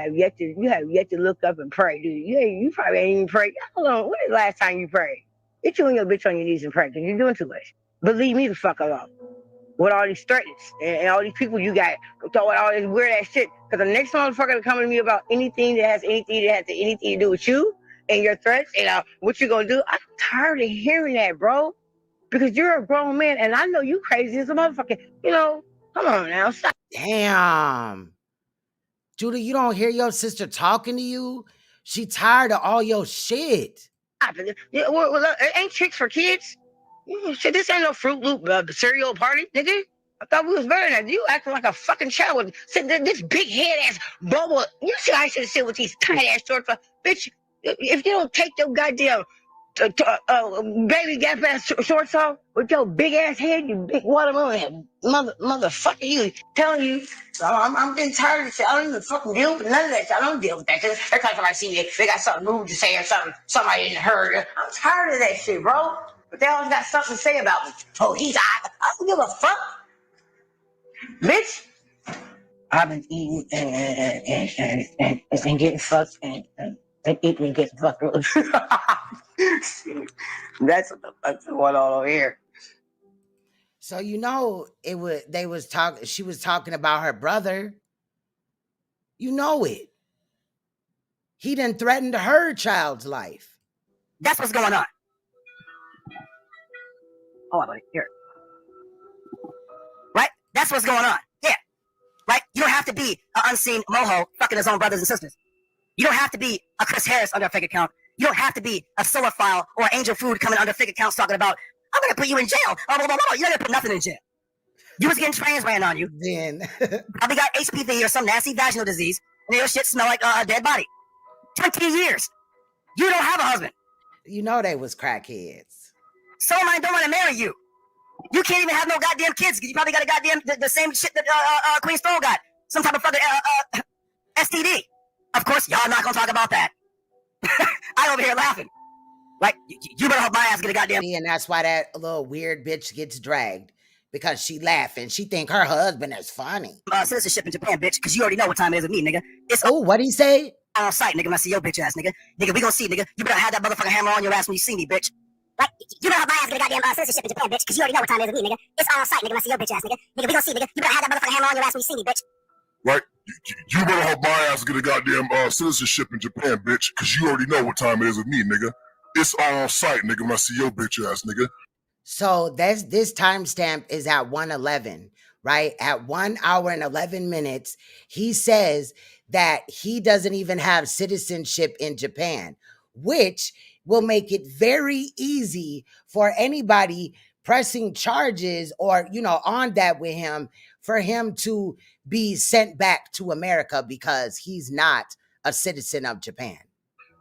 have yet to look up and pray, dude. You probably ain't even prayed. Hold on, when is the last time you prayed? Get you and your bitch on your knees and pray, because you're doing too much. But leave me the fuck alone. With all these threats and all these people you got throwing all this weird ass shit. Because the next motherfucker to come to me about anything that has anything to do with you and your threats and what you gonna do, I'm tired of hearing that, bro. Because you're a grown man and I know you crazy as a motherfucker. You know, come on now, stop. Damn. Judah, you don't hear your sister talking to you? She tired of all your shit. Ain't tricks for kids. Shit, this ain't no Fruit Loop cereal party, nigga. I thought we was better than that. You acting like a fucking child with this big head ass bubble. You see, I should sit with these tight ass shorts. Bitch, if you don't take your goddamn baby gap ass shorts off with your big ass head, you big watermelon head, motherfucker, you telling you. So I'm getting tired of this shit. I don't even fucking deal with none of that shit. I don't deal with that. Cause every time somebody see me, they got something rude to say or something somebody didn't heard. I'm tired of that shit, bro. But they always got something to say about me. Oh, I don't give a fuck. Bitch. I've been eating and getting fucked and eating and getting fucked. That's what the fuck's going on over here. So you know she was talking about her brother. You know it. He done threatened her child's life. That's what's going on. Hold on, buddy. Here. Right? That's what's going on. Yeah. Right? You don't have to be an unseen moho fucking his own brothers and sisters. You don't have to be a Chris Harris under a fake account. You don't have to be a Solarfile or Angel Food coming under fake accounts talking about, I'm going to put you in jail. Oh, blah, blah, blah. You're not going to put nothing in jail. You was getting trans ran on you. Then probably got HPV or some nasty vaginal disease, and your shit smell like a dead body. 20 years. You don't have a husband. You know they was crackheads. So am I don't want to marry you. You can't even have no goddamn kids because you probably got a goddamn the same shit that Queen Stone got. Some type of fucking STD. Of course, y'all not gonna talk about that. I over here laughing. Right? You better hope my ass get a goddamn. And that's why that little weird bitch gets dragged. Because she laughing. She think her husband is funny. Citizenship in Japan, bitch, because you already know what time it is with me, nigga. It's oh, what'd he say? On site, nigga, when I see your bitch ass, nigga. Nigga, we gonna see, nigga. You better have that motherfucking hammer on your ass when you see me, bitch. Right? You better hope my ass get a goddamn citizenship in Japan, bitch, because you already know what time it is with me, nigga. It's on site, nigga, when I see your bitch ass, nigga. Nigga, we gonna see, nigga. You better have that motherfucking hammer on your ass when you see me, bitch. Right? You better hope my ass get a goddamn citizenship in Japan, bitch, because you already know what time it is with me, nigga. It's on site, nigga, when I see your bitch ass, nigga. So this timestamp is at 1:11, right? At 1 hour and 11 minutes, he says that he doesn't even have citizenship in Japan, which will make it very easy for anybody pressing charges or, on that with him, for him to be sent back to America because he's not a citizen of Japan.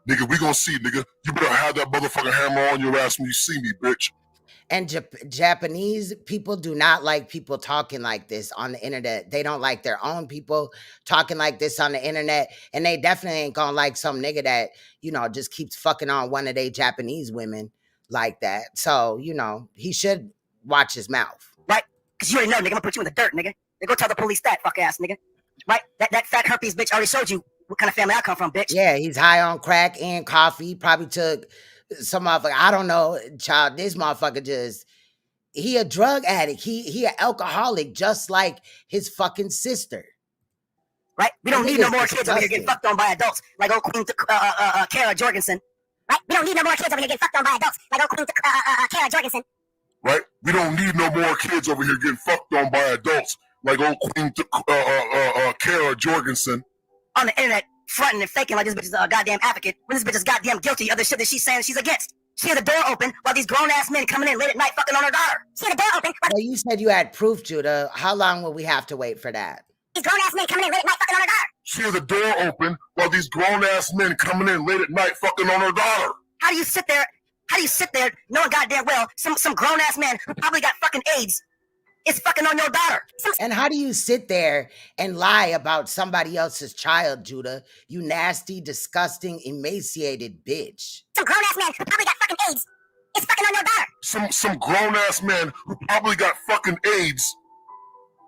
Nigga, we gonna see, nigga. You better have that motherfucking hammer on your ass when you see me, bitch. And Japanese people do not like people talking like this on the internet. They don't like their own people talking like this on the internet. And they definitely ain't gonna like some nigga that, just keeps fucking on one of they Japanese women like that. So, he should watch his mouth. Right? Because you already know, nigga, I'm gonna put you in the dirt, nigga. They go tell the police that, fuck ass nigga. Right? That fat herpes bitch already showed you what kind of family I come from, bitch. Yeah, he's high on crack and coffee. Probably took some motherfucker, I don't know, child, this motherfucker he a drug addict. He an alcoholic, just like his fucking sister. Right? We don't need no more kids over here getting fucked on by adults, like old Queen Kara Jorgensen. Right? We don't need no more kids over here getting fucked on by adults, like old Queen Kara Jorgensen. Right? We don't need no more kids over here getting fucked on by adults, like old Queen Kara Jorgensen. On the internet, fronting and faking like this bitch is a goddamn advocate, when this bitch is goddamn guilty of the shit that she's saying she's against. She had the door open while these grown-ass men coming in late at night fucking on her daughter. She had the door open. Well, you said you had proof, Judah. How long will we have to wait for that? These grown-ass men coming in late at night fucking on her daughter. She had the door open while these grown-ass men coming in late at night fucking on her daughter. How do you sit there knowing goddamn well some grown-ass man who probably got fucking AIDS is fucking on your daughter? And how do you sit there and lie about somebody else's child, Judah? You nasty, disgusting, emaciated bitch. Some grown-ass man who probably got fucking AIDS is fucking on your daughter. Some grown-ass man who probably got fucking AIDS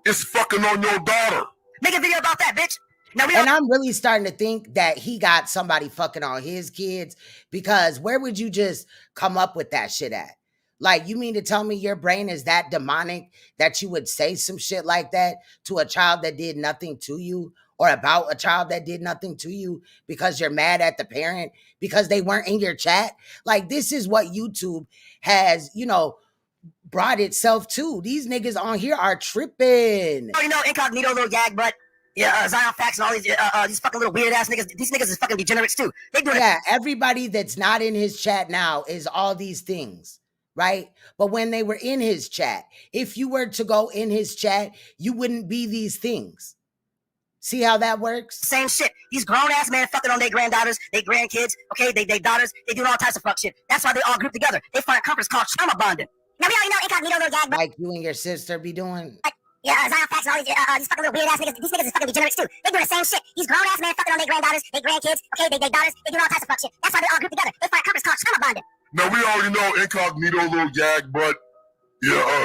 is fucking on your daughter. Make a video about that, bitch. And I'm really starting to think that he got somebody fucking on his kids, because where would you just come up with that shit at? Like, you mean to tell me your brain is that demonic that you would say some shit like that to a child that did nothing to you, or about a child that did nothing to you, because you're mad at the parent because they weren't in your chat? Like, this is what YouTube has, brought itself to. These niggas on here are tripping. Incognito, little gag butt. Yeah, Zion Facts and all these fucking little weird ass niggas. These niggas is fucking degenerates too. Everybody that's not in his chat now is all these things, right? But when they were in his chat, if you were to go in his chat, you wouldn't be these things. See how that works? Same shit. These grown ass men fucking on their granddaughters, their grandkids, okay, they daughters, they doing all types of fuck shit. That's why they all group together. They find a conference called trauma bonding. Now we already know incognito, little gag, like you and your sister be doing. Yeah, Zion Facts and all these fucking little weird ass niggas. These niggas is fucking degenerates too. They doing the same shit. These grown ass men fucking on their granddaughters, their grandkids, okay, they daughters, they doing all types of fuck shit. That's why they all group together. They find a conference called trauma bonding. Now we already know incognito, little gag, but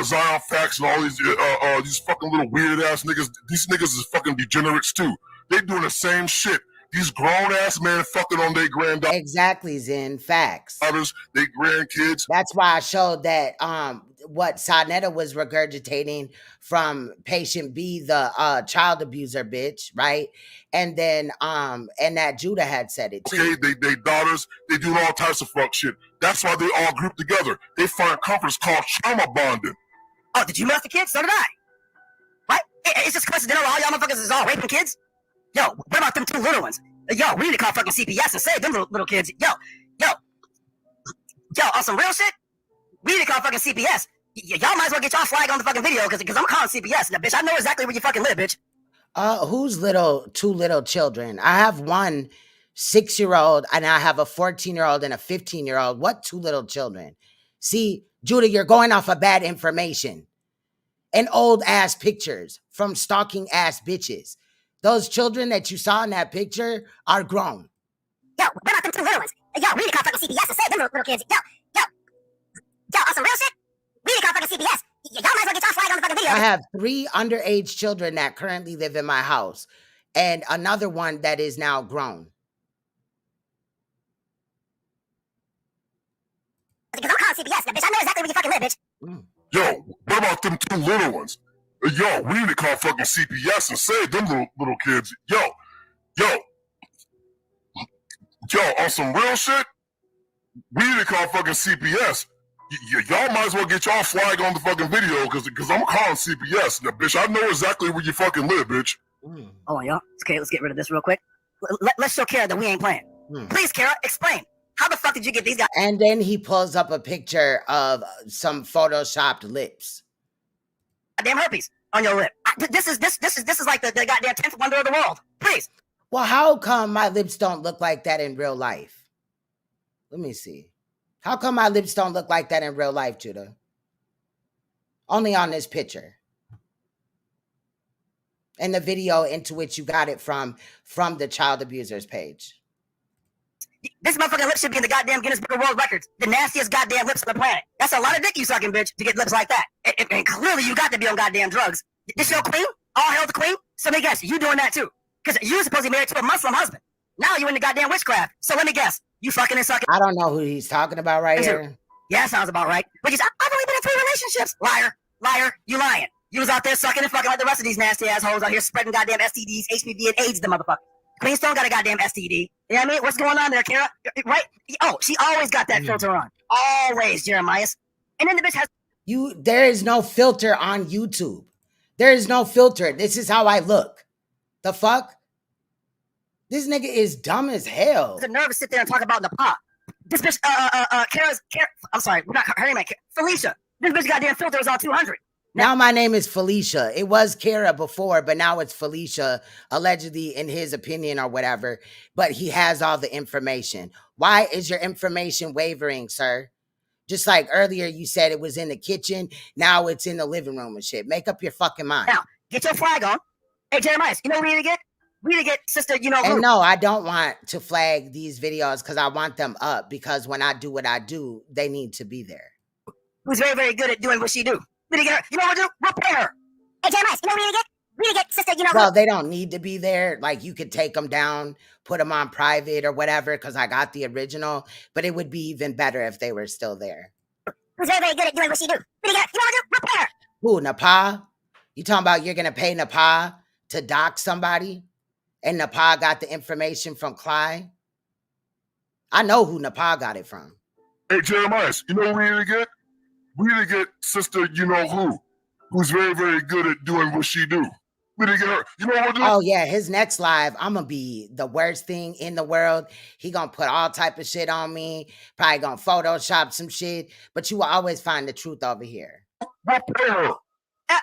Zion Facts and all these fucking little weird ass niggas. These niggas is fucking degenerates too. They doing the same shit. These grown ass men fucking on their granddaughters. Exactly, Zen. Facts. Their grandkids. That's why I showed that what SANETER'S was regurgitating from patient B, the child abuser bitch, right? And then and that Judah had said it too. Okay, they daughters, they do all types of fuck shit. That's why they all group together. They find a conference called trauma bonding. Oh, did you molest the kids? So did I. Right? It's just coincidental. All y'all motherfuckers is all raping kids. Yo, what about them two little ones? Yo, we need to call fucking CPS and save them little kids. Yo, on some real shit, we need to call fucking CPS. Y'all might as well get y'all flag on the fucking video, because I'm calling CPS. Now, bitch, I know exactly where you fucking live, bitch. Who's two little children? I have one 6-year-old, and I have a 14-year-old and a 15-year-old. What two little children? See, Judah, you're going off of bad information and old ass pictures from stalking ass bitches. Those children that you saw in that picture are grown. Yo, what about them Two little ones. Yo, we need to call fucking CPS and save them little kids. Yo, on some real shit? We need to call fucking CPS. Y'all might as well get y'all flag on the fucking video. I have 3 underage children that currently live in my house and another one that is now grown. Because I'm calling CPS, bitch. I know exactly where you fucking live, bitch. Yo, what about them 2 little ones? Yo, we need to call fucking CPS and save them little kids. Yo, on some real shit, we need to call fucking CPS. Y'all might as well get y'all flag on the fucking video because I'm calling CPS. Now, bitch, I know exactly where you fucking live, bitch. Hold on, y'all. Okay, let's get rid of this real quick. Let's show Kara that we ain't playing. Please, Kara, explain. How the fuck did you get these guys? And then he pulls up a picture of some photoshopped lips. Goddamn herpes on your lip. This is like the goddamn 10th wonder of the world. Please. Well, how come my lips don't look like that in real life? Let me see. How come my lips don't look like that in real life, Judah? Only on this picture. And the video into which you got it from the child abuser's page. This motherfucking lip should be in the goddamn Guinness Book of World Records. The nastiest goddamn lips on the planet. That's a lot of dick you sucking, bitch, to get lips like that. And clearly you got to be on goddamn drugs. This your queen? All hail the queen? So let me guess, you doing that too. Because you're supposedly married to a Muslim husband. Now you in the goddamn witchcraft. So let me guess, you fucking and sucking. I don't know who he's talking about right here. Yeah, that sounds about right. But I've only been in 3 relationships. Liar, you lying. You was out there sucking and fucking like the rest of these nasty assholes out here spreading goddamn STDs, HPV, and AIDS, the motherfucker. Queenstone got a goddamn STD. You know what I mean? What's going on there, Kara? Right? Oh, she always got that filter on. Always, Jeremiah. And then the bitch has... There is no filter on YouTube. There is no filter. This is how I look. The fuck? This nigga is dumb as hell. The nerve to sit there and talk about NAPAH. This bitch, I'm sorry, we're not her name, Felicia. This bitch goddamn filter is on 200. Now my name is Felicia. It was Kara before, but now it's Felicia, allegedly in his opinion or whatever. But he has all the information. Why is your information wavering, sir? Just like earlier you said it was in the kitchen, now it's in the living room and shit. Make up your fucking mind. Now, get your flag on. Hey, Jeremiah, you know what we need to get? We need to get sister, you know. And no, I don't want to flag these videos because I want them up because when I do what I do, they need to be there. Who's very, very good at doing what she do. We need to get her. You know what we'll do? We'll pay her. Hey, Jeremiah, you know what we need to get? We need to get sister, you know. Well, they don't need to be there. Like, you could take them down, put them on private or whatever because I got the original. But it would be even better if they were still there. Who's very, very good at doing what she do. We need to get her. You know what we'll do? We'll pay her. Who, NAPAH? You talking about you're going to pay NAPAH to dock somebody? And NAPAH got the information from Clyde? I know who NAPAH got it from. Hey, Jeremiah, you know what we need to get? We need to get sister, you know who's very, very good at doing what she do. We need to get her. You know what we'll do? Oh, yeah, his next live, I'm going to be the worst thing in the world. He going to put all type of shit on me. Probably going to Photoshop some shit. But you will always find the truth over here.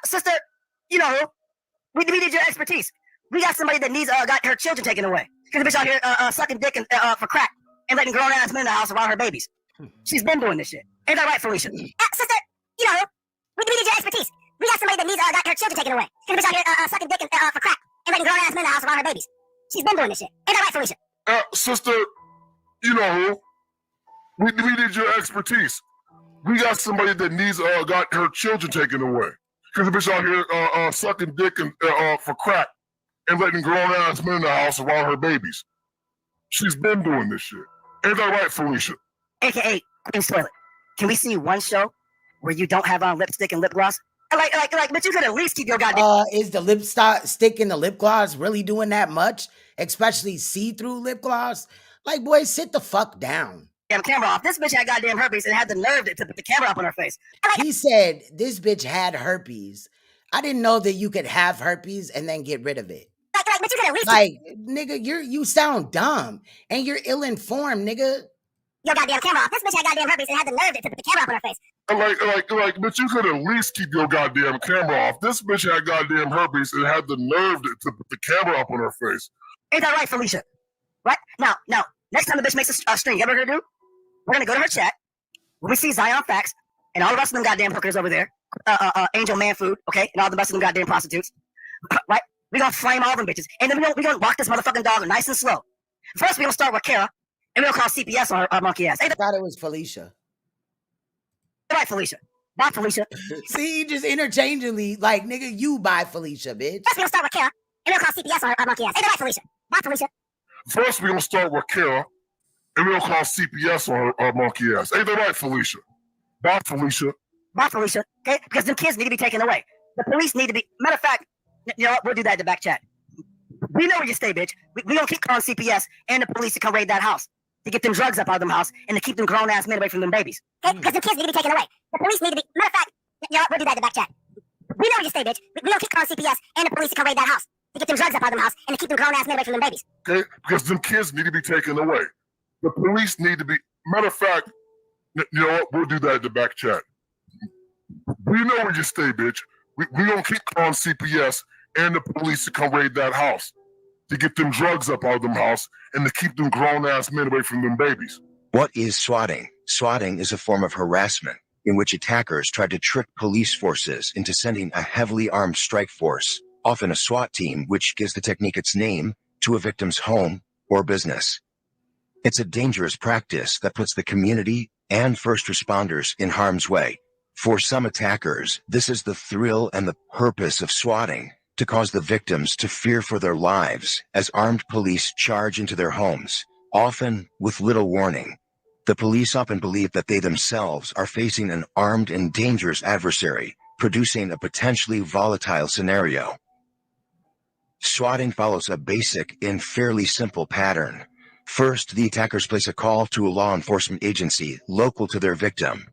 Sister, you know, we need your expertise. We got somebody that needs got her children taken away. Because the bitch out here sucking dick and, for crack and letting grown-ass men in the house around her babies. She's been doing this shit. Ain't that right, Felicia? Sister, you know, we need your expertise. We got somebody that needs got her children taken away. Because the bitch out here sucking dick and, for crack and letting grown-ass men in the house around her babies. She's been doing this shit. Ain't that right, Felicia? Sister, you know we need your expertise. We got somebody that needs got her children taken away. Because the bitch out here sucking dick and for crack and letting grown-ass men in the house around her babies. She's been doing this shit. Ain't that right, Felicia? AKA Queen's Toilet. Can we see one show where you don't have on lipstick and lip gloss? But you could at least keep your goddamn... Is the stick in the lip gloss really doing that much? Especially see-through lip gloss? Like, boy, sit the fuck down. Damn camera off. This bitch had goddamn herpes and had the nerve to put the camera up on her face. He said this bitch had herpes. I didn't know that you could have herpes and then get rid of it. But you could at least... Like, nigga, you sound dumb and you're ill-informed, nigga. Your goddamn camera off. This bitch had goddamn herpes and had the nerve to put the camera up on her face. But you could at least keep your goddamn camera off. This bitch had goddamn herpes and had the nerve to put the camera up on her face. Ain't that right, Felicia? Right? Now, next time the bitch makes a string, you know what we're gonna do? We're gonna go to her chat. When we see Zion Facts and all the rest of them goddamn hookers over there, Angel Man Food, okay, and all the rest of them goddamn prostitutes, right? We're gonna flame all them bitches. And then we're gonna walk this motherfucking dog nice and slow. First, we're gonna start with Kara. And we'll call CPS on her monkey ass. I thought it was Felicia. Right, Felicia. Bye, Felicia. See, just interchangeably, like, nigga, you buy Felicia, bitch. First, we'll start with Kara, and we'll call CPS on her monkey ass. Right, Felicia. Bye, Felicia. First, we're gonna start with Kara, and we'll call CPS on her monkey ass. Ain't that right, Felicia? Bye, Felicia. Bye, Felicia. Okay? Because them kids need to be taken away. The police need to be. Matter of fact, you know what? We'll do that in the back chat. We know where you stay, bitch. We don't keep calling CPS and the police to come raid that house, to get them drugs up out of them house, and to keep them grown-ass men away from them babies. Okay? Because them kids need to be taken away. The police need to be. Matter of fact, you know what? We'll do that in the back chat. We know where you stay, bitch. We don't keep calling CPS and the police to come raid that house, to get them drugs up out of them house, and to keep them grown-ass men away from them babies. Okay? Because them kids need to be taken away. The police need to be. Matter of fact, you know what? We'll do that in the back chat. We know where you stay, bitch. We don't keep calling CPS and the police to come raid that house, to get them drugs up out of them house, and to keep them grown-ass men away from them babies. What is swatting? Swatting is a form of harassment in which attackers try to trick police forces into sending a heavily armed strike force, often a SWAT team, which gives the technique its name, to a victim's home or business. It's a dangerous practice that puts the community and first responders in harm's way. For some attackers, this is the thrill and the purpose of swatting, to cause the victims to fear for their lives as armed police charge into their homes, often with little warning. The police often believe that they themselves are facing an armed and dangerous adversary, producing a potentially volatile scenario. Swatting follows a basic and fairly simple pattern. First, the attackers place a call to a law enforcement agency local to their victim.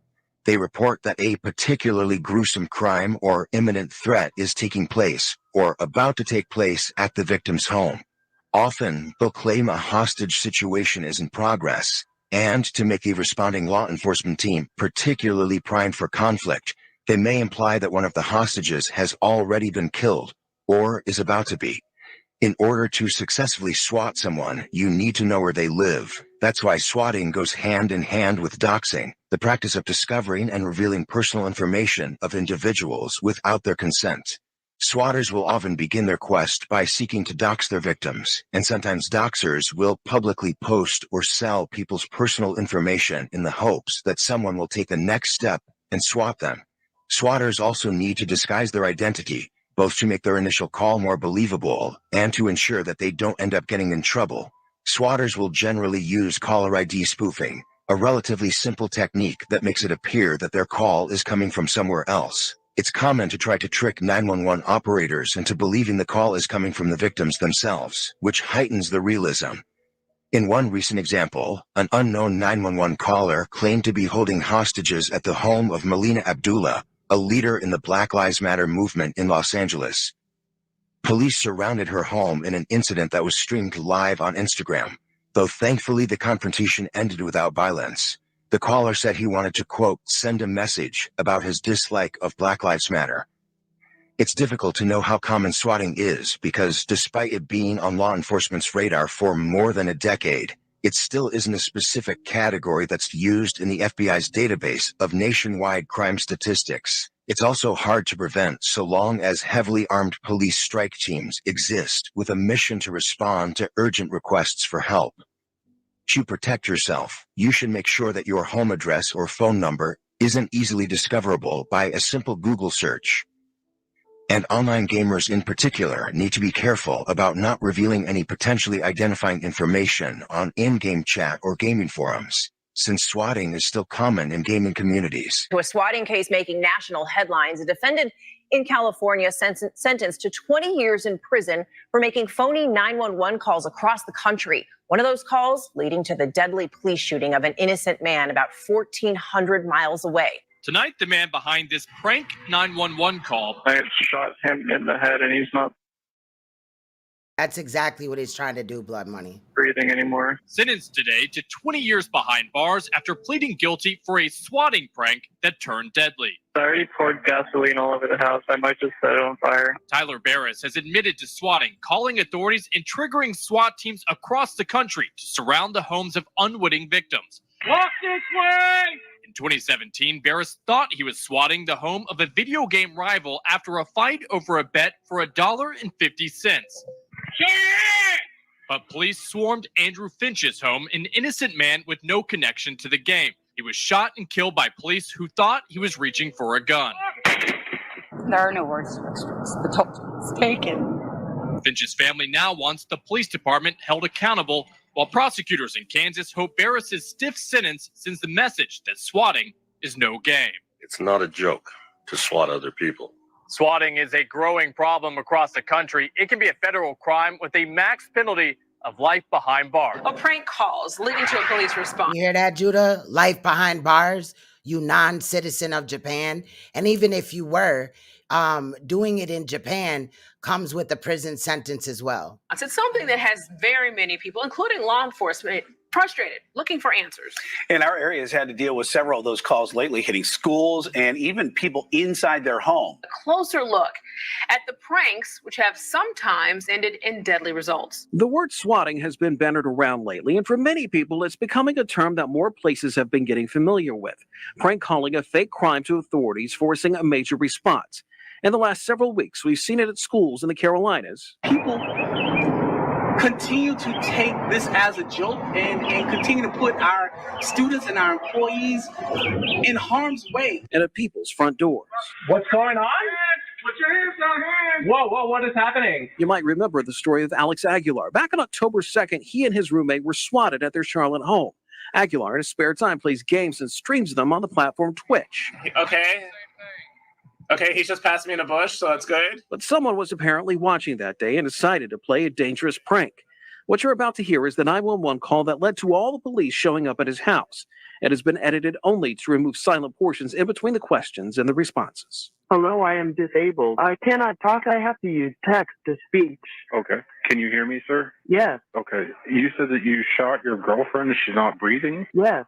They report that a particularly gruesome crime or imminent threat is taking place or about to take place at the victim's home. Often, they'll claim a hostage situation is in progress, and to make the responding law enforcement team particularly primed for conflict, they may imply that one of the hostages has already been killed or is about to be. In order to successfully swat someone, you need to know where they live. That's why swatting goes hand in hand with doxing, the practice of discovering and revealing personal information of individuals without their consent. Swatters will often begin their quest by seeking to dox their victims, and sometimes doxers will publicly post or sell people's personal information in the hopes that someone will take the next step and swat them. Swatters also need to disguise their identity, both to make their initial call more believable and to ensure that they don't end up getting in trouble. Swatters will generally use caller ID spoofing, a relatively simple technique that makes it appear that their call is coming from somewhere else. It's common to try to trick 911 operators into believing the call is coming from the victims themselves, which heightens the realism. In one recent example, an unknown 911 caller claimed to be holding hostages at the home of Melina Abdullah, a leader in the Black Lives Matter movement in Los Angeles. Police surrounded her home in an incident that was streamed live on Instagram, though thankfully the confrontation ended without violence. The caller said he wanted to, quote, send a message about his dislike of Black Lives Matter. It's difficult to know how common swatting is because despite it being on law enforcement's radar for more than a decade, it still isn't a specific category that's used in the FBI's database of nationwide crime statistics. It's also hard to prevent so long as heavily armed police strike teams exist with a mission to respond to urgent requests for help. To protect yourself, you should make sure that your home address or phone number isn't easily discoverable by a simple Google search. And online gamers in particular need to be careful about not revealing any potentially identifying information on in-game chat or gaming forums, since swatting is still common in gaming communities. To a swatting case making national headlines, a defendant in California sentenced to 20 years in prison for making phony 911 calls across the country. One of those calls leading to the deadly police shooting of an innocent man about 1,400 miles away. Tonight, the man behind this prank 911 call. I shot him in the head and he's not That's exactly what he's trying to do, Blood Money. breathing anymore. Sentenced today to 20 years behind bars after pleading guilty for a swatting prank that turned deadly. I already poured gasoline all over the house. I might just set it on fire. Tyler Barris has admitted to swatting, calling authorities and triggering SWAT teams across the country to surround the homes of unwitting victims. Walk this way! In 2017, Barris thought he was swatting the home of a video game rival after a fight over a bet for $1.50. but police swarmed Andrew Finch's home, an innocent man with no connection to the game. He was shot and killed by police who thought he was reaching for a gun. There are no words to express the toll it's taken. Finch's family now wants the police department held accountable, while prosecutors in Kansas hope Barris's stiff sentence sends the message that swatting is no game. It's not a joke to swat other people. Swatting is a growing problem across the country. It can be a federal crime with a max penalty of life behind bars. A prank calls leading to a police response. You hear that, Judah? Life behind bars, you non-citizen of Japan. And even if you were, doing it in Japan comes with a prison sentence as well. It's something that has very many people, including law enforcement, frustrated, looking for answers. And our area has had to deal with several of those calls lately, hitting schools and even people inside their home. A closer look at the pranks, which have sometimes ended in deadly results. The word swatting has been bandied around lately, and for many people, it's becoming a term that more places have been getting familiar with. Prank calling a fake crime to authorities, forcing a major response. In the last several weeks, we've seen it at schools in the Carolinas. People continue to take this as a joke and continue to put our students and our employees in harm's way. And at people's front doors. What's going on? Put your hands down. Whoa, what is happening? You might remember the story of Alex Aguilar. Back on October 2nd, he and his roommate were swatted at their Charlotte home. Aguilar, in his spare time, plays games and streams them on the platform Twitch. Okay, he's just passed me in a bush, so that's good. But someone was apparently watching that day and decided to play a dangerous prank. What you're about to hear is the 911 call that led to all the police showing up at his house. It has been edited only to remove silent portions in between the questions and the responses. Hello, I am disabled. I cannot talk. I have to use text to speech. Okay. Can you hear me, sir? Yes. Okay. You said that you shot your girlfriend and she's not breathing? Yes.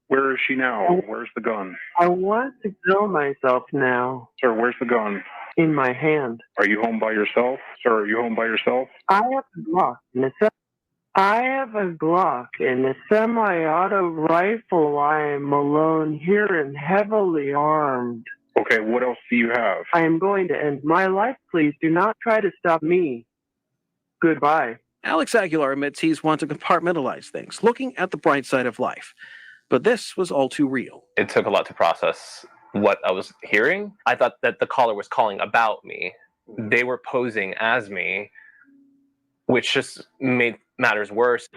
Where is she now? Where's the gun? I want to kill myself now. Sir, where's the gun? In my hand. Are you home by yourself? Sir, are you home by yourself? I have a Glock and a semi-auto rifle. I am alone here and heavily armed. Okay, what else do you have? I am going to end my life. Please do not try to stop me. Goodbye. Alex Aguilar admits he's wanting to compartmentalize things, looking at the bright side of life. But this was all too real. It took a lot to process what I was hearing. I thought that the caller was calling about me. They were posing as me, which just made matters worse.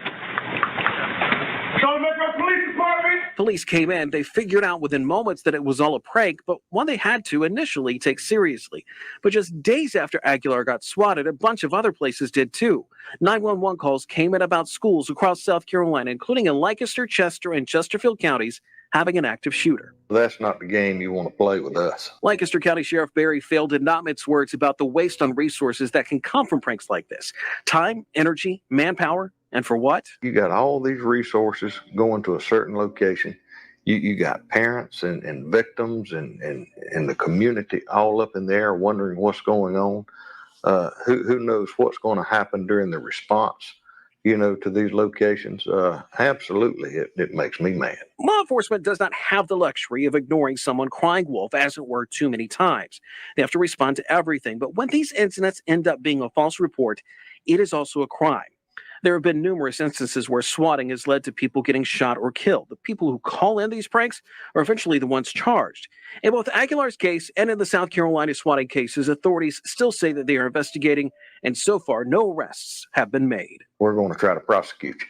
Police came in. They figured out within moments that it was all a prank, but one they had to initially take seriously. But just days after Aguilar got swatted, a bunch of other places did too. 911 calls came in about schools across South Carolina, including in Lancaster, Chester, and Chesterfield counties, having an active shooter. That's not the game you want to play with us. Lancaster County Sheriff Barry Fail did not mince words about the waste on resources that can come from pranks like this. Time, energy, manpower, and for what? You got all these resources going to a certain location. You got parents and victims and the community all up in there wondering what's going on. Who knows what's going to happen during the response, to these locations. Absolutely, it makes me mad. Law enforcement does not have the luxury of ignoring someone crying wolf, as it were, too many times. They have to respond to everything. But when these incidents end up being a false report, it is also a crime. There have been numerous instances where swatting has led to people getting shot or killed. The people who call in these pranks are eventually the ones charged. In both Aguilar's case and in the South Carolina swatting cases, authorities still say that they are investigating, and so far, no arrests have been made. We're going to try to prosecute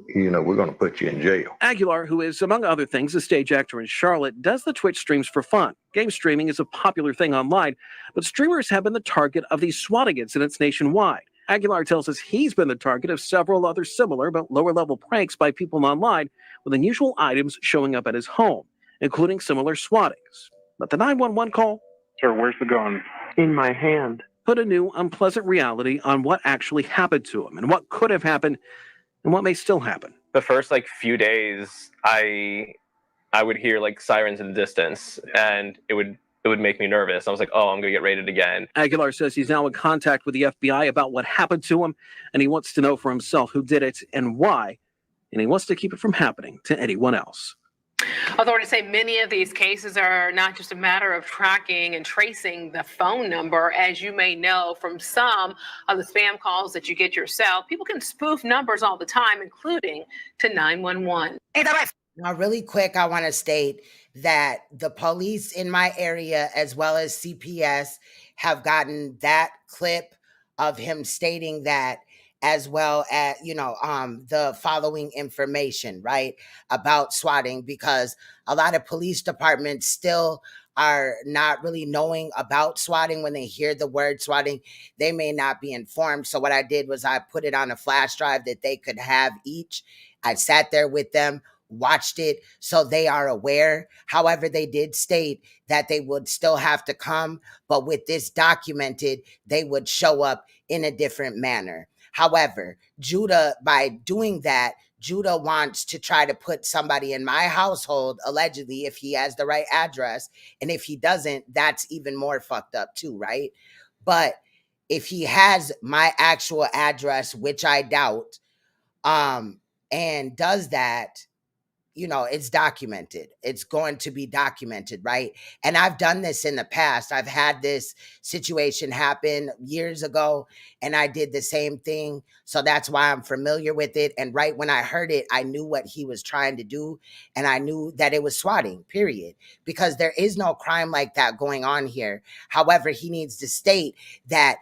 you. We're going to put you in jail. Aguilar, who is, among other things, a stage actor in Charlotte, does the Twitch streams for fun. Game streaming is a popular thing online, but streamers have been the target of these swatting incidents nationwide. Aguilar tells us he's been the target of several other similar but lower-level pranks by people online with unusual items showing up at his home, including similar swattings. But the 911 call, sir, where's the gun? In my hand. Put a new unpleasant reality on what actually happened to him and what could have happened and what may still happen. The first few days, I would hear sirens in the distance, and it would make me nervous. I was like, oh, I'm going to get raided again. Aguilar says he's now in contact with the FBI about what happened to him, and he wants to know for himself who did it and why, and he wants to keep it from happening to anyone else. Authorities say many of these cases are not just a matter of tracking and tracing the phone number. As you may know from some of the spam calls that you get yourself, people can spoof numbers all the time, including to 911. Now, really quick, I want to state that the police in my area, as well as CPS, have gotten that clip of him stating that, as well as, the following information, right, about swatting, because a lot of police departments still are not really knowing about swatting. When they hear the word swatting, they may not be informed. So what I did was I put it on a flash drive that they could have each. I sat there with them, watched it, so they are aware. However, they did state that they would still have to come, but with this documented, they would show up in a different manner. However, Judah, by doing that, Judah wants to try to put somebody in my household, allegedly, if he has the right address. And if he doesn't, that's even more fucked up too, right? But if he has my actual address, which I doubt, and does that, it's documented. It's going to be documented, right? And I've done this in the past. I've had this situation happen years ago, and I did the same thing. So that's why I'm familiar with it. And right when I heard it, I knew what he was trying to do, and I knew that it was swatting, period. Because there is no crime like that going on here. However, he needs to state that,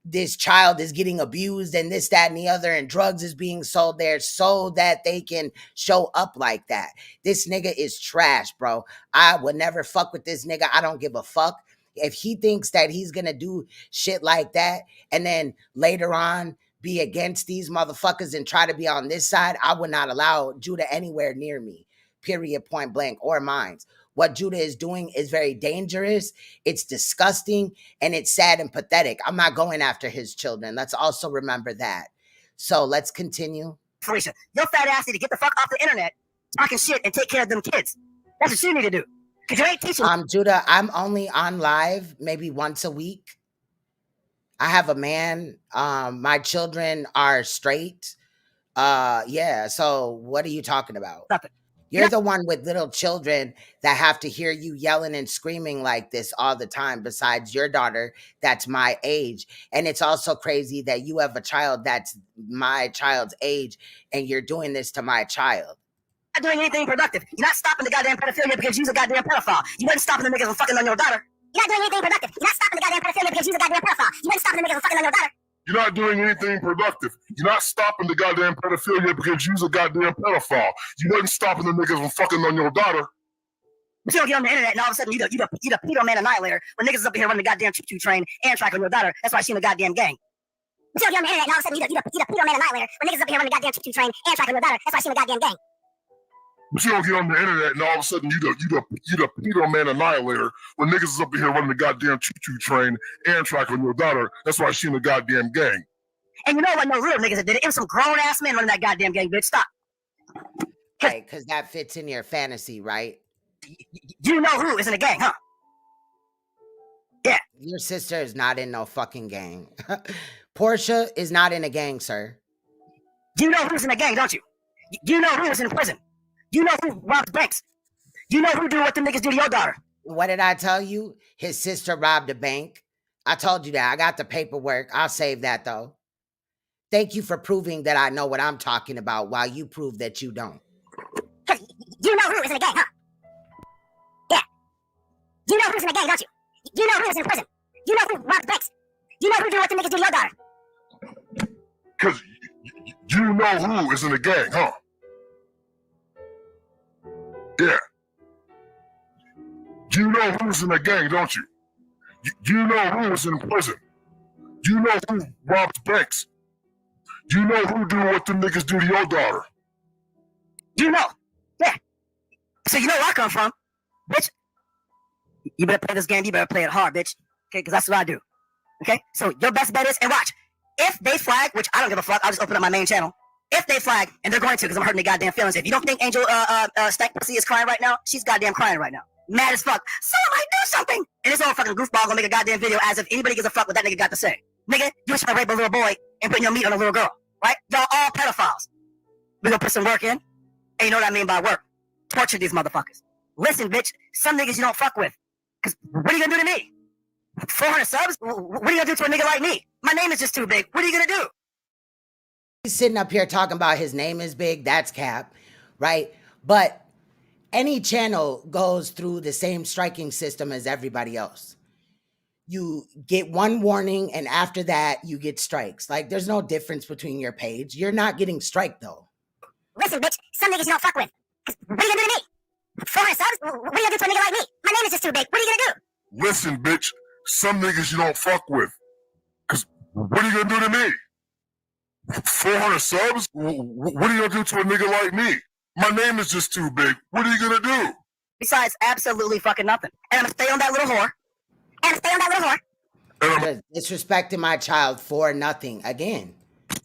this child is getting abused and this, that, and the other, and drugs is being sold there so that they can show up like that. This nigga is trash, bro. I would never fuck with this nigga. I don't give a fuck. If he thinks that he's gonna do shit like that and then later on be against these motherfuckers and try to be on this side, I would not allow Judah anywhere near me, period, point blank, or mines. What Judah is doing is very dangerous. It's disgusting, and it's sad and pathetic. I'm not going after his children. Let's also remember that. So let's continue. Felicia, your fat ass need to get the fuck off the internet, talking shit, and take care of them kids. That's what you need to do. Cause you ain't teaching. Judah, I'm only on live maybe once a week. I have a man. My children are straight. Yeah. So what are you talking about? Nothing. You're the one with little children that have to hear you yelling and screaming like this all the time, besides your daughter that's my age. And it's also crazy that you have a child that's my child's age and you're doing this to my child. You're not doing anything productive. You're not stopping the goddamn pedophilia because you're a goddamn pedophile. You weren't stopping the niggas from fucking on your daughter. You're not doing anything productive. You're not stopping the goddamn pedophilia because you're a goddamn pedophile. You weren't stopping the niggas from fucking on your daughter. You're not doing anything productive. You're not stopping the goddamn pedophilia because you're a goddamn pedophile. You wasn't stopping the niggas from fucking on your daughter. But you don't get on the internet and all of a sudden you the pedo man annihilator when niggas is up here running the goddamn choo-choo train and track on your daughter. That's why she's in the goddamn gang. But you don't get on the internet and all of a sudden you the pedo man annihilator when niggas is up here running the goddamn choo-choo train and track on your daughter. That's why she's in the goddamn gang. But you don't get on the internet and all of a sudden you the pedo man annihilator when niggas is up here running the goddamn choo-choo train and track on your daughter. That's why she in the goddamn gang. And you know what? No real niggas that did it. It was some grown ass men running that goddamn gang, bitch. Stop. Right, because that fits in your fantasy, right? You know who is in the gang, huh? Yeah. Your sister is not in no fucking gang. Porsha is not in a gang, sir. You know who's in the gang, don't you? You know who's in prison. You know who robs banks. You know who do what them niggas do to your daughter. What did I tell you? His sister robbed a bank. I told you that. I got the paperwork. I'll save that, though. Thank you for proving that I know what I'm talking about while you prove that you don't. You know who is in the gang, huh? Yeah. You know who's in the gang, don't you? You know who's in prison. You know who robs banks. You know who do what the niggas do to your daughter. Because you know who is in the gang, huh? Yeah. You know who's in the gang, don't you? You know who's in prison. You know who robs banks. You know who do what them niggas do to your daughter. You know. Yeah. So you know where I come from, bitch. You better play this game, you better play it hard, bitch. Okay, because that's what I do. Okay? So your best bet is, and watch, if they flag, which I don't give a fuck, I'll just open up my main channel. If they flag, and they're going to, because I'm hurting their goddamn feelings. If you don't think Angel Stank Pussy is crying right now, she's goddamn crying right now. Mad as fuck. Someone might do something. And this old fucking goofball gonna make a goddamn video as if anybody gives a fuck what that nigga got to say. Nigga, you was trying to rape a little boy and putting your meat on a little girl, right? Y'all all pedophiles. We gonna put some work in. And you know what I mean by work. torture these motherfuckers. Listen, bitch, some niggas you don't fuck with. Cause what are you gonna do to me? 400 subs? What are you gonna do to a nigga like me? My name is just too big. What are you gonna do? He's sitting up here talking about his name is big. That's cap, right? But any channel goes through the same striking system as everybody else. You get one warning, and after that, you get strikes. Like, there's no difference between your page. You're not getting strike, though. Listen, bitch, some niggas you don't fuck with. Cause what are you gonna do to me? 400 subs? What are you gonna do to a nigga like me? My name is just too big. What are you gonna do? Listen, bitch, some niggas you don't fuck with. Cause what are you gonna do to me? 400 subs? What are you gonna do to a nigga like me? My name is just too big. What are you gonna do? Besides absolutely fucking nothing. And I'm gonna stay on that little whore. Disrespecting my child for nothing again.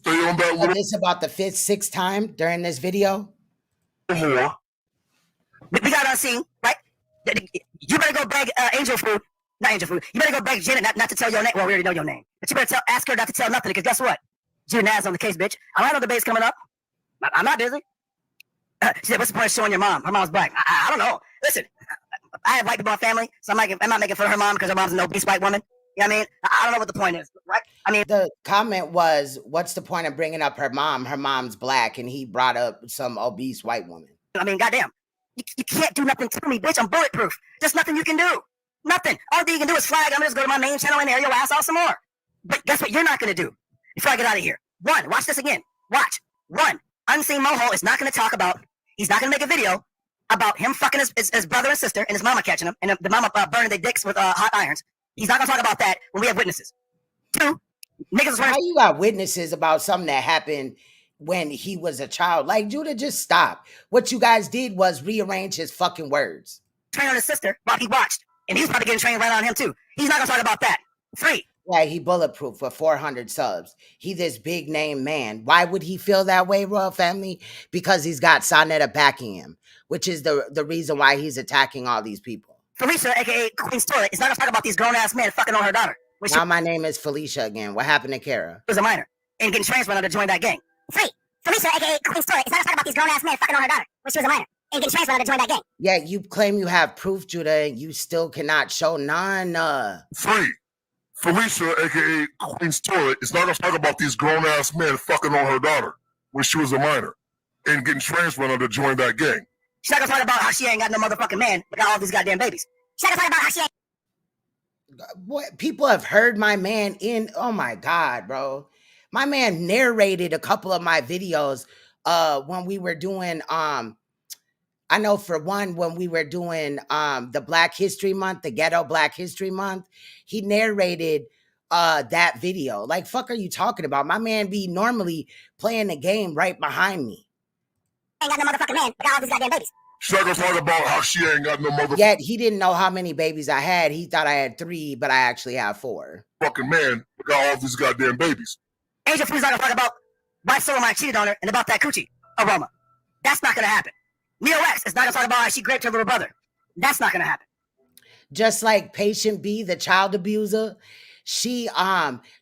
Stay on that little. This about the 5th, 6th time during this video. Whore. We got unseen, right? You better go beg Angel Food. Not Angel Food. You better go beg Janet not to tell your name. Well, we already know your name. But you better ask her not to tell nothing, because guess what? You're Naz on the case, bitch. I know the debate's coming up. I'm not busy. She said, what's the point of showing your mom? Her mom's black. I don't know. Listen, I have white people in my family, so I'm not making fun of her mom because her mom's an obese white woman. You know what I mean? I don't know what the point is, right? I mean, the comment was, what's the point of bringing up her mom? Her mom's black, and he brought up some obese white woman. I mean, goddamn. You can't do nothing to me, bitch. I'm bulletproof. There's nothing you can do. Nothing. All thing you can do is flag. I'm gonna just go to my main channel and air your ass out some more. But guess what you're not gonna do before I get out of here? One, watch this again. Watch. One, Unseen Moho is not gonna talk about, he's not gonna make a video about him fucking his brother and sister and his mama catching him and the mama burning their dicks with hot irons. He's not gonna talk about that when we have witnesses. Two, niggas. How you got witnesses about something that happened when he was a child? Like, Judah, just stop. What you guys did was rearrange his fucking words. Train on his sister while he watched, and he's probably getting trained right on him too. He's not gonna talk about that. Three. Yeah, he bulletproof for 400 subs. He this big name man. Why would he feel that way, Royal Family? Because he's got SANETER'S backing him, which is the reason why he's attacking all these people. Felicia, aka Queen's Toilet, is not gonna talk about these grown ass men fucking on her daughter. Now my name is Felicia again. What happened to Kara? Was a minor and getting transferred on her to join that gang. Three. Felicia, aka Queen's Toilet, is not gonna talk about these grown ass men fucking on her daughter when she was a minor and getting transferred on her to join that gang. Yeah, you claim you have proof, Judah, and you still cannot show none. Three. Felicia, aka Queen's Toilet, is not gonna talk about these grown ass men fucking on her daughter when she was a minor and getting transferred on her to join that gang. She's not gonna talk about how she ain't got no motherfucking man, but got all these goddamn babies. She's not gonna talk about how she ain't. Boy, people have heard my man in, oh my God, bro. My man narrated a couple of my videos when we were doing, I know for one, when we were doing the Black History Month, the Ghetto Black History Month, he narrated that video. Like, fuck are you talking about? My man be normally playing the game right behind me. Ain't got no motherfucking man, but got all these goddamn babies. She's not gonna talk about how she ain't got no motherfucking. Yet he didn't know how many babies I had. He thought I had 3, but I actually have 4. Fucking man, but got all these goddamn babies. Angel Food's not gonna talk about why someone might cheated on her and about that coochie aroma. That's not gonna happen. Neo X is not gonna talk about how she raped her little brother. That's not gonna happen. Just like Patient B, the child abuser, she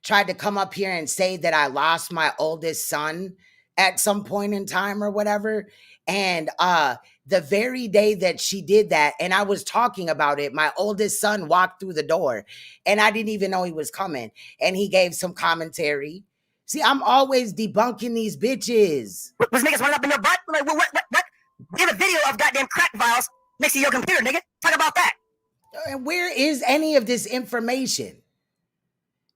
tried to come up here and say that I lost my oldest son at some point in time or whatever. And the very day that she did that, and I was talking about it, my oldest son walked through the door and I didn't even know he was coming. And he gave some commentary. See, I'm always debunking these bitches. Was niggas running up in your butt? Like, what? Give a video of goddamn crack vials next to your computer, nigga. Talk about that. And where is any of this information?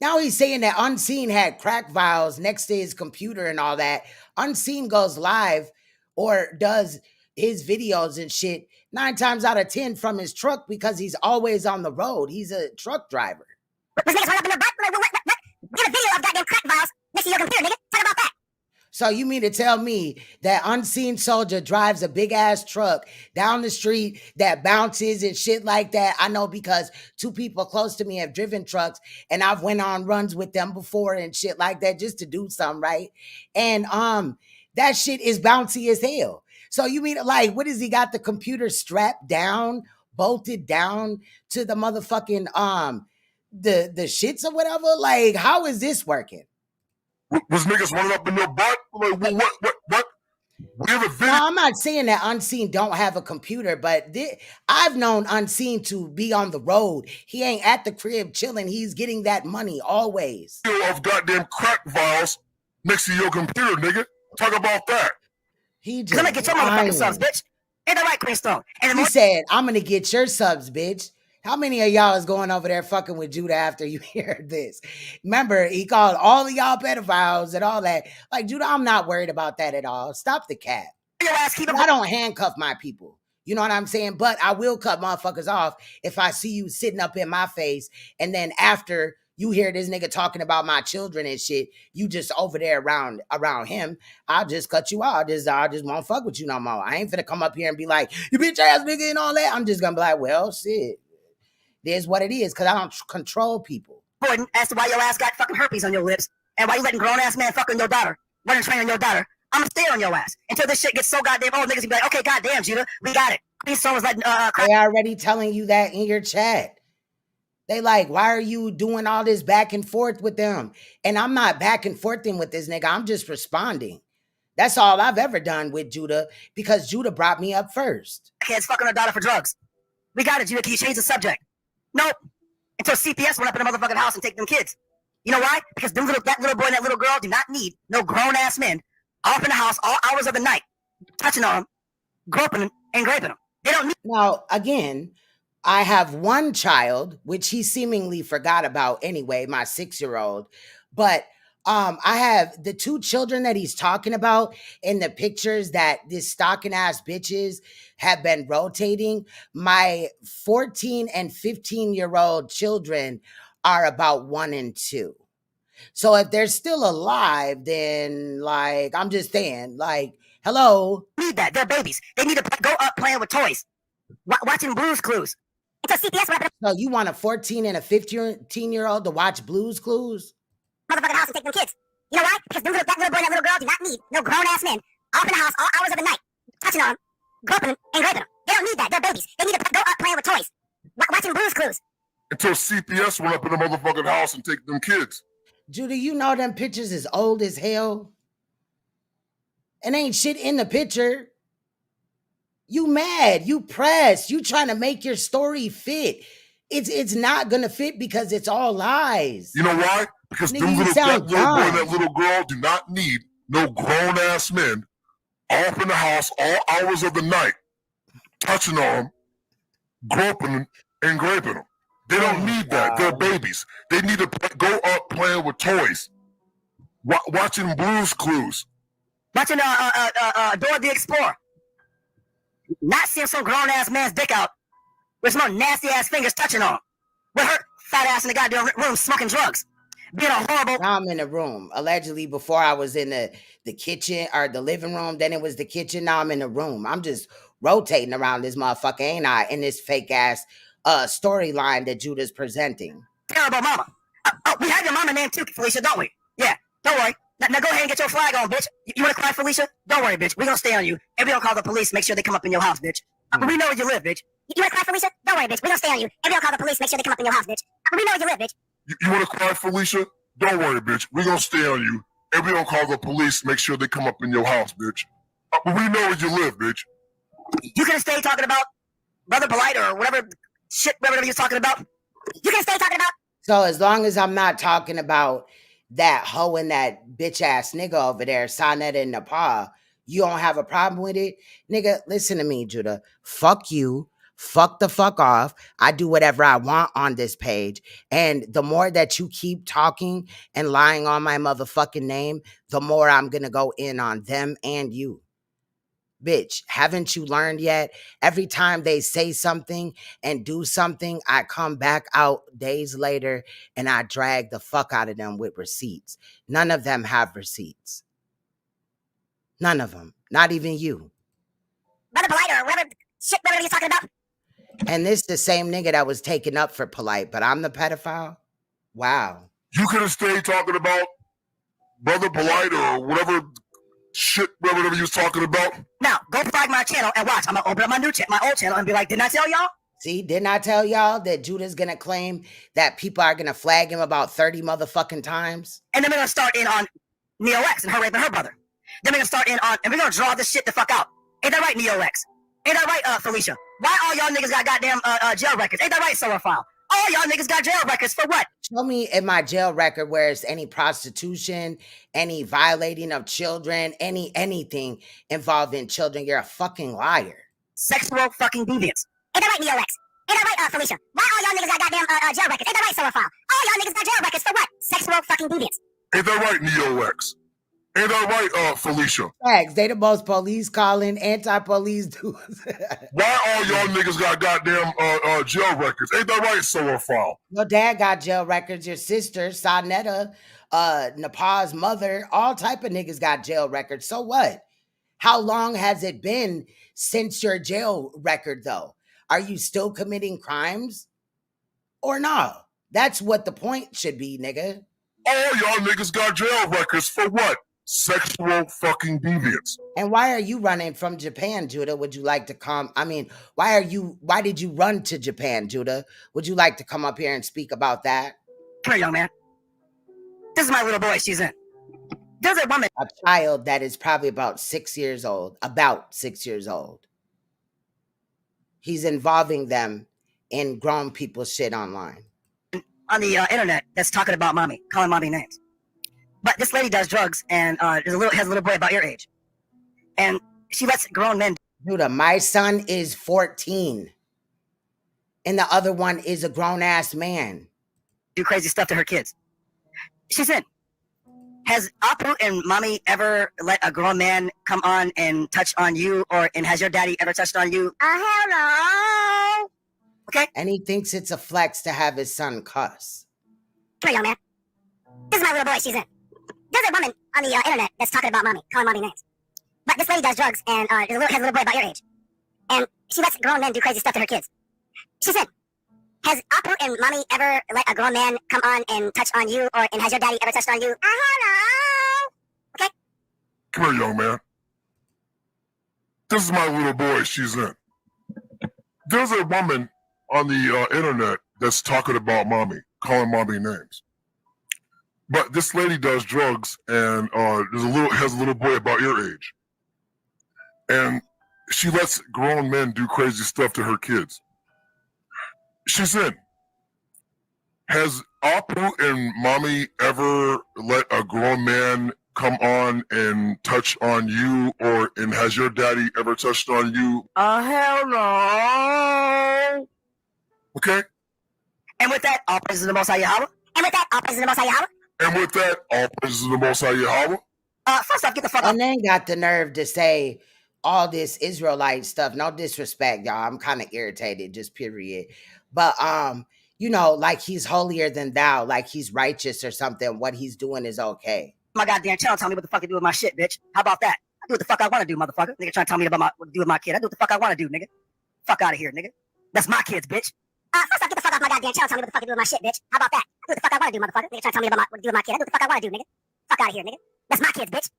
Now he's saying that Unseen had crack vials next to his computer and all that. Unseen goes live or does his videos and shit 9 times out of 10 from his truck because he's always on the road. He's a truck driver. Was niggas running up in your butt? Like, what? Give a video of goddamn crack vials next to your computer, nigga. Talk about that. So you mean to tell me that Unseen Soldier drives a big ass truck down the street that bounces and shit like that? I know because 2 people close to me have driven trucks and I've went on runs with them before and shit like that just to do something, right? And that shit is bouncy as hell. So you mean, like, what has he got the computer strapped down, bolted down to the motherfucking the shits or whatever? Like, how is this working? Was niggas running up in your butt? Like, what? No, I'm not saying that Unseen don't have a computer, but I've known Unseen to be on the road. He ain't at the crib chilling. He's getting that money always. Of goddamn crack vials next to your computer, nigga. Talk about that. He just I'm gonna get your motherfucking subs, bitch. Ain't that right, Queen Stone? And he said, I'm gonna get your subs, bitch. How many of y'all is going over there fucking with Judah after you hear this? Remember, he called all of y'all pedophiles and all that. Like, Judah, I'm not worried about that at all. Stop the cap. I don't handcuff my people. You know what I'm saying? But I will cut motherfuckers off if I see you sitting up in my face, and then after you hear this nigga talking about my children and shit, you just over there around him, I'll just cut you out. I just won't fuck with you no more. I ain't finna come up here and be like, you bitch ass nigga and all that. I'm just gonna be like, well, shit. There's what it is, because I don't control people. Gordon, as to why your ass got fucking herpes on your lips, and why you letting grown-ass man fuck on your daughter, running train on your daughter, I'm gonna stay on your ass until this shit gets so goddamn old. Niggas be like, okay, goddamn, Judah, we got it. These songs letting they already telling you that in your chat. They like, why are you doing all this back and forth with them? And I'm not back and forthing with this nigga. I'm just responding. That's all I've ever done with Judah, because Judah brought me up first. Kids fucking her daughter for drugs. We got it, Judah. Can you change the subject? Nope. Until CPS went up in the motherfucking house and take them kids. You know why? Because that little boy and that little girl do not need no grown-ass men off in the house all hours of the night, touching on them, groping them, and raping them. They don't need. Now, again, I have one child, which he seemingly forgot about anyway, my 6-year-old. But I have the 2 children that he's talking about in the pictures that this stalking ass bitches have been rotating. My 14 and 15-year-old children are about 1 and 2. So if they're still alive, then like, I'm just saying, like, hello. Need that. They're babies. They need to go up playing with toys, watching Blue's Clues. Until CPS. So you want a 14 and a 15-year-old to watch Blue's Clues? Motherfucking house and take them kids. You know why? Because that little boy and that little girl do not need no grown-ass men off in the house all hours of the night, touching on them, groping them, and raping them. They don't need that. They're babies. They need to go up playing with toys, watching Blue's Clues. Until CPS went up in the motherfucking house and take them kids. Judy, you know them pictures is old as hell. And ain't shit in the picture. You mad, you pressed, you trying to make your story fit. It's not gonna fit because it's all lies. You know why? Because that little boy and that little girl do not need no grown-ass men off in the house all hours of the night, touching on them, groping them, and raping them. They don't need that. They're babies. They need to go up playing with toys, watching Blue's Clues. Watching Dora the Explorer. Not seeing some grown-ass man's dick out with some nasty-ass fingers touching on him. With her fat ass in the goddamn room smoking drugs. Being a horrible... Now I'm in the room. Allegedly, before I was in the kitchen or the living room, then it was the kitchen. Now I'm in the room. I'm just rotating around this motherfucker, ain't I? In this fake-ass storyline that Judah's presenting. Terrible mama. We have your mama name too, Felicia, don't we? Yeah, don't worry. Now go ahead and get your flag on, bitch. You want to cry, Felicia? Don't worry, bitch. We're going to stay on you. And we don't call the police. Make sure they come up in your house, bitch. We know where you live, bitch. You want to cry, Felicia? Don't worry, bitch. We're going to stay on you. And we don't call the police. Make sure they come up in your house, bitch. We know where you live, bitch. You want to cry, Felicia? Don't worry, bitch. We're going to stay on you. And we don't call the police. Make sure they come up in your house, bitch. We know where you live, bitch. You can stay talking about Brother Polite or whatever shit, whatever you're talking about. You can stay talking about. So as long as I'm not talking about that hoe and that bitch ass nigga over there, SANETER'S and NAPAH, you don't have a problem with it? Nigga, listen to me, Judah. Fuck you. Fuck the fuck off. I do whatever I want on this page. And the more that you keep talking and lying on my motherfucking name, the more I'm gonna go in on them and you. Bitch, haven't you learned yet? Every time they say something and do something, I come back out days later and I drag the fuck out of them with receipts. None of them have receipts. None of them. Not even you. Brother Polite or whatever shit, whatever you're talking about. And this the same nigga that was taken up for Polite, but I'm the pedophile? Wow. You could have stayed talking about Brother Polite or whatever shit, whatever you was talking about. Now, go flag my channel and watch. I'm going to open up my old channel and be like, didn't I tell y'all? See, didn't I tell y'all that Judah's going to claim that people are going to flag him about 30 motherfucking times? And then we're going to start in on Neo X and her raping her brother. Then we're gonna start in on, and we're gonna draw this shit the fuck out. Ain't that right, NeoX? Ain't that right, Felicia? Why all y'all niggas got goddamn jail records? Ain't that right, File? All y'all niggas got jail records for what? Show me in my jail record where it's any prostitution, any violating of children, anything involving children. You're a fucking liar. Sexual fucking deviance. Ain't that right, NeoX? Ain't that right, Felicia? Why all y'all niggas got goddamn jail records? Ain't that right, File? All y'all niggas got jail records for what? Sexual fucking deviance. Ain't that right, NeoX? Ain't that right, Felicia? Facts. They the most police calling, anti-police dudes. Why all y'all niggas got goddamn jail records? Ain't that right, File? Your dad got jail records. Your sister, SANETER'S, NAPAH's mother, all type of niggas got jail records. So what? How long has it been since your jail record, though? Are you still committing crimes? Or no? That's what the point should be, nigga. All y'all niggas got jail records for what? Sexual fucking deviance. And why are you running from Japan, Judah? Would you like to come? I mean, why did you run to Japan, Judah? Would you like to come up here and speak about that? Come here, young man. This is my little boy she's in. There's a woman. A child that is probably about 6 years old. About 6 years old. He's involving them in grown people shit online. On the internet that's talking about mommy, calling mommy names. But this lady does drugs and has a little boy about your age. And she lets grown men. Judah, my son is 14. And the other one is a grown-ass man. Do crazy stuff to her kids. She said, has Apu and mommy ever let a grown man come on and touch on you? And has your daddy ever touched on you? Hell no. Okay. And he thinks it's a flex to have his son cuss. Come here, young man. This is my little boy she's in. There's a woman on the internet that's talking about mommy, calling mommy names. But this lady does drugs and has a little boy about your age. And she lets grown men do crazy stuff to her kids. She said, has Apu and mommy ever let a grown man come on and touch on you? And has your daddy ever touched on you? Hell no. Okay? Come here, young man. This is my little boy she's in. There's a woman on the internet that's talking about mommy, calling mommy names. But this lady does drugs and has a little boy about your age. And she lets grown men do crazy stuff to her kids. She's in. Has Apu and mommy ever let a grown man come on and touch on you? And has your daddy ever touched on you? Hell no. Okay. And with that, all praises to the Most High Yahweh. And with that, all praises to the Most High Yahweh. And with that, all praises to the Most High Yahweh. First off, get the fuck up. And then got the nerve to say all this Israelite stuff. No disrespect, y'all. I'm kind of irritated, just period. But, like he's holier than thou, like he's righteous or something. What he's doing is okay. My goddamn channel tell me what the fuck to do with my shit, bitch. How about that? I do what the fuck I want to do, motherfucker. Nigga trying to tell me about what to do with my kid. I do what the fuck I want to do, nigga. Fuck out of here, nigga. That's my kids, bitch. First off, get the fuck off my goddamn channel. Tell me what the fuck to do with my shit, bitch. How about that? I do what the fuck I want to do, motherfucker. Nigga trying to tell me about what to do with my kid. I do what the fuck I want to do, nigga. Fuck out of here, nigga. That's my kids, bitch.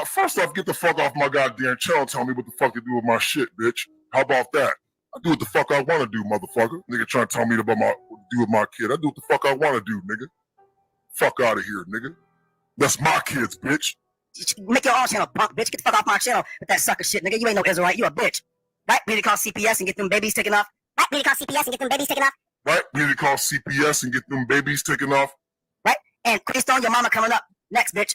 First off, get the fuck off my goddamn channel. Tell me what the fuck to do with my shit, bitch. How about that? I do what the fuck I want to do, motherfucker. Nigga trying to tell me about what to do with my kid. I do what the fuck I want to do, nigga. Fuck out of here, nigga. That's my kids, bitch. Make your own channel, punk, bitch. Get the fuck off my channel with that sucker shit, nigga. You ain't no Israelite. You a bitch. Right? We need to call CPS and get them babies taken off. Right? We need to call CPS and get them babies taken off. Right? We need to call CPS and get them babies taken off. Right? And Chris Stone, your mama coming up next, bitch.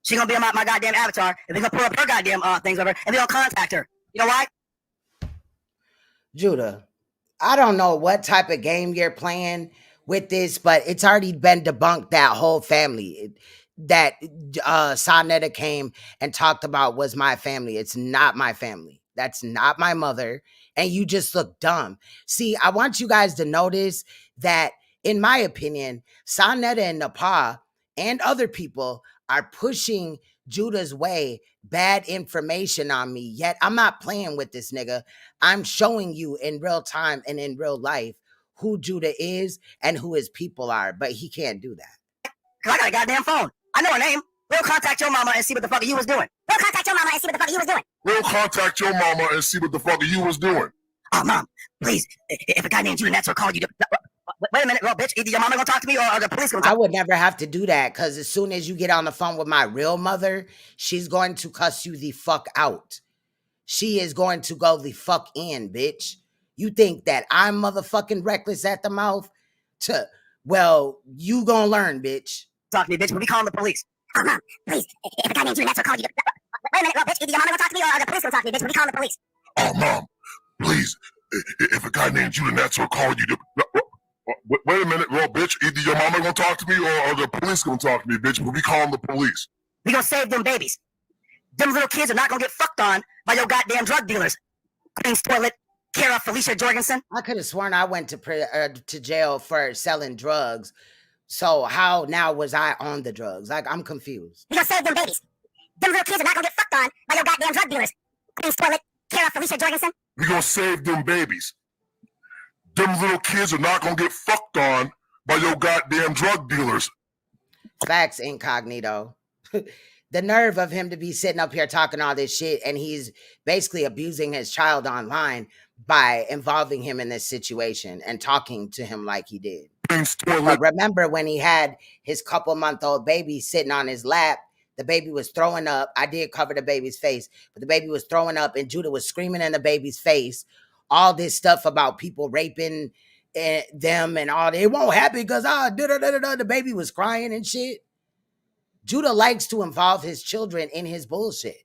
She gonna be on my goddamn avatar, and we gonna pull up her goddamn things over, and we gonna contact her. You know why? Judah, I don't know what type of game you're playing with this, but it's already been debunked that whole family that SANETER'S came and talked about was my family. It's not my family. That's not my mother. And you just look dumb. See, I want you guys to notice that, in my opinion, SANETER'S and NAPAH and other people are pushing Judah's way bad information on me. Yet I'm not playing with this nigga. I'm showing you in real time and in real life who Judah is and who his people are. But he can't do that. Cause I got a goddamn phone. I know her name. We'll contact your mama and see what the fuck you was doing. We'll contact your mama and see what the fuck you was doing. We'll contact your mama and see what the fuck you was doing. Oh, mom, please. If a guy named Judah Natzarah called you, Wait a minute, well, bitch, either your mama gonna talk to me or the police gonna talk. I would never have to do that because as soon as you get on the phone with my real mother, she's going to cuss you the fuck out. She is going to go the fuck in, bitch. You think that I'm motherfucking reckless at the mouth? Well, you gonna learn, bitch. Talk to me, bitch. We'll be calling the police. Oh, Mom, please. If a guy named you and that's call you. Wait a minute, well, bitch, either your mama gonna talk to me or the police gonna talk to me, bitch. We'll be calling the police. Oh, Mom, please. If a guy named you and that's call you. Wait a minute, well, bitch. Either your mama gonna talk to me or the police gonna talk to me, bitch. We'll be calling the police. We gonna save them babies. Them little kids are not gonna get fucked on by your goddamn drug dealers. Queen's Toilet, Kara Felicia Jorgensen. I could have sworn I went to jail for selling drugs. So how now was I on the drugs? Like, I'm confused. We gonna save them babies. Them little kids are not gonna get fucked on by your goddamn drug dealers. Queen's Toilet, Kara Felicia Jorgensen. We gonna save them babies. Them little kids are not gonna get fucked on by your goddamn drug dealers. Facts, incognito. The nerve of him to be sitting up here talking all this shit, and he's basically abusing his child online by involving him in this situation and talking to him like he did. But remember when he had his couple-month-old baby sitting on his lap, the baby was throwing up. I did cover the baby's face, but the baby was throwing up, and Judah was screaming in the baby's face. All this stuff about people raping them and all that. It won't happen because the baby was crying and shit. Judah likes to involve his children in his bullshit.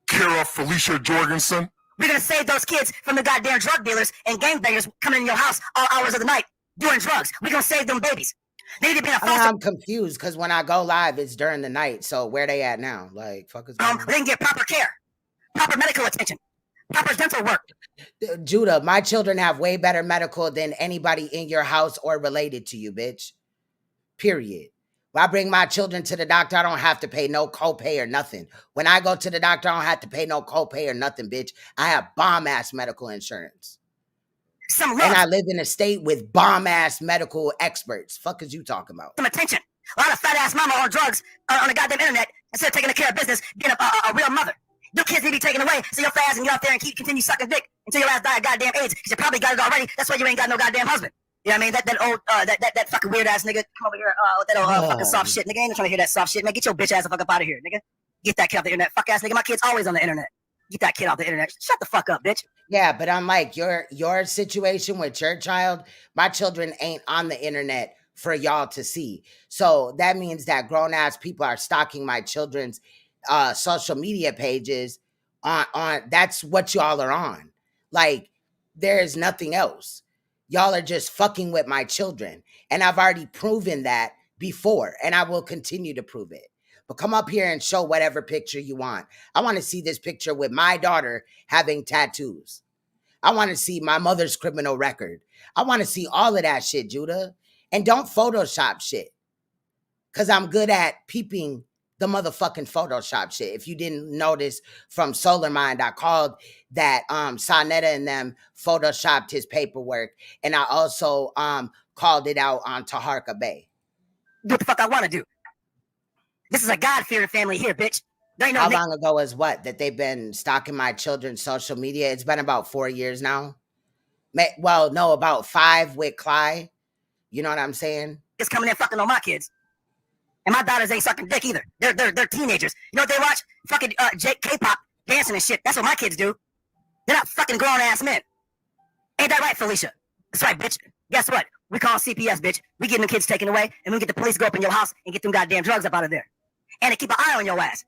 Kara Felicia Jorgensen. We're gonna save those kids from the goddamn drug dealers and gangbangers coming in your house all hours of the night doing drugs. We're gonna save them babies. They need to be in a foster. I'm confused because when I go live, it's during the night. So where they at now? Like, fuckers. They can get proper care, proper medical attention, proper dental work. Judah, my children have way better medical than anybody in your house or related to you, bitch. Period. When I bring my children to the doctor, I don't have to pay no copay or nothing. When I go to the doctor, I don't have to pay no copay or nothing, bitch. I have bomb-ass medical insurance. And I live in a state with bomb-ass medical experts. Fuck is you talking about? Some attention. A lot of fat-ass mama on drugs on the goddamn internet instead of taking care of business, being a real mother. Your kids need to be taken away so your fast and get out there and continue sucking dick until your ass die of goddamn AIDS because you probably got it already. That's why you ain't got no goddamn husband. You know what I mean? That fucking weird ass nigga come over here with that old fucking soft shit. Nigga, ain't trying to hear that soft shit, man. Get your bitch ass the fuck up out of here, nigga. Get that kid off the internet. Fuck ass nigga. My kid's always on the internet. Get that kid off the internet. Shut the fuck up, bitch. Yeah, but I'm like, your situation with your child, my children ain't on the internet for y'all to see. So that means that grown ass people are stalking my children's social media pages on that's what y'all are on. Like, there's nothing else. Y'all are just fucking with my children. And I've already proven that before, and I will continue to prove it. But come up here and show whatever picture you want. I want to see this picture with my daughter having tattoos. I want to see my mother's criminal record. I want to see all of that shit, Judah. And don't Photoshop shit. Because I'm good at peeping the motherfucking Photoshop shit. If you didn't notice from Solar Mind, I called that SANETER'S and them Photoshopped his paperwork. And I also called it out on Taharka Bay. Do what the fuck I want to do. This is a God-fearing family here, bitch. How long ago is what? That they've been stalking my children's social media? It's been about 4 years now. Well, no, about 5 with Clyde. You know what I'm saying? It's coming in fucking on my kids. And my daughters ain't sucking dick either. They're teenagers. You know what they watch? Fucking K-pop dancing and shit. That's what my kids do. They're not fucking grown-ass men. Ain't that right, Felicia? That's right, bitch. Guess what? We call CPS, bitch. We get them kids taken away, and we get the police to go up in your house and get them goddamn drugs up out of there. And to keep an eye on your ass.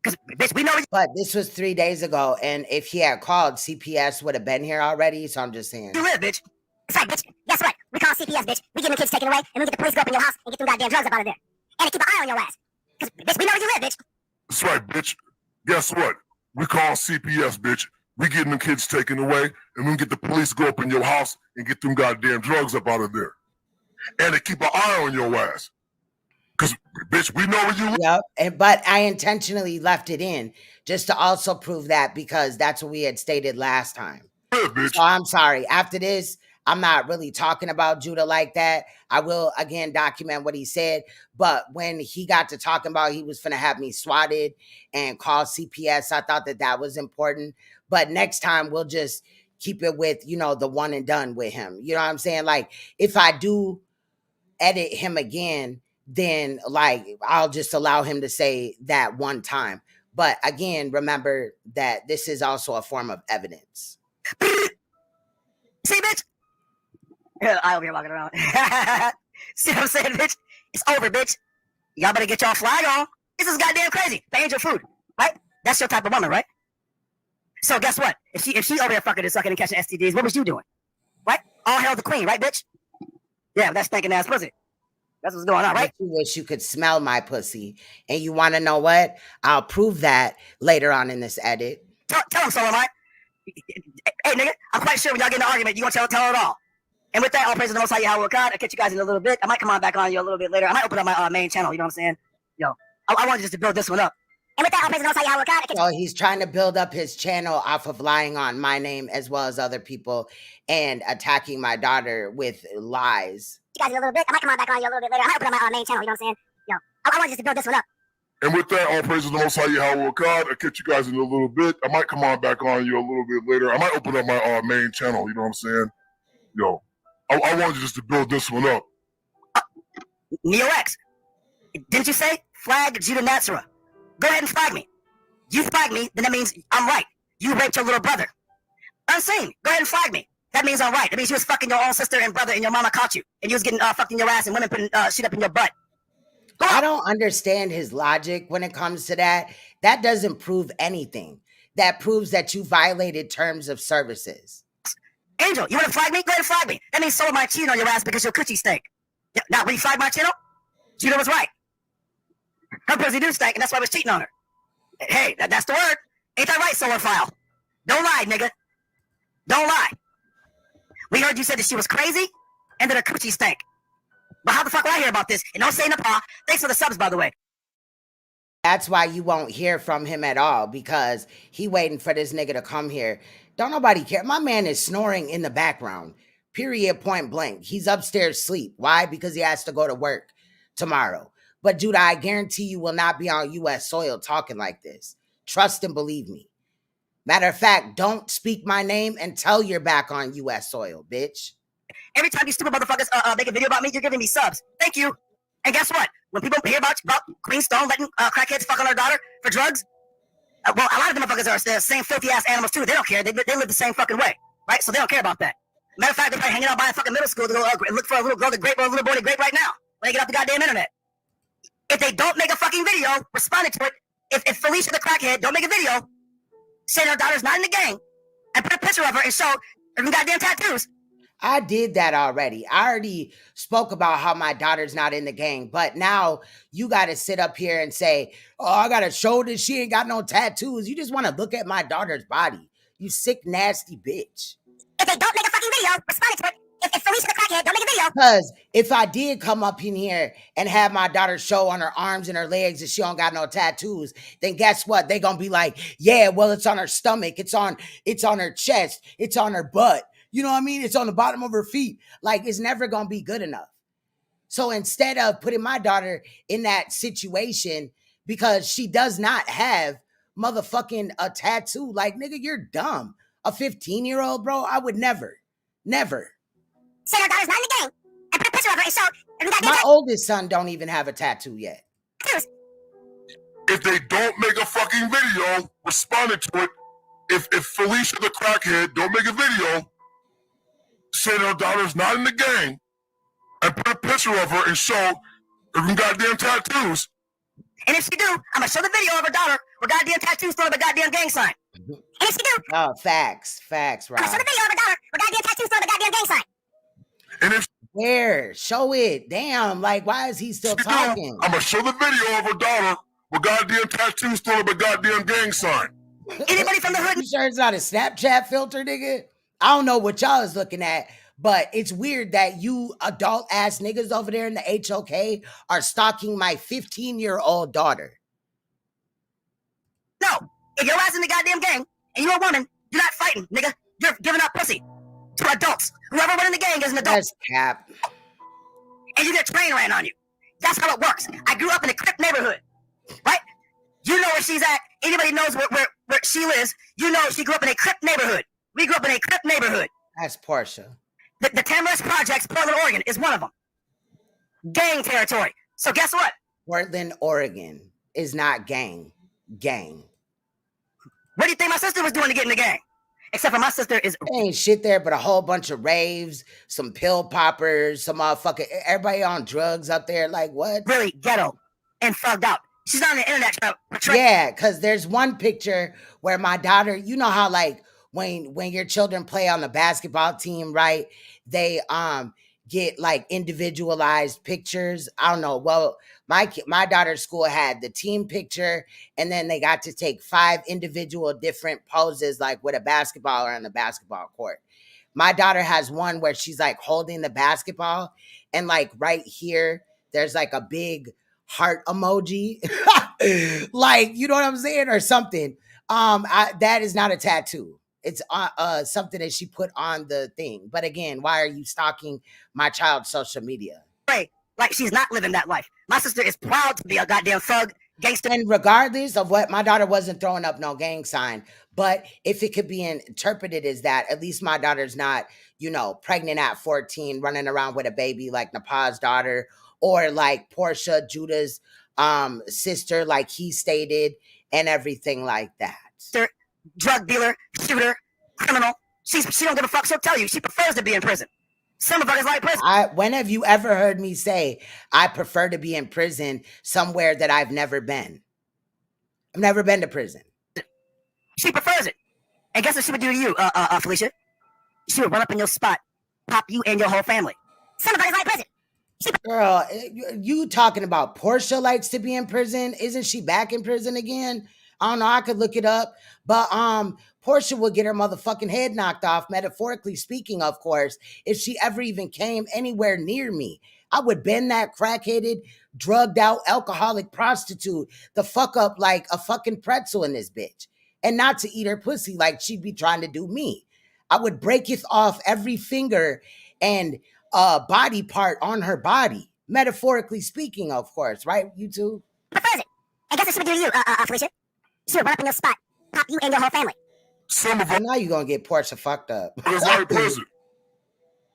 Because, bitch, we know... But this was 3 days ago, and if he had called, CPS would have been here already, so I'm just saying. You live, bitch. That's right, bitch. Guess what? We call CPS, bitch. We get them kids taken away, and we get the police to go up in your house and get them goddamn drugs up out of there. And to keep an eye on your ass. Because, bitch, we know where you live, bitch. That's right, bitch. Guess what? We call CPS, bitch. We getting them kids taken away, and we get the police to go up in your house and get them goddamn drugs up out of there. And to keep an eye on your ass. Because, bitch, we know where you live. Yep, but I intentionally left it in just to also prove that because that's what we had stated last time. Yeah, bitch. So I'm sorry. After this, I'm not really talking about Judah like that. I will, again, document what he said. But when he got to talking about he was finna have me swatted and call CPS, I thought that was important. But next time, we'll just keep it with, you know, the one and done with him. You know what I'm saying? Like, if I do edit him again, then like I'll just allow him to say that one time. But again, remember that this is also a form of evidence. See, bitch? I over here walking around. See what I'm saying, bitch? It's over, bitch. Y'all better get y'all flag on. This is goddamn crazy. Paying your food, right? That's your type of woman, right? So guess what? If she over here fucking and sucking and catching STDs, what was you doing? Right? All hail the queen, right, bitch? Yeah, that's stinking ass pussy. That's what's going on, right? You wish you could smell my pussy. And you want to know what? I'll prove that later on in this edit. Tell him so, am I? Hey, nigga, I'm quite sure when y'all get in an argument, you're going to tell it all. And with that, all praise to the Most High Yahweh God. I'll catch you guys in a little bit. I might come on back on you a little bit later. I might open up my main channel, you know what I'm saying? Yo, I wanted just to build this one up. And with that, all praise to the Most High Yahweh God. So he's trying to build up his channel off of lying on my name as well as other people and attacking my daughter with lies. You guys in a little bit. I might come on back on you a little bit later. I might open up my main channel, you know what I'm saying? Yo, I wanted just to build this one up. And with that, all praises to the Most High Yahweh God. I'll catch you guys in a little bit. I might come on back on you a little bit later. I might open up my main channel, you know what I'm saying? Yo, I wanted just to build this one up. Neo-X, didn't you say flag Judah Natzarah? Go ahead and flag me. You flag me, then that means I'm right. You raped your little brother. Unseen, go ahead and flag me. That means I'm right. That means you was fucking your own sister and brother and your mama caught you. And you was getting fucked in your ass and women putting shit up in your butt. I don't understand his logic when it comes to that. That doesn't prove anything. That proves that you violated terms of services. Angel, you want to flag me? Go ahead and flag me. That means someone might cheat on your ass because your coochie stank. Yeah, now, will you flag my channel? Judah was right. Her pussy do stank, and that's why I was cheating on her. Hey, that's the word. Ain't that right, solar file? Don't lie, nigga. Don't lie. We heard you said that she was crazy and that her coochie stank. But how the fuck will I hear about this? And don't say NAPAH. Thanks for the subs, by the way. That's why you won't hear from him at all, because he waiting for this nigga to come here. Don't nobody care. My man is snoring in the background. Period, point blank. He's upstairs asleep. Why? Because he has to go to work tomorrow. But dude, I guarantee you will not be on U.S. soil talking like this. Trust and believe me. Matter of fact, don't speak my name until you're back on U.S. soil, bitch. Every time you stupid motherfuckers make a video about me, you're giving me subs. Thank you. And guess what? When people hear about Queen Stone letting crackheads fuck on her daughter for drugs, well, a lot of them motherfuckers are the same filthy ass animals too. They don't care. They live the same fucking way, right? So they don't care about that. Matter of fact, they're probably hanging out by a fucking middle school to go look for a little girl to grape or a little boy to grape right now when they get off the goddamn internet. If they don't make a fucking video responding to it, if Felicia the crackhead don't make a video saying her daughter's not in the gang and put a picture of her and show her goddamn tattoos. I did that already. I already spoke about how my daughter's not in the gang, but now you got to sit up here and say, oh, I got to show that she ain't got no tattoos. You just want to look at my daughter's body. You sick, nasty bitch. If they don't make a fucking video responding to it, if Felicia the crackhead don't make a video. Because if I did come up in here and have my daughter show on her arms and her legs that she don't got no tattoos, then guess what? They gonna be like, yeah, well, it's on her stomach. It's on her chest. It's on her butt. You know what I mean? It's on the bottom of her feet. Like, it's never gonna be good enough. So instead of putting my daughter in that situation because she does not have motherfucking a tattoo, like, nigga, you're dumb. A 15-year-old, bro, I would never. Say her daughter's not in the gang and put a picture of her and show. My oldest son don't even have a tattoo yet. If they don't make a fucking video responding to it, if Felicia the crackhead don't make a video saying her daughter's not in the gang and put a picture of her and show her goddamn tattoos. And if she do, I'm gonna show the video of her daughter with goddamn tattoos throwing the goddamn gang sign. And if she do, oh, facts, Rob. I'm gonna show the video of her daughter with goddamn tattoos throwing the goddamn gang sign. And if where? Show it. Damn, like, why is he still talking? I'm gonna show the video of her daughter with goddamn tattoos throwing the goddamn gang sign. Anybody from the hood? You sure it's not a Snapchat filter, nigga? I don't know what y'all is looking at, but it's weird that you adult ass niggas over there in the HOK are stalking my 15-year-old daughter. No, if your ass in the goddamn gang and you're a woman, you're not fighting, nigga. You're giving up pussy to adults. Whoever went in the gang is an adult. That's cap. And you get train ran on you. That's how it works. I grew up in a Crip neighborhood, right? You know where she's at. Anybody knows where she lives. You know she grew up in a Crip neighborhood. We grew up in a Crip neighborhood. That's Porsha. The Tamarisk Projects, Portland, Oregon, is one of them. Gang territory. So guess what? Portland, Oregon is not gang. Gang. What do you think my sister was doing to get in the gang? Except for my sister is... There ain't shit there but a whole bunch of raves, some pill poppers, some motherfucking... Everybody on drugs up there. Like, what? Really ghetto and thugged out. She's on the internet trying to portray... Yeah, because there's one picture where my daughter... You know how, like, when your children play on the basketball team, right? They get, like, individualized pictures. I don't know. Well... My daughter's school had the team picture, and then they got to take 5 individual different poses, like with a basketball or on the basketball court. My daughter has one where she's like holding the basketball, and like right here, there's like a big heart emoji, like, you know what I'm saying, or something. That is not a tattoo. It's something that she put on the thing. But again, why are you stalking my child's social media? Right. Like she's not living that life. My sister is proud to be a goddamn thug, gangster. And regardless of what, my daughter wasn't throwing up no gang sign. But if it could be interpreted as that, at least my daughter's not, you know, pregnant at 14, running around with a baby like NAPAH's daughter, or like Porsha, Judah's sister, like he stated, and everything like that. Drug dealer, shooter, criminal. She don't give a fuck. She'll tell you. She prefers to be in prison. Some of us like prison. When have you ever heard me say I prefer to be in prison somewhere that I've never been? I've never been to prison. She prefers it. And guess what she would do to you, Felicia? She would run up in your spot, pop you and your whole family. Some of us like prison. Girl, you talking about Porsha likes to be in prison? Isn't she back in prison again? I don't know. I could look it up. But Porsha would get her motherfucking head knocked off, metaphorically speaking, of course, if she ever even came anywhere near me. I would bend that crackheaded, drugged out, alcoholic prostitute the fuck up like a fucking pretzel in this bitch. And not to eat her pussy like she'd be trying to do me. I would breaketh off every finger and body part on her body. Metaphorically speaking, of course. Right, you two? Prefers it. And guess what she would do to you, Felicia? She would run up in your spot, pop you and your whole family. Some of them. Now you're going to get Porsha fucked up. It's like prison.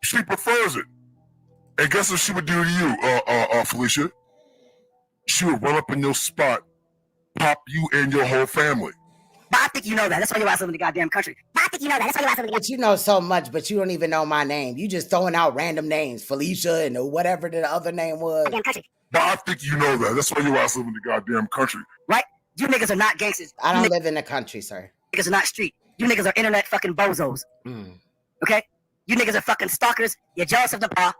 She prefers it. And guess what she would do to you, Felicia? She would run up in your spot, pop you and your whole family. But I think you know that. That's why you're out in the goddamn country. But I think you know that. That's why you're out in the But you know so much, but you don't even know my name. You just throwing out random names. Felicia and whatever the other name was. goddamn country. But I think you know that. That's why you're out in the goddamn country. Right? You niggas are not gangsters. I don't live in the country, sir. Niggas are not street. You niggas are internet fucking bozos. Okay? You niggas are fucking stalkers. You're jealous of NAPAH.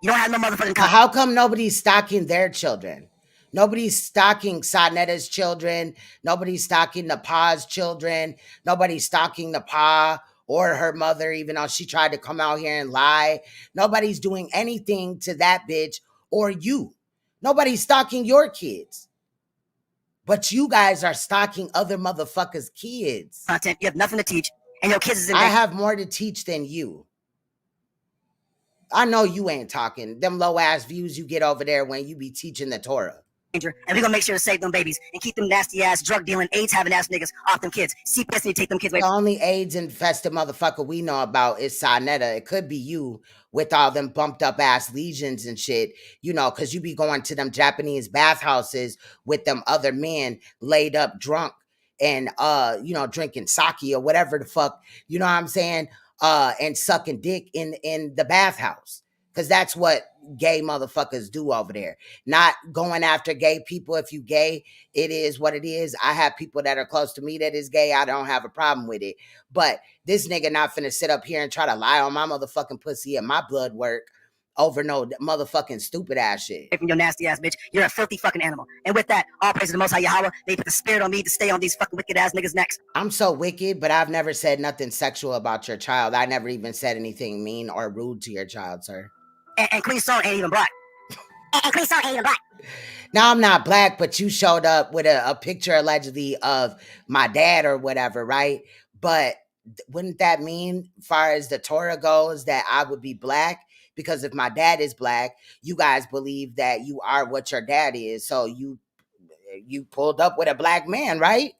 You don't have no motherfucking... How come nobody's stalking their children? Nobody's stalking SANETER'S children. Nobody's stalking NAPAH's children. Nobody's stalking NAPAH or her mother, even though she tried to come out here and lie. Nobody's doing anything to that bitch or you. Nobody's stalking your kids. But you guys are stalking other motherfuckers' kids. Content. You have nothing to teach. And your kids is in I have more to teach than you. I know you ain't talking. Them low-ass views you get over there when you be teaching the Torah. And we're gonna make sure to save them babies and keep them nasty ass drug dealing, AIDS having ass niggas off them kids. CPS need to take them kids away. The only AIDS infested motherfucker we know about is SANETER. It could be you with all them bumped up ass lesions and shit, you know, because you be going to them Japanese bathhouses with them other men laid up drunk and, you know, drinking sake or whatever the fuck, you know what I'm saying? And sucking dick in the bathhouse. Because that's what gay motherfuckers do over there. Not going after gay people. If you gay, it is what it is. I have people that are close to me that is gay. I don't have a problem with it. But this nigga not finna sit up here and try to lie on my motherfucking pussy and my blood work over no motherfucking stupid ass shit. Your nasty ass bitch. You're a filthy fucking animal. And with that, all praise to the Most High Yahweh. They put the spirit on me to stay on these fucking wicked ass niggas' necks. I'm so wicked, but I've never said nothing sexual about your child. I never even said anything mean or rude to your child, sir. And Queen Song ain't even black. And Queen Song ain't even black. Now, I'm not black, but you showed up with a picture allegedly of my dad or whatever, right? But wouldn't that mean, as far as the Torah goes, that I would be black? Because if my dad is black, you guys believe that you are what your dad is. So you pulled up with a black man, right?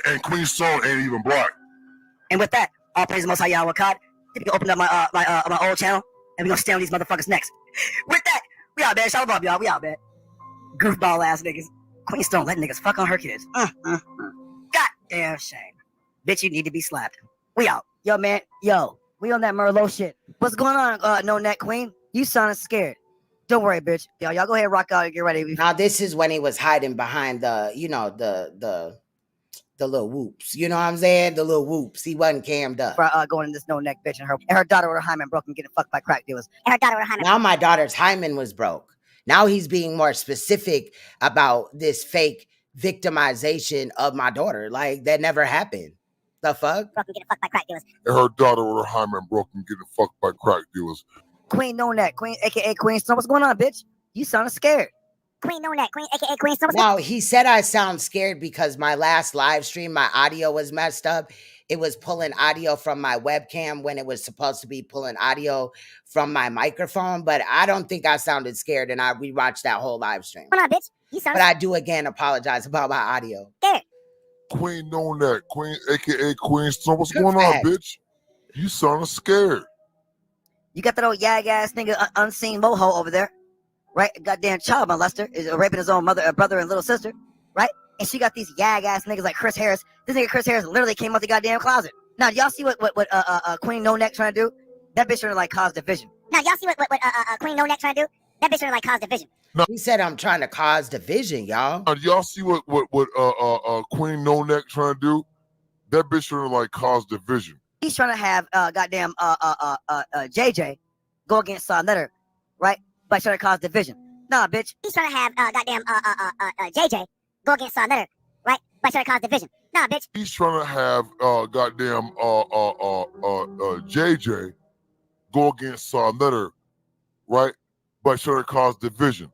And Queen Song ain't even black. And with that, All praise the Most High Yahweh God. You can open up my old channel, and we gonna stay on these motherfuckers next. With that, we out, man. Shalom, y'all. We out, man. Goofball ass niggas. Queens don't let niggas fuck on her kids. God damn shame. Bitch, you need to be slapped. We out. Yo, man. Yo, we on that Merlot shit. What's going on, No Neck Queen? You sounding scared. Don't worry, bitch. Y'all go ahead and rock out and get ready. Now this is when he was hiding behind the, the little whoops. You know what I'm saying? The little whoops. He wasn't cammed up. Going in this No Neck bitch and her daughter with her hymen broke and getting fucked by crack dealers. And her daughter with her hymen. Now my daughter's hymen was broke. Now he's being more specific about this fake victimization of my daughter. Like, that never happened. The fuck? Broke and getting fucked by crack dealers. And her daughter with her hymen broke and getting fucked by crack dealers. Queen No Neck, Queen, aka Queen Stone. What's going on, bitch? You sounding scared. Queen No Neck, Queen, aka Queen Stone. Now, he said I sound scared because my last live stream, my audio was messed up. It was pulling audio from my webcam when it was supposed to be pulling audio from my microphone. But I don't think I sounded scared, and I rewatched that whole live stream. Come on, bitch. You sound But I do again apologize about my audio. scared. Queen No Neck, Queen, aka Queen Stone. What's Good going on, fact. bitch? You sounding scared. You got that old yag ass nigga, unseen moho over there, right? Goddamn child molester is raping his own brother and little sister, right? And she got these yag ass niggas like Chris Harris. This nigga Chris Harris literally came out the goddamn closet. Now, y'all see what Queen No Neck trying to do? That bitch trying to like cause division. Now, y'all see what Queen No Neck trying to do? That bitch trying to like cause division. He said I'm trying to cause division, y'all. Y'all see what Queen No Neck trying to do? That bitch trying to like cause division. He's trying to have goddamn JJ go against SANETER'S, right? By trying to cause division. Nah, bitch. He's trying to have goddamn JJ go against SANETER'S, right? By trying to cause division. Nah, bitch. He's trying to have goddamn JJ go against SANETER'S, right? By trying to cause division.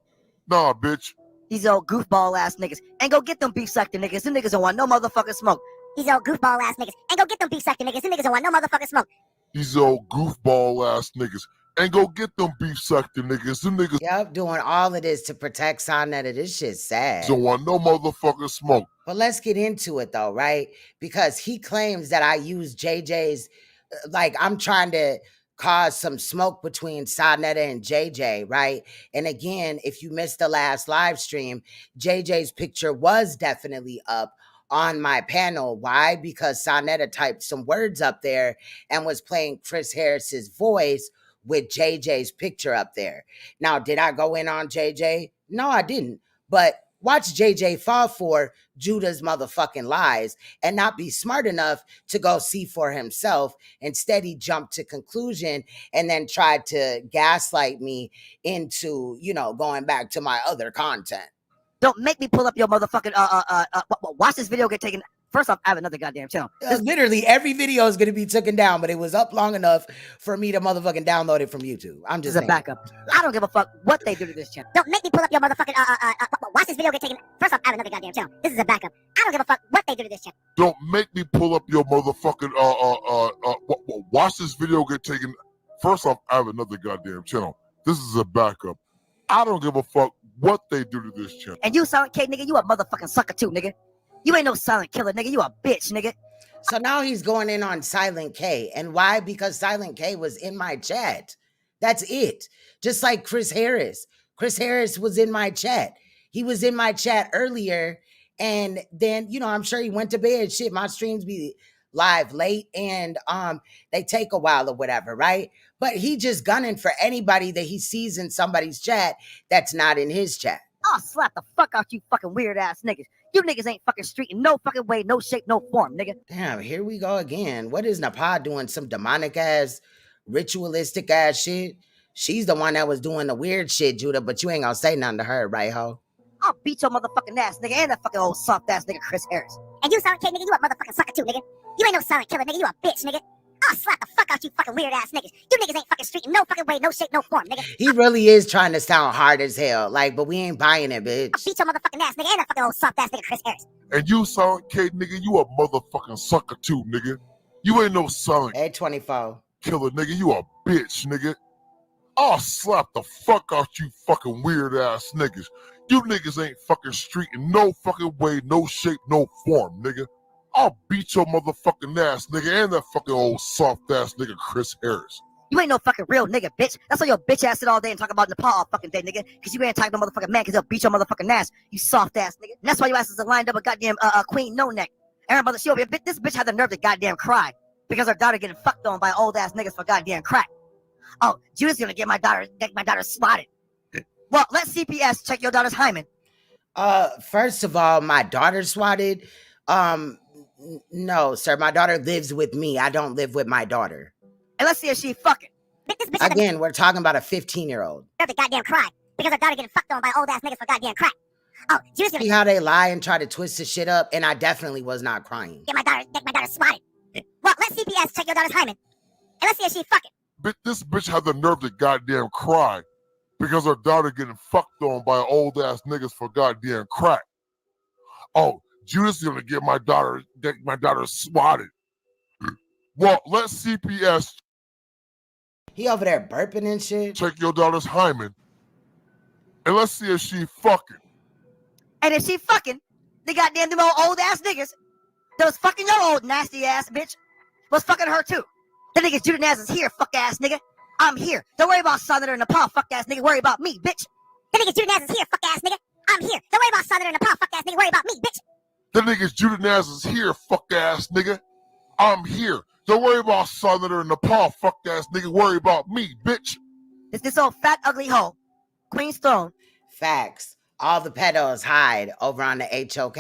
Nah, bitch. These old goofball ass niggas. And go get them beef sucking niggas. Them niggas don't want no motherfucking smoke. These old goofball ass niggas. And go get them beef sucking niggas. Them niggas don't want no motherfucking smoke. These old goofball ass niggas. And go get them beef sucking niggas. Them niggas Yep, doing all of this to protect SANETER'S. This shit's sad. don't want no motherfucking smoke. But let's get into it though, right? Because he claims that I use JJ's, like I'm trying to cause some smoke between SANETER'S and JJ, right? And again, if you missed the last live stream, JJ's picture was definitely up on my panel. Why? Because SANETER'S typed some words up there and was playing Chris Harris's voice with JJ's picture up there. Now, did I go in on JJ? No, I didn't. But watch JJ fall for Judah's motherfucking lies and not be smart enough to go see for himself. Instead, he jumped to conclusion and then tried to gaslight me into, going back to my other content. Don't make me pull up your motherfucking watch this video get taken. First off, I have another goddamn channel. Literally every video is going to be taken down, but it was up long enough for me to motherfucking download it from YouTube. I'm just This is a backup. I don't give a fuck what they do to this channel. Don't make me pull up your motherfucking watch this video get taken. First off, I have another goddamn channel. This is a backup. I don't give a fuck what they do to this channel. Don't make me pull up your motherfucking watch this video get taken. First off, I have another goddamn channel. This is a backup. I don't give a fuck what they do to this channel. And you, Silent K, nigga, you a motherfucking sucker too, nigga. You ain't no silent killer, nigga. You a bitch, nigga. So now he's going in on Silent K. And why? Because Silent K was in my chat. That's it. Just like Chris Harris. Chris Harris was in my chat. He was in my chat earlier. And then, I'm sure he went to bed. Shit, my streams be live late and they take a while or whatever, right? But he just gunning for anybody that he sees in somebody's chat that's not in his chat. I'll slap the fuck out you fucking weird ass niggas. You niggas ain't fucking street in no fucking way, no shape, no form, nigga. Damn, here we go again. What is NAPAH doing? Some demonic ass, ritualistic ass shit? She's the one that was doing the weird shit, Judah, but you ain't gonna say nothing to her, right, ho? I'll beat your motherfucking ass, nigga, and that fucking old soft ass nigga Chris Harris. And you, Silent K, nigga, you a motherfucking sucker too, nigga. You ain't no silent killer, nigga. You a bitch, nigga. I'll slap the fuck out you fucking weird ass niggas. You niggas ain't fucking street in no fucking way, no shape, no form, nigga. He really is trying to sound hard as hell, but we ain't buying it, bitch. I'll beat your motherfucking ass, nigga, and that fucking old soft ass nigga Chris Harris. And you, Silent K, nigga, you a motherfucking sucker too, nigga. You ain't no silent A24 killer, nigga. You a bitch, nigga. I'll slap the fuck out you fucking weird ass niggas. You niggas ain't fucking street in no fucking way, no shape, no form, nigga. I'll beat your motherfucking ass, nigga, and that fucking old soft ass nigga Chris Harris. You ain't no fucking real nigga, bitch. That's why your bitch ass sit all day and talk about NAPAH all fucking day, nigga. Cause you ain't talking to no motherfucking man, cause they'll beat your motherfucking ass, you soft ass nigga. And that's why your ass is lined up with goddamn Queen No Neck. And her mother, she over here, this bitch had the nerve to goddamn cry because her daughter getting fucked on by old ass niggas for goddamn crack. Oh, Judah's gonna get my daughter swatted. Well, let CPS check your daughter's hymen. First of all, my daughter swatted. No, sir, my daughter lives with me. I don't live with my daughter. And let's see if she fucking. Again, we're talking about a 15-year-old. The goddamn cry because her daughter getting fucked on by old ass niggas for goddamn crack. Oh, Judah's gonna See how they lie and try to twist the shit up, and I definitely was not crying. get my daughter swatted. Well, let CPS check your daughter's hymen. And let's see if she fucking. This bitch had the nerve to goddamn cry because her daughter getting fucked on by old ass niggas for goddamn crack. Oh, Judah's gonna get my daughter swatted. Well, let CPS. He over there burping and shit. Check your daughter's hymen, and let's see if she fucking. And if she fucking, the goddamn them old ass niggas that was fucking your old nasty ass bitch was fucking her too. The niggas Judah Naz is here, fuck ass nigga. I'm here. Don't worry about Senator NAPAH, fuck ass nigga. Worry about me, bitch. The niggas Judah Naz is here, fuck ass nigga. I'm here. Don't worry about Senator NAPAH, fuck ass nigga. Worry about me, bitch. The niggas Judah Naz is here, fuck ass nigga. I'm here. Don't worry about Senator NAPAH, fuck ass nigga. Worry about me, bitch. It's this old fat ugly hoe, Queen's Throne. Facts. All the pedos hide over on the HOK.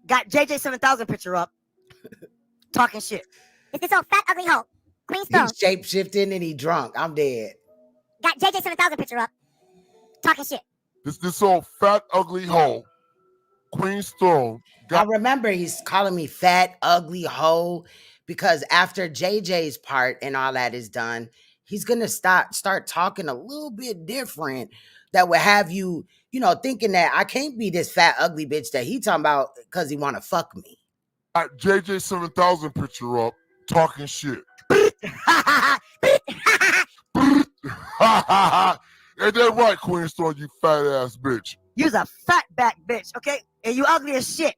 Got JJ 7000 picture up, talking shit. It's this old fat ugly hoe, Queen's Throne. He's shape-shifting and he drunk. I'm dead. Got JJ 7000 picture up, talking shit. This old fat ugly hoe, Queen's Throne. I remember he's calling me fat, ugly hoe because after JJ's part and all that is done, he's going to start talking a little bit different that would have you, thinking that I can't be this fat, ugly bitch that he talking about because he want to fuck me. Got JJ 7000 picture up, talking shit. Ain't that right, Queen's Throne, you fat ass bitch? You's a fat back bitch, okay? And you ugly as shit.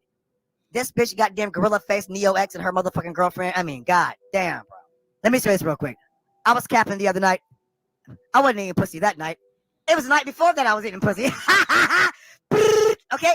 This bitch goddamn gorilla face Neo X and her motherfucking girlfriend. I mean, god damn, bro. Let me say this real quick. I was capping the other night. I wasn't eating pussy that night. It was the night before that I was eating pussy. Okay?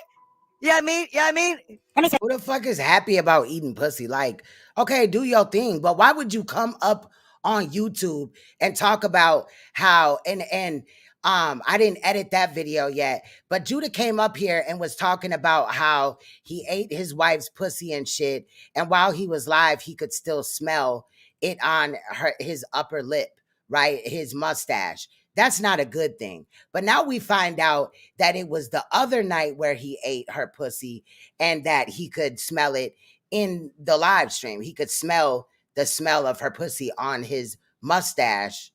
You know what I mean? You know what I mean? Let me say, who the fuck is happy about eating pussy? Like, okay, do your thing, but why would you come up on YouTube and talk about how and I didn't edit that video yet, but Judah came up here and was talking about how he ate his wife's pussy and shit, and while he was live, he could still smell it on his upper lip, right? His mustache. That's not a good thing. But now we find out that it was the other night where he ate her pussy and that he could smell it in the live stream. He could smell the smell of her pussy on his mustache.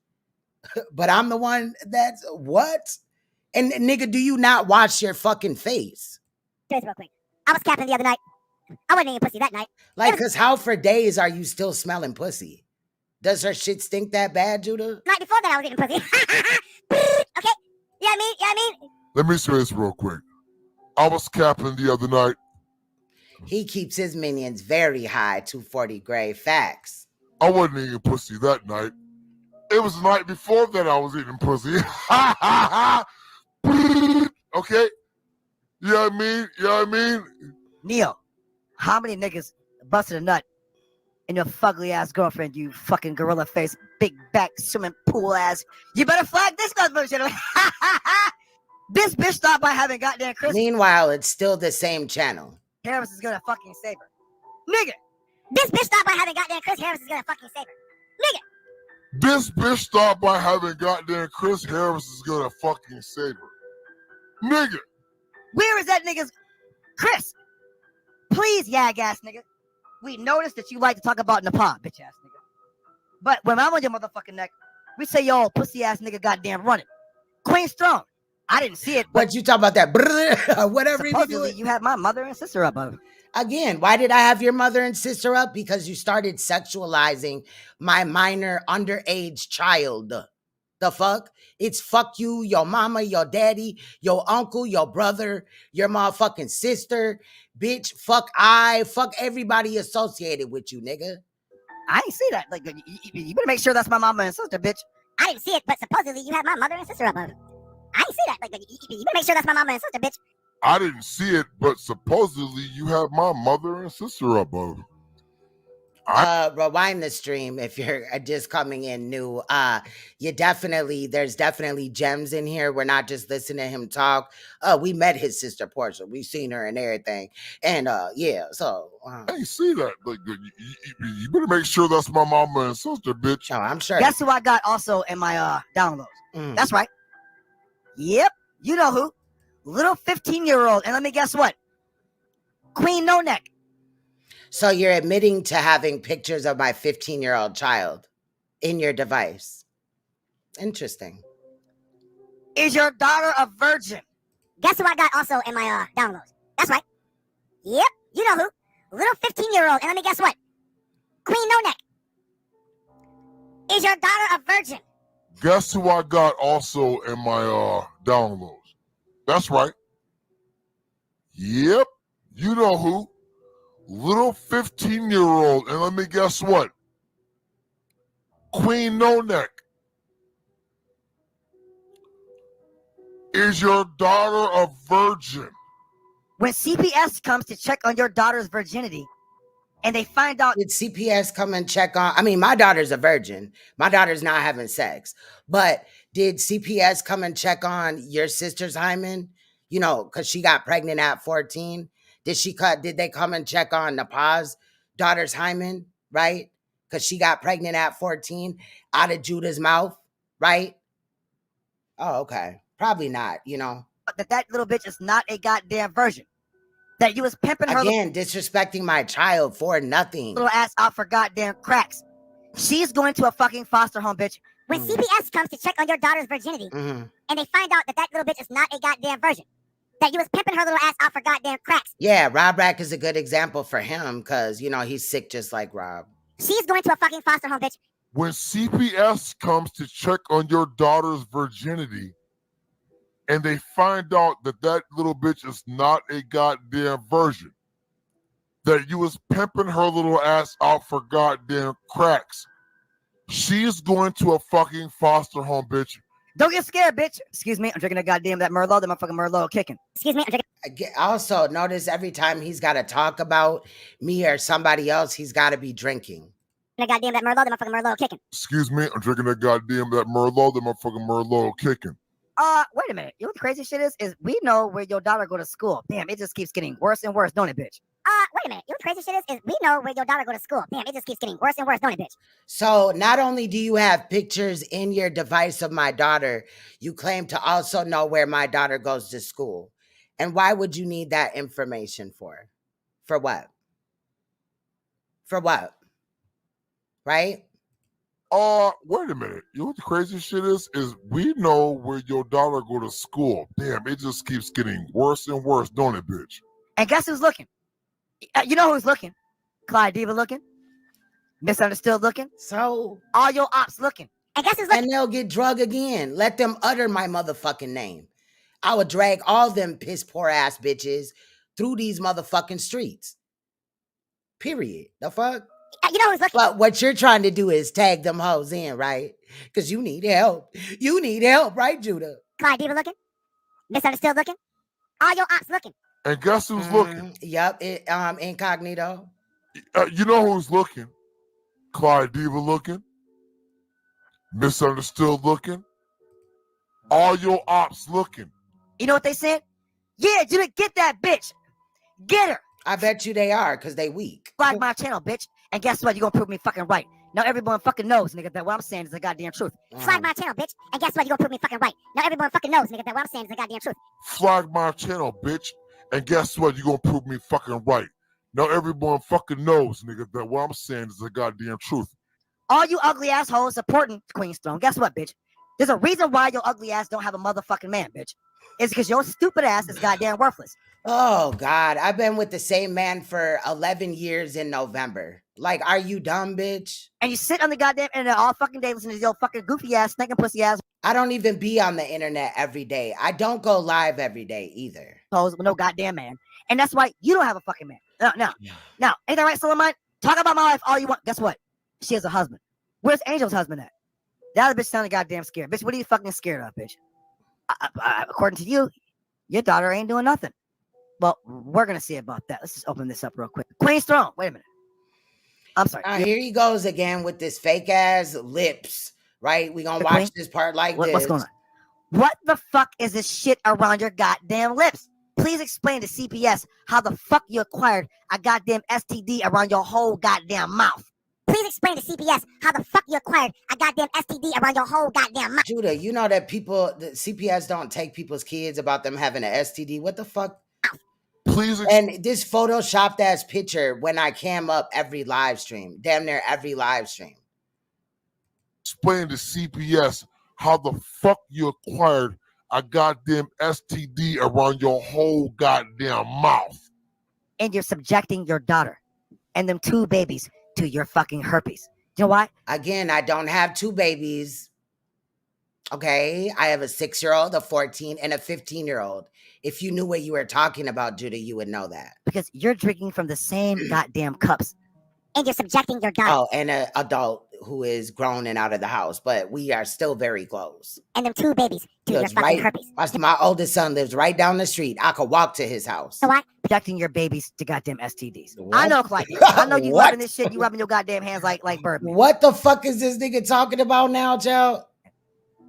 But I'm the one that's what? And nigga, do you not wash your fucking face? Real quick. I was capping the other night. I wasn't eating pussy that night. Like, cause how for days are you still smelling pussy? Does her shit stink that bad, Judah? Night before that I was eating pussy. Okay? You know what I mean? You know what I mean? Let me say this real quick. I was capping the other night. He keeps his minions very high, 240 gray. Facts. I wasn't eating pussy that night. It was the night before that I was eating pussy. Okay? You know what I mean? You know what I mean? Neo, how many niggas busted a nut in your fugly ass girlfriend, you fucking gorilla face, big back, swimming pool ass? You better flag this motherfucker. This bitch thought by having goddamn Chris. Meanwhile, it's still the same channel. Harris is gonna fucking save her. Nigga. This bitch thought by having goddamn Chris Harris is gonna fucking save her. Nigga. This bitch thought by having goddamn Chris Harris is gonna fucking save her. Nigga. Where is that nigga's Chris? Please, yag ass nigga. We noticed that you like to talk about NAPAH, bitch ass nigga. But when I'm on your motherfucking neck, we say yo pussy ass nigga goddamn running. Queen's Throne. I didn't see it. But you talk about that or whatever. Supposedly you had my mother and sister up. Again, why did I have your mother and sister up? Because you started sexualizing my minor underage child. The fuck? It's fuck you, your mama, your daddy, your uncle, your brother, your motherfucking sister. Bitch, fuck everybody associated with you, nigga. I ain't see that. Like, you better make sure that's my mama and sister, bitch. I didn't see it, but supposedly you have my mother and sister above it. I ain't see that. Like, you better make sure that's my mama and sister, bitch. I didn't see it, but supposedly you have my mother and sister above it. Rewind the stream if you're just coming in new. There's definitely gems in here. We're not just listening to him talk. We met his sister Porsha. We seen her and everything. And yeah, so I ain't see that. Like, you better make sure that's my mama and sister, bitch. Oh, I'm sure. Guess who I got also in my downloads? That's right. Yep, you know who. Little 15-year-old. And let me guess what? Queen No Neck. So you're admitting to having pictures of my 15-year-old child in your device. Interesting. Is your daughter a virgin? Guess who I got also in my downloads? That's right. Yep, you know who. Little 15-year-old. And let me guess what? Queen No Neck. Is your daughter a virgin? Guess who I got also in my downloads? That's right. Yep, you know who. Little 15-year-old, and let me guess what? Queen No Neck. Is your daughter a virgin? When CPS comes to check on your daughter's virginity, and they find out... Did CPS come and check on... I mean, my daughter's a virgin. My daughter's not having sex. But did CPS come and check on your sister's hymen? You know, because she got pregnant at 14. Did they come and check on NAPAH's daughter's hymen, right? Because she got pregnant at 14 out of Judah's mouth, right? Oh, okay. Probably not, you know. That little bitch is not a goddamn virgin. That you was pimping her... Again, disrespecting my child for nothing. Little ass out for goddamn cracks. She's going to a fucking foster home, bitch. When CPS comes to check on your daughter's virginity, and they find out that little bitch is not a goddamn virgin. That you was pimping her little ass out for goddamn cracks. Yeah, Rob Rack is a good example for him because, you know, he's sick just like Rob. She's going to a fucking foster home, bitch. When CPS comes to check on your daughter's virginity and they find out that little bitch is not a goddamn virgin, that you was pimping her little ass out for goddamn cracks, she's going to a fucking foster home, bitch. Don't get scared, bitch. Excuse me, I'm drinking that Merlot. That motherfucking Merlot kicking. Excuse me, I'm drinking. Also, notice every time he's got to talk about me or somebody else, he's got to be drinking. That Merlot. That motherfucking Merlot kicking. Excuse me, I'm drinking that Merlot. That motherfucking Merlot kicking. Wait a minute. You know what the crazy shit is? We know where your daughter go to school. Damn, it just keeps getting worse and worse, don't it, bitch? Wait a minute. You know what the crazy shit is we know where your daughter go to school. Damn, it just keeps getting worse and worse, don't it, bitch? So not only do you have pictures in your device of my daughter, you claim to also know where my daughter goes to school. And why would you need that information for? For what? For what? Right? Wait a minute. You know what the crazy shit is we know where your daughter go to school. Damn, it just keeps getting worse and worse, don't it, bitch? And guess who's looking? You know who's looking? Clyde Diva looking. Misunderstood looking. So all your ops looking. And guess who's looking? And they'll get drug again. Let them utter my motherfucking name. I would drag all them piss poor ass bitches through these motherfucking streets. Period. The fuck? You know who's looking? But what you're trying to do is tag them hoes in, right? Because you need help. You need help, right, Judah? Clyde Diva looking. Misunderstood looking. All your ops looking. And guess who's looking? Yep, incognito. You know who's looking? Clyde Diva looking. Misunderstood looking. All your ops looking. You know what they said? Yeah, Judah, get that bitch. Get her. I bet you they are, because they weak. Flag my channel, bitch. And guess what? You're going to prove me fucking right. Now everyone fucking knows, nigga, that what I'm saying is the goddamn truth. Flag my channel, bitch. And guess what? You're going to prove me fucking right. Now everyone fucking knows, nigga, that what I'm saying is the goddamn truth. Flag my channel, bitch. And guess what? You're going to prove me fucking right. Now everyone fucking knows, nigga, that what I'm saying is the goddamn truth. All you ugly assholes supporting Queen's Throne. Guess what, bitch? There's a reason why your ugly ass don't have a motherfucking man, bitch. It's because your stupid ass is goddamn worthless. Oh, God. I've been with the same man for 11 years in November. Like, are you dumb, bitch? And you sit on the goddamn internet all fucking day listening to your fucking goofy ass, stinking pussy ass. I don't even be on the internet every day. I don't go live every day either. With no goddamn man. And that's why you don't have a fucking man. Now, ain't that right, Solomon? Talk about my wife all you want. Guess what? She has a husband. Where's Angel's husband at? That bitch sounded goddamn scared. Bitch, what are you fucking scared of, bitch? According to you, your daughter ain't doing nothing. Well, we're going to see about that. Let's just open this up real quick. Queen's Throne. Wait a minute. I'm sorry. Here he goes again with this fake ass lips, right? We gonna watch this part like this. What's going on? What the fuck is this shit around your goddamn lips? Please explain to CPS how the fuck you acquired a goddamn STD around your whole goddamn mouth. Please explain to CPS how the fuck you acquired a goddamn STD around your whole goddamn mouth. Judah, you know that the CPS don't take people's kids about them having an STD. What the fuck? Please. And this photoshopped ass picture when I cam up every live stream, damn near every live stream. Explain to CPS how the fuck you acquired a goddamn STD around your whole goddamn mouth. And you're subjecting your daughter and them 2 babies to your fucking herpes. You know why? Again, I don't have 2 babies. Okay, I have a 6-year-old, a 14, and a 15-year-old. If you knew what you were talking about, Judah, you would know that. Because you're drinking from the same goddamn cups. And you're subjecting your daughter. Oh, and an adult who is grown and out of the house, but we are still very close. And them 2 babies to your fucking herpes. My oldest son lives right down the street. I could walk to his house. So what? Protecting your babies to goddamn STDs. What? I know, Clyde. I know you rubbing this shit. You rubbing your goddamn hands like bourbon. What the fuck is this nigga talking about now, child?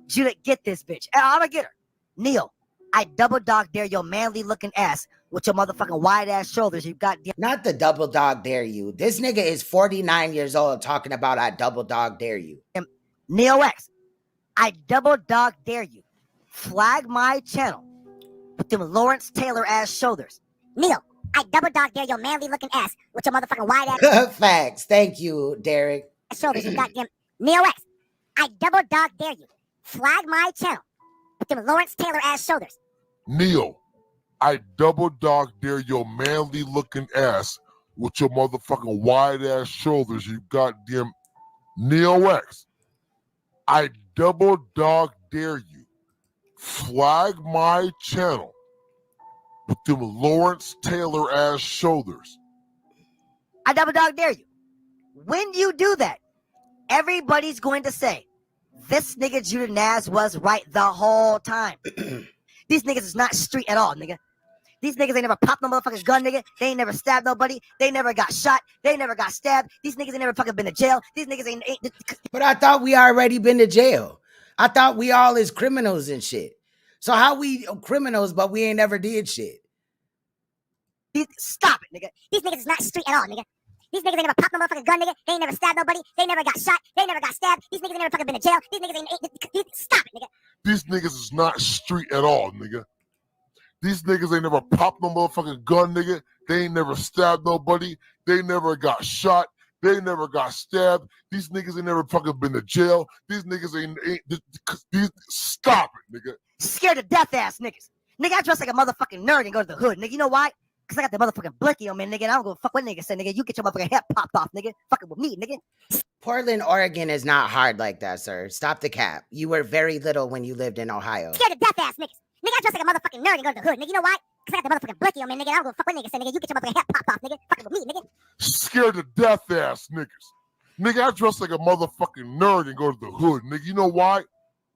Judah, get this bitch. I'm gonna get her. Neil, I double dog dare your manly looking ass with your motherfucking wide ass shoulders. You goddamn. Not the double dog dare you. This nigga is 49 years old talking about I double dog dare you. Neil X, I double dog dare you. Flag my channel with them Lawrence Taylor ass shoulders. Neil, I double dog dare your manly looking ass with your motherfucking wide ass. Facts. Thank you, Derek. Shoulders. You goddamn. Neil X, I double dog dare you. Flag my channel with them Lawrence Taylor ass shoulders. Neil, I double dog dare your manly looking ass with your motherfucking wide ass shoulders, you goddamn. Neil X, I double dog dare you. Flag my channel with them Lawrence Taylor ass shoulders. I double dog dare you. When you do that, everybody's going to say, this nigga Judah Naz was right the whole time. These niggas is not street at all, nigga. These niggas ain't never popped no motherfucking gun, nigga. They ain't never stabbed nobody. They never got shot. They never got stabbed. These niggas ain't never fucking been to jail. These niggas ain't. But I thought we already been to jail. I thought we all is criminals and shit. So how we criminals, but we ain't never did shit? Stop it, nigga. These niggas is not street at all, nigga. These niggas ain't never popped no motherfucking gun, nigga. They ain't never stabbed nobody. They never got shot. They never got stabbed. These niggas ain't never fucking been to jail. These niggas ain't. Stop it, nigga. These niggas is not street at all, nigga. These niggas ain't never popped no motherfucking gun, nigga. They ain't never stabbed nobody. They never got shot. They never got stabbed. These niggas ain't never fucking been to jail. These niggas ain't stop it, nigga. Scared to death ass niggas. Nigga, I dress like a motherfucking nerd and go to the hood, nigga. You know why? Because I got the motherfucking blicky on me, nigga. And I don't go fuck what nigga say, nigga. You get your motherfucking head popped off, nigga. Fucking with me, nigga. Portland, Oregon is not hard like that, sir. Stop the cap. You were very little when you lived in Ohio. Scared to death ass niggas. Nigga, I dress like a motherfucking nerd and go to the hood, nigga. You know why? Because I got the motherfucking blicky on me, nigga. I don't go fuck what nigga say, nigga. You get your motherfucking head popped off, nigga. Fucking with me, nigga. Scared to death ass niggas. Nigga, I dress like a motherfucking nerd and go to the hood, nigga. You know why?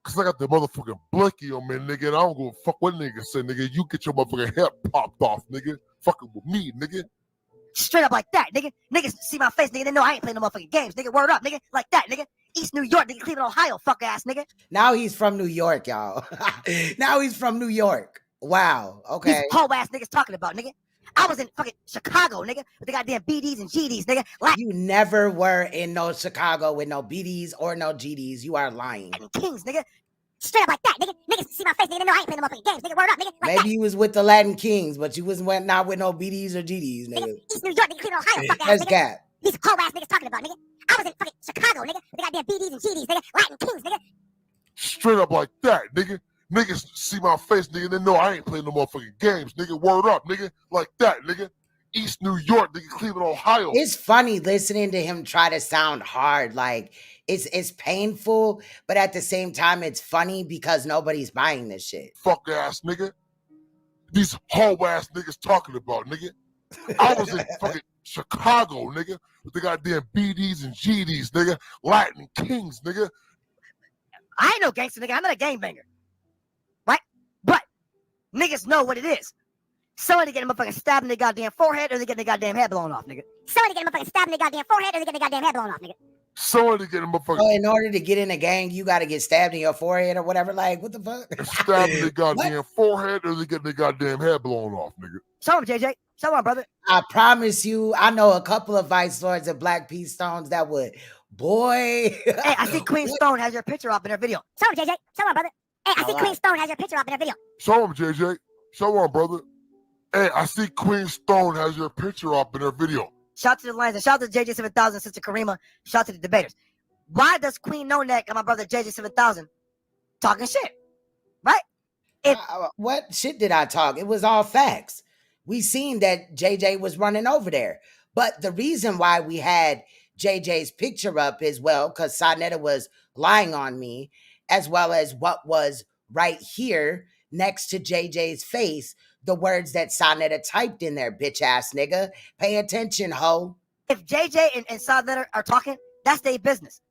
Because I got the motherfucking blicky on me, nigga. And I don't go fuck what nigga say, nigga. You get your motherfucking head popped off, nigga. Fucking with me, nigga. Straight up like that, nigga. Niggas see my face, nigga. They know I ain't playing no motherfucking games, nigga. Word up, nigga. Like that, nigga. East New York, nigga. Cleveland, Ohio, fuck ass, nigga. Now he's from New York, y'all. Now he's from New York. Wow. Okay. These whole ass niggas talking about, nigga. I was in fucking Chicago, nigga, with the goddamn BDs and GDs, nigga. You never were in no Chicago with no BDs or no GDs. You are lying. Kings, nigga. Straight up like that, nigga. Niggas see my face, nigga. They know I ain't playing no motherfucking games, nigga. Word up, nigga. Like maybe you was with the Latin Kings, but you wasn't not with no BDs or GDs, nigga. East New York, nigga. Cleveland, Ohio, fuck ass, That's nigga. cap. These whole ass niggas talking about, nigga. I was in fucking Chicago, nigga, with the goddamn BDs and GDs, nigga. Latin Kings, nigga. Straight up like that, nigga. Niggas see my face, nigga. They know I ain't playing no motherfucking games, nigga. Word up, nigga. Like that, nigga. East New York, nigga, Cleveland, Ohio. It's funny listening to him try to sound hard. Like it's painful, but at the same time, it's funny because nobody's buying this shit. Fuck ass nigga. These hoe ass niggas talking about, nigga. I was in fucking Chicago, nigga, with the goddamn BDs and GDs, nigga. Latin Kings, nigga. I ain't no gangster, nigga. I'm not a gangbanger. Right? But niggas know what it is. Somebody get a motherfucking stabbed in their goddamn forehead or they get their goddamn head blown off, nigga. Somebody get a motherfucking stabbed in their goddamn forehead or they get their goddamn head blown off, nigga. Somebody get a motherfucker. So in order to get in a gang, you got to get stabbed in your forehead or whatever. Like, what the fuck? Stabbed in their goddamn forehead or they get their goddamn head blown off, nigga. Show him, JJ. Show him, brother. I promise you, I know a couple of Vice Lords and Black Peace Stones that would, boy. Hey, I see Queen Stone has your picture up in her video. Show him, JJ. Show him, brother. Hey, I see Queen Stone has your picture up in her video. Show him, JJ. Show him, brother. Hey, I see Queen Stone has your picture up in her video. Shout to the Lions and shout to JJ 7000, Sister Karima. Shout to the debaters. Why does Queen No Neck and my brother JJ 7000 talking shit? Right? What shit did I talk? It was all facts. We seen that JJ was running over there. But the reason why we had JJ's picture up is, well, because SANETER'S was lying on me, as well as what was right here next to JJ's face, the words that SANETER'S typed in there, bitch ass nigga. Pay attention, ho. If JJ and SANETER'S are talking, that's their business.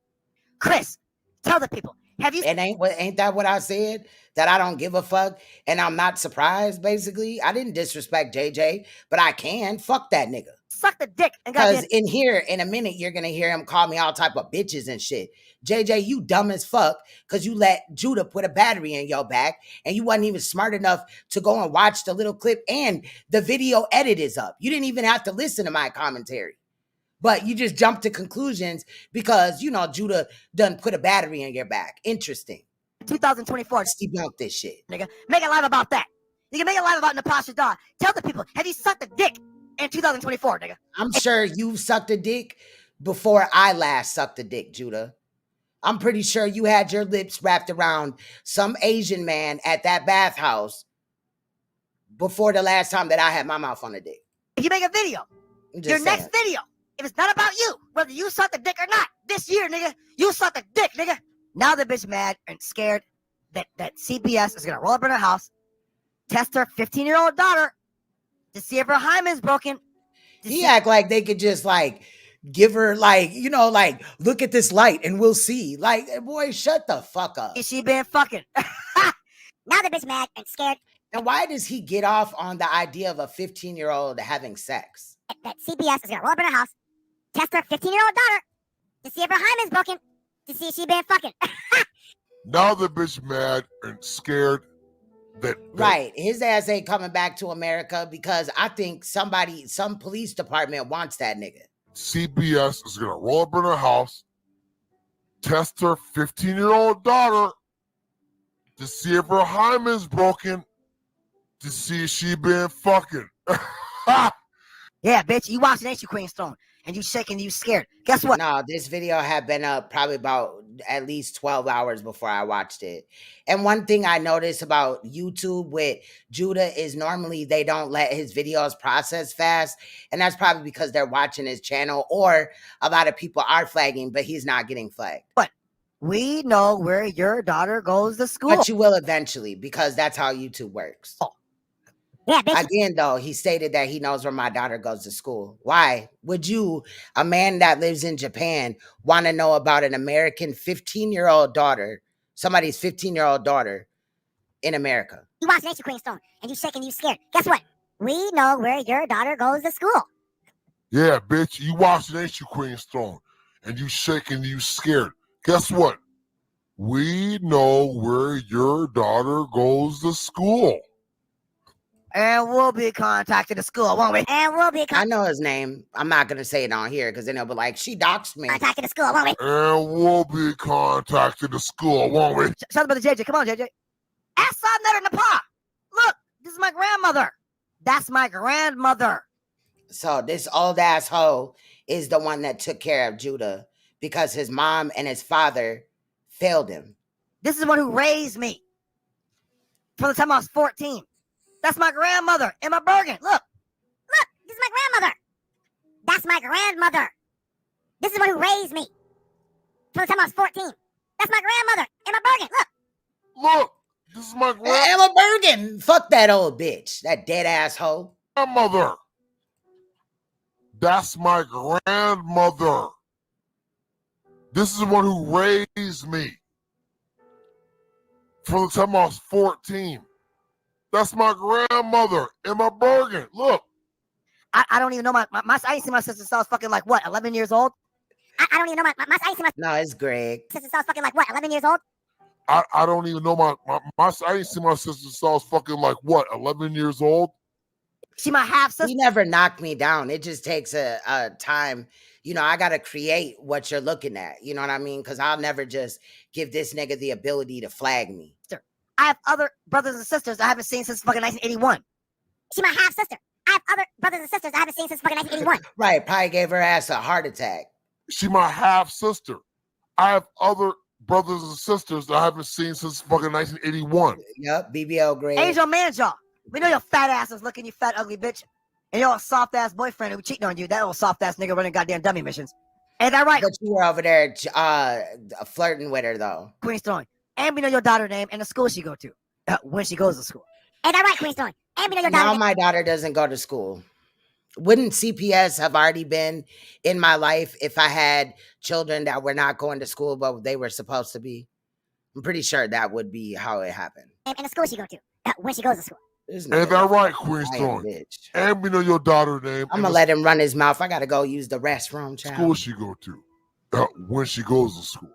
Chris, tell the people. Have you? And ain't that what I said? That I don't give a fuck and I'm not surprised, basically? I didn't disrespect JJ, but I can. Fuck that nigga. Suck the dick. Because in here, in a minute, you're going to hear him call me all type of bitches and shit. JJ, you dumb as fuck because you let Judah put a battery in your back and you wasn't even smart enough to go and watch the little clip and the video edit is up. You didn't even have to listen to my commentary. But you just jumped to conclusions because, you know, Judah done put a battery in your back. Interesting. 2024. Let's debunk this shit. Nigga, make a live about that. You can make a live about NAPAH SHADAH. Tell the people, have you sucked a dick in 2024, nigga? I'm sure you sucked a dick before I last sucked a dick, Judah. I'm pretty sure you had your lips wrapped around some Asian man at that bathhouse before the last time that I had my mouth on a dick. If you make a video, your next video, if it's not about you, whether you suck a dick or not, this year, nigga, you suck a dick, nigga. Now the bitch mad and scared that CBS is gonna roll up in her house, test her 15-year-old daughter to see if her hymen's broken. He act like they could just like give her like, you know, like look at this light and we'll see. Like, boy, shut the fuck up. Is she been fucking? Now the bitch mad and scared. And why does he get off on the idea of a 15-year-old having sex? That CBS is gonna roll up in her house, test her 15-year-old daughter to see if her hymen's broken, to see if she been fucking. Now the bitch mad and scared that right. His ass ain't coming back to America because I think some police department wants that nigga. CBS is gonna roll up in her house, test her 15-year-old daughter to see if her hymen's broken, to see if she been fucking. Yeah, bitch, you watching, ain't you, Queen Stone? And you shaking, you scared. Guess what? No, this video had been up probably about at least 12 hours before I watched it. And one thing I noticed about YouTube with Judah is normally they don't let his videos process fast. And that's probably because they're watching his channel or a lot of people are flagging, but he's not getting flagged. But we know where your daughter goes to school. But you will eventually because that's how YouTube works. Oh. Yeah, bitch. Again, though, he stated that he knows where my daughter goes to school. Why would you, a man that lives in Japan, want to know about an American 15-year-old daughter, somebody's 15-year-old daughter in America? You watching, ain't you, Queen Stone? And you shaking, you scared. Guess what? We know where your daughter goes to school. Yeah, bitch, you watching, ain't you, Queen Stone? And you shaking, you scared. Guess what? We know where your daughter goes to school. And we'll be contacting the school, won't we? And we'll be I know his name. I'm not going to say it on here because then they'll be like, she doxed me. contacting the school, won't we? And we'll be contacting the school, won't we? Shout out to JJ. Come on, JJ. Ask SANETER'S NAPAH. Look, this is my grandmother. That's my grandmother. So this old asshole is the one that took care of Judah because his mom and his father failed him. This is the one who raised me from the time I was 14. That's my grandmother in my Bergen. Look, This is my grandmother. That's my grandmother. This is the one who raised me. From the time I was 14. That's my grandmother. Emma Bergen. Look. Look, this is my Emma Bergen. Fuck that old bitch. That dead asshole. grandmother. That's my grandmother. This is the one who raised me. From the time I was 14. That's my grandmother, Emma Bergen. Look. I don't even know I ain't seen my sister since I was fucking like what, 11 years old? I don't even know I ain't seen my No, it's Greg. sister since I was fucking like what, 11 years old? I don't even know I ain't seen my sister since I was fucking like what, 11 years old? She my half sister. He never knocked me down. It just takes a time. You know, I got to create what you're looking at. You know what I mean? Because I'll never just give this nigga the ability to flag me. I have other brothers and sisters I haven't seen since fucking 1981. She my half sister. I have other brothers and sisters I haven't seen since fucking 1981. Right, probably gave her ass a heart attack. She my half sister. I have other brothers and sisters that I haven't seen since fucking 1981. Yep, BBL Greg. Angel Manjaw. We know your fat ass is looking, you fat ugly bitch. And your soft ass boyfriend who cheating on you, that old soft ass nigga running goddamn dummy missions. Ain't that right? But you were over there flirting with her though. Queen Storm. And we know your daughter's name and the school she go to. When she goes to school. Ain't that right, Queen Storm? And we know your Now daughter. my daughter doesn't go to school. Wouldn't CPS have already been in my life if I had children that were not going to school, but they were supposed to be? I'm pretty sure that would be how it happened. And the school she go to. When she goes to school. Ain't that right, Queen Storm? And we know your daughter's name. I'm gonna let him run his mouth. I gotta go use the restroom, child. School she go to. When she goes to school.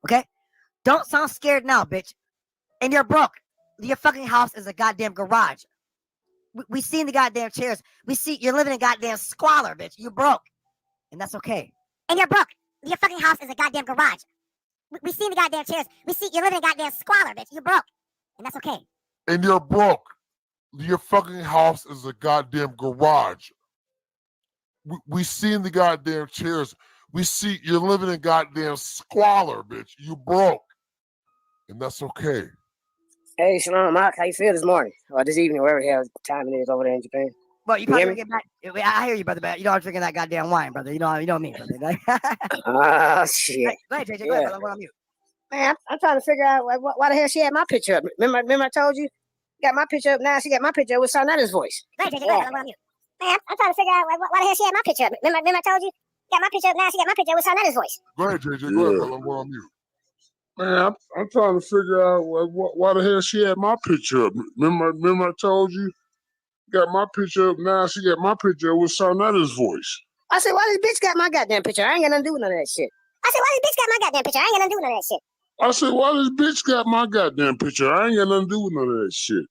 Okay? Don't sound scared now, bitch. And you're broke. Your fucking house is a goddamn garage. We seen the goddamn chairs. We see you're living in goddamn squalor, bitch. You broke. And that's okay. And you're broke. Your fucking house is a goddamn garage. We seen the goddamn chairs. We see you're living in goddamn squalor, bitch. You broke. And that's okay. And you're broke. Your fucking house is a goddamn garage. We seen the goddamn chairs. We see you're living in goddamn squalor, bitch. You broke. And that's okay. Hey, Shalom, Mark, how you feel this morning? Or this evening, wherever the hell time it is over there in Japan? Well, you probably get back. I hear you, brother, but you know I'm drinking that goddamn wine, brother. You know me, brother. Shit. Hey, go ahead, JJ. Go ahead, brother. What on mute? Man, I'm trying to figure out why the hell she had my picture up. Remember I told you? Got my picture up now. She got my picture up with SANETER'S voice. Go ahead, JJ. Go ahead, brother. What on mute? Man, I'm trying to figure out why the hell she had my picture up. Remember I told you? Got my picture up now. She got my picture up with SANETER'S voice. Go ahead, JJ. Go ahead, brother. We're on mute. Man, I'm trying to figure out why the hell she had my picture up. Remember I told you? Got my picture up now. She got my picture up with SANETER'S voice. I said, why this bitch got my goddamn picture? I ain't got nothing to do with none of that shit. I said, why this bitch got my goddamn picture? I ain't got nothing to do with none of that shit. I said, why this bitch got my goddamn picture? I ain't got nothing to do with none of that shit.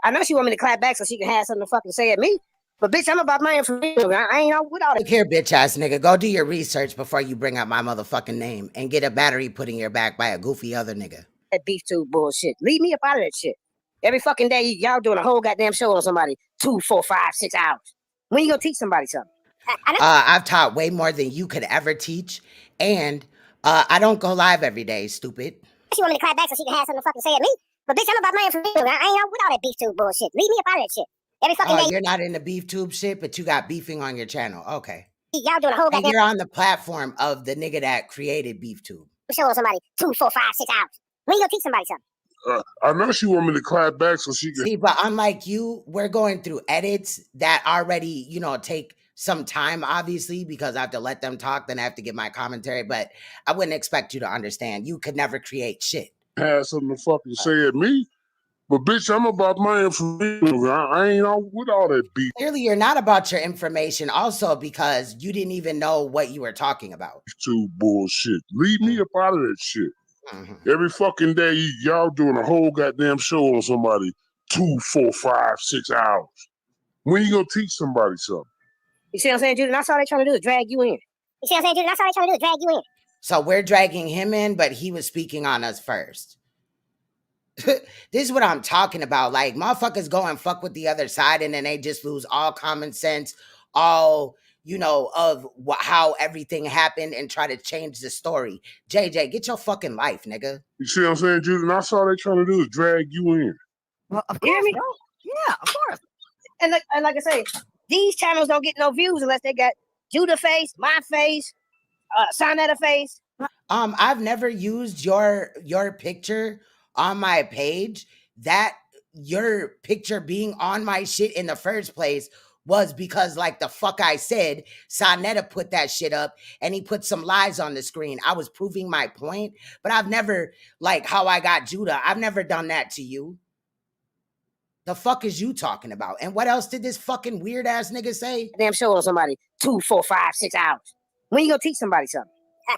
I know she want me to clap back so she can have something to fucking say at me. But bitch, I'm about my information. I ain't out with all that. Look here, bitch ass nigga. Go do your research before you bring out my motherfucking name and get a battery put in your back by a goofy other nigga. That beef tube bullshit. Leave me up out of that shit. Every fucking day, y'all doing a whole goddamn show on somebody 2, 4, 5, 6 hours. When you gonna teach somebody something? I've taught way more than you could ever teach, and I don't go live every day, stupid. She want me to clap back so she can have something to fucking say at me. But bitch, I'm about my information. I ain't out with all that beef tube bullshit. Leave me up out of that shit. Every fucking day. You're not in the beef tube shit, but you got beefing on your channel. Okay. Y'all doing a whole And goddamn you're on the platform of the nigga that created beef tube. show on somebody 2, 4, 5, 6 hours. When you gonna teach somebody something? I know she want me to clap back so she can. See, but unlike you, we're going through edits that already, take some time, obviously, because I have to let them talk, then I have to give my commentary, but I wouldn't expect you to understand. You could never create shit. Had something to fucking say at me, but bitch, I'm about my information. I ain't out with all that beef. Clearly, you're not about your information, also because you didn't even know what you were talking about. Too bullshit. Leave me up out of that shit. Every fucking day, y'all doing a whole goddamn show on somebody 2, 4, 5, 6 hours. When you gonna teach somebody something? You see what I'm saying, Judy? That's all they trying to do is drag you in. You see what I'm saying, Judy? That's all they trying to do is drag you in. So we're dragging him in, but he was speaking on us first. This is what I'm talking about. Like, motherfuckers go and fuck with the other side, and then they just lose all common sense, all, of how everything happened, and try to change the story. JJ, get your fucking life, nigga. You see what I'm saying, Judy? That's all they trying to do is drag you in. Well, of course, bro. Yeah, of course. And like I say, These channels don't get no views unless they got Judah face, my face, SANETER'S face. I've never used your picture on my page. That your picture being on my shit in the first place was because, like the fuck I said, SANETER'S put that shit up and he put some lies on the screen. I was proving my point, but I've never, like how I got Judah, I've never done that to you. The fuck is you talking about? And what else did this fucking weird ass nigga say? Damn show on somebody 2, 4, 5, 6 hours. When you gonna teach somebody something?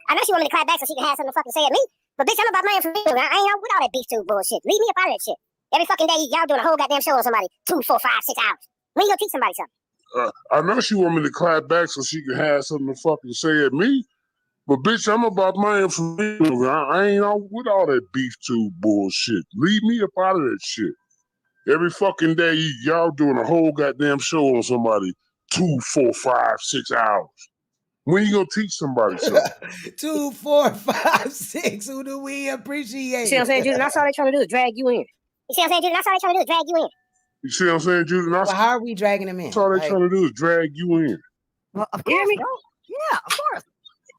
I know she want me to clap back so she can have something to fucking say at me. But bitch, I'm about my information. I ain't out with all that beef tube bullshit. Leave me up out of that shit. Every fucking day y'all doing a whole goddamn show on somebody 2, 4, 5, 6 hours. When you gonna teach somebody something? I know she want me to clap back so she can have something to fucking say at me. But bitch, I'm about my information. I ain't out with all that beef tube bullshit. Leave me up out of that shit. Every fucking day y'all doing a whole goddamn show on somebody 2, 4, 5, 6 hours. When you gonna teach somebody something? 2, 4, 5, 6. Who do we appreciate? You see what I'm saying, Judah? That's all they trying to do is drag you in. You see what I'm saying, Judah? That's all they trying to do is drag you in. You see what I'm saying, Judah? Well, how are we dragging him in? That's all they Like, trying to do is drag you in. Well, of You hear course, me? bro. Yeah, of course.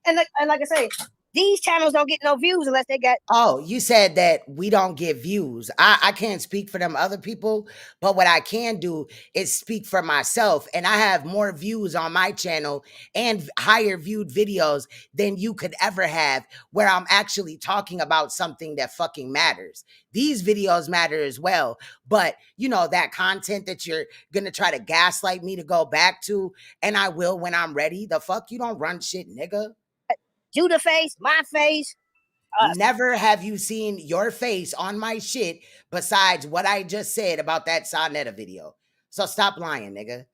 And like I say, these channels don't get no views unless they got. oh, you said that we don't get views. I can't speak for them other people, but what I can do is speak for myself. And I have more views on my channel and higher viewed videos than you could ever have, where I'm actually talking about something that fucking matters. These videos matter as well. But you know, that content that you're gonna try to gaslight me to go back to, and I will when I'm ready. The fuck, you don't run shit, nigga. Judah face, my face. Never have you seen your face on my shit besides what I just said about that SANETER'S video. So stop lying, nigga.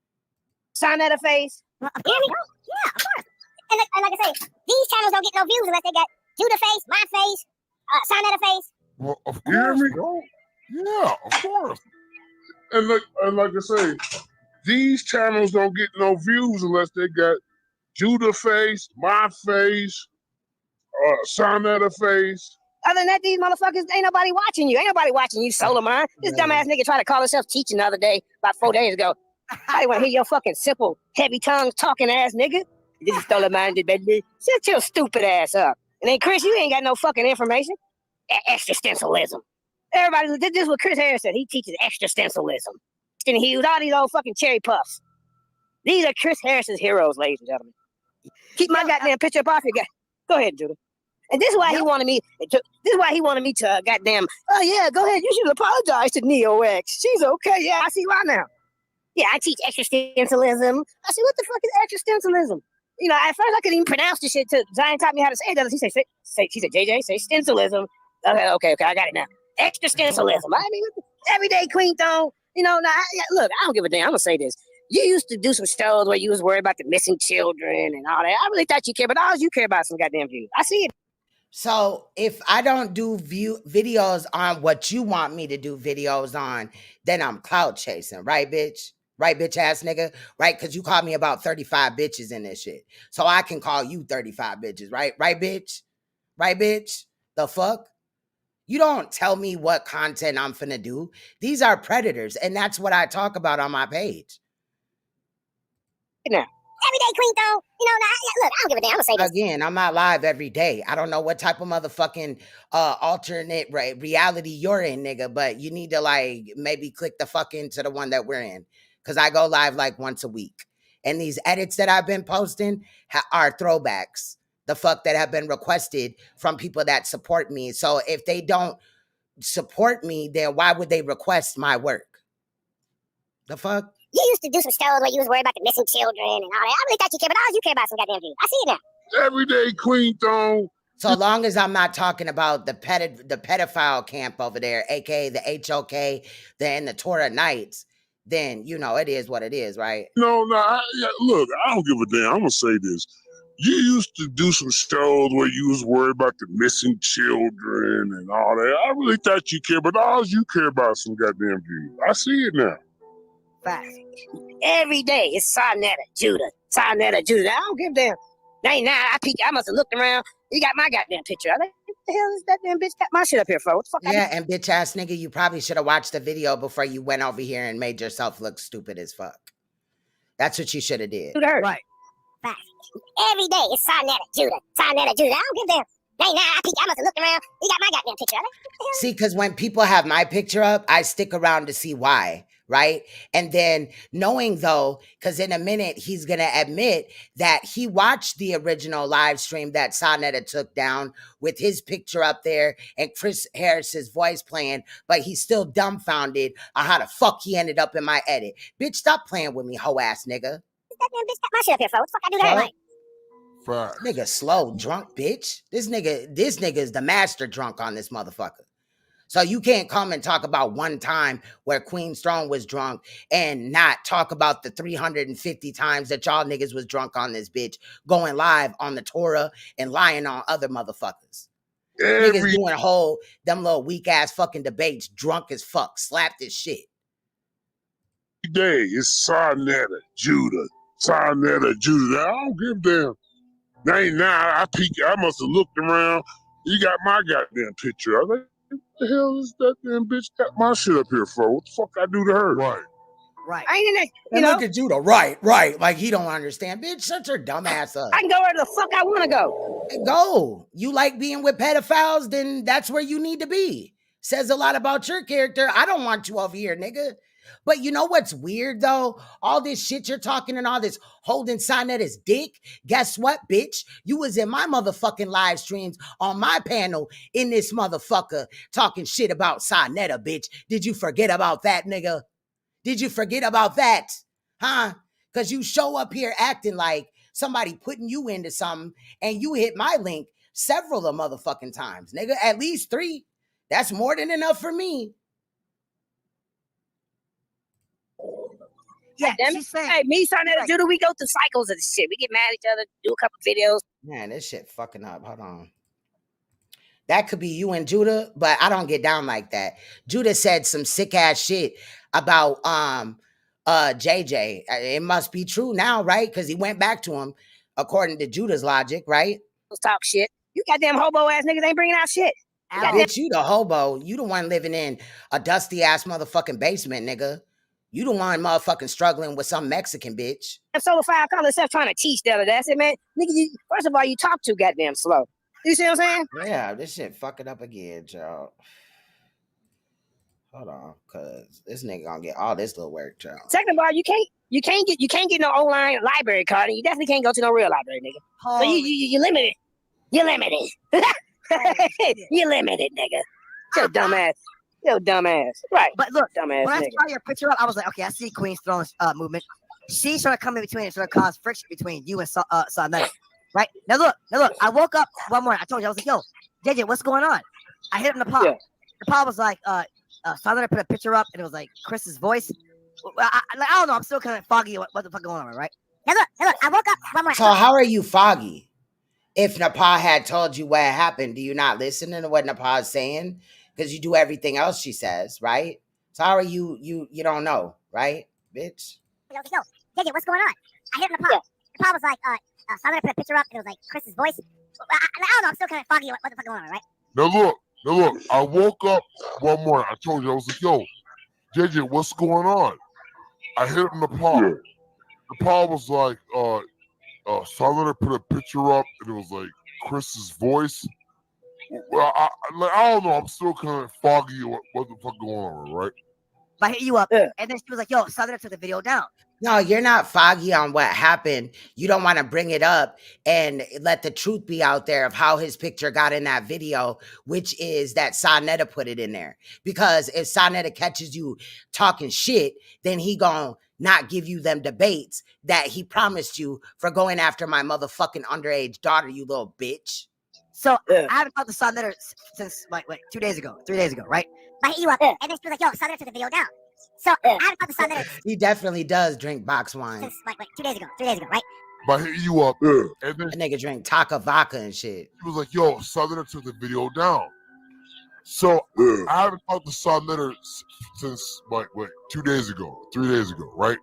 SANETER'S face. You hear me? Yeah, of course. And like I say, these channels don't get no views unless they got Judah face, my face, SANETER'S face. Well, of course, bro. Yeah, of course. And like I say, these channels don't get no views unless they got Judah face, my face, SANETER'S face. Other than that, these motherfuckers, ain't nobody watching you. Ain't nobody watching you, solar mind. This dumbass nigga tried to call himself teaching the other day, about 4 days ago. I want to hear your fucking simple, heavy tongue talking ass nigga. This is solar minded, baby. Shut your stupid ass up. And then Chris, you ain't got no fucking information. Existentialism. Everybody, this is what Chris Harris said. He teaches existentialism. And he used all these old fucking cherry puffs. These are Chris Harris's heroes, ladies and gentlemen. Keep my goddamn picture up off your guy. Go ahead, Judah. And this is why he wanted me to goddamn, oh yeah, go ahead. You should apologize to Neo X. She's okay. Yeah, I see why now. Yeah, I teach existentialism. I said, what the fuck is existentialism? You know, at first I couldn't even pronounce the shit till Zion taught me how to say it. She said, JJ, say stencilism. Okay, I got it now. Existentialism. I mean, everyday queen tone. You know, now, look, I don't give a damn. I'm gonna say this. You used to do some shows where you was worried about the missing children and all that. I really thought you cared, but all you care about is some goddamn views. I see it. So if I don't do videos on what you want me to do videos on, then I'm clout chasing, right, bitch? Right, bitch ass nigga? Right? Because you called me about 35 bitches in this shit. So I can call you 35 bitches, right? Right, bitch? Right, bitch? The fuck? You don't tell me what content I'm finna do. These are predators, and that's what I talk about on my page. Now, everyday queen though, you know, look, I don't give a damn. I'm gonna say this. Again, I'm not live every day. I don't know what type of motherfucking alternate reality you're in, nigga, but you need to like maybe click the fuck into the one that we're in, because I go live like once a week. And these edits that I've been posting are throwbacks. The fuck that have been requested from people that support me. So if they don't support me, then why would they request my work? The fuck? You used to do some shows where you was worried about the missing children and all that. I really thought you cared, but all you care about some goddamn views. I see it now. Everyday queen tone. So long as I'm not talking about the pedophile camp over there, aka the HOK, the Torah Knights, then you know it is what it is, right? No, look, I don't give a damn. I'm gonna say this. You used to do some shows where you was worried about the missing children and all that. I really thought you cared, but all you care about is some goddamn views. I see it now. Facts. Every day it's SANETER'S, Judah. SANETER'S, Judah. I don't give a damn. I must have looked around. You got my goddamn picture. I like, what the hell is that damn bitch got my shit up here for? What the fuck? Yeah, and bitch ass nigga, you probably should have watched the video before you went over here and made yourself look stupid as fuck. That's what you should have did. Right. Facts. Every day it's SANETER, Judah. SANETER, Judah. I don't give them. Hey, nah, I must have looked around. You got my goddamn picture. See, because when people have my picture up, I stick around to see why, right? And then knowing though, because in a minute he's gonna admit that he watched the original live stream that SANETER took down with his picture up there and Chris Harris's voice playing, but he's still dumbfounded on how the fuck he ended up in my edit. Bitch, stop playing with me, hoe ass nigga. That damn bitch got my shit up here, for. What the fuck I do that at night? Nigga slow, drunk, bitch. This nigga is the master drunk on this motherfucker. So you can't come and talk about one time where Queen Strong was drunk and not talk about the 350 times that y'all niggas was drunk on this bitch, going live on the Torah and lying on other motherfuckers. Niggas doing them little weak ass fucking debates, drunk as fuck, slapped as shit. Day it's SANETER, Judah. SANETER, Judah. I don't give them. I must have looked around. You got my goddamn picture. I was like, what the hell is that damn bitch got my shit up here for? What the fuck I do to her? Right. Right. I ain't in that, and look at Judah. Right. Like he don't understand. Bitch, shut your dumb ass up. I can go where the fuck I want to go. Go. You like being with pedophiles, then that's where you need to be. Says a lot about your character. I don't want you over here, nigga. But you know what's weird though? All this shit you're talking and all this holding SANETER'S dick. Guess what, bitch? You was in my motherfucking live streams on my panel in this motherfucker talking shit about SANETER, bitch. Did you forget about that, nigga? Did you forget about that? Huh? Because you show up here acting like somebody putting you into something and you hit my link several of motherfucking times, nigga. At least 3. That's more than enough for me. Yeah, hey, me, SANETER, Judah, we go through cycles of this shit. We get mad at each other, do a couple videos. Man, this shit fucking up. Hold on. That could be you and Judah, but I don't get down like that. Judah said some sick ass shit about JJ. It must be true now, right? Because he went back to him, according to Judah's logic, right? Let's talk shit. You goddamn hobo ass niggas ain't bringing out shit. Bitch, you the hobo. You the one living in a dusty ass motherfucking basement, nigga. You the one motherfucking struggling with some Mexican bitch. Solo 5 call himself trying to teach the other day. I said, man, nigga, first of all, you talk too goddamn slow. You see what I'm saying? Yeah, this shit fucking up again, y'all. Hold on, cause this nigga gonna get all this little work, y'all. Second of all, you can't get no online library card, and you definitely can't go to no real library, nigga. So you limited. You're limited. You're limited, nigga. You're dumbass. Yo, dumbass. Right. But look, dumbass when I nigga. saw your picture up, I was like, okay, I see Queen's Throne movement. She sort of come in between and sort of cause friction between you and SANETER. Right? Now look, I woke up one morning, I told you, I was like, yo, JJ, what's going on? I hit him in the pod. The pod was like, SANETER put a picture up and it was like Chris's voice. I don't know, I'm still kind of foggy what the fuck going on, right? Now look, I woke up one morning. So how are you foggy? If NAPAH had told you what happened, do you not listen to what NAPAH is saying? Because you do everything else she says, right? So how are you don't know, right, bitch? Yo, JJ, what's going on? I hit him in the pod. The pod was like, SANETER put a picture up and it was like Chris's voice. I don't know, I'm still kind of foggy what the fuck going on, right? Now look, I woke up one morning, I told you, I was like, yo, JJ, what's going on? I hit him in the pod. The pod was like, SANETER put a picture up and it was like Chris's voice. Well, I don't know. I'm still kind of foggy what the fuck going on, right? I hit you up, and then she was like, yo, SANETER took the video down. No, you're not foggy on what happened. You don't want to bring it up and let the truth be out there of how his picture got in that video, which is that SANETER put it in there. Because if SANETER catches you talking shit, then he gonna not give you them debates that he promised you for going after my motherfucking underage daughter, you little bitch. So I haven't talked to SANETER since like 2 days ago, 3 days ago, right? I hit you up, and then she was like, yo, SANETER took the video down. So I haven't talked to SANETER He definitely does drink box wine. since like 2 days ago, 3 days ago, right? But I hit you up, and then That nigga drink Taka vodka and shit. he was like, yo, SANETER took the video down. So I haven't talked to SANETER since like 2 days ago, 3 days ago, right?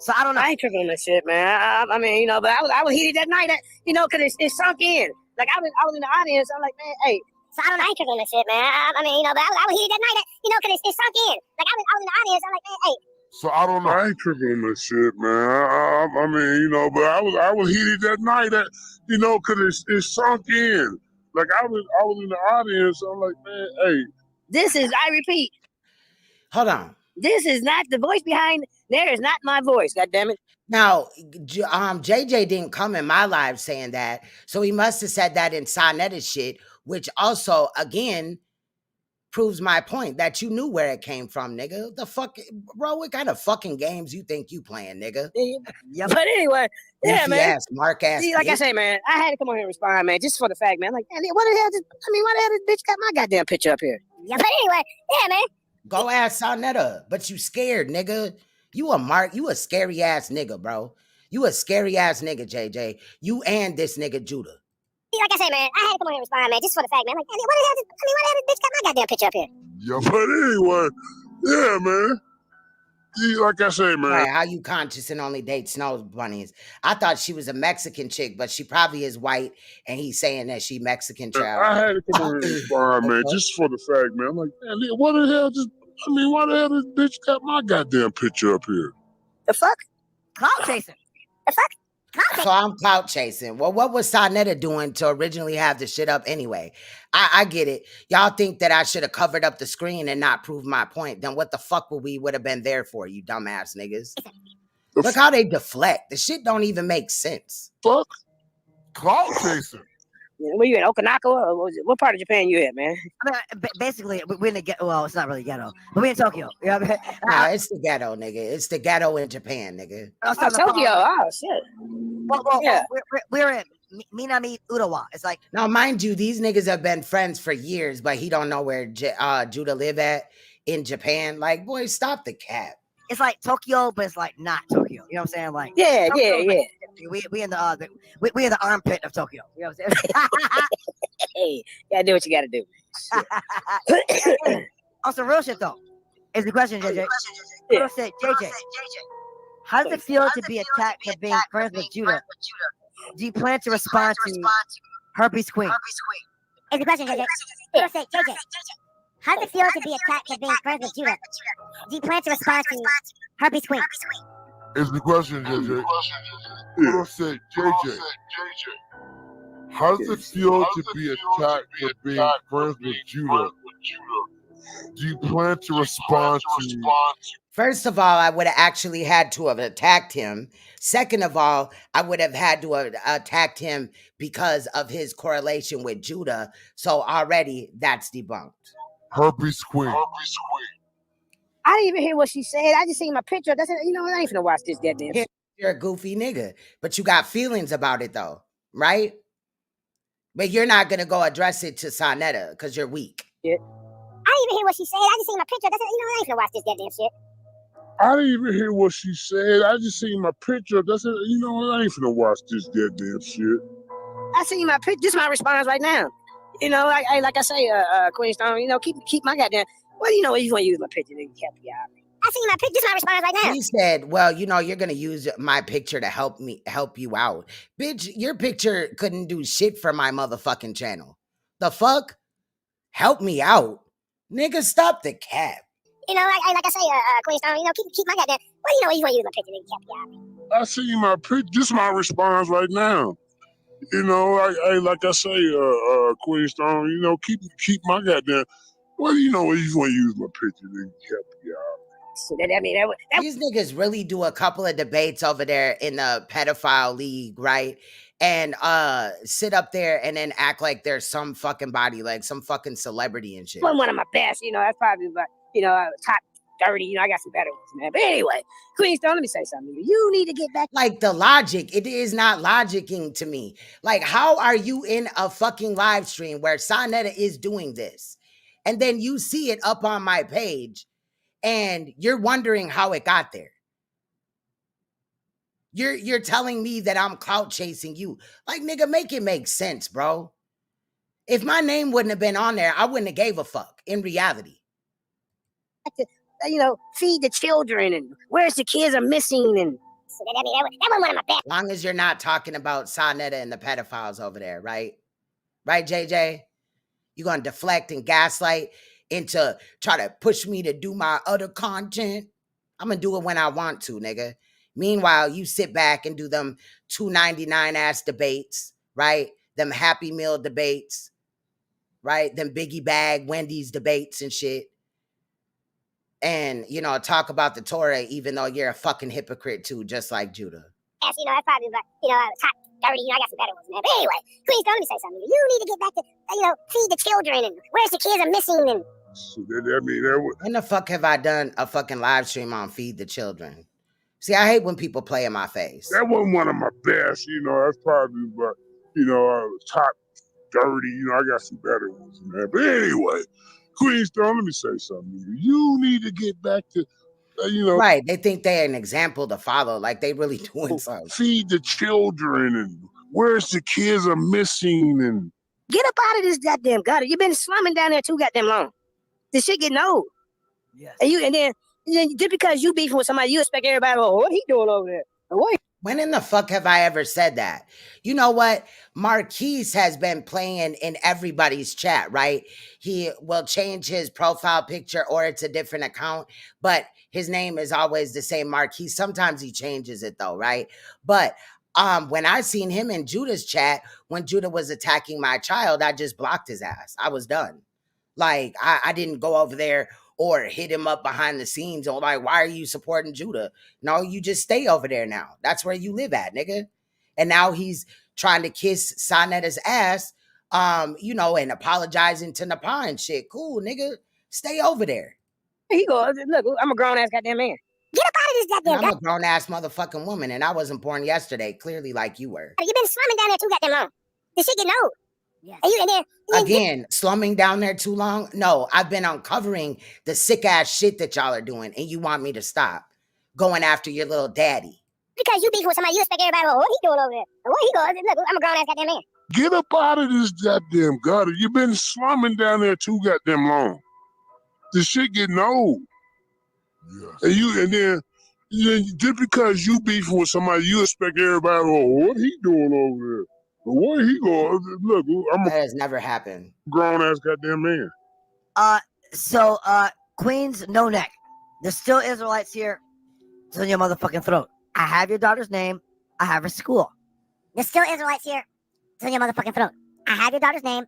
So I don't know. I ain't tripping on that shit, man. I mean, you know, but I was heated that night, you know, because it sunk in. Like, I was in the audience. I'm like, man, hey. So I ain't tripping on that shit, man. I mean, you know, but I was heated that night, you know, because it sunk in. Like, I was in the audience. I'm like, man, hey. So I don't know. I ain't tripping on this shit, man. I mean, you know, but I was heated that night, you know, cause it sunk in. Like I was in the audience. I'm like, man, hey. This is, I repeat. Hold on. This is not the voice behind there is not my voice, goddammit. Now, JJ didn't come in my live saying that, so he must have said that in SANETER'S shit, which also, again, proves my point that you knew where it came from, nigga. The fuck, bro, what kind of fucking games you think you playing, nigga? Yeah, but anyway, yeah, Goofy man. ass, Mark ass. See, like I say, man, I had to come on here and respond, man, just for the fact, man. Like, what the hell? Why the hell this bitch got my goddamn picture up here? Yeah, but anyway, yeah, man. Go ask SANETER'S, but you scared, nigga. You a scary ass nigga, bro. You a scary ass nigga, JJ. You and this nigga Judah. See, like I say, man, I had to come on here and respond, man, just for the fact, man. Like, what the hell? Why the hell this bitch got my goddamn picture up here? Yeah, but anyway, yeah, man. See, like I say, man. Right, how you conscious and only date snow bunnies? I thought she was a Mexican chick, but she probably is white, and he's saying that she Mexican child. I had to come on here and respond, man, just for the fact, man. I'm like, man, what the hell? Why the hell this bitch got my goddamn picture up here? The fuck? Clout chasing. The fuck? So I'm clout chasing. Well, what was SANETER'S doing to originally have the shit up anyway? I get it. Y'all think that I should have covered up the screen and not proved my point. Then what the fuck would have been there for, you dumbass niggas? Look how they deflect. The shit don't even make sense. Fuck? Clout chasing. Were you in Okanaka or what part of Japan you at, man? I mean, basically, we're in the ghetto. Well, it's not really ghetto, but we're in Tokyo. You know what I mean? Nah, it's the ghetto, nigga. It's the ghetto in Japan, nigga. Tokyo. Oh, shit. Well, yeah. We're in Minami Urawa. It's like... Now, mind you, these niggas have been friends for years, but he don't know where Judah live at in Japan. Like, boy, stop the cap. It's like Tokyo, but it's like not Tokyo. You know what I'm saying? Like, yeah. We in the we in the armpit of Tokyo. You know what I'm saying? Hey, you gotta do what you gotta do. On some real shit though, is the question, JJ. Yeah. Say, JJ, how does it feel to be attacked for being friends with Judah? Do you plan to respond to Herpes Queen? Is the question, JJ. Say, JJ. How does it feel to be attacked for being friends with Judah? Do you plan to respond to Herpes Queen? Is the question, JJ. I said, JJ. How does it feel to be attacked for being friends with Judah? Do you plan to respond to... First of all, I would have actually had to have attacked him. Second of all, I would have had to have attacked him because of his correlation with Judah. So already that's debunked. Herpes Queen. I didn't even hear what she said. I just seen my picture. That's it. You know, I ain't finna watch this goddamn shit. You're a goofy nigga, but you got feelings about it though, right? But you're not gonna go address it to SANETER'S because you're weak. Yeah. I didn't even hear what she said. I just seen my picture. That's it. You know, I ain't finna watch this goddamn shit. I didn't even hear what she said. I just seen my picture. That's it. You know, I ain't finna watch this goddamn shit. I seen my picture. This is my response right now. You know, like I say, Queenstone, you know, keep my goddamn. Well, you know, if you want to use my picture, then you can't be out. I seen my picture. This is my response right now. He said, well, you know, you're going to use my picture to help you out. Bitch, your picture couldn't do shit for my motherfucking channel. The fuck? Help me out? Nigga, stop the cap. You know, like I say, Queenstone, you know, keep my goddamn. Well, you know, if you want to use my picture, then you can't be out. I seen my picture. This is my response right now. You know, like I say, Queenstone, you know, keep my goddamn. Well, you know, if you want to use my picture, then you can't be out. So that these niggas really do a couple of debates over there in the pedophile league, right? And sit up there and then act like there's some fucking body, like some fucking celebrity and shit. one of my best, you know, that's probably about, you know, top 30, you know, I got some better ones, man. But anyway, Queenstone, let me say something. You need to get back. Like the logic, it is not logicking to me. Like, how are you in a fucking live stream where SANETER'S is doing this? And then you see it up on my page and you're wondering how it got there. You're telling me that I'm clout chasing you. Like, nigga, make it make sense, bro. If my name wouldn't have been on there, I wouldn't have gave a fuck in reality. You know, feed the children and where's the kids are missing and that one of my best. As long as you're not talking about SANETER'S and the pedophiles over there, right? Right, JJ? You're going to deflect and gaslight into try to push me to do my other content. I'm gonna do it when I want to, nigga. Meanwhile, you sit back and do them $2.99 ass debates, right? Them Happy Meal debates, right? Them Biggie Bag, Wendy's debates and shit. And, you know, talk about the Torah, even though you're a fucking hypocrite too, just like Judah. Yes, you know, that's probably, but, you know, top 30, you know, I got some better ones, man. But anyway, please don't let me say something. You need to get back to, you know, feed the children and where's the kids are missing and... So that mean that was... When the fuck have I done a fucking live stream on Feed the Children? See, I hate when people play in my face. That wasn't one of my best, you know, that's probably, but, you know, top 30, you know, I got some better ones, man. But anyway, Queenstone, let me say something to you. You need to get back to, you know. Right, they think they're an example to follow, like they really doing something. Feed the children and where's the kids are missing and... Get up out of this goddamn gutter. You've been slumming down there too goddamn long. This shit getting old. Yes. And then just because you beefing with somebody, you expect everybody, oh, what he doing over there? What? When in the fuck have I ever said that? You know what? Marquise has been playing in everybody's chat, right? He will change his profile picture or it's a different account, but his name is always the same Marquise. Sometimes he changes it though, right? But when I seen him in Judah's chat, when Judah was attacking my child, I just blocked his ass. I was done. Like, I didn't go over there or hit him up behind the scenes or like, why are you supporting Judah? No, you just stay over there now. That's where you live at, nigga. And now he's trying to kiss SANETER'S ass, you know, and apologizing to NAPAH and shit. Cool, nigga. Stay over there. He goes, look, I'm a grown-ass goddamn man. Get up out of this goddamn I'm a grown-ass motherfucking woman, and I wasn't born yesterday, clearly like you were. You've been slumming down there too goddamn long. This shit getting old. Yes. Again, slumming down there too long? No, I've been uncovering the sick-ass shit that y'all are doing, and you want me to stop going after your little daddy. Because you beef with somebody, you expect everybody, oh, what he doing over there? What he going? Look, I'm a grown-ass goddamn man. Get up out of this goddamn gutter. You've been slumming down there too goddamn long. This shit getting old. Yes. And then just because you beefing with somebody, you expect everybody, oh, what he doing over there? Where he going? Look, that has never happened. Grown-ass goddamn man. So, Queens, no neck. There's still Israelites here. It's in your motherfucking throat. I have your daughter's name. I have her school. There's still Israelites here. It's in your motherfucking throat. I have your daughter's name.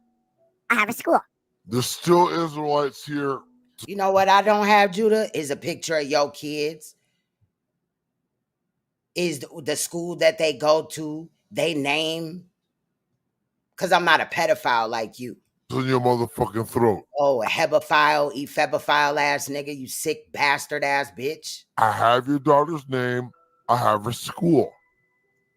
I have her school. There's still Israelites here. You know what I don't have, Judah? Is a picture of your kids. Is the school that they go to, they name. Because I'm not a pedophile like you. It's in your motherfucking throat. Oh, a hebephile, ephebophile ass nigga, you sick bastard ass bitch. I have your daughter's name. I have her school.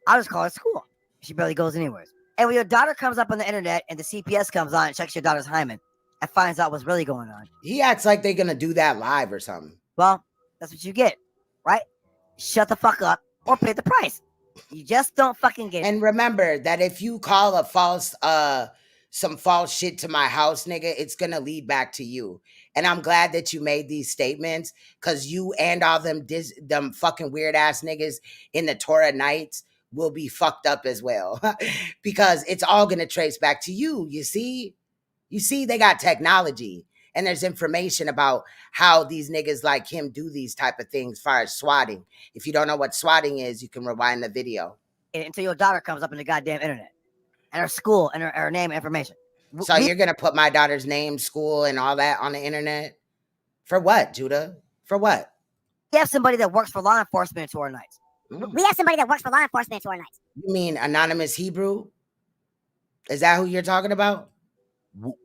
I'll just call her school. She barely goes anywhere. And when your daughter comes up on the internet and the CPS comes on and checks your daughter's hymen and finds out what's really going on. He acts like they're going to do that live or something. Well, that's what you get, right? Shut the fuck up or pay the price. You just don't fucking get it. And remember that if you call a false, some false shit to my house, nigga, it's gonna lead back to you. And I'm glad that you made these statements, because you and all them fucking weird ass niggas in the Torah nights will be fucked up as well, because it's all gonna trace back to you. You see, they got technology. And there's information about how these niggas like him do these type of things as far as swatting. If you don't know what swatting is, you can rewind the video. Until your daughter comes up in the goddamn internet. And her school and her name and information. So you're going to put my daughter's name, school, and all that on the internet? For what, Judah? For what? We have somebody that works for law enforcement to our nights. We have somebody that works for law enforcement to our nights. You mean Anonymous Hebrew? Is that who you're talking about?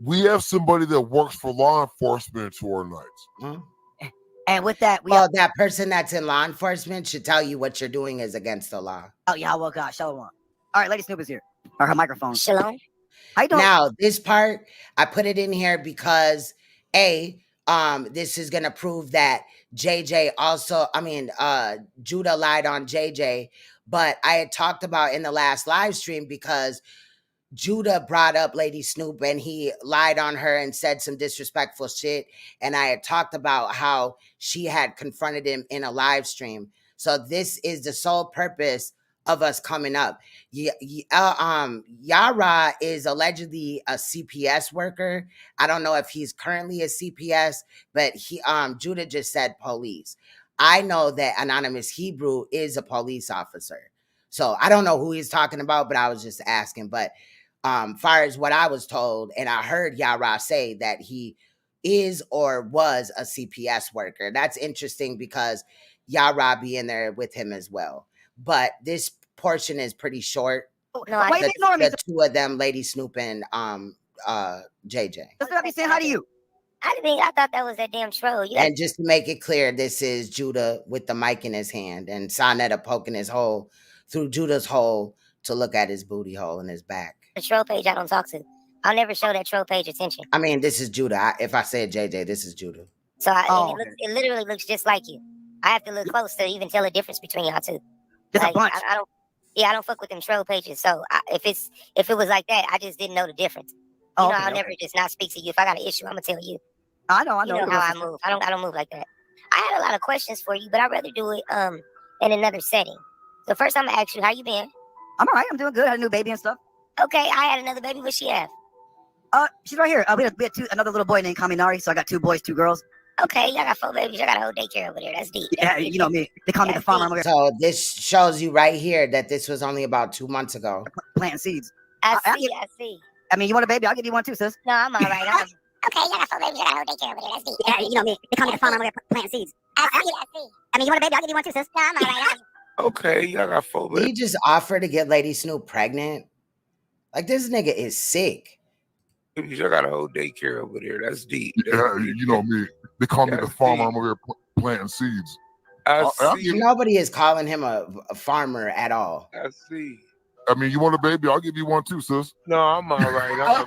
We have somebody that works for law enforcement to our nights. And with that, that person that's in law enforcement should tell you what you're doing is against the law. Oh, yeah, well, gosh, shalom. All right, Lady Snoop is here. Or her microphone. Shalom. How you doing? Now, this part, I put it in here because, this is going to prove that JJ also, Judah lied on JJ, but I had talked about in the last live stream because Judah brought up Lady Snoop and he lied on her and said some disrespectful shit. And I had talked about how she had confronted him in a live stream. So this is the sole purpose of us coming up. Yara is allegedly a CPS worker. I don't know if he's currently a CPS, but Judah just said police. I know that Anonymous Hebrew is a police officer. So I don't know who he's talking about, but I was just asking. But far as what I was told, and I heard Yara say that he is or was a CPS worker. That's interesting because Yara be in there with him as well. But this portion is pretty short. No, why you ignoring me? The two of them, Lady Snoop and JJ. That's what I be saying. How do you? I thought that was that damn troll. And just to make it clear, this is Judah with the mic in his hand and Sonetta poking his hole through Judah's hole to look at his booty hole in his back. The troll page I don't talk to. I'll never show that troll page attention. I mean, this is Judah. If I said JJ, this is Judah. So it literally looks just like you. I have to look close to even tell the difference between y'all two. Just like, a bunch. I don't fuck with them troll pages. So if it was like that, I just didn't know the difference. I'll never just not speak to you. If I got an issue, I'm gonna tell you. I know. You know how I move. I don't move like that. I had a lot of questions for you, but I'd rather do it in another setting. So first, I'm gonna ask you, how you been? I'm all right. I'm doing good. I had a new baby and stuff. Okay, I had another baby. What she have? She's right here. We had another little boy named Kaminari, so I got 2 boys, 2 girls. Okay, y'all got 4 babies. I got a whole daycare over there. That's deep. Yeah, you know me. They call me the farmer. So this shows you right here that this was only about 2 months ago. Planting seeds. I see. I mean, you want a baby? I'll give you one too, sis. No, I'm all right. Okay, y'all got 4 babies. I got a whole daycare over there. That's deep. Yeah, you know me. They call me the farmer. I'm over there planting seeds. I see. I mean, you want a baby? I'll give you one too, sis. No, I'm all right. Okay, y'all got 4 Did he just offer to get Lady Snoop pregnant? Like, this nigga is sick. Y'all got a whole daycare over there. That's deep. Yeah, you know me. They call me the farmer. I'm over here planting seeds. Nobody is calling him a farmer at all. I see. I mean, you want a baby? I'll give you one too, sis. No, I'm all right.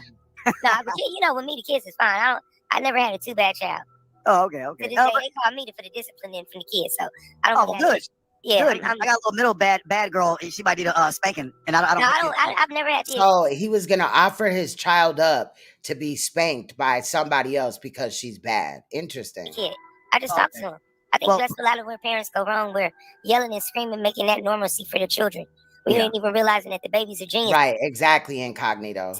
Nah, but with me, the kids is fine. I never had a too bad child. Oh, okay. To this day, they call me for the discipline and from the kids. So I don't. Good. Yeah, good. I got a little middle bad girl, and she might need a spanking, and I don't. I've never had kids. So he was gonna offer his child up to be spanked by somebody else because she's bad. Interesting. Kid. I just talked to him. I think that's a lot of where parents go wrong. We're yelling and screaming, making that normalcy for the children. We ain't even realizing that the babies are genius. Right, exactly, incognito.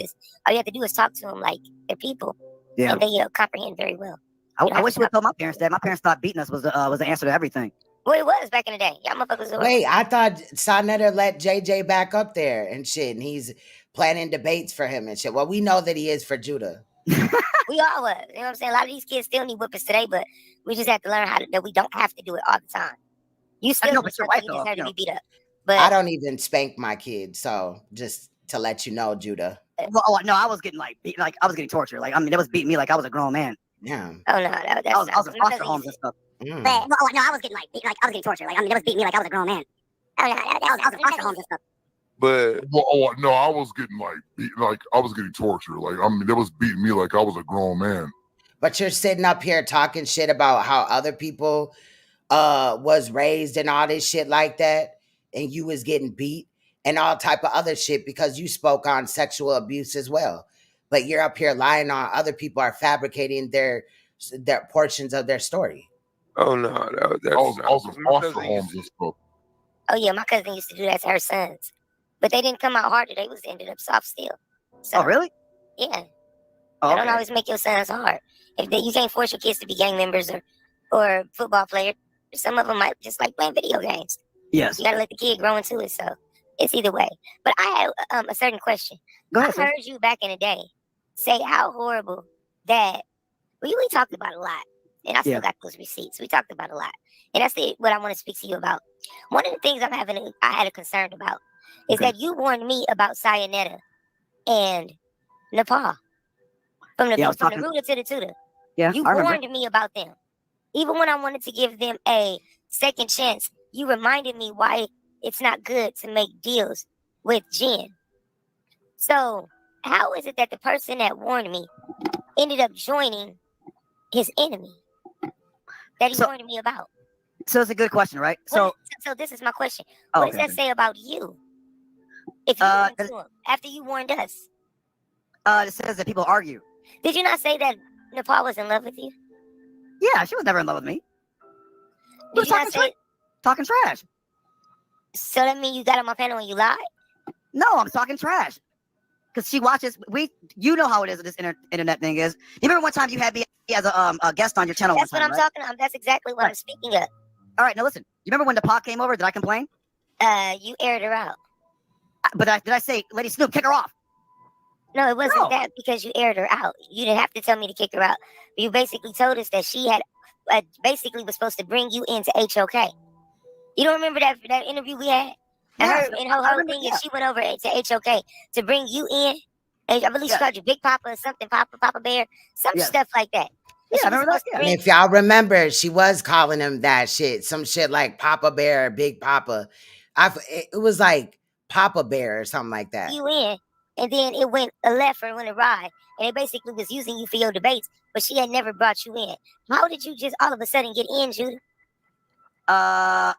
All you have to do is talk to them like they're people. Yeah. And they comprehend very well. I wish we would tell my parents that. My parents thought beating us was the answer to everything. Well, it was back in the day. Y'all motherfuckers. Wait, I thought Sonetta let JJ back up there and shit, and he's planning debates for him and shit. Well, we know that he is for Judah. We all was. You know what I'm saying? A lot of these kids still need whippers today, but we just have to learn that we don't have to do it all the time. You still but your wife deserve to be beat up. But I don't even spank my kids, so just to let you know, Judah. Well, no, I was getting I was getting tortured. Like, I mean, they was beating me like I was a grown man. Yeah. Oh no, that's I was in foster homes and stuff. But, no, I was getting I was getting tortured. Like, I mean, they was beating me like I was a grown man. Oh no, I was in foster homes and stuff. But no, I was getting I was getting tortured. Like, I mean, they was beating me like I was a grown man. But you're sitting up here talking shit about how other people was raised and all this shit like that, and you was getting beat and all type of other shit because you spoke on sexual abuse as well. But you're up here lying on other people are fabricating their portions of their story. Oh no, that's I was in foster homes and stuff. Oh yeah, my cousin used to do that to her sons, but they didn't come out harder. They was ended up soft still. So, oh really? Yeah. Oh, don't always make your sons hard. You can't force your kids to be gang members or football players. Some of them might just like playing video games. Yes. You gotta let the kid grow into it. So it's either way. But I had a certain question. Go ahead, I heard you back in the day say how horrible that we talked about a lot. And I still got those receipts. We talked about a lot. And that's what I want to speak to you about. One of the things I had a concern about is that you warned me about SANETER'S and NAPAH. From the rooter to the tutor. Yeah, you warned me about them. Even when I wanted to give them a second chance, you reminded me why it's not good to make deals with Jen. So how is it that the person that warned me ended up joining his enemy that he warned me about? So it's a good question, right? So this is my question. What does that say about you? If you warned to him, after you warned us? It says that people argue. Did you not say that NAPAH was in love with you? Yeah, she was never in love with me. Did you not say talking trash? So that means you got on my panel and you lied? No, I'm talking trash. Because she watches, you know how it is with this internet thing is. You remember one time you had me as a guest on your channel? That's what I'm talking about. That's exactly what I'm speaking of. All right, now listen. You remember when NAPAH came over? Did I complain? You aired her out. But did I say, Lady Snoop, kick her off? No, it wasn't that because you aired her out. You didn't have to tell me to kick her out. You basically told us that she had basically was supposed to bring you into HOK. You don't remember that interview we had? Yeah, And her whole thing is she went over to HOK to bring you in. And I believe she called you Big Papa or something, Papa Bear, some stuff like that. Yeah, I remember that. And if y'all remember, she was calling him that shit. Some shit like Papa Bear or Big Papa. It was like Papa Bear or something like that. You in, and then it went a left or it went a right, and it basically was using you for your debates, but she had never brought you in. How did you just all of a sudden get in, Judah?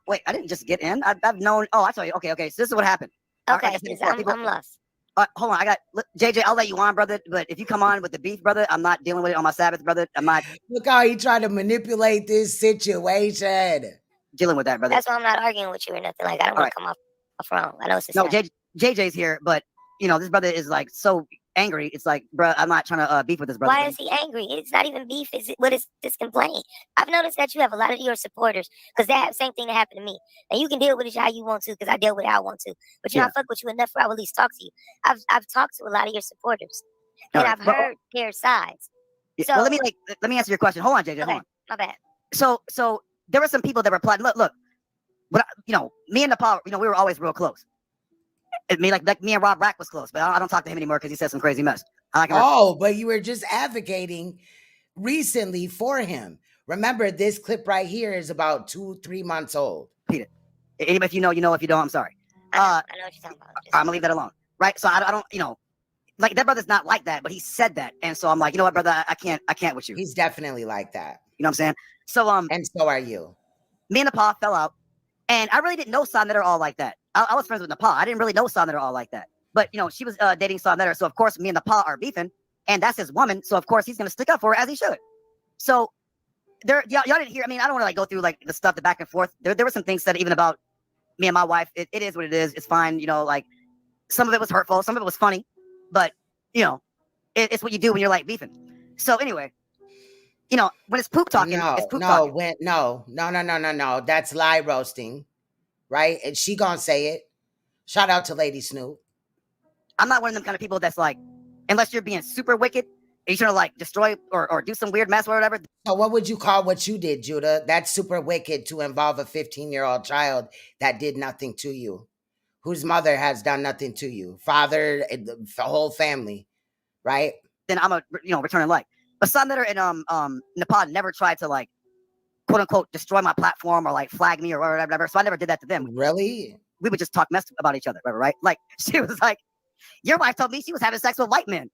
Wait, I didn't just get in. I've known. Oh, I tell you. Okay. So this is what happened. Okay, I'm lost. Hold on, JJ. I'll let you on, brother. But if you come on with the beef, brother, I'm not dealing with it on my Sabbath, brother. I'm not. Look how he tried to manipulate this situation. Dealing with that, brother. That's why I'm not arguing with you or nothing. Like I don't want to come off wrong. I know it's no. JJ's here, but you know this brother is like so angry. It's like, bro, I'm not trying to beef with this brother. Why is he angry? It's not even beef. What is this complaint? I've noticed that you have a lot of your supporters because that same thing that happened to me. And you can deal with it how you want to because I deal with it how I want to. But you know, I fuck with you enough where I will at least talk to you. I've talked to a lot of your supporters and I've heard their sides. So well, let me answer your question. Hold on, JJ. Hold on. My bad. So there were some people that replied. Look. But you know, me and NAPAH, we were always real close. Me and Rob Rack was close, but I don't talk to him anymore because he said some crazy mess. But you were just advocating recently for him. Remember, this clip right here is about 2-3 months old. Repeat it. If you know, you know. If you don't, I'm sorry. I know what you're talking about. I'm gonna leave that alone. Right? So I don't, you know, like that brother's not like that, but he said that, and so I'm like, you know what, brother, I can't with you. He's definitely like that. You know what I'm saying? So and so are you. Me and NAPAH fell out, and I really didn't know SANETER'S all like that. I was friends with NAPAH. I didn't really know SANETER'S all like that. But, you know, she was dating SANETER'S. So, of course, me and NAPAH are beefing. And that's his woman. So, of course, he's going to stick up for her as he should. So, y'all didn't hear. I mean, I don't want to, like, go through, like, the stuff, the back and forth. There were some things said even about me and my wife. It is what it is. It's fine. You know, like, some of it was hurtful. Some of it was funny. But, you know, it's what you do when you're, like, beefing. So, anyway, you know, when it's poop talking, it's poop talking. No. That's lie roasting. Right? And she gonna say it. Shout out to Lady Snoop. I'm not one of them kind of people that's like, unless you're being super wicked, and you're trying to like destroy or do some weird mess or whatever. So what would you call what you did, Judah? That's super wicked to involve a 15-year-old child that did nothing to you, whose mother has done nothing to you, father, the whole family, right? Then I'm a returning like. But SANETER'S and NAPAH never tried to like, quote unquote, destroy my platform or like flag me or whatever. So I never did that to them. Really? We would just talk mess about each other, right? Like she was like, your wife told me she was having sex with white men.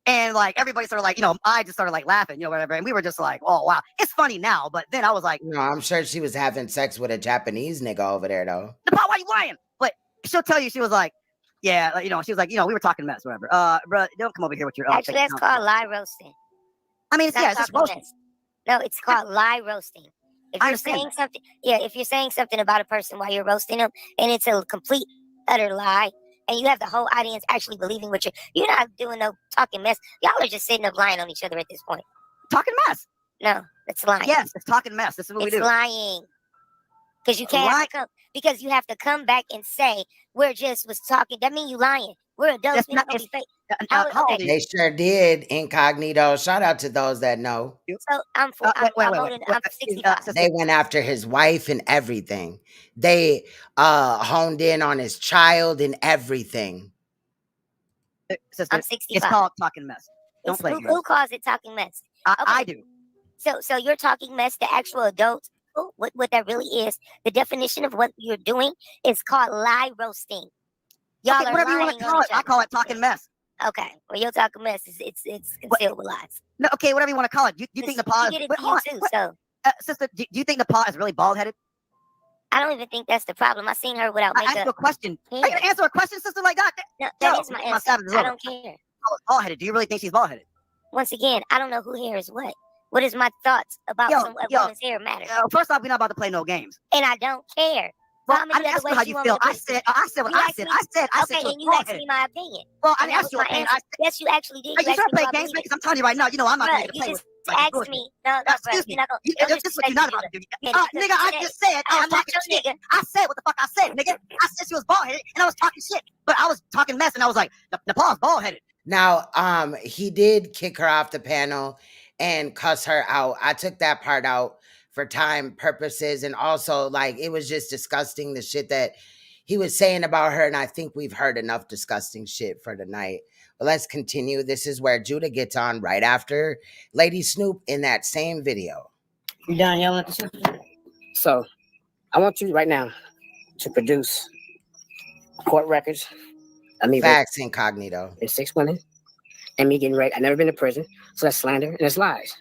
And like everybody sort of like, you know, I just started like laughing, you know, whatever. And we were just like, oh wow, it's funny now. But then I was like, no, I'm sure she was having sex with a Japanese nigga over there though. NAPAH, why you lying? But she'll tell you, she was like, yeah, like, you know, she was like, you know, we were talking mess, whatever. Bro, don't come over here with your actually that's called lie roasting. I mean, it's just roasting. No, it's called lie roasting. If you're saying something, if you're saying something about a person while you're roasting them, and it's a complete, utter lie, and you have the whole audience actually believing what you're not doing no talking mess. Y'all are just sitting up lying on each other at this point. Talking mess? No, it's lying. Yes, it's talking mess. This is what we do. It's lying. Because you can't because you have to come back and say we're just was talking. That means you lying. We're adults. We don't be fake. They sure did. Incognito. Shout out to those that know. So I'm 65. They went after his wife and everything. They honed in on his child and everything. Sister, I'm 65. It's called talking mess. Don't play. Who calls it talking mess? I do. So you're talking mess to actual adults. What that really is, the definition of what you're doing is called lie roasting. Y'all okay, whatever you want to call it. I call it talking mess. Okay, well, you're talking mess. It's concealed with lies. No, okay, whatever you want to call it. Do you think NAPAH is? Sister, do you think NAPAH is really bald headed? I don't even think that's the problem. I seen her without makeup. I asked you a question. Are you gonna answer a question, sister, like that? No, that is my answer. I don't care. Bald headed. Do you really think she's bald headed? Once again, I don't know who hair is what. What is my thoughts about a woman's hair matter? First off, we're not about to play no games. And I don't care. Well, I didn't ask you how you feel. I said what I said. Okay, and you asked me my opinion. Well, I didn't ask you your opinion. Yes, you actually did. You trying to play games because I'm telling you right now, you know I'm not going to play with. Ask me. No, Excuse me. This is what you're not about to do. Nigga, I just said I was talking shit. I said what the fuck I said, nigga. I said she was bald-headed, and I was talking shit. But I was talking mess, and I was like, Nepal's bald-headed. Now, he did kick her off the panel and cuss her out. I took that part out for time purposes, and also, like, it was just disgusting, the shit that he was saying about her, and I think we've heard enough disgusting shit for tonight. But let's continue. This is where Judah gets on right after Lady Snoop in that same video. You done yelling at the sister? So, I want you right now to produce court records of me Facts incognito. and 6 women and me getting raped. I've never been to prison, so that's slander and that's lies.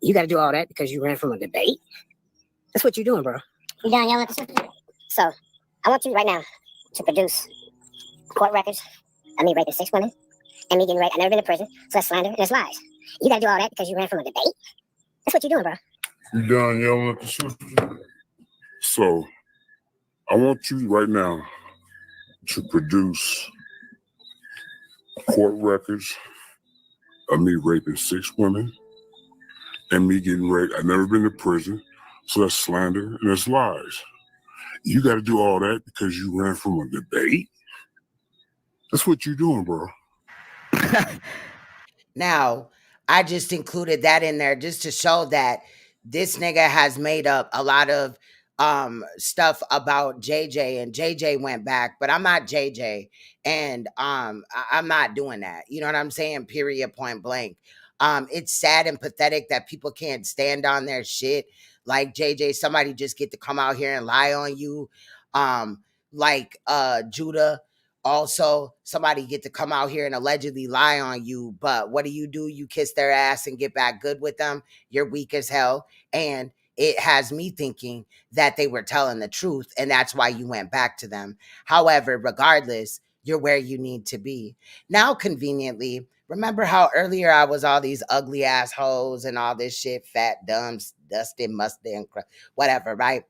You got to do all that because you ran from a debate? That's what you're doing, bro. You done yelling at the sister? So, I want you right now to produce court records of me raping 6 women and me getting raped. I've never been to prison, so that's slander and that's lies. You got to do all that because you ran from a debate? That's what you're doing, bro. You done yelling at the sister? So, I want you right now to produce court records of me raping 6 women and me getting raped. I've never been to prison, so that's slander and that's lies. You got to do all that because you ran from a debate? That's what you're doing, bro. Now, I just included that in there just to show that this nigga has made up a lot of stuff about JJ, and JJ went back, but I'm not JJ, and I'm not doing that. You know what I'm saying? Period, point blank. It's sad and pathetic that people can't stand on their shit. Like JJ, somebody just get to come out here and lie on you. Like Judah, also somebody get to come out here and allegedly lie on you. But what do? You kiss their ass and get back good with them. You're weak as hell. And it has me thinking that they were telling the truth, and that's why you went back to them. However, regardless, you're where you need to be. Now, conveniently, remember how earlier I was all these ugly assholes and all this shit, fat, dumb, dusty, musty, and whatever, right?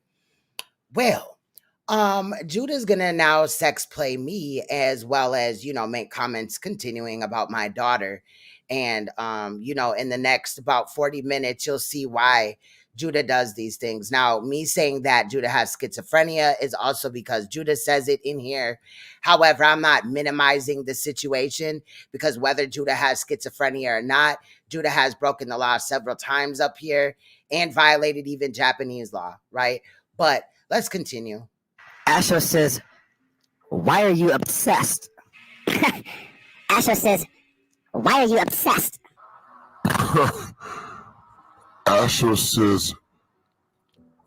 Well, Judah's gonna now sex play me, as well as, make comments continuing about my daughter. And, in the next about 40 minutes, you'll see why Judah does these things. Now, me saying that Judah has schizophrenia is also because Judah says it in here. However, I'm not minimizing the situation, because whether Judah has schizophrenia or not, Judah has broken the law several times up here and violated even Japanese law, right? But let's continue. Asher says, why are you obsessed? Asher says, why are you obsessed? Asher says,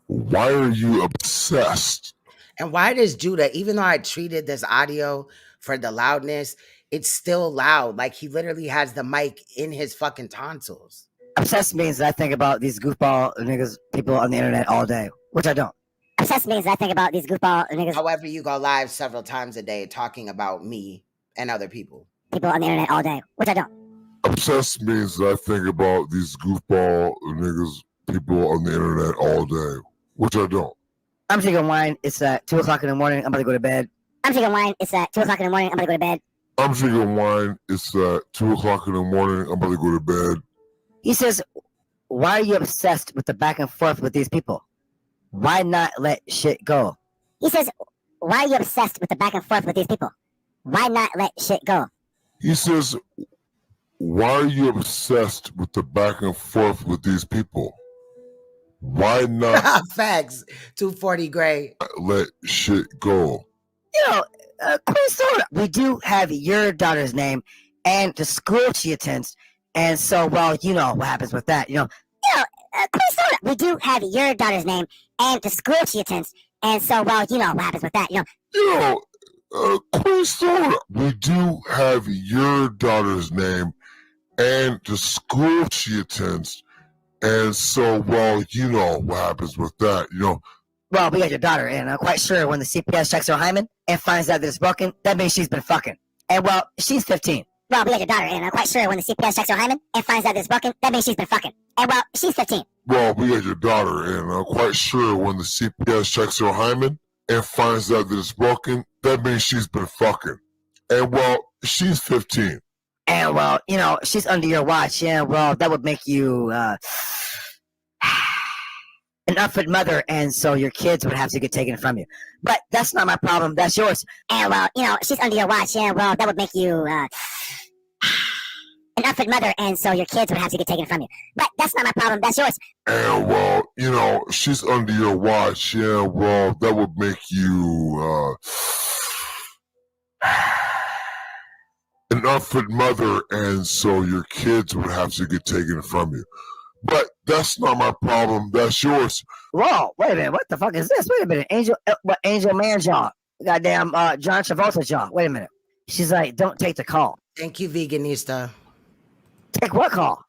why are you obsessed? And why does Judah, even though I treated this audio for the loudness, it's still loud? Like, he literally has the mic in his fucking tonsils. Obsessed means I think about these goofball niggas, people on the internet all day, which I don't. Obsessed means I think about these goofball niggas. However, you go live several times a day talking about me and other people. People on the internet all day, which I don't. Obsessed means I think about these goofball niggas, people on the internet all day, which I don't. I'm drinking wine. It's 2 o'clock in the morning. I'm about to go to bed. I'm drinking wine. It's 2 o'clock in the morning. I'm about to go to bed. I'm drinking wine. It's 2 o'clock in the morning. I'm about to go to bed. He says, why are you obsessed with the back and forth with these people? Why not let shit go? He says, why are you obsessed with the back and forth with these people? Why not let shit go? He says, why are you obsessed with the back and forth with these people? Why not Facts. 240 gray. let shit go? Queen Soda, we do have your daughter's name and the school she attends. And so, well, you know what happens with that, Queen Soda, we do have your daughter's name and the school she attends. And so, well, you know what happens with that, Queen Soda, we do have your daughter's name and the school she attends. And so, well, you know what happens with that, Well, we got your daughter, and I'm quite sure when the CPS checks her hymen and finds out that it's broken, that means she's been fucking. And, well, she's 15. Well, we got your daughter, and I'm quite sure when the CPS checks her hymen and finds out that it's broken, that means she's been fucking. And, well, she's 15. Well, we got your daughter, and I'm quite sure when the CPS checks her hymen and finds out that it's broken, that means she's been fucking. And, well, she's 15. And well, you know, she's under your watch. Yeah, well, that would make you an unfit mother, and so your kids would have to get taken from you. But that's not my problem. That's yours. And well, you know, she's under your watch. Yeah, well, that would make you an unfit mother, and so your kids would have to get taken from you. But that's not my problem. That's yours. And well, you know, she's under your watch. Yeah, well, that would make you an unfit mother, and so your kids would have to get taken from you. But that's not my problem. That's yours. Whoa, wait a minute. What the fuck is this? Wait a minute. Angel Man jaw. Goddamn John Travolta jaw. Wait a minute. She's like, don't take the call. Thank you, Veganista. Take what call?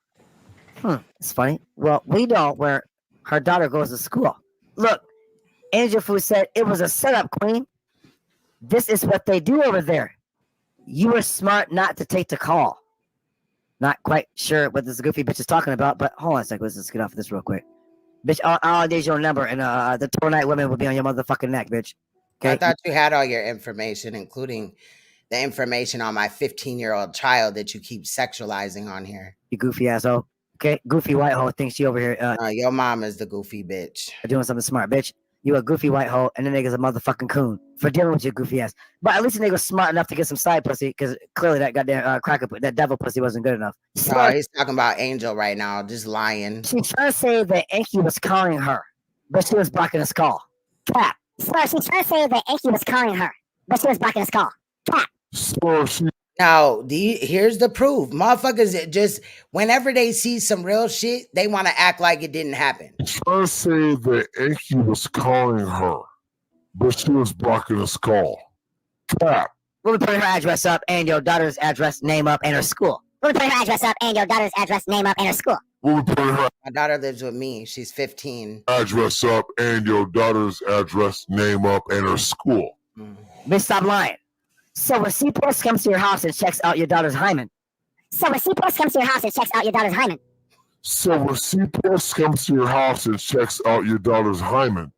It's funny. Well, we know where her daughter goes to school. Look, Angel Fu said it was a setup, Queen. This is what they do over there. You were smart not to take the call. Not quite sure what this goofy bitch is talking about, but hold on a second. Let's just get off of this real quick. Bitch, I'll need your number, and the tour night women will be on your motherfucking neck, bitch. Okay? I thought you had all your information, including the information on my 15-year-old child that you keep sexualizing on here. You goofy asshole. Okay, goofy white hoe thinks she over here. Your mom is the goofy bitch. Doing something smart, bitch. You a goofy white hoe, and the nigga's a motherfucking coon for dealing with your goofy ass. But at least the nigga was smart enough to get some side pussy, because clearly that goddamn cracker, that devil pussy wasn't good enough. Oh, he's talking about Angel right now, just lying. She's trying to say that Enki was calling her, but she was blocking his call. Cap. So she's trying to say that Enki was calling her, but she was blocking his call. Cap. Now, here's the proof. Motherfuckers just, whenever they see some real shit, they want to act like it didn't happen. Trying to say that Enki was calling her, but she was blocking his call. Cap. We'll be putting her address up and your daughter's address, name up, and her school. We'll be putting her address up and your daughter's address, name up, and her school. We'll be putting her My daughter lives with me. She's 15. address up and your daughter's address, name up, and her school. Bitch, stop lying. So when CPS comes to your house and checks out your daughter's hymen. So when CPS comes to your house and checks out your daughter's hymen. So when CPS comes to your house and checks out your daughter's hymen.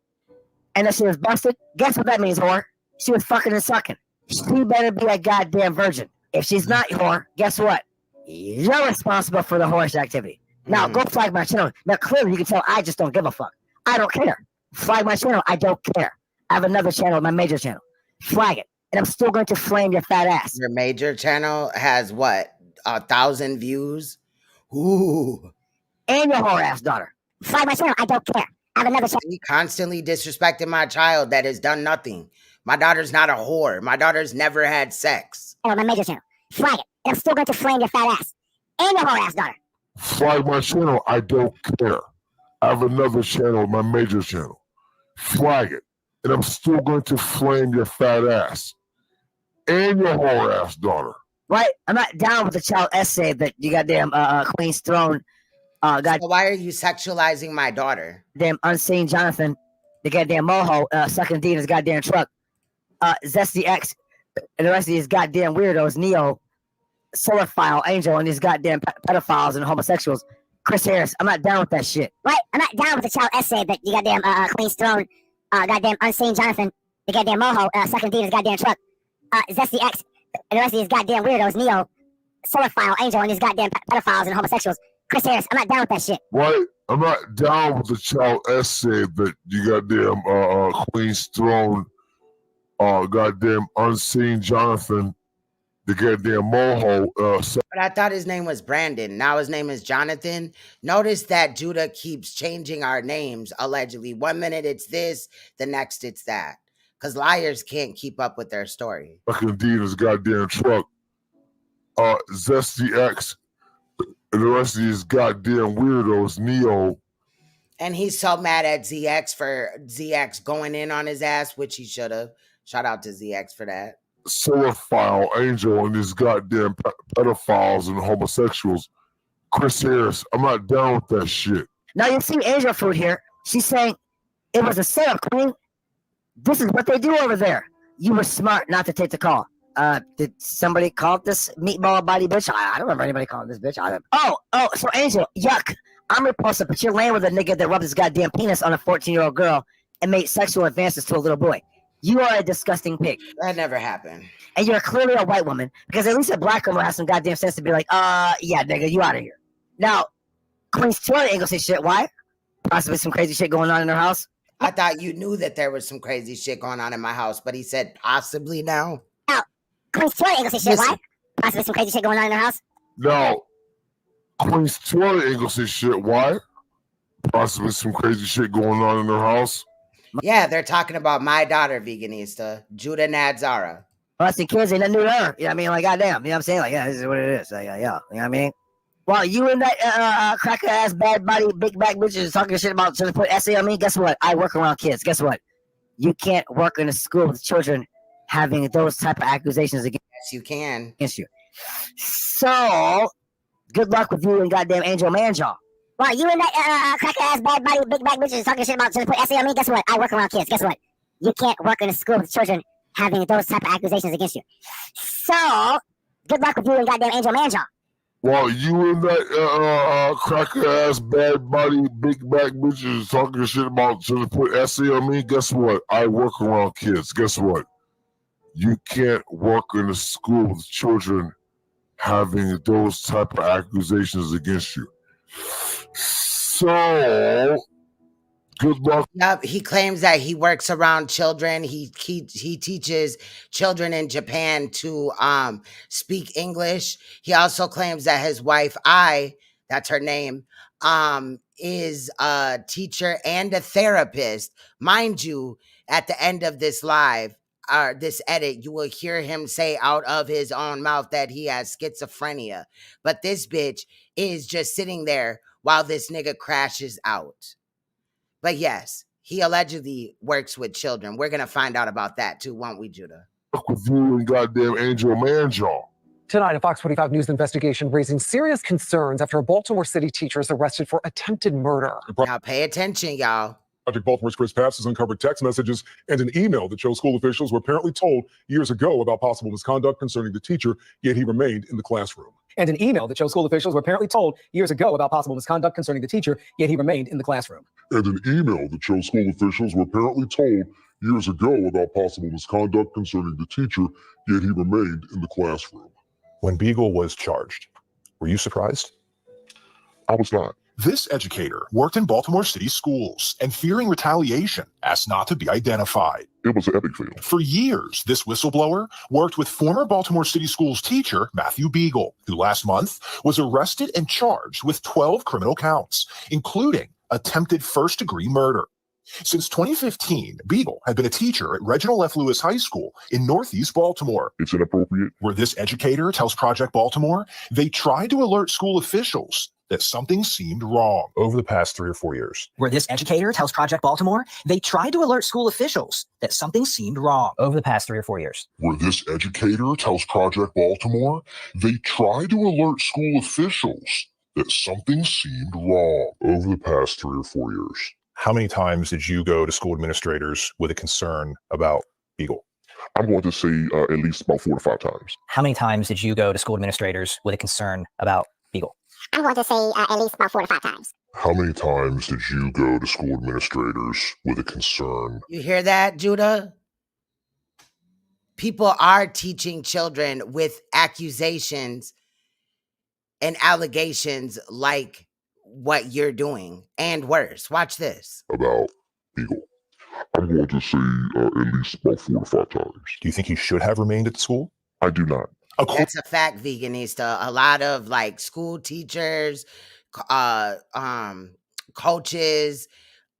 And if she was busted, guess what that means, whore? She was fucking and sucking. She better be a goddamn virgin. If she's not, whore, guess what? You're responsible for the whorish activity. Now go flag my channel. Now clearly you can tell I just don't give a fuck. I don't care. Flag my channel. I don't care. I have another channel, my major channel. Flag it. And I'm still going to flame your fat ass. Your major channel has what? 1,000 views? Ooh. And your whore ass daughter. Flag my channel. I don't care. I have another channel. You constantly disrespecting my child that has done nothing. My daughter's not a whore. My daughter's never had sex. My major channel. Flag it. And I'm still going to flame your fat ass. And your whore ass daughter. Flag my channel. I don't care. I have another channel, my major channel. Flag it. And I'm still going to flame your fat ass. And your whore ass daughter. Right? I'm not down with the child essay that you goddamn Queen's Throne got. So why are you sexualizing my daughter? Damn unseen Jonathan, the goddamn moho, sucking D in his goddamn truck. Zesty X, and the rest of these goddamn weirdos, Neo, Solarphile, Angel, and these goddamn pedophiles and homosexuals. Chris Harris, I'm not down with that shit. Right? I'm not down with the child essay that you goddamn Queen's Throne, goddamn unseen Jonathan, the goddamn moho, sucking D in his goddamn truck. Zesty X, and the rest of these goddamn weirdos, Neo, Solarphile, Angel, and these goddamn pedophiles and homosexuals. Chris Harris, I'm not down with that shit. Right? I'm not down with the child essay that you goddamn Queen's Throne, goddamn unseen Jonathan, the goddamn moho. But I thought his name was Brandon. Now his name is Jonathan. Notice that Judah keeps changing our names, allegedly. 1 minute it's this, the next it's that. Because liars can't keep up with their story. Fucking D in his goddamn truck. Zesty X and the rest of these goddamn weirdos, Neo. And he's so mad at ZX for ZX going in on his ass, which he should have. Shout out to ZX for that. Solarphile, Angel, and these goddamn pedophiles and homosexuals. Chris Harris, I'm not down with that shit. Now you see Angel Food here. She's saying it was a setup, Queen. This is what they do over there. You were smart not to take the call. Did somebody call this meatball body bitch? I don't remember anybody calling this bitch. So Angel, yuck. I'm repulsive, but you're laying with a nigga that rubbed his goddamn penis on a 14-year-old girl and made sexual advances to a little boy. You are a disgusting pig. That never happened. And you're clearly a white woman, because at least a black woman has some goddamn sense to be like, yeah, nigga, you out of here. Now, Queen's Toilet ain't gonna say shit. Why? Possibly some crazy shit going on in her house. I thought you knew that there was some crazy shit going on in my house, but he said possibly now. No, Queen's Toilet ain't gonna say shit. Why? Possibly some crazy shit going on in her house. No, Queen's Toilet ain't gonna say shit. Why? Possibly some crazy shit going on in their house. Yeah, they're talking about my daughter, Veganista, Judah Natzarah. Well, that's the kids, ain't nothing new to her. You know what I mean? Like, goddamn. You know what I'm saying? Like, yeah, this is what it is. Yeah. You know what I mean? Well, you and that cracker ass, bad body, big back bitches talking shit about trying to put essay on me. Guess what? I work around kids. Guess what? You can't work in a school with children having those type of accusations against you. Can. Against you. So, good luck with you and goddamn Angel Manjaw. Well, you and that cracker ass, bad body, big back bitches talking shit about trying to put essay on me. Guess what? I work around kids. Guess what? You can't work in a school with children having those type of accusations against you. So, good luck with you and goddamn Angel Manjaw. Well, you and that cracker ass, bad body, big back bitches talking shit about trying to put essay on me. Guess what? I work around kids. Guess what? You can't work in a school with children having those type of accusations against you. So, good luck. Yep, he claims that he works around children. He teaches children in Japan to speak English. He also claims that his wife, that's her name, is a teacher and a therapist. Mind you, at the end of this live, this edit, you will hear him say out of his own mouth that he has schizophrenia. But this bitch is just sitting there while this nigga crashes out. But yes, he allegedly works with children. We're going to find out about that too, won't we, Judah? With you and goddamn Angel Manjaw. Tonight, a Fox 45 News investigation raising serious concerns after a Baltimore City teacher is arrested for attempted murder. Now pay attention, y'all. Project Baltimore's Chris Papps has uncovered text messages and an email that shows school officials were apparently told years ago about possible misconduct concerning the teacher, yet he remained in the classroom. And an email that shows school officials were apparently told years ago about possible misconduct concerning the teacher, yet he remained in the classroom. And an email that shows school officials were apparently told years ago about possible misconduct concerning the teacher, yet he remained in the classroom. When Beagle was charged, were you surprised? I was not. This educator worked in Baltimore City schools and, fearing retaliation, asked not to be identified. It was an epic fail. For years, this whistleblower worked with former Baltimore City Schools teacher Matthew Beagle, who last month was arrested and charged with 12 criminal counts, including attempted first-degree murder. Since 2015, Beagle had been a teacher at Reginald F. Lewis High School in Northeast Baltimore. It's inappropriate. Where this educator tells Project Baltimore they tried to alert school officials that something seemed wrong. Over the past 3 or 4 years. Where this educator tells Project Baltimore they tried to alert school officials that something seemed wrong. Over the past 3 or 4 years. Where this educator tells Project Baltimore they tried to alert school officials that something seemed wrong. Over the past 3 or 4 years. How many times did you go to school administrators with a concern about Beagle? I'm going to say at least about 4 to 5 times. How many times did you go to school administrators with a concern about Beagle? I'm going to say at least about 4 to 5 times. How many times did you go to school administrators with a concern? You hear that, Judah? People are teaching children with accusations and allegations like what you're doing and worse. Watch this. About Beagle. I'm going to say at least about 4 to 5 times. Do you think he should have remained at the school? I do not. That's a fact, Veganista. A lot of like school teachers, coaches,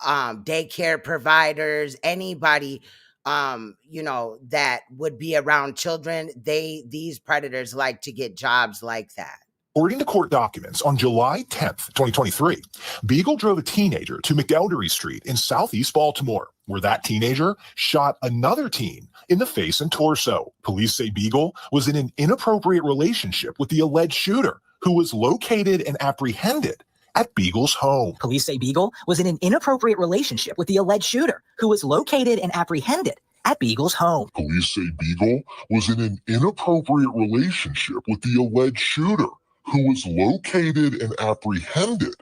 daycare providers, anybody, that would be around children. These predators like to get jobs like that. According to court documents, on July 10th, 2023, Beagle drove a teenager to McElderry Street in Southeast Baltimore, where that teenager shot another teen in the face and torso. Police say Beagle was in an inappropriate relationship with the alleged shooter, who was located and apprehended at Beagle's home. Police say Beagle was in an inappropriate relationship with the alleged shooter, who was located and apprehended at Beagle's home. Police say Beagle was in an inappropriate relationship with the alleged shooter, who was located and apprehended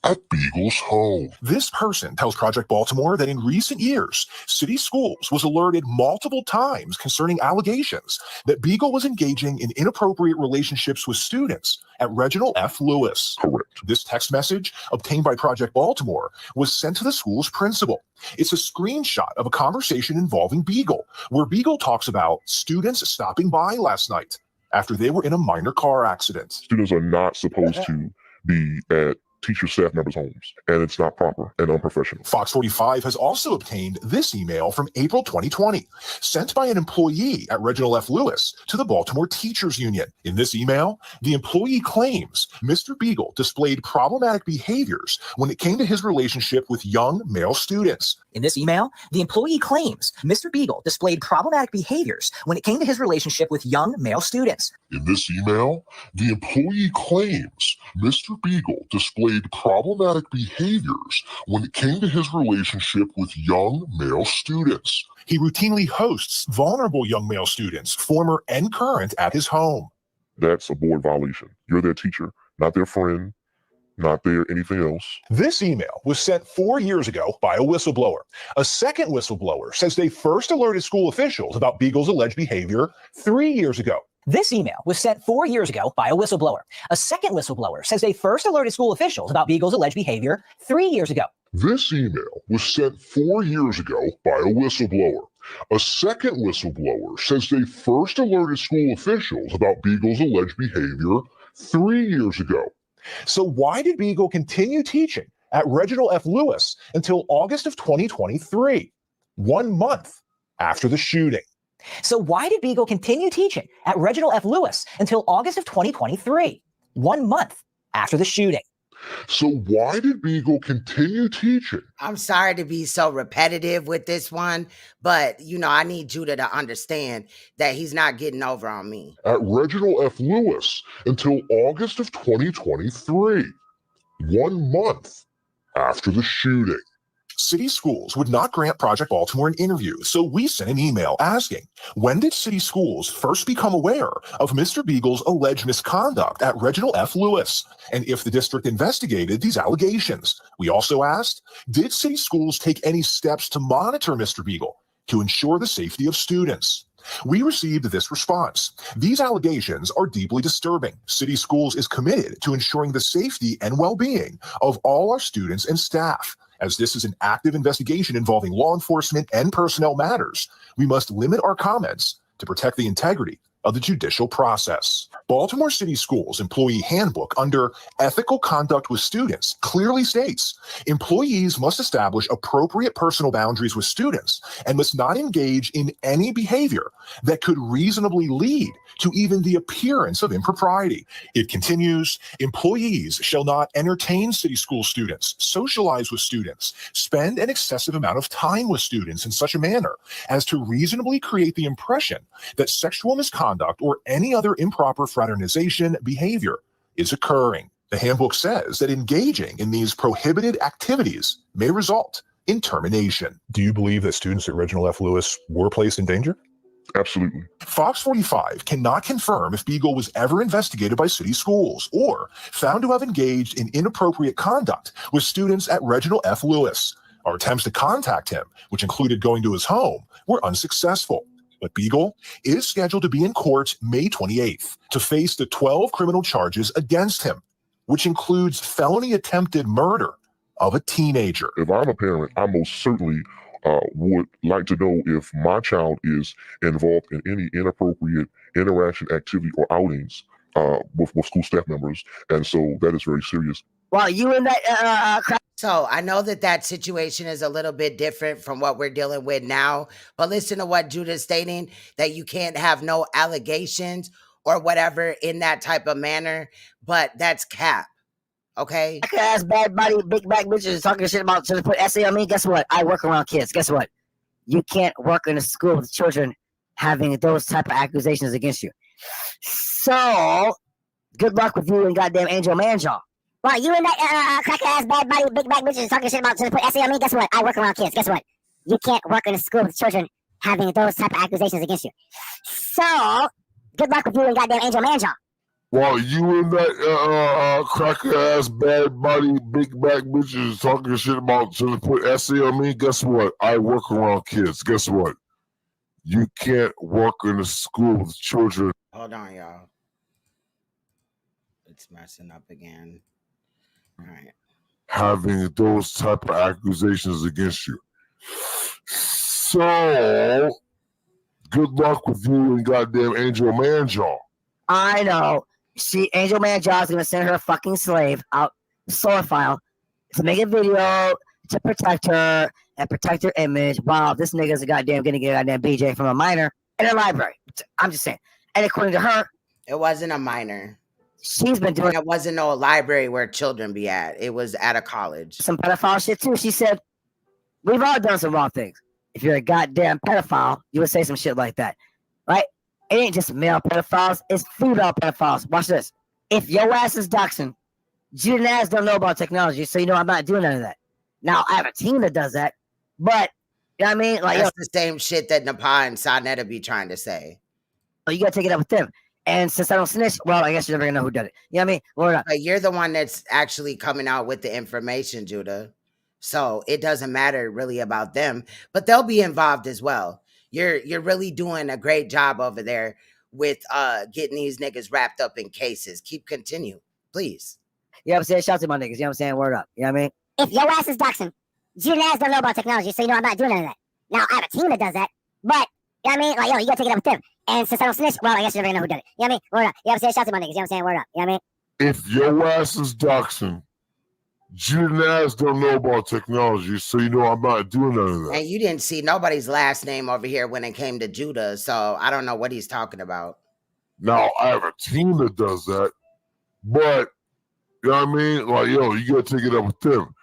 at Beagle's home. This person tells Project Baltimore that in recent years, City Schools was alerted multiple times concerning allegations that Beagle was engaging in inappropriate relationships with students at Reginald F. Lewis. Correct. This text message, obtained by Project Baltimore, was sent to the school's principal. It's a screenshot of a conversation involving Beagle, where Beagle talks about students stopping by last night after they were in a minor car accident. Students are not supposed to be at teacher staff members' homes, and it's not proper and unprofessional. Fox 45 has also obtained this email from April 2020, sent by an employee at Reginald F. Lewis to the Baltimore Teachers Union. In this email, the employee claims Mr. Beagle displayed problematic behaviors when it came to his relationship with young male students. In this email, the employee claims Mr. Beagle displayed problematic behaviors when it came to his relationship with young male students. In this email, the employee claims Mr. Beagle displayed problematic behaviors when it came to his relationship with young male students. He routinely hosts vulnerable young male students, former and current, at his home. That's a board violation. You're their teacher, not their friend, not their anything else. This email was sent 4 years ago by a whistleblower. A second whistleblower says they first alerted school officials about Beagle's alleged behavior 3 years ago. This email was sent 4 years ago by a whistleblower. A second whistleblower says they first alerted school officials about Beagle's alleged behavior 3 years ago. This email was sent 4 years ago by a whistleblower. A second whistleblower says they first alerted school officials about Beagle's alleged behavior 3 years ago. So why did Beagle continue teaching at Reginald F. Lewis until August of 2023, 1 month after the shooting? So why did Beagle continue teaching at Reginald F. Lewis until August of 2023, 1 month after the shooting? So why did Beagle continue teaching? I'm sorry to be so repetitive with this one, but, I need Judah to understand that he's not getting over on me. At Reginald F. Lewis until August of 2023, 1 month after the shooting. City Schools would not grant Project Baltimore an interview, so we sent an email asking, when did City Schools first become aware of Mr. Beagle's alleged misconduct at Reginald F. Lewis, and if the district investigated these allegations? We also asked, did City Schools take any steps to monitor Mr. Beagle to ensure the safety of students? We received this response. These allegations are deeply disturbing. City Schools is committed to ensuring the safety and well-being of all our students and staff. As this is an active investigation involving law enforcement and personnel matters, we must limit our comments to protect the integrity of the judicial process. Baltimore City Schools Employee Handbook under Ethical Conduct with Students clearly states employees must establish appropriate personal boundaries with students and must not engage in any behavior that could reasonably lead to even the appearance of impropriety. It continues, employees shall not entertain city school students, socialize with students, spend an excessive amount of time with students in such a manner as to reasonably create the impression that sexual misconduct or any other improper fraternization behavior is occurring. The handbook says that engaging in these prohibited activities may result in termination. Do you believe that students at Reginald F. Lewis were placed in danger? Absolutely. Fox 45 cannot confirm if Beagle was ever investigated by city schools or found to have engaged in inappropriate conduct with students at Reginald F. Lewis. Our attempts to contact him, which included going to his home, were unsuccessful. But Beagle is scheduled to be in court May 28th to face the 12 criminal charges against him, which includes felony attempted murder of a teenager. If I'm a parent, I most certainly would like to know if my child is involved in any inappropriate interaction, activity, or outings with school staff members. And so that is very serious. Well, you in that So I know that situation is a little bit different from what we're dealing with now, but listen to what Judah's stating, that you can't have no allegations or whatever in that type of manner, but that's cap. Okay. I could ask bad body, big back bitches talking shit about to put essay on me. Guess what? I work around kids. Guess what? You can't work in a school with children having those type of accusations against you. So, good luck with you and goddamn Angel Manjaw. Well, you and that crack ass bad body, big back bitches talking shit about to put essay on me. Guess what? I work around kids. Guess what? You can't work in a school with children having those type of accusations against you. So, good luck with you and goddamn Angel Manjaw. While you and that cracker ass, bad body, big back bitches talking shit about trying to put essay on me, guess what? I work around kids. Guess what? You can't work in a school with children. Hold on, y'all. It's messing up again. All right. Having those type of accusations against you. So, good luck with you and goddamn Angel Manjaw. I know. Angel Manjaw is gonna send her a fucking slave out, solar file, to make a video to protect her and protect her image. Wow, this nigga's a goddamn gonna get a goddamn BJ from a minor in a library. I'm just saying. And according to her, it wasn't a minor. She's been doing. It wasn't no library where children be at. It was at a college. Some pedophile shit too. She said, "We've all done some wrong things. If you're a goddamn pedophile, you would say some shit like that, right? It ain't just male pedophiles, it's female pedophiles. Watch this. If your ass is doxing, you and ass don't know about technology, so you know I'm not doing none of that. Now, I have a team that does that, but, you know what I mean? Like, that's the same shit that NAPAH and SANETER'S be trying to say. You gotta take it up with them. And since I don't snitch, well, I guess you're never gonna know who did it. You know what I mean? Word up. But you're the one that's actually coming out with the information, Judah. So it doesn't matter really about them, but they'll be involved as well. You're really doing a great job over there with getting these niggas wrapped up in cases. Continue, please. You know what I'm saying? Shout to my niggas. You know what I'm saying? Word up. You know what I mean? If your ass is doxing, you and ass don't know about technology, so you know I'm not doing none of that. Now, I have a team that does that, but, you know what I mean? Like, yo, you gotta take it up with them. And since I don't snitch, well, I guess you're never gonna know who did it. You know what I mean? Word up. You know what I'm saying? Shout to my niggas. You know what I'm saying? Word up. You know what I mean? If your ass is doxing, you and ass don't know about technology, so you know I'm not doing none of that. And you didn't see nobody's last name over here when it came to Judah, so I don't know what he's talking about. Now, I have a team that does that, but, you know what I mean? Like, yo, you gotta take it up with them.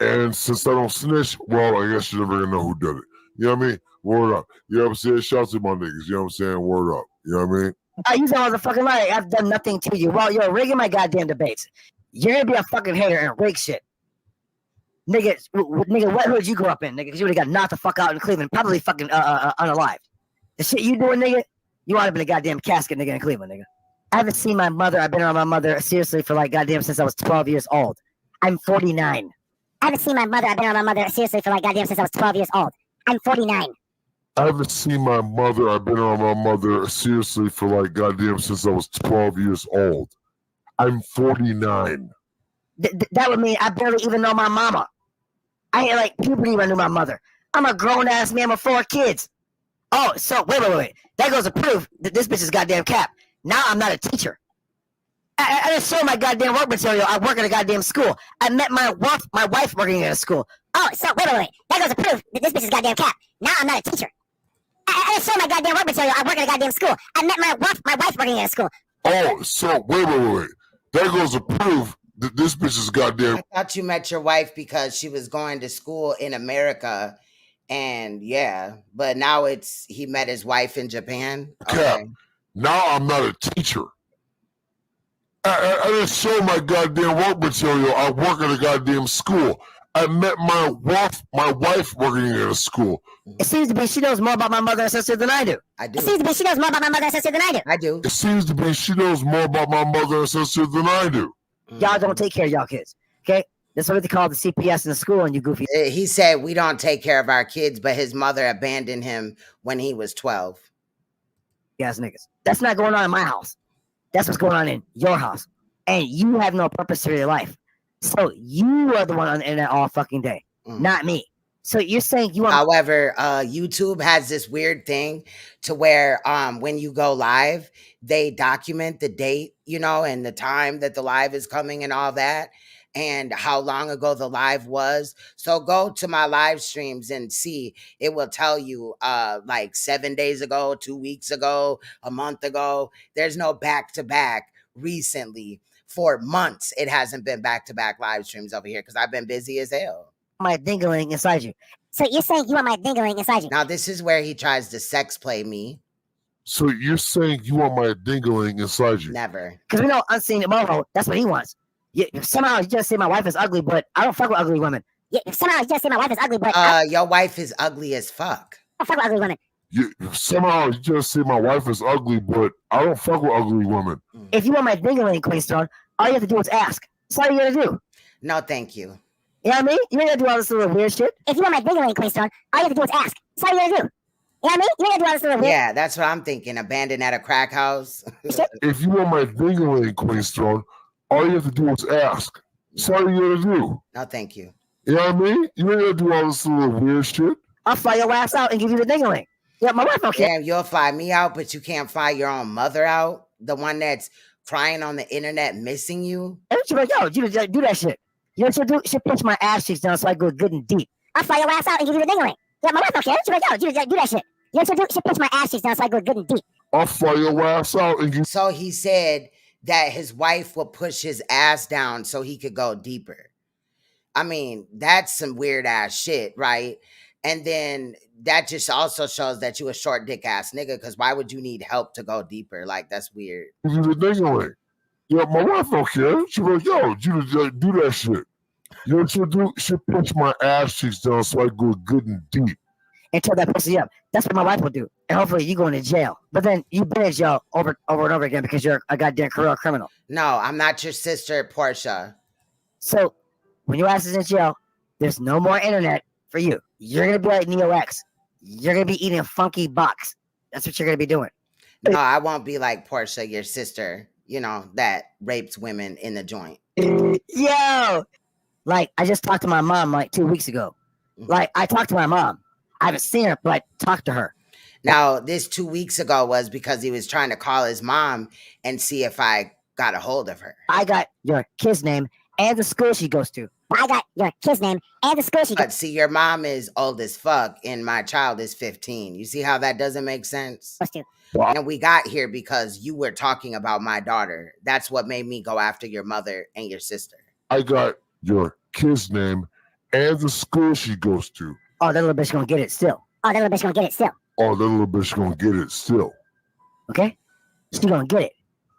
And since I don't snitch, well, I guess you're never gonna know who did it. You know what I mean? Word up. You know what I'm saying? Shout to my niggas. You know what I'm saying? Word up. You know what I mean? You sound like a fucking liar. I've done nothing to you. Well, you're rigging my goddamn debates. You're gonna be a fucking hater and rig shit. Nigga, what hood you grew up in, nigga? Because you would have got knocked the fuck out in Cleveland, probably fucking unalived. The shit you doing, nigga, you would have been a goddamn casket, nigga, in Cleveland, nigga. I haven't seen my mother. I've been around my mother seriously for like goddamn since I was 12 years old. I'm 49. I haven't seen my mother. I've been around my mother seriously for like goddamn since I was 12 years old. I'm 49. I haven't seen my mother. I've been around my mother seriously for like goddamn since I was 12 years old. I'm 49. That would mean I barely even know my mama. I ain't like puberty when I knew my mother. I'm a grown ass man with 4 kids. Oh, so wait. That goes to prove that this bitch is goddamn cap. Now I'm not a teacher. I didn't show my goddamn work material. I work at a goddamn school. I met my wife working at a school. Oh, so wait. That goes to prove that this bitch is goddamn cap. Now I'm not a teacher. I didn't show my goddamn work material. I work at a goddamn school. I met my wife working at a school. Oh, so wait. That goes to prove that this bitch is goddamn. I thought you met your wife because she was going to school in America. And yeah, but now he met his wife in Japan. Cap. Okay. Now I'm not a teacher. I didn't show my goddamn work material. I work at a goddamn school. I met my wife working at a school. It seems to be she knows more about my mother and sister than I do. I do. It seems to be she knows more about my mother and sister than I do. I do. It seems to be she knows more about my mother and sister than I do. Y'all don't take care of y'all kids, okay? That's what they call the CPS in the school, and you goofy. He said we don't take care of our kids, but his mother abandoned him when he was 12. Yes, niggas. That's not going on in my house. That's what's going on in your house. And you have no purpose to your life. So you are the one on the internet all fucking day, not me. So you're saying you want. However, YouTube has this weird thing to where when you go live, they document the date, and the time that the live is coming and all that, and how long ago the live was. So go to my live streams and see. It will tell you like 7 days ago, 2 weeks ago, a month ago. There's no back-to-back recently. For months, it hasn't been back-to-back live streams over here because I've been busy as hell. My dingling inside you. So you're saying you want my dingling inside you? Now, this is where he tries to sex play me. So you're saying you want my dingling inside you? Never. Because we know unseen tomorrow, that's what he wants. Somehow you just say my wife is ugly, but I don't fuck with ugly women. Somehow you just say my wife is ugly, but your wife is ugly as fuck. I don't fuck with ugly women. Somehow you just say my wife is ugly, but I don't fuck with ugly women. If you want my ding-a-ling, Queenstone, all you have to do is ask. That's all you gotta do. No, thank you. You know what I mean? You ain't gotta do all this little weird shit. If you want my ding-a-ling, Queenstone, all you have to do is ask. That's all you gotta do. You know what I mean? You ain't gotta do all this little weird. Yeah, that's what I'm thinking. Abandoned at a crack house. If you want my ding-a-ling, Queenstone, all you have to do is ask. That's all you gotta do. No, thank you. You know what I mean? You ain't gotta do all this little weird shit. I'll fly your ass out and give you the ding-a-ling. Yeah, my wife don't care. Damn, you'll fly me out, but you can't fly your own mother out? The one that's crying on the internet missing you? And she's like, yo, do that shit. You know what she'll do? She'll pinch my ass cheeks down so I go good and deep. I'll fly your ass out and give you the ding-a-ling. Yeah, my wife don't care. She's like, yo, do that shit. You know what she'll do? She'll pinch my ass cheeks down so I go good and deep. I'll fly your ass out and give. So he said that his wife will push his ass down so he could go deeper. I mean, that's some weird ass shit, right? And then that just also shows that you a short dick ass nigga, because why would you need help to go deeper? Like, that's weird. Give you the ding-a-ling. Yeah, my wife don't care. She's like, yo, do that shit. You know what she'll do? She'll pinch my ass cheeks down so I go good and deep. And tear that pussy up. That's what my wife will do. And hopefully you go into jail. But then you've been in jail over and over again because you're a goddamn career criminal. No, I'm not your sister, Porsha. So when your ass is in jail, there's no more internet for you. You're going to be like Neo X. You're going to be eating a funky box. That's what you're going to be doing. No, I won't be like Porsha, your sister, you know, that rapes women in the joint. Yo! Like, I just talked to my mom like 2 weeks ago. Like, I talked to my mom. I haven't seen her, but I talked to her. Now, this 2 weeks ago was because he was trying to call his mom and see if I got a hold of her. I got your kid's name and the school she goes to. I got your kid's name and the school she goes to. But see, your mom is old as fuck and my child is 15. You see how that doesn't make sense? And we got here because you were talking about my daughter. That's what made me go after your mother and your sister. I got your kid's name and the school she goes to. Oh, that little bitch gonna get it still. Oh, that little bitch gonna get it still. Okay? She gonna get it.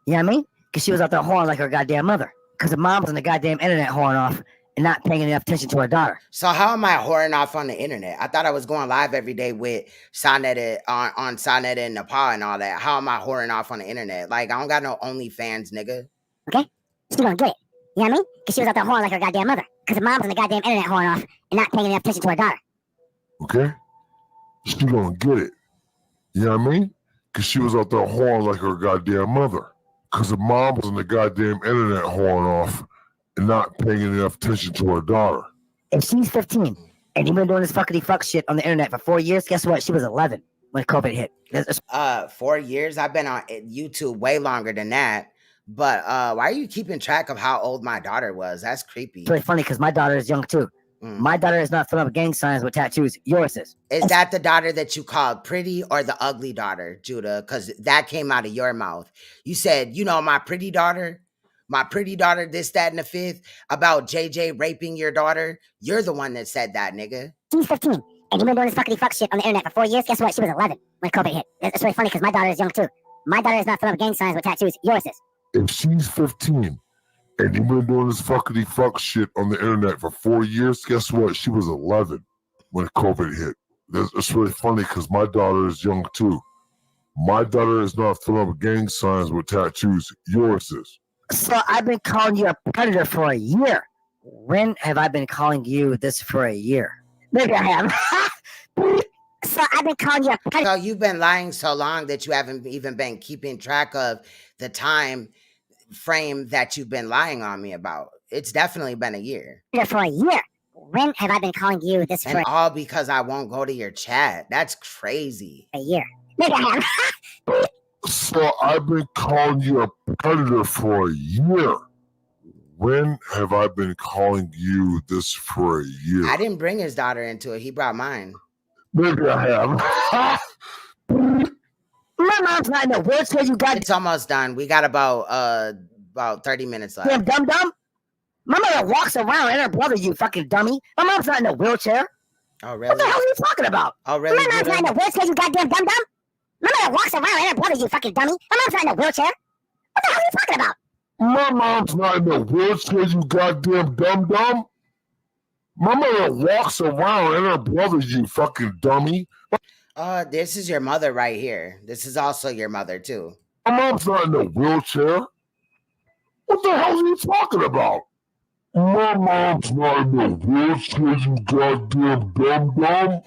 You know what I mean? Because she was out there whoring like her goddamn mother. Because the mom was on the goddamn internet whoring off and not paying enough attention to her daughter. So how am I whoring off on the internet? I thought I was going live every day with SANETER'S on SANETER'S and NAPAH and all that. How am I whoring off on the internet? Like, I don't got no OnlyFans, nigga. Okay? She gonna get it. You know what I mean? Because she was out there whoring like her goddamn mother. Because the mom's on the goddamn internet whoring off and not paying enough attention to her daughter. Okay? She gonna get it. You know what I mean? Because she was out there whoring like her goddamn mother. Because the mom was on the goddamn internet whoring off and not paying enough attention to her daughter. If she's 15 and you've been doing this fuckity fuck shit on the internet for 4 years, guess what? She was 11 when COVID hit. 4 years? I've been on YouTube way longer than that. But why are you keeping track of how old my daughter was? That's creepy. It's really funny because my daughter is young too. My daughter is not filling up gang signs with tattoos. Yours is. Is that the daughter that you called pretty or the ugly daughter, Judah? Because that came out of your mouth. You said, you know, my pretty daughter, this, that, and the fifth, about JJ raping your daughter. You're the one that said that, nigga. She's 15, and you've been doing this fuckity fuck shit on the internet for 4 years. Guess what? She was 11 when COVID hit. It's really funny because my daughter is young too. My daughter is not filling up gang signs with tattoos. Yours is. If she's 15 and you've been doing this fuckity fuck shit on the internet for 4 years, guess what? She was 11 when COVID hit. It's really funny because my daughter is young too. My daughter is not filling up gang signs with tattoos. Yours is. So I've been calling you a predator for a year. When have I been calling you this for a year? Maybe I have. So I've been calling you a predator. So you've been lying so long that you haven't even been keeping track of the time frame that you've been lying on me about. It's definitely been a year. For a year. When have I been calling you this for? And all because I won't go to your chat. That's crazy. A year. Maybe I have. So I've been calling you a predator for a year. When have I been calling you this for a year? I didn't bring his daughter into it. He brought mine. Maybe I have. My mom's not in the wheelchair, you got. It's almost done. We got about 30 minutes left. Damn dumb. My mother walks around and her brother, you fucking dummy. My mom's not in a wheelchair. Oh, really? What the hell are you talking about? Oh, really? My mom's not in a wheelchair, you goddamn dumb. My mother walks around and her brother, you fucking dummy. My mom's not in a wheelchair. What the hell are you talking about? My mom's not in a wheelchair, you goddamn dumb. My mother walks around and her brother, you fucking dummy. This is your mother right here. This is also your mother too. My mom's not in a wheelchair. What the hell are you talking about? My mom's not in a wheelchair, you goddamn dum-dum.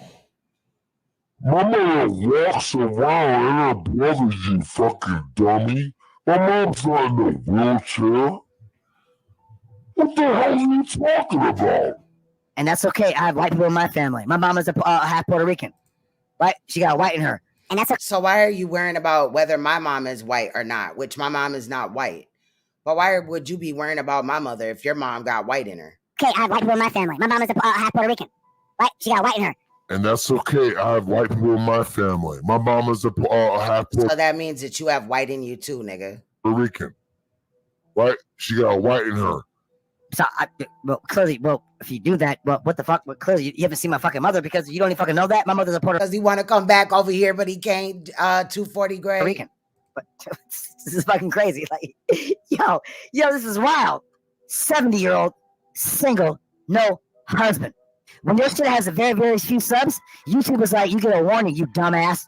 My mother walks around in her brothers, you fucking dummy. My mom's not in a wheelchair. What the hell are you talking about? And that's okay. I have white people in my family. My mom is a half Puerto Rican, right? She got white in her. And that's So why are you worrying about whether my mom is white or not? Which my mom is not white. But why would you be worrying about my mother if your mom got white in her? Okay, I have white people in my family. My mom is a half Puerto Rican, right? She got white in her. And that's okay. I have white people in my family. My mom is a half So that means that you have white in you too, nigga. Puerto Rican, right? She got white in her. So, clearly, if you do that, what the fuck? Well, clearly, you haven't seen my fucking mother because you don't even fucking know that. My mother's a Puerto Does he want to come back over here, but he can't, 240 grade? Rican. But this is fucking crazy. Like, yo, this is wild. 70-year-old, single, no husband. When your shit has a very, very few subs, YouTube was like, you get a warning, you dumbass.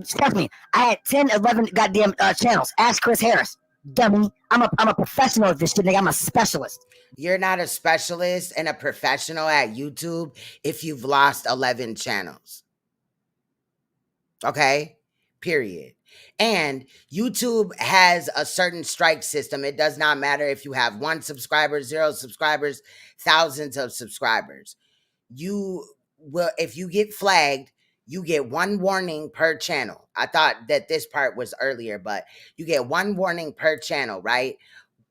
Trust me, I had 10, 11 goddamn channels. Ask Chris Harris. Dummy. I'm a professional at this shit, nigga. I'm a specialist. You're not a specialist and a professional at YouTube if you've lost 11 channels. Okay? Period. And YouTube has a certain strike system. It does not matter if you have 1 subscriber, 0 subscribers, thousands of subscribers. You will, if you get flagged, you get 1 warning per channel. I thought that this part was earlier, but you get 1 warning per channel, right?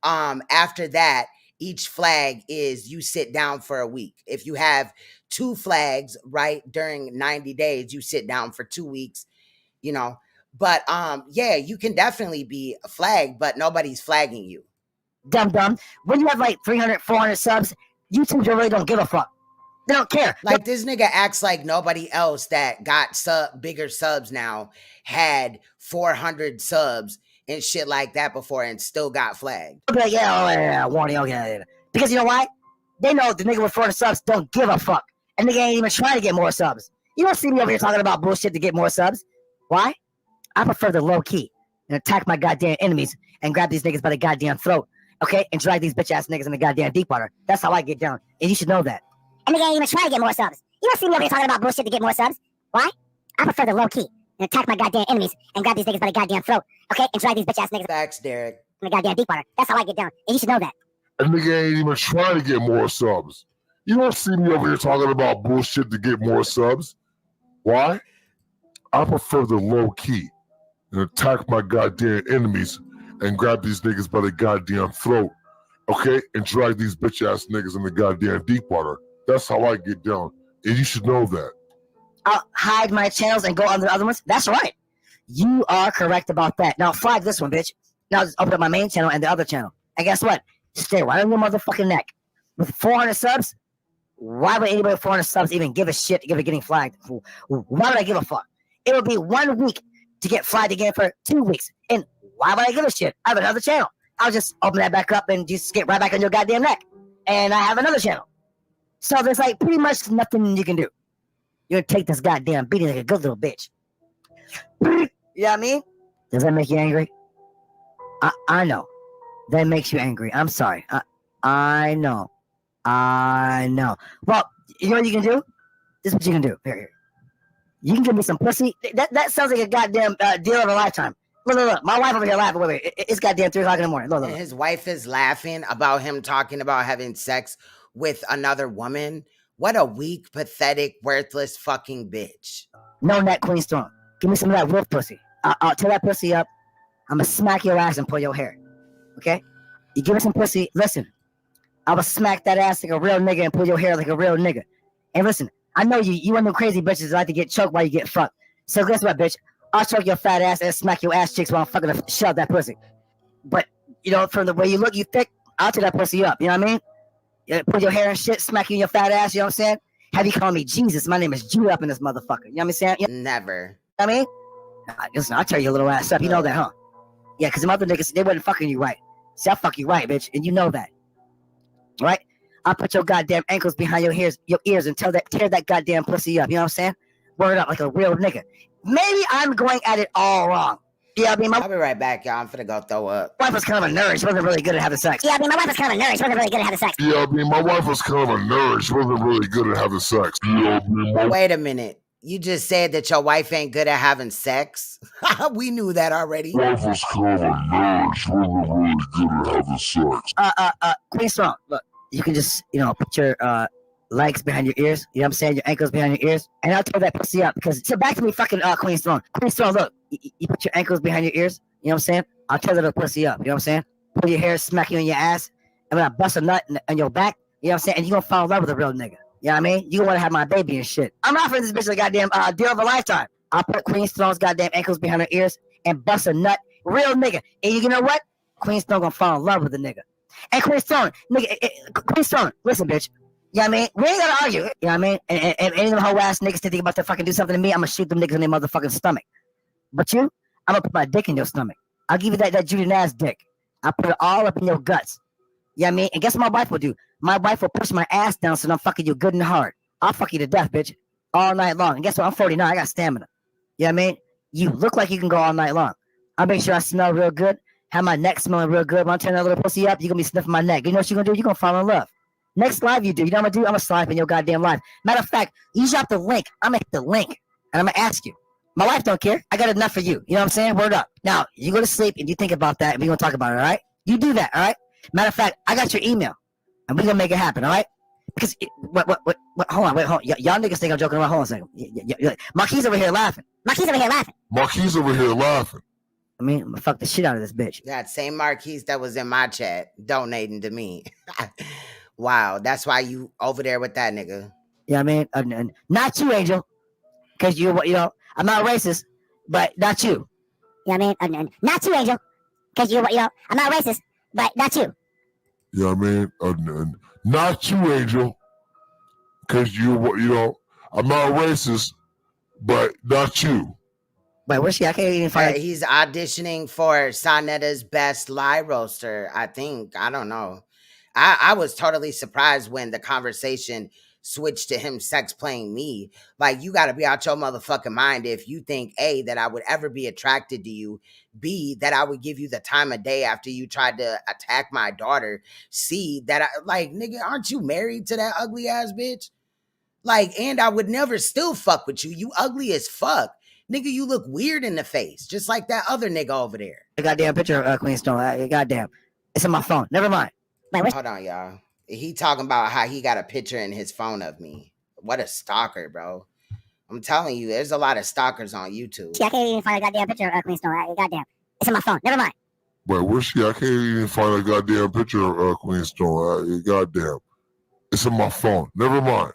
After that, each flag is you sit down for a week. If you have 2 flags, right, during 90 days, you sit down for 2 weeks, you know. But yeah, you can definitely be flagged, but nobody's flagging you. Dumb. When you have like 300, 400 subs, YouTube really don't give a fuck. They don't care. Like this nigga acts like nobody else that got bigger subs now had 400 subs and shit like that before and still got flagged. Like, yeah, warning, okay. Because you know why? They know the nigga with 400 subs don't give a fuck. And nigga ain't even trying to get more subs. You don't see me over here talking about bullshit to get more subs. Why? I prefer the low key and attack my goddamn enemies and grab these niggas by the goddamn throat, okay? And drag these bitch ass niggas in the goddamn deep water. That's how I get down. And you should know that. And nigga ain't even trying to get more subs. You don't see me over here talking about bullshit to get more subs. Why? I prefer the low key and attack my goddamn enemies and grab these niggas by the goddamn throat, okay? And drag these bitch ass niggas Facts, Derek. in the goddamn deep water. That's how I get down. And you should know that. And nigga ain't even trying to get more subs. You don't see me over here talking about bullshit to get more subs. Why? I prefer the low key and attack my goddamn enemies and grab these niggas by the goddamn throat, okay? And drag these bitch ass niggas in the goddamn deep water. That's how I get down. And you should know that. I'll hide my channels and go on the other ones. That's right. You are correct about that. Now flag this one, bitch. Now just open up my main channel and the other channel. And guess what? Stay right on your motherfucking neck. With 400 subs, why would anybody with 400 subs even give a shit if getting flagged? Why would I give a fuck? It would be 1 week to get flagged again for 2 weeks. And why would I give a shit? I have another channel. I'll just open that back up and just get right back on your goddamn neck. And I have another channel. So there's like pretty much nothing you can do. You're gonna take this goddamn beating like a good little bitch. You know what I mean? Does that make you angry? I know. That makes you angry. I'm sorry. I know. Well, you know what you can do? This is what you can do. Here. You can give me some pussy. That sounds like a goddamn deal of a lifetime. Look. My wife over here laughing. Wait. It's goddamn 3 o'clock in the morning. Look. And his wife is laughing about him talking about having sex with another woman. What a weak, pathetic, worthless fucking bitch. No neck, Queen Storm. Give me some of that wolf pussy. I'll tear that pussy up. I'm gonna smack your ass and pull your hair. Okay? You give me some pussy. Listen, I will smack that ass like a real nigga and pull your hair like a real nigga. And listen, I know you one of them crazy bitches that like to get choked while you get fucked. So guess what, bitch? I'll choke your fat ass and smack your ass cheeks while I'm fucking shove that pussy. But, you know, from the way you look, you thick, I'll tear that pussy up. You know what I mean? You put your hair and shit, smack you in your fat ass, you know what I'm saying? Have you call me Jesus? My name is Jude up in this motherfucker. You know what I'm saying? Never. You know what I mean? Listen, I'll tear your little ass up. You know that, huh? Yeah, because the other niggas, they wasn't fucking you right. See, I'll fuck you right, bitch, and you know that. Right? I'll put your goddamn ankles behind your ears and tear that goddamn pussy up. You know what I'm saying? Word up, like a real nigga. Maybe I'm going at it all wrong. Yeah, I mean, I'll be right back, y'all. I'm finna go throw up. wife was kind of a nerd. She wasn't really good at having sex. Yeah, I mean, my wife was kind of a nerd. She wasn't really good at having sex. Yeah, I mean, my wife was kind of a nerd. She wasn't really good at having sex. Yeah, I mean, Wait a minute. You just said that your wife ain't good at having sex? We knew that already. my wife was kind of a nerd. She wasn't really good at having sex. Queen Strong, look, you can just, put your legs behind your ears. You know what I'm saying? Your ankles behind your ears. And I'll tear that pussy up because, so back to me fucking Queen Strong. Queen Strong, look, you put your ankles behind your ears. You know what I'm saying? I'll tear that pussy up. You know what I'm saying? Pull your hair, smack you in your ass. And when I bust a nut in your back, you know what I'm saying? And you're going to fall in love with a real nigga. You know what I mean? You want to have my baby and shit. I'm offering this bitch a goddamn deal of a lifetime. I'll put Queen Strong's goddamn ankles behind her ears and bust a nut. Real nigga. And you know what? Queen Strong gonna fall in love with the nigga. And Queen Strong, nigga, Queen Strong, listen, bitch. You know what I mean? We ain't gotta argue. You know what I mean? And any of them whole ass niggas think about to fucking do something to me, I'm gonna shoot them niggas in their motherfucking stomach. But you, I'm gonna put my dick in your stomach. I'll give you that Judy Nass dick. I'll put it all up in your guts. You know what I mean? And guess what my wife will do? My wife will push my ass down so I'm fucking you good and hard. I'll fuck you to death, bitch. All night long. And guess what? I'm 49. I got stamina. You know what I mean? You look like you can go all night long. I'll make sure I smell real good. Have my neck smelling real good. When I turn that little pussy up, you're going to be sniffing my neck. You know what you're going to do? You're going to fall in love. Next live you do. You know what I'm going to do? I'm going to slide in your goddamn life. Matter of fact, you drop the link. I'm going to hit the link. And I'm going to ask you. My wife don't care. I got enough for you. You know what I'm saying? Word up. Now, you go to sleep and you think about that and we're going to talk about it, all right? You do that, all right? Matter of fact, I got your email. And we're going to make it happen, all right? Because, hold on. Y'all niggas think I'm joking around. Hold on a second. Marquise over here laughing. Marquise over here laughing. I mean, I'm gonna fuck the shit out of this bitch. That same Marquise that was in my chat donating to me. Wow, that's why you over there with that nigga. Yeah, I mean, not you, Angel. Because I'm not racist, but not you. Yeah, I mean, not you, Angel. Because I'm not racist, but not you. Yeah, I mean, not you, Angel. Because I'm not racist, but not you. Wait, where's she? I can't even find. He's auditioning for SANETER'S Best Lie Roaster, I think. I don't know. I was totally surprised when the conversation switched to him sex playing me. Like, you got to be out your motherfucking mind if you think, A, that I would ever be attracted to you, B, that I would give you the time of day after you tried to attack my daughter, C, that nigga, aren't you married to that ugly ass bitch? Like, and I would never still fuck with you. You ugly as fuck. Nigga, you look weird in the face, just like that other nigga over there. The goddamn picture of Queen Stone. Goddamn. It's in my phone. Never mind. Wait, hold on, y'all. He talking about how he got a picture in his phone of me. What a stalker, bro. I'm telling you, there's a lot of stalkers on YouTube. I can't even find a goddamn picture of Queen Stone. Goddamn. It's in my phone. Never mind. Wait, where's she? I can't even find a goddamn picture of Queen Stone. Goddamn. It's in my phone. Never mind.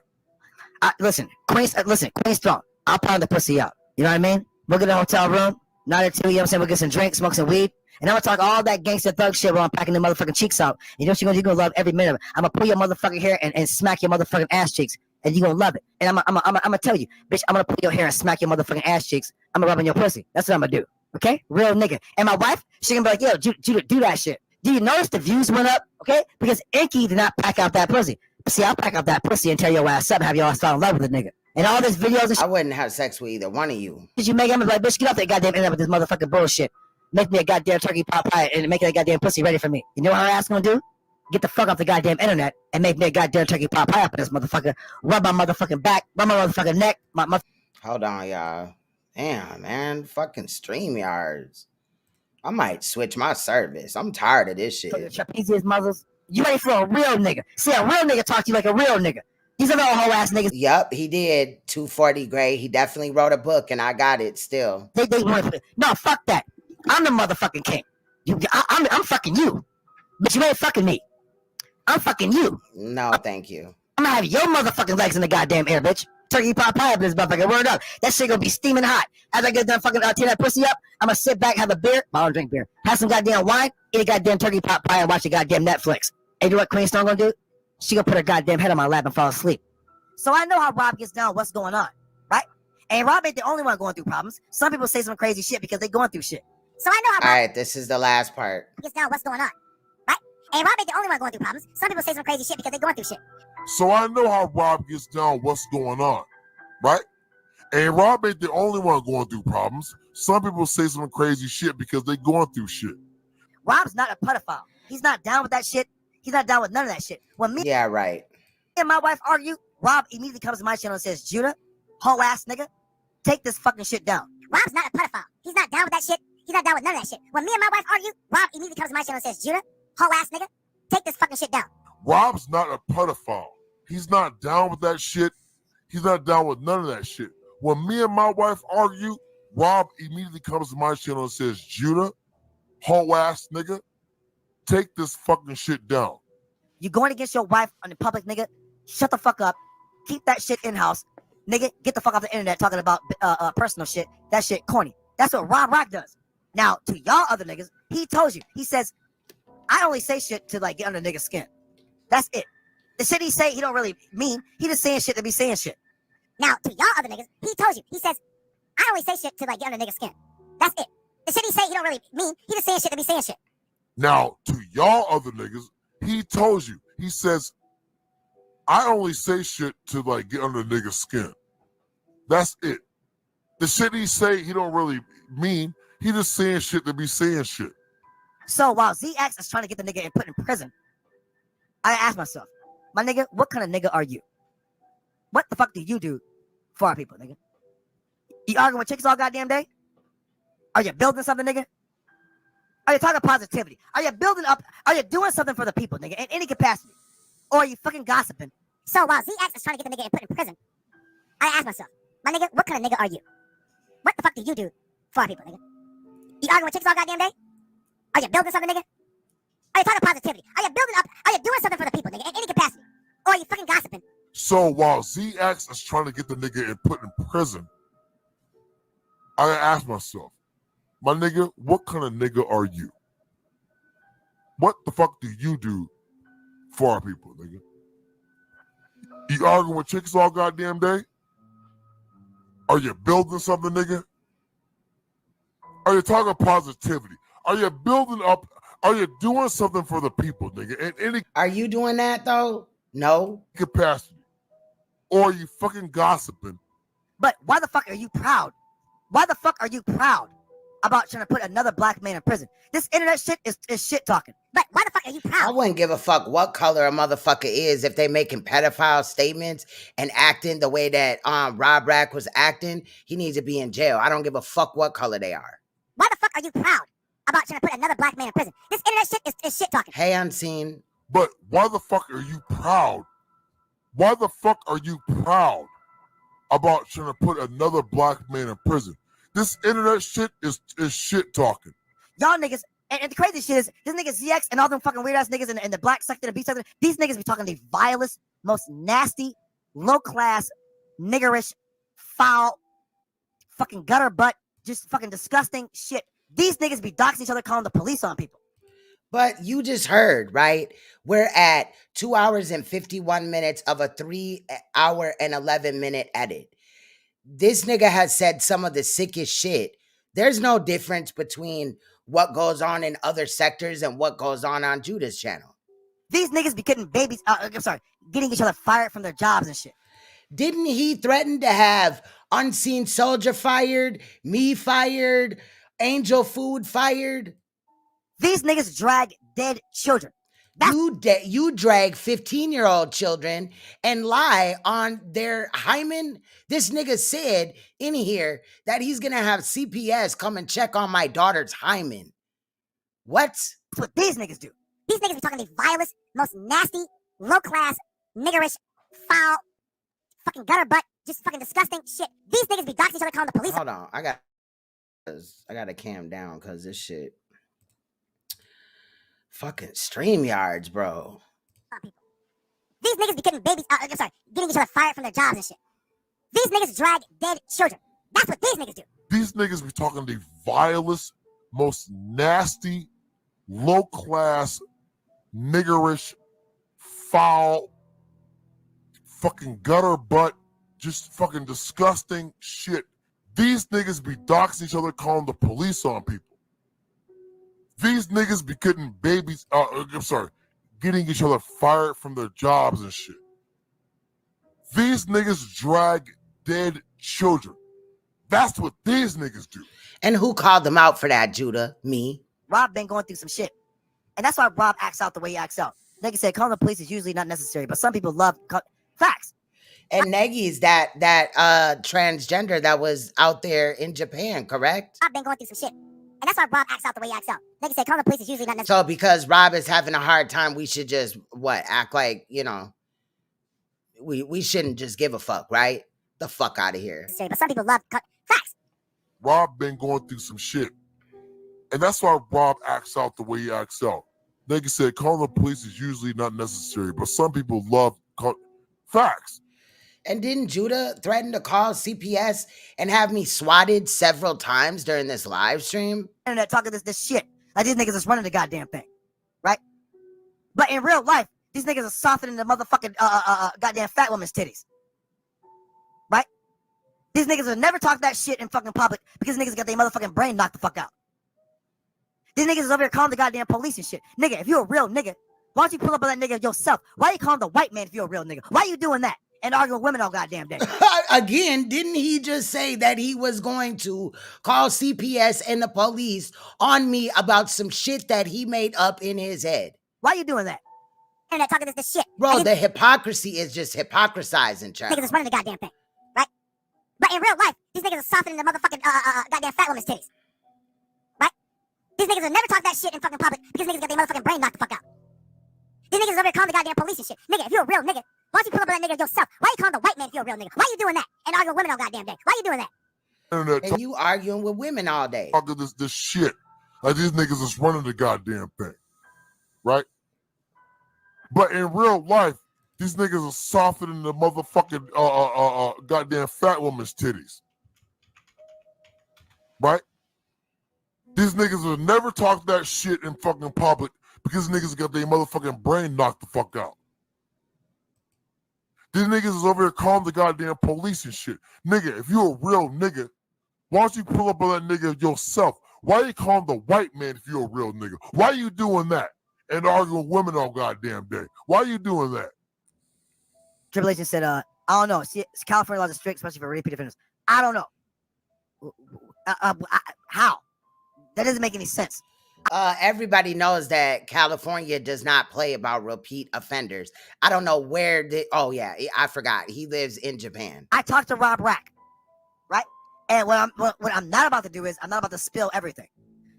Listen, Queen Stone. I'll pound the pussy up. You know what I mean? We'll get a hotel room, night or two, you know what I'm saying? We'll get some drinks, smoke some weed, and I'm gonna talk all that gangster thug shit while I'm packing the motherfucking cheeks out. You know what you're gonna love every minute of it. I'm gonna pull your motherfucking hair and smack your motherfucking ass cheeks, and you're gonna love it. And I'm gonna tell you, bitch, I'm gonna pull your hair and smack your motherfucking ass cheeks. I'm gonna rub on your pussy. That's what I'm gonna do. Okay? Real nigga. And my wife, she gonna be like, yo, Judah, do that shit. Do you notice the views went up? Okay? Because Inky did not pack out that pussy. See, I'll pack out that pussy and tear your ass up and have your ass fall in love with the nigga. And all this videos and shit. I wouldn't have sex with either one of you. Did you make him like, bitch, get off that goddamn internet with this motherfucking bullshit. Make me a goddamn turkey pot pie and make that goddamn pussy ready for me. You know what her ass gonna do? Get the fuck off the goddamn internet and make me a goddamn turkey pot pie up in this motherfucker. Rub my motherfucking back, rub my motherfucking neck. Hold on, y'all. Damn, man. Fucking StreamYards. I might switch my service. I'm tired of this shit. Trapezius mothers. You ready for a real nigga? See, a real nigga talk to you like a real nigga. These are all whole ass niggas. Yup, he did. 240 grade. He definitely wrote a book, and I got it still. No, fuck that. I'm the motherfucking king. I'm fucking you. But you ain't fucking me. I'm fucking you. No, thank you. I'm gonna have your motherfucking legs in the goddamn air, bitch. Turkey pot pie up in this motherfucker. Word up. That shit gonna be steaming hot. As I get done fucking tear that pussy up, I'm gonna sit back, have a beer. I don't drink beer. Have some goddamn wine, eat a goddamn turkey pot pie, and watch a goddamn Netflix. And you know what Queen Stone gonna do? She gonna put her goddamn head on my lap and fall asleep. So I know how Rob gets down what's going on, right? And Rob ain't the only one going through problems. Some people say some crazy shit because they going through shit. So I know how Rob All right, this is the last part. gets down what's going on, right? And Rob ain't the only one going through problems. Some people say some crazy shit because they going through shit. So I know how Rob gets down what's going on, right? And Rob ain't the only one going through problems. Some people say some crazy shit because they going through shit. Rob's not a pedophile. He's not down with that shit. He's not down with none of that shit. When me Yeah, right. and my wife argue, Rob immediately comes to my channel and says, Judah, hoe ass nigga, take this fucking shit down. Rob's not a pedophile. He's not down with that shit. He's not down with none of that shit. When me and my wife argue, Rob immediately comes to my channel and says, Judah, hoe ass nigga, take this fucking shit down. Rob's not a pedophile. He's not down with that shit. He's not down with none of that shit. When me and my wife argue, Rob immediately comes to my channel and says, Judah, hoe ass nigga, take this fucking shit down. You going against your wife on the public, nigga? Shut the fuck up. Keep that shit in-house. Nigga, get the fuck off the internet talking about personal shit. That shit corny. That's what Rob Rock does. Now, to y'all other niggas, he told you. He says, I only say shit to like get under niggas' skin. That's it. The shit he say, he don't really mean. He just saying shit to be saying shit. Now, to y'all other niggas, he told you. He says, I only say shit to like get under niggas' skin. That's it. The shit he say, he don't really mean. He just saying shit to be saying shit. Now, to y'all other niggas, he told you. He says, I only say shit to like get under niggas' skin. That's it. The shit he say, he don't really mean. He just saying shit to be saying shit. So while ZX is trying to get the nigga and put in prison, I ask myself, my nigga, what kind of nigga are you? What the fuck do you do for our people, nigga? You arguing with chicks all goddamn day? Are you building something, nigga? Are you talking positivity? Are you building up? Are you doing something for the people, nigga, in any capacity? Or are you fucking gossiping? So while ZX is trying to get the nigga and put in prison, I ask myself, my nigga, what kind of nigga are you? What the fuck do you do for our people, nigga? You arguing with chicks all goddamn day? Are you building something, nigga? Are you talking positivity? Are you building up? Are you doing something for the people, nigga, in any capacity? Or are you fucking gossiping? So while ZX is trying to get the nigga and put in prison, I ask myself, my nigga, what kind of nigga are you? What the fuck do you do for our people, nigga? You arguing with chicks all goddamn day? Are you building something, nigga? Are you talking positivity? Are you building up? Are you doing something for the people, nigga? In any Are you doing that though? No. capacity. Or are you fucking gossiping? But why the fuck are you proud? Why the fuck are you proud about trying to put another black man in prison? This internet shit is shit talking. But why the fuck are you proud? I wouldn't give a fuck what color a motherfucker is if they making pedophile statements and acting the way that Rob Rack was acting. He needs to be in jail. I don't give a fuck what color they are. Why the fuck are you proud about trying to put another black man in prison? This internet shit is shit talking. Hey, Unseen. But why the fuck are you proud? Why the fuck are you proud about trying to put another black man in prison? This internet shit is shit talking. Y'all niggas, and the crazy shit is, this nigga ZX and all them fucking weird ass niggas in the black sector, the B sector, these niggas be talking the vilest, most nasty, low class, niggerish, foul, fucking gutter butt, just fucking disgusting shit. These niggas be doxing each other, calling the police on people. But you just heard, right? We're at 2 hours and 51 minutes of a 3 hour and 11 minute edit. This nigga has said some of the sickest shit. There's no difference between what goes on in other sectors and what goes on Judah's channel. These niggas be getting babies, getting each other fired from their jobs and shit. Didn't he threaten to have Unseen Soldier fired, me fired, Angel Food fired? These niggas drag dead children. You drag 15-year-old children and lie on their hymen. This nigga said in here that he's gonna have CPS come and check on my daughter's hymen. What? That's what these niggas do. These niggas be talking the vilest, most nasty, low-class, niggerish, foul, fucking gutter butt, just fucking disgusting shit. These niggas be doxing each other, calling the police. Hold on, I gotta calm down because this shit. Fucking StreamYards, bro. These niggas be getting babies, getting each other fired from their jobs and shit. These niggas drag dead children. That's what these niggas do. These niggas be talking the vilest, most nasty, low-class, niggerish, foul, fucking gutter butt, just fucking disgusting shit. These niggas be doxing each other, calling the police on people. These niggas be getting babies, getting each other fired from their jobs and shit. These niggas drag dead children. That's what these niggas do. And who called them out for that, Judah? Me. Rob been going through some shit. And that's why Rob acts out the way he acts out. Nigga said calling the police is usually not necessary, but some people love facts. And Negi's that transgender that was out there in Japan, correct? Rob been going through some shit. And that's why Rob acts out the way he acts out. Nigga said calling the police is usually not necessary. So because Rob is having a hard time, we should just, act like, we shouldn't just give a fuck, right? The fuck out of here. But some people love facts. Rob been going through some shit. And that's why Rob acts out the way he acts out. Nigga said calling the police is usually not necessary, but some people love facts. And didn't Judah threaten to call CPS and have me swatted several times during this live stream? Internet talking this shit. Like these niggas is running the goddamn thing. Right? But in real life, these niggas are softening the motherfucking goddamn fat woman's titties. Right? These niggas will never talk that shit in fucking public because niggas got their motherfucking brain knocked the fuck out. These niggas is over here calling the goddamn police and shit. Nigga, if you're a real nigga, why don't you pull up on that nigga yourself? Why you calling the white man if you're a real nigga? Why you doing that? And arguing with women all goddamn day. Again, didn't he just say that he was going to call CPS and the police on me about some shit that he made up in his head? Why you doing that? Internet talking this shit. Bro, the hypocrisy is just hypocrisizing, child. Niggas is running the goddamn thing, right? But in real life, these niggas are softening the motherfucking goddamn fat woman's titties. Right? These niggas will never talk that shit in fucking public because niggas got their motherfucking brain knocked the fuck out. These niggas is over here calling the goddamn police and shit. Nigga, if you're a real nigga, why don't you pull up on that nigga yourself? Why you calling the white man if you're a real nigga? Why you doing that? And arguing with women all goddamn day. Why you doing that? And you arguing with women all day. Talking this shit. Like these niggas is running the goddamn thing. Right? But in real life, these niggas are softening the motherfucking goddamn fat woman's titties. Right? These niggas will never talk that shit in fucking public because niggas got their motherfucking brain knocked the fuck out. These niggas is over here calling the goddamn police and shit. Nigga, if you're a real nigga, why don't you pull up on that nigga yourself? Why you calling the white man if you're a real nigga? Why you doing that? And arguing with women all goddamn day. Why you doing that? Triple H said, I don't know. See, California laws are strict, especially for repeat offenders. I don't know. How? That doesn't make any sense. Everybody knows that California does not play about repeat offenders. I don't know where I forgot. He lives in Japan. I talked to Rob Rack, right? And what I'm not about to do is I'm not about to spill everything.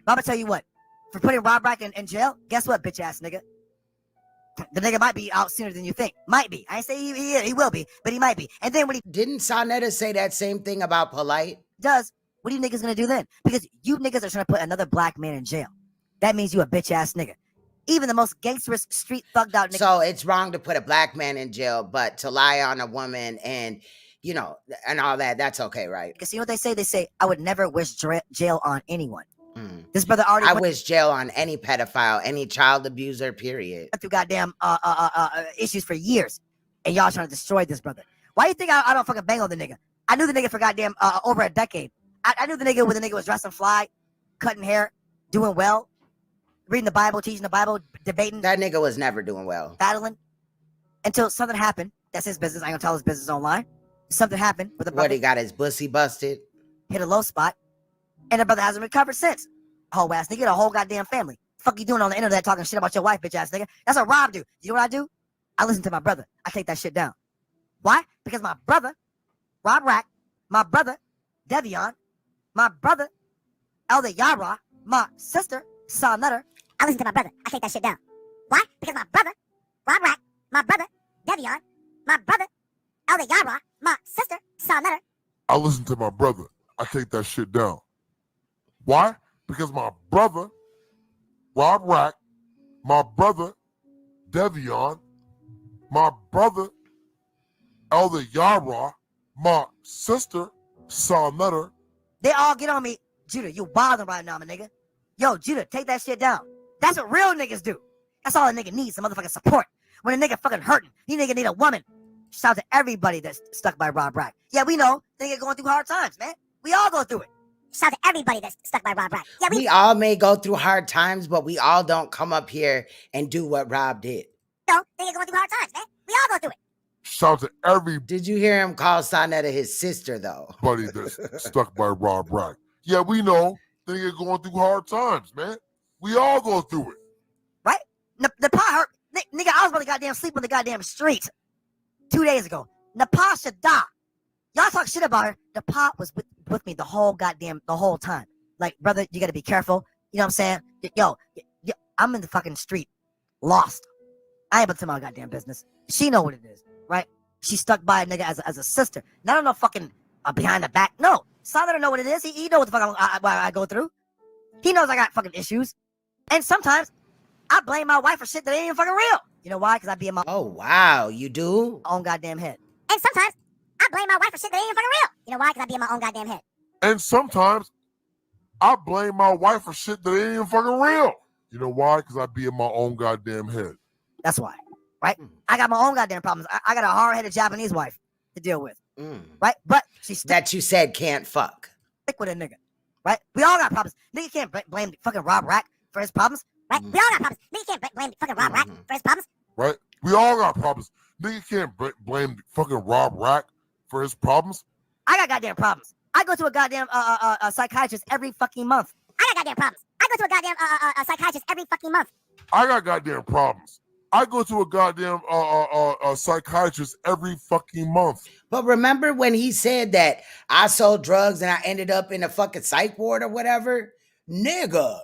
But I'm gonna tell you what, for putting Rob Rack in jail, guess what, bitch ass nigga? The nigga might be out sooner than you think. Might be. I ain't say he will be, but he might be. And then when he didn't SANETER'S say that same thing about Polite? Does, what are you niggas gonna do then? Because you niggas are trying to put another black man in jail. That means you a bitch ass nigga. Even the most gangsterous street thugged out nigga. So it's wrong to put a black man in jail, but to lie on a woman and, and all that, that's okay, right? Because you know what they say? They say, I would never wish jail on anyone. This brother already I wish jail on any pedophile, any child abuser, period. Went through goddamn issues for years. And y'all trying to destroy this brother. Why you think I don't fucking bang on the nigga? I knew the nigga for goddamn over a decade. I knew the nigga when the nigga was dressing fly, cutting hair, doing well. Reading the Bible, teaching the Bible, debating. That nigga was never doing well. Battling. Until something happened. That's his business. I ain't gonna tell his business online. Something happened with the brother. What, he got his pussy busted? Hit a low spot. And the brother hasn't recovered since. Whole ass nigga, a whole goddamn family. Fuck you doing on the internet talking shit about your wife, bitch ass nigga? That's what Rob do. You know what I do? I listen to my brother. I take that shit down. Why? Because my brother, Rob Rack, my brother, Devion, my brother, Elder Yara, my sister, SANETER'S. I listen to my brother. I take that shit down. Why? Because my brother, Rob Rack, my brother, Devion, my brother, Elder Yara, my sister, SANETER'S. I listen to my brother. I take that shit down. Why? Because my brother, Rob Rack, my brother, Devion, my brother, Elder Yara, my sister, SANETER'S. They all get on me. Judah, you bothering right now, my nigga. Yo, Judah, take that shit down. That's what real niggas do. That's all a nigga needs, some motherfucking support. When a nigga fucking hurting, he nigga need a woman. Shout out to everybody that's stuck by Rob Rack. Yeah, we know. Nigga going through hard times, man. We all go through it. Shout out to everybody that's stuck by Rob Rack. Yeah, we all may go through hard times, but we all don't come up here and do what Rob did. No, nigga going through hard times, man. We all go through it. Shout out to every. Did you hear him call Sonetta his sister though? Buddy that's stuck by Rob Rack. Yeah, we know they're going through hard times, man. We all go through it. Right? NAPAH hurt. Nigga, I was about to goddamn sleep on the goddamn street 2 days ago. NAPAH should die. Y'all talk shit about her. NAPAH was with me the whole time. Like, brother, you gotta be careful. You know what I'm saying? Yo, I'm in the fucking street, lost. I ain't about to tell my goddamn business. She know what it is, right? She stuck by a nigga as a sister. Not on no fucking behind the back. No, Sonetta know what it is. He know what the fuck I go through. He knows I got fucking issues. And sometimes I blame my wife for shit that ain't even fucking real. You know why? Because I be in my wow, you do? Own goddamn head. And sometimes I blame my wife for shit that ain't even fucking real. You know why? Because I be in my own goddamn head. And sometimes I blame my wife for shit that ain't even fucking real. You know why? Because I be in my own goddamn head. That's why, right? I got my own goddamn problems. I got a hard-headed Japanese wife to deal with, right? But she's that you said can't fuck. Stick with a nigga, right? We all got problems. Nigga can't blame fucking Rob Rack for his problems, right? We all got problems. Nigga can't blame fucking Rob Rack for his problems, right? We all got problems. Nigga can't blame fucking Rob Rack for his problems. I got goddamn problems. I go to a goddamn psychiatrist every fucking month. I got goddamn problems. I go to a goddamn psychiatrist every fucking month. I got goddamn problems. I go to a goddamn psychiatrist every fucking month. But remember when he said that I sold drugs and I ended up in a fucking psych ward or whatever? Nigga,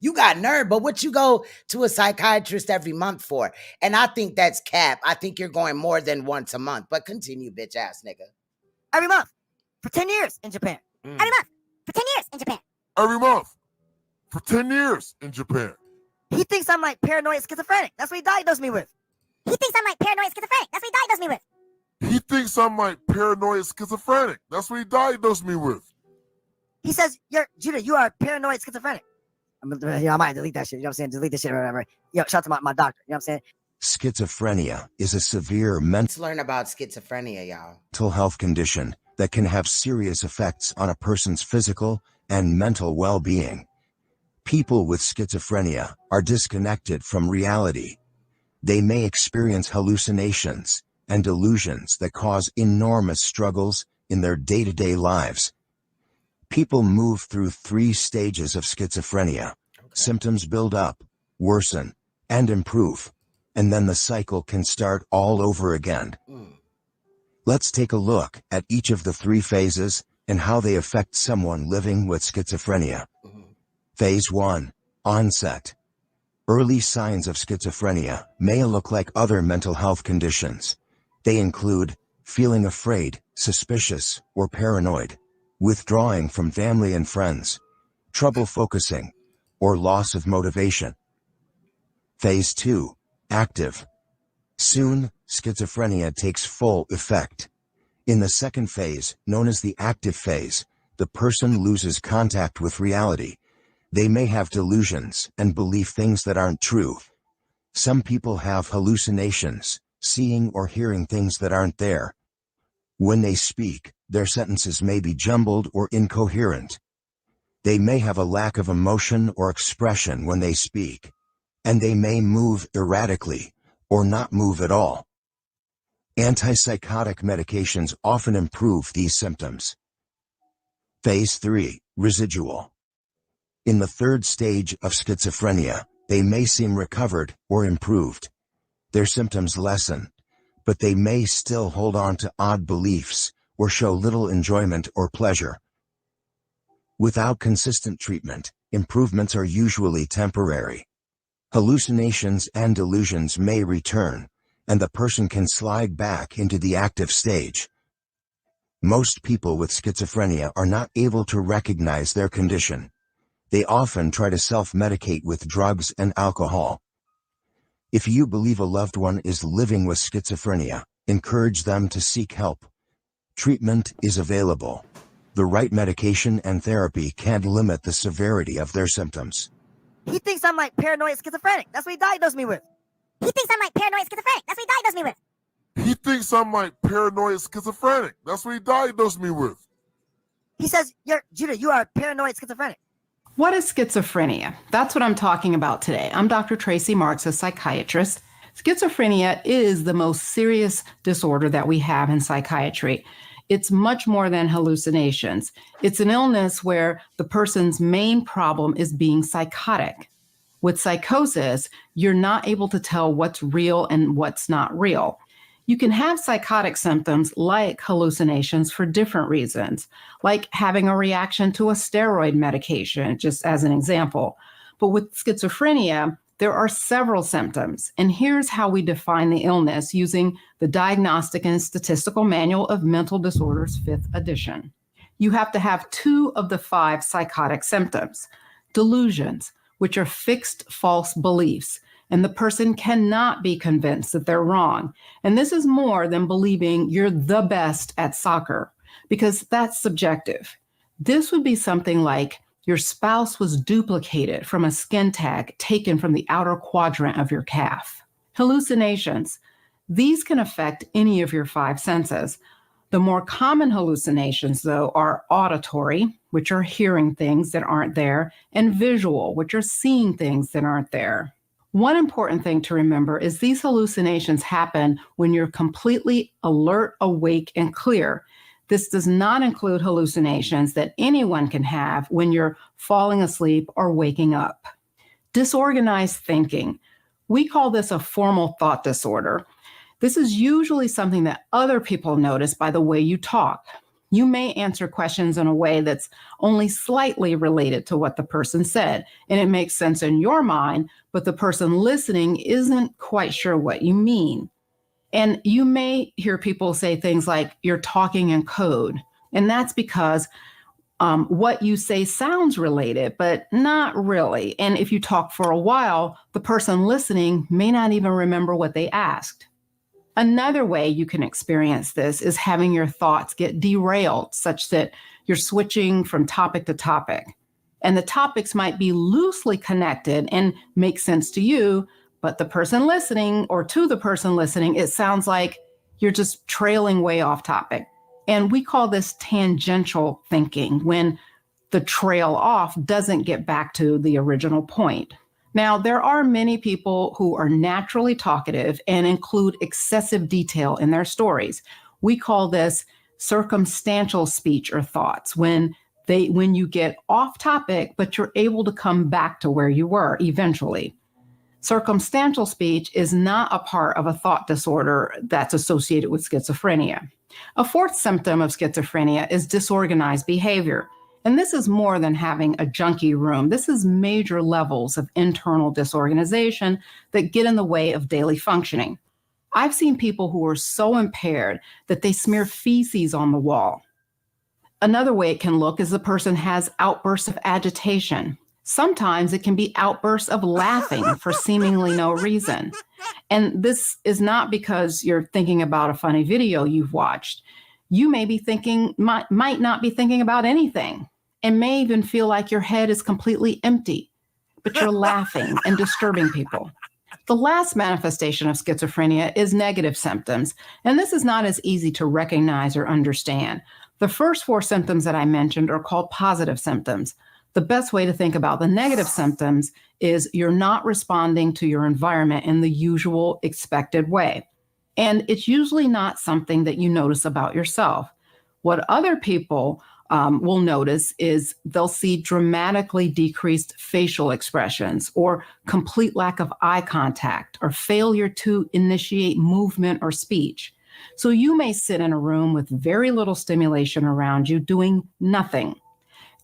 you got nerve. But what you go to a psychiatrist every month for? And I think that's cap. I think you're going more than once a month. But continue, bitch ass nigga. Every month for 10 years in Japan. Every month for 10 years in Japan. Every month for 10 years in Japan. He thinks I'm like paranoid schizophrenic. That's what he diagnosed me with. He thinks I'm like paranoid schizophrenic. That's what he diagnosed me with. He thinks I'm like paranoid schizophrenic. That's what he diagnosed me with. He says, Judah, you are paranoid schizophrenic. I might delete that shit. You know what I'm saying? Delete this shit or whatever. Yo, shout out to my doctor. You know what I'm saying? Schizophrenia is a severe Let's learn about schizophrenia, y'all. mental health condition that can have serious effects on a person's physical and mental well-being. People with schizophrenia are disconnected from reality. They may experience hallucinations and delusions that cause enormous struggles in their day-to-day lives. People move through 3 stages of schizophrenia. Symptoms build up, worsen, and improve, and then the cycle can start all over again. Let's take a look at each of the 3 phases and how they affect someone living with schizophrenia. Phase 1. Onset. Early signs of schizophrenia may look like other mental health conditions. They include feeling afraid, suspicious, or paranoid, withdrawing from family and friends, trouble focusing, or loss of motivation. Phase 2. Active. Soon, schizophrenia takes full effect. In the second phase, known as the active phase, the person loses contact with reality. They may have delusions and believe things that aren't true. Some people have hallucinations, seeing or hearing things that aren't there. When they speak, their sentences may be jumbled or incoherent. They may have a lack of emotion or expression when they speak, and they may move erratically or not move at all. Antipsychotic medications often improve these symptoms. Phase 3. Residual. In the third stage of schizophrenia, they may seem recovered or improved. Their symptoms lessen, but they may still hold on to odd beliefs or show little enjoyment or pleasure. Without consistent treatment, improvements are usually temporary. Hallucinations and delusions may return, and the person can slide back into the active stage. Most people with schizophrenia are not able to recognize their condition. They often try to self-medicate with drugs and alcohol. If you believe a loved one is living with schizophrenia, encourage them to seek help. Treatment is available. The right medication and therapy can limit the severity of their symptoms. He thinks I'm like paranoid schizophrenic. That's what he diagnosed me with. He thinks I'm like paranoid schizophrenic. That's what he diagnosed me with. He thinks I'm like paranoid schizophrenic. That's what he diagnosed me with. He says, Judah, you are paranoid schizophrenic. What is schizophrenia? That's what I'm talking about today. I'm Dr. Tracy Marks, a psychiatrist. Schizophrenia is the most serious disorder that we have in psychiatry. It's much more than hallucinations. It's an illness where the person's main problem is being psychotic. With psychosis, you're not able to tell what's real and what's not real. You can have psychotic symptoms like hallucinations for different reasons, like having a reaction to a steroid medication, just as an example. But with schizophrenia, there are several symptoms, and here's how we define the illness using the Diagnostic and Statistical Manual of Mental Disorders, 5th edition. You have to have 2 of the 5 psychotic symptoms: delusions, which are fixed false beliefs, and the person cannot be convinced that they're wrong. And this is more than believing you're the best at soccer, because that's subjective. This would be something like your spouse was duplicated from a skin tag taken from the outer quadrant of your calf. Hallucinations. These can affect any of your 5 senses. The more common hallucinations, though, are auditory, which are hearing things that aren't there, and visual, which are seeing things that aren't there. One important thing to remember is these hallucinations happen when you're completely alert, awake, and clear. This does not include hallucinations that anyone can have when you're falling asleep or waking up. Disorganized thinking. We call this a formal thought disorder. This is usually something that other people notice by the way you talk. You may answer questions in a way that's only slightly related to what the person said, and it makes sense in your mind, but the person listening isn't quite sure what you mean. And you may hear people say things like, "You're talking in code." And that's because what you say sounds related, but not really. And if you talk for a while, the person listening may not even remember what they asked. Another way you can experience this is having your thoughts get derailed such that you're switching from topic to topic. And the topics might be loosely connected and make sense to you, but the person listening, or to the person listening, it sounds like you're just trailing way off topic. And we call this tangential thinking, when the trail off doesn't get back to the original point. Now, there are many people who are naturally talkative and include excessive detail in their stories. We call this circumstantial speech or thoughts, when you get off topic, but you're able to come back to where you were eventually. Circumstantial speech is not a part of a thought disorder that's associated with schizophrenia. A 4th symptom of schizophrenia is disorganized behavior. And this is more than having a junkie room. This is major levels of internal disorganization that get in the way of daily functioning. I've seen people who are so impaired that they smear feces on the wall. Another way it can look is the person has outbursts of agitation. Sometimes it can be outbursts of laughing for seemingly no reason. And this is not because you're thinking about a funny video you've watched. You may be might not be thinking about anything, and may even feel like your head is completely empty, but you're laughing and disturbing people. The last manifestation of schizophrenia is negative symptoms, and this is not as easy to recognize or understand. The first 4 symptoms that I mentioned are called positive symptoms. The best way to think about the negative symptoms is you're not responding to your environment in the usual expected way. And it's usually not something that you notice about yourself. What other people will notice is they'll see dramatically decreased facial expressions, or complete lack of eye contact, or failure to initiate movement or speech. So you may sit in a room with very little stimulation around you, doing nothing.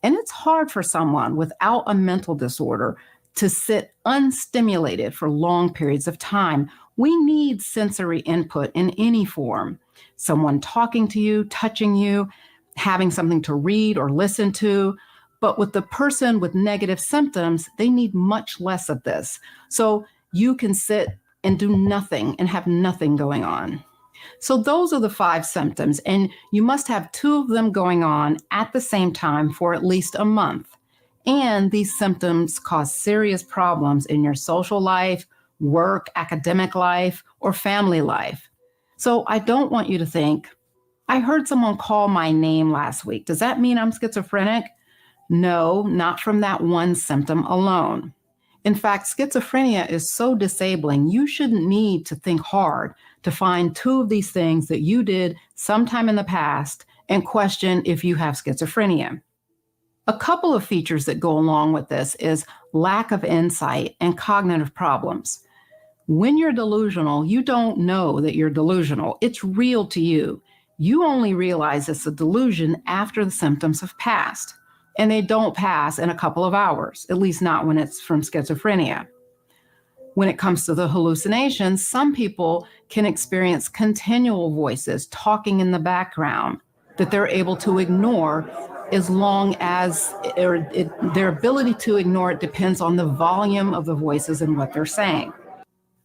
And it's hard for someone without a mental disorder to sit unstimulated for long periods of time. We need sensory input in any form. Someone talking to you, touching you, having something to read or listen to. But with the person with negative symptoms, they need much less of this. So you can sit and do nothing and have nothing going on. So those are the 5 symptoms, and you must have 2 of them going on at the same time for at least a month. And these symptoms cause serious problems in your social life, work, academic life, or family life. So I don't want you to think, "I heard someone call my name last week. Does that mean I'm schizophrenic?" No, not from that one symptom alone. In fact, schizophrenia is so disabling, you shouldn't need to think hard to find two of these things that you did sometime in the past and question if you have schizophrenia. A couple of features that go along with this is lack of insight and cognitive problems. When you're delusional, you don't know that you're delusional. It's real to you. You only realize it's a delusion after the symptoms have passed. And they don't pass in a couple of hours, at least not when it's from schizophrenia. When it comes to the hallucinations, some people can experience continual voices talking in the background that they're able to ignore, as long as their ability to ignore it depends on the volume of the voices and what they're saying.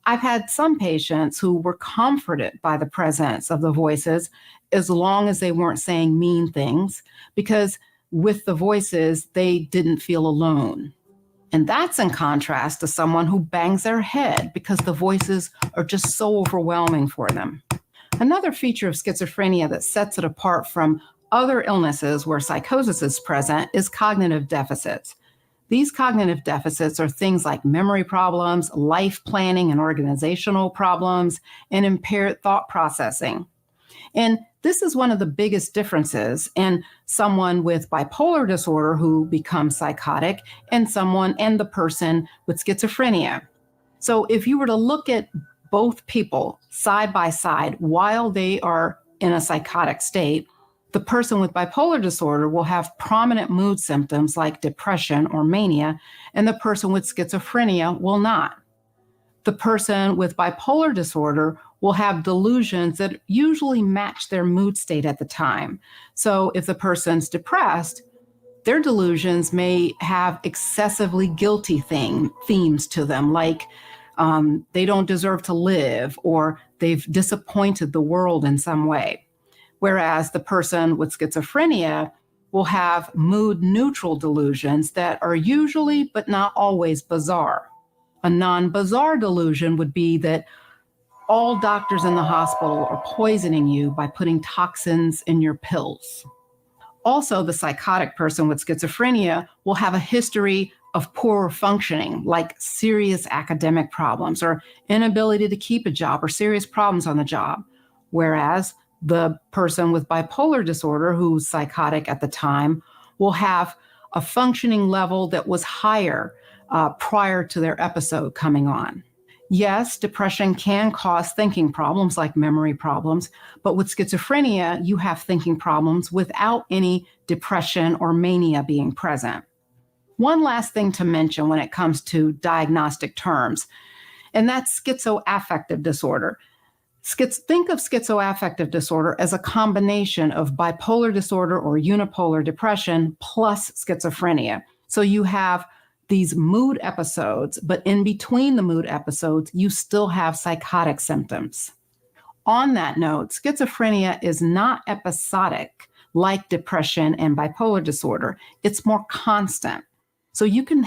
I've had some patients who were comforted by the presence of the voices as long as they weren't saying mean things, because with the voices, they didn't feel alone. And that's in contrast to someone who bangs their head because the voices are just so overwhelming for them. Another feature of schizophrenia that sets it apart from other illnesses where psychosis is present is cognitive deficits. These cognitive deficits are things like memory problems, life planning and organizational problems, and impaired thought processing. And this is one of the biggest differences in someone with bipolar disorder who becomes psychotic and the person with schizophrenia. So if you were to look at both people side by side while they are in a psychotic state, the person with bipolar disorder will have prominent mood symptoms like depression or mania, and the person with schizophrenia will not. The person with bipolar disorder will have delusions that usually match their mood state at the time. So if the person's depressed, their delusions may have excessively guilty themes to them, like they don't deserve to live or they've disappointed the world in some way. Whereas the person with schizophrenia will have mood neutral delusions that are usually, but not always, bizarre. A non-bizarre delusion would be that all doctors in the hospital are poisoning you by putting toxins in your pills. Also, the psychotic person with schizophrenia will have a history of poor functioning, like serious academic problems or inability to keep a job or serious problems on the job. Whereas the person with bipolar disorder who's psychotic at the time will have a functioning level that was higher prior to their episode coming on. Yes, depression can cause thinking problems like memory problems, but with schizophrenia, you have thinking problems without any depression or mania being present. One last thing to mention when it comes to diagnostic terms, and that's schizoaffective disorder. Think of schizoaffective disorder as a combination of bipolar disorder or unipolar depression plus schizophrenia. So you have these mood episodes, but in between the mood episodes, you still have psychotic symptoms. On that note, schizophrenia is not episodic like depression and bipolar disorder. It's more constant. So you can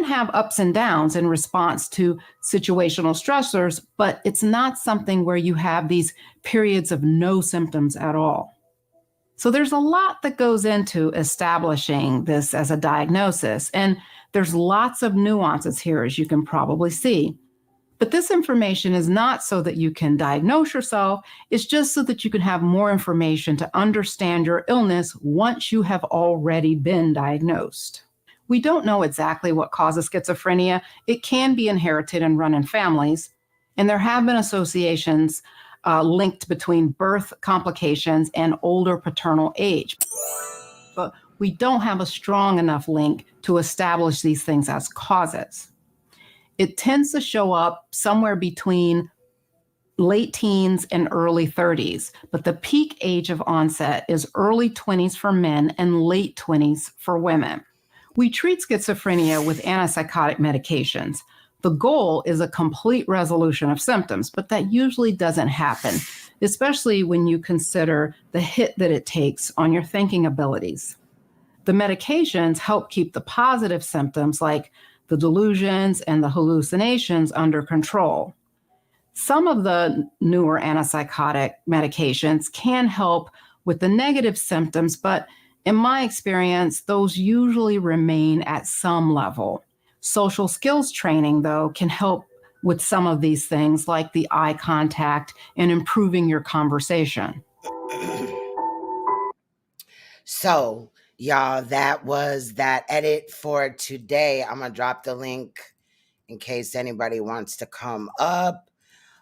have ups and downs in response to situational stressors, but it's not something where you have these periods of no symptoms at all. So there's a lot that goes into establishing this as a diagnosis, and there's lots of nuances here, as you can probably see. But this information is not so that you can diagnose yourself. It's just so that you can have more information to understand your illness once you have already been diagnosed. We don't know exactly what causes schizophrenia. It can be inherited and run in families, and there have been associations linked between birth complications and older paternal age. But we don't have a strong enough link to establish these things as causes. It tends to show up somewhere between late teens and early 30s, but the peak age of onset is early 20s for men and late 20s for women. We treat schizophrenia with antipsychotic medications. The goal is a complete resolution of symptoms, but that usually doesn't happen, especially when you consider the hit that it takes on your thinking abilities. The medications help keep the positive symptoms like the delusions and the hallucinations under control. Some of the newer antipsychotic medications can help with the negative symptoms, but in my experience, those usually remain at some level. Social skills training, though, can help with some of these things like the eye contact and improving your conversation. So, y'all, that was that edit for today. I'm going to drop the link in case anybody wants to come up.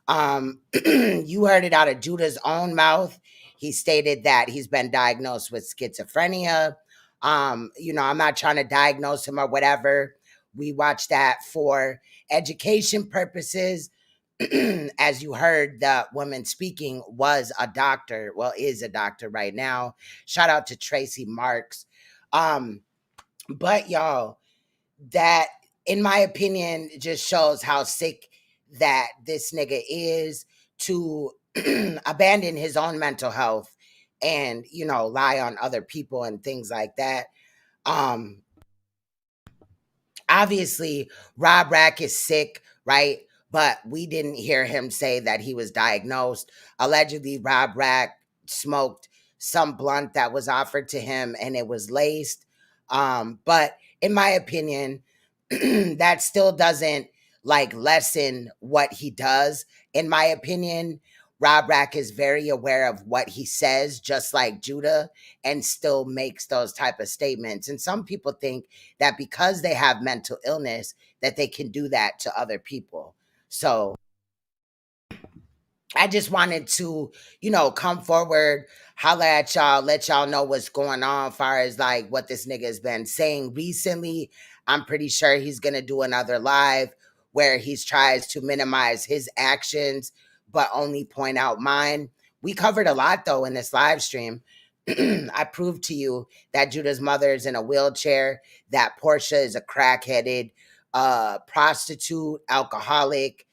You heard it out of Judah's own mouth. He stated that he's been diagnosed with schizophrenia. I'm not trying to diagnose him or whatever. We watched that for education purposes. As you heard, the woman speaking was a doctor, is a doctor right now. Shout out to Tracy Marks. But y'all, that, in my opinion, just shows how sick that this nigga is to abandon his own mental health and, lie on other people and things like that. Obviously, Rob Rack is sick, right? But we didn't hear him say that he was diagnosed. Allegedly, Rob Rack smoked some blunt that was offered to him and it was laced. But in my opinion, that still doesn't lessen what he does. In my opinion, Rob Rack is very aware of what he says, just like Judah, and still makes those type of statements. And some people think that because they have mental illness, that they can do that to other people. So I just wanted to, come forward, holler at y'all, let y'all know what's going on as far as what this nigga has been saying recently. I'm pretty sure he's going to do another live where he tries to minimize his actions, but only point out mine. We covered a lot though in this live stream. I proved to you that Judah's mother is in a wheelchair, that Porsha is a crackheaded prostitute, alcoholic,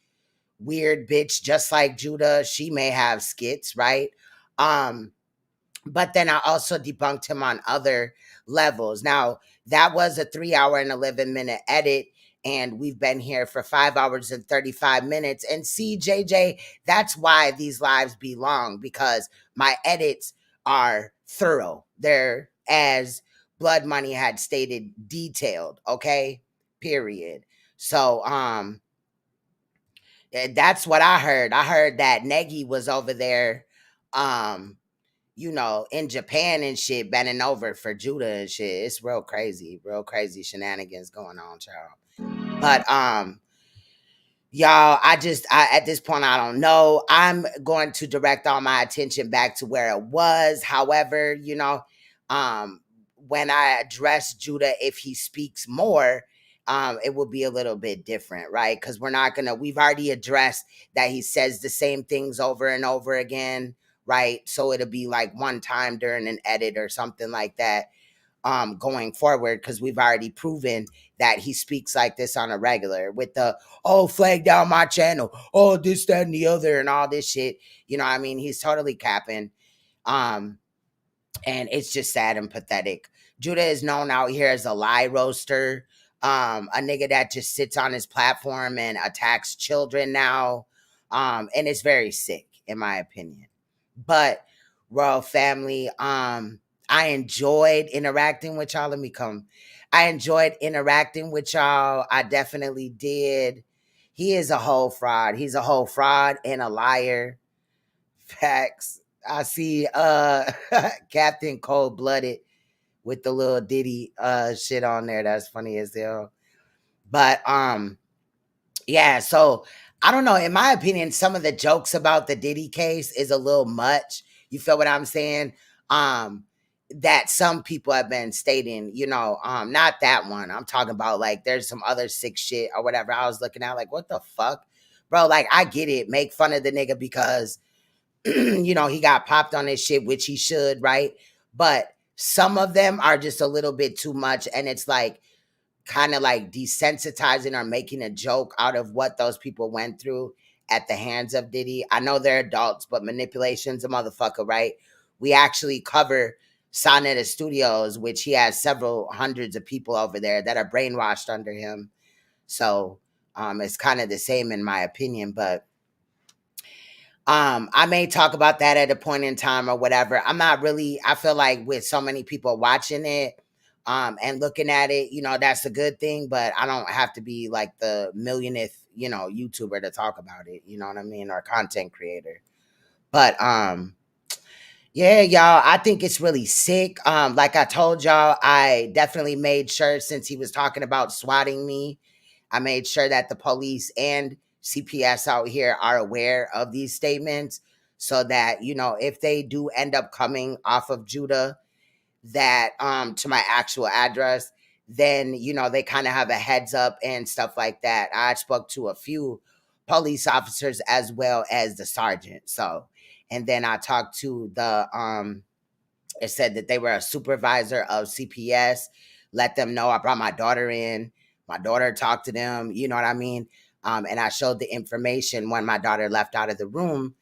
weird bitch, just like Judah. She may have skits, right? But then I also debunked him on other levels. Now, that was a 3-hour and 11-minute edit, and we've been here for 5 hours and 35 minutes. And see, JJ, that's why these lives be long, because my edits are thorough. They're, as Blood Money had stated, detailed, okay? Period. So, that's what I heard. I heard that Negi was over there, in Japan and shit, bending over for Judah and shit. It's real crazy shenanigans going on, child. But y'all, I at this point, I don't know. I'm going to direct all my attention back to where it was. However, when I address Judah, if he speaks more, it will be a little bit different, right? Because we've already addressed that he says the same things over and over again, right? So it'll be one time during an edit or something like that, going forward, because we've already proven that he speaks like this on a regular with the, flag down my channel, this, that, and the other, and all this shit. He's totally capping. And it's just sad and pathetic. Judah is known out here as a lie roaster, a nigga that just sits on his platform and attacks children now. And it's very sick, in my opinion. But Royal Family, I enjoyed interacting with y'all. I enjoyed interacting with y'all. I definitely did. He is a whole fraud. He's a whole fraud and a liar. Facts. I see Captain Cold Blooded with the little Diddy shit on there. That's funny as hell. But yeah, so I don't know. In my opinion, some of the jokes about the Diddy case is a little much. You feel what I'm saying? That some people have been stating, not that one. I'm talking about there's some other sick shit or whatever. I was looking at what the fuck? Bro, I get it. Make fun of the nigga because he got popped on his shit, which he should, right? But some of them are just a little bit too much, and it's kind of desensitizing or making a joke out of what those people went through at the hands of Diddy. I know they're adults, but manipulation's a motherfucker, right? We actually cover SANETER'S Studios, which he has several hundreds of people over there that are brainwashed under him. So it's kind of the same in my opinion, but I may talk about that at a point in time or whatever. I feel like with so many people watching it, And looking at it, you know, that's a good thing, but I don't have to be like the millionth, you know, YouTuber to talk about it, you know what I mean, or content creator. But yeah, y'all, I think it's really sick. Like I told y'all, I definitely made sure, since he was talking about swatting me, I made sure that the police and CPS out here are aware of these statements, so that, you know, if they do end up coming off of Judah, that to my actual address, then, you know, they kind of have a heads up and stuff like that. I spoke to a few police officers as well as the sergeant. So, and then I talked to the it said that they were a supervisor of CPS, let them know I brought my daughter in. My daughter talked to them, you know what I mean? And I showed the information when my daughter left out of the room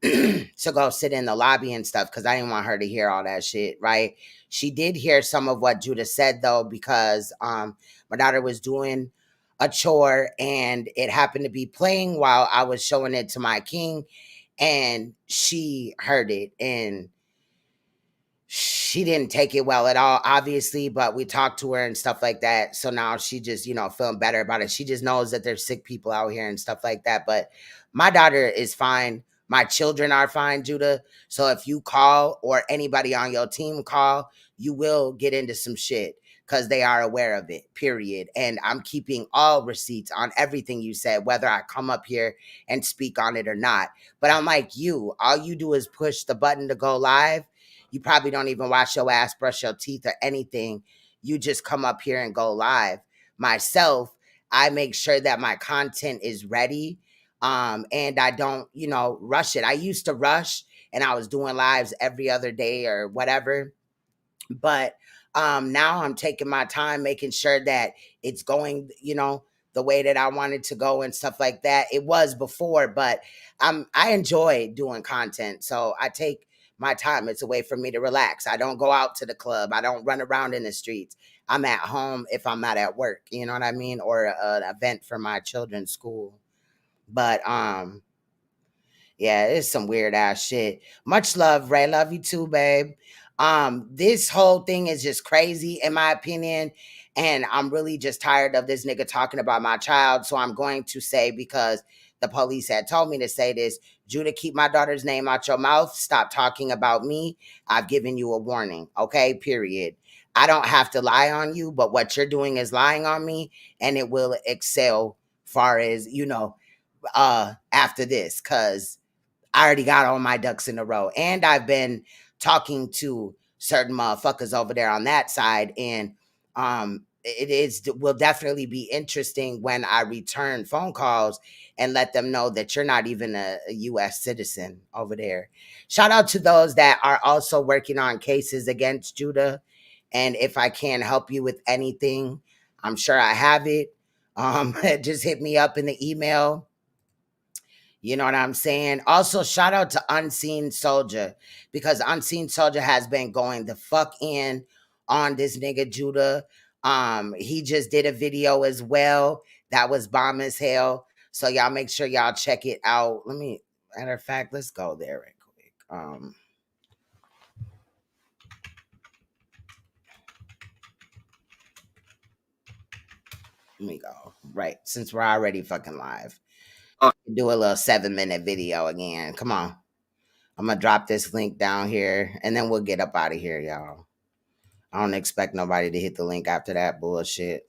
to go sit in the lobby and stuff, because I didn't want her to hear all that shit, right? She did hear some of what Judah said, though, because my daughter was doing a chore and it happened to be playing while I was showing it to my king, and she heard it, and she didn't take it well at all, obviously, but we talked to her and stuff like that. So now she just, you know, feeling better about it. She just knows that there's sick people out here and stuff like that. But my daughter is fine. My children are fine, Judah. So if you call, or anybody on your team call, you will get into some shit, because they are aware of it, period. And I'm keeping all receipts on everything you said, whether I come up here and speak on it or not. But I'm like you, all you do is push the button to go live. You probably don't even wash your ass, brush your teeth, or anything. You just come up here and go live. Myself, I make sure that my content is ready, and I don't, you know, rush it. I used to rush, and I was doing lives every other day or whatever. But now I'm taking my time, making sure that it's going, you know, the way that I wanted to go and stuff like that. It was before, but I enjoy doing content, so I take my time. It's a way for me to relax. I don't go out to the club. I don't run around in the streets. I'm at home if I'm not at work, you know what I mean, or an event for my children's school. But yeah, it's some weird ass shit. Much love, Ray. Love you too, babe. This whole thing is just crazy, in my opinion. And I'm really just tired of this nigga talking about my child. So I'm going to say, because the police had told me to say this, Judah, keep my daughter's name out your mouth. Stop talking about me. I've given you a warning. Okay, period. I don't have to lie on you, but what you're doing is lying on me, and it will excel far as, you know, after this, because I already got all my ducks in a row. And I've been talking to certain motherfuckers over there on that side. And will definitely be interesting when I return phone calls and let them know that you're not even a US citizen over there. Shout out to those that are also working on cases against Judah. And if I can help you with anything, I'm sure I have it. Just hit me up in the email. You know what I'm saying? Also, shout out to Unseen Soldier, because Unseen Soldier has been going the fuck in on this nigga Judah. He just did a video as well that was bomb as hell. So y'all make sure y'all check it out. Matter of fact, let's go there right quick. Let me go. Right, since we're already fucking live. Do a little 7-minute video again. Come on. I'm gonna drop this link down here, and then we'll get up out of here, y'all. I don't expect nobody to hit the link after that bullshit.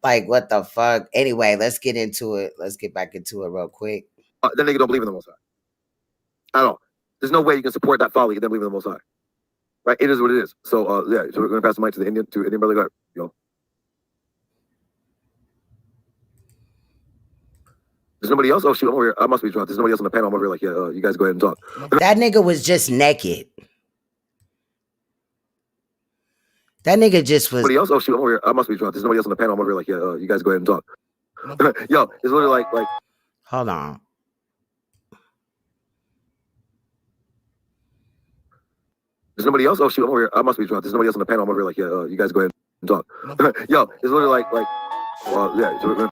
Like, what the fuck? Anyway, let's get into it. Let's get back into it real quick. That nigga don't believe in the Most High. I don't. There's no way you can support that folly and then believe in the Most High. Right? It is what it is. So, yeah, so we're going to pass the mic to Indian brother guy. Yo. There's nobody else? Oh, shoot, I'm over here. I must be drunk. There's nobody else on the panel. I'm over here like, yeah, you guys go ahead and talk. That nigga was just naked. That nigga just was. Nobody else? Oh, shoot, I'm over here. I must be drunk. There's nobody else on the panel. I'm over here like, yeah, you guys go ahead and talk. Yo, it's literally like. Hold on. There's nobody else? Oh, shoot, I'm over here. I must be drunk. There's nobody else on the panel. I'm over here like, yeah, you guys go ahead and talk. Yo, it's literally like, yeah. So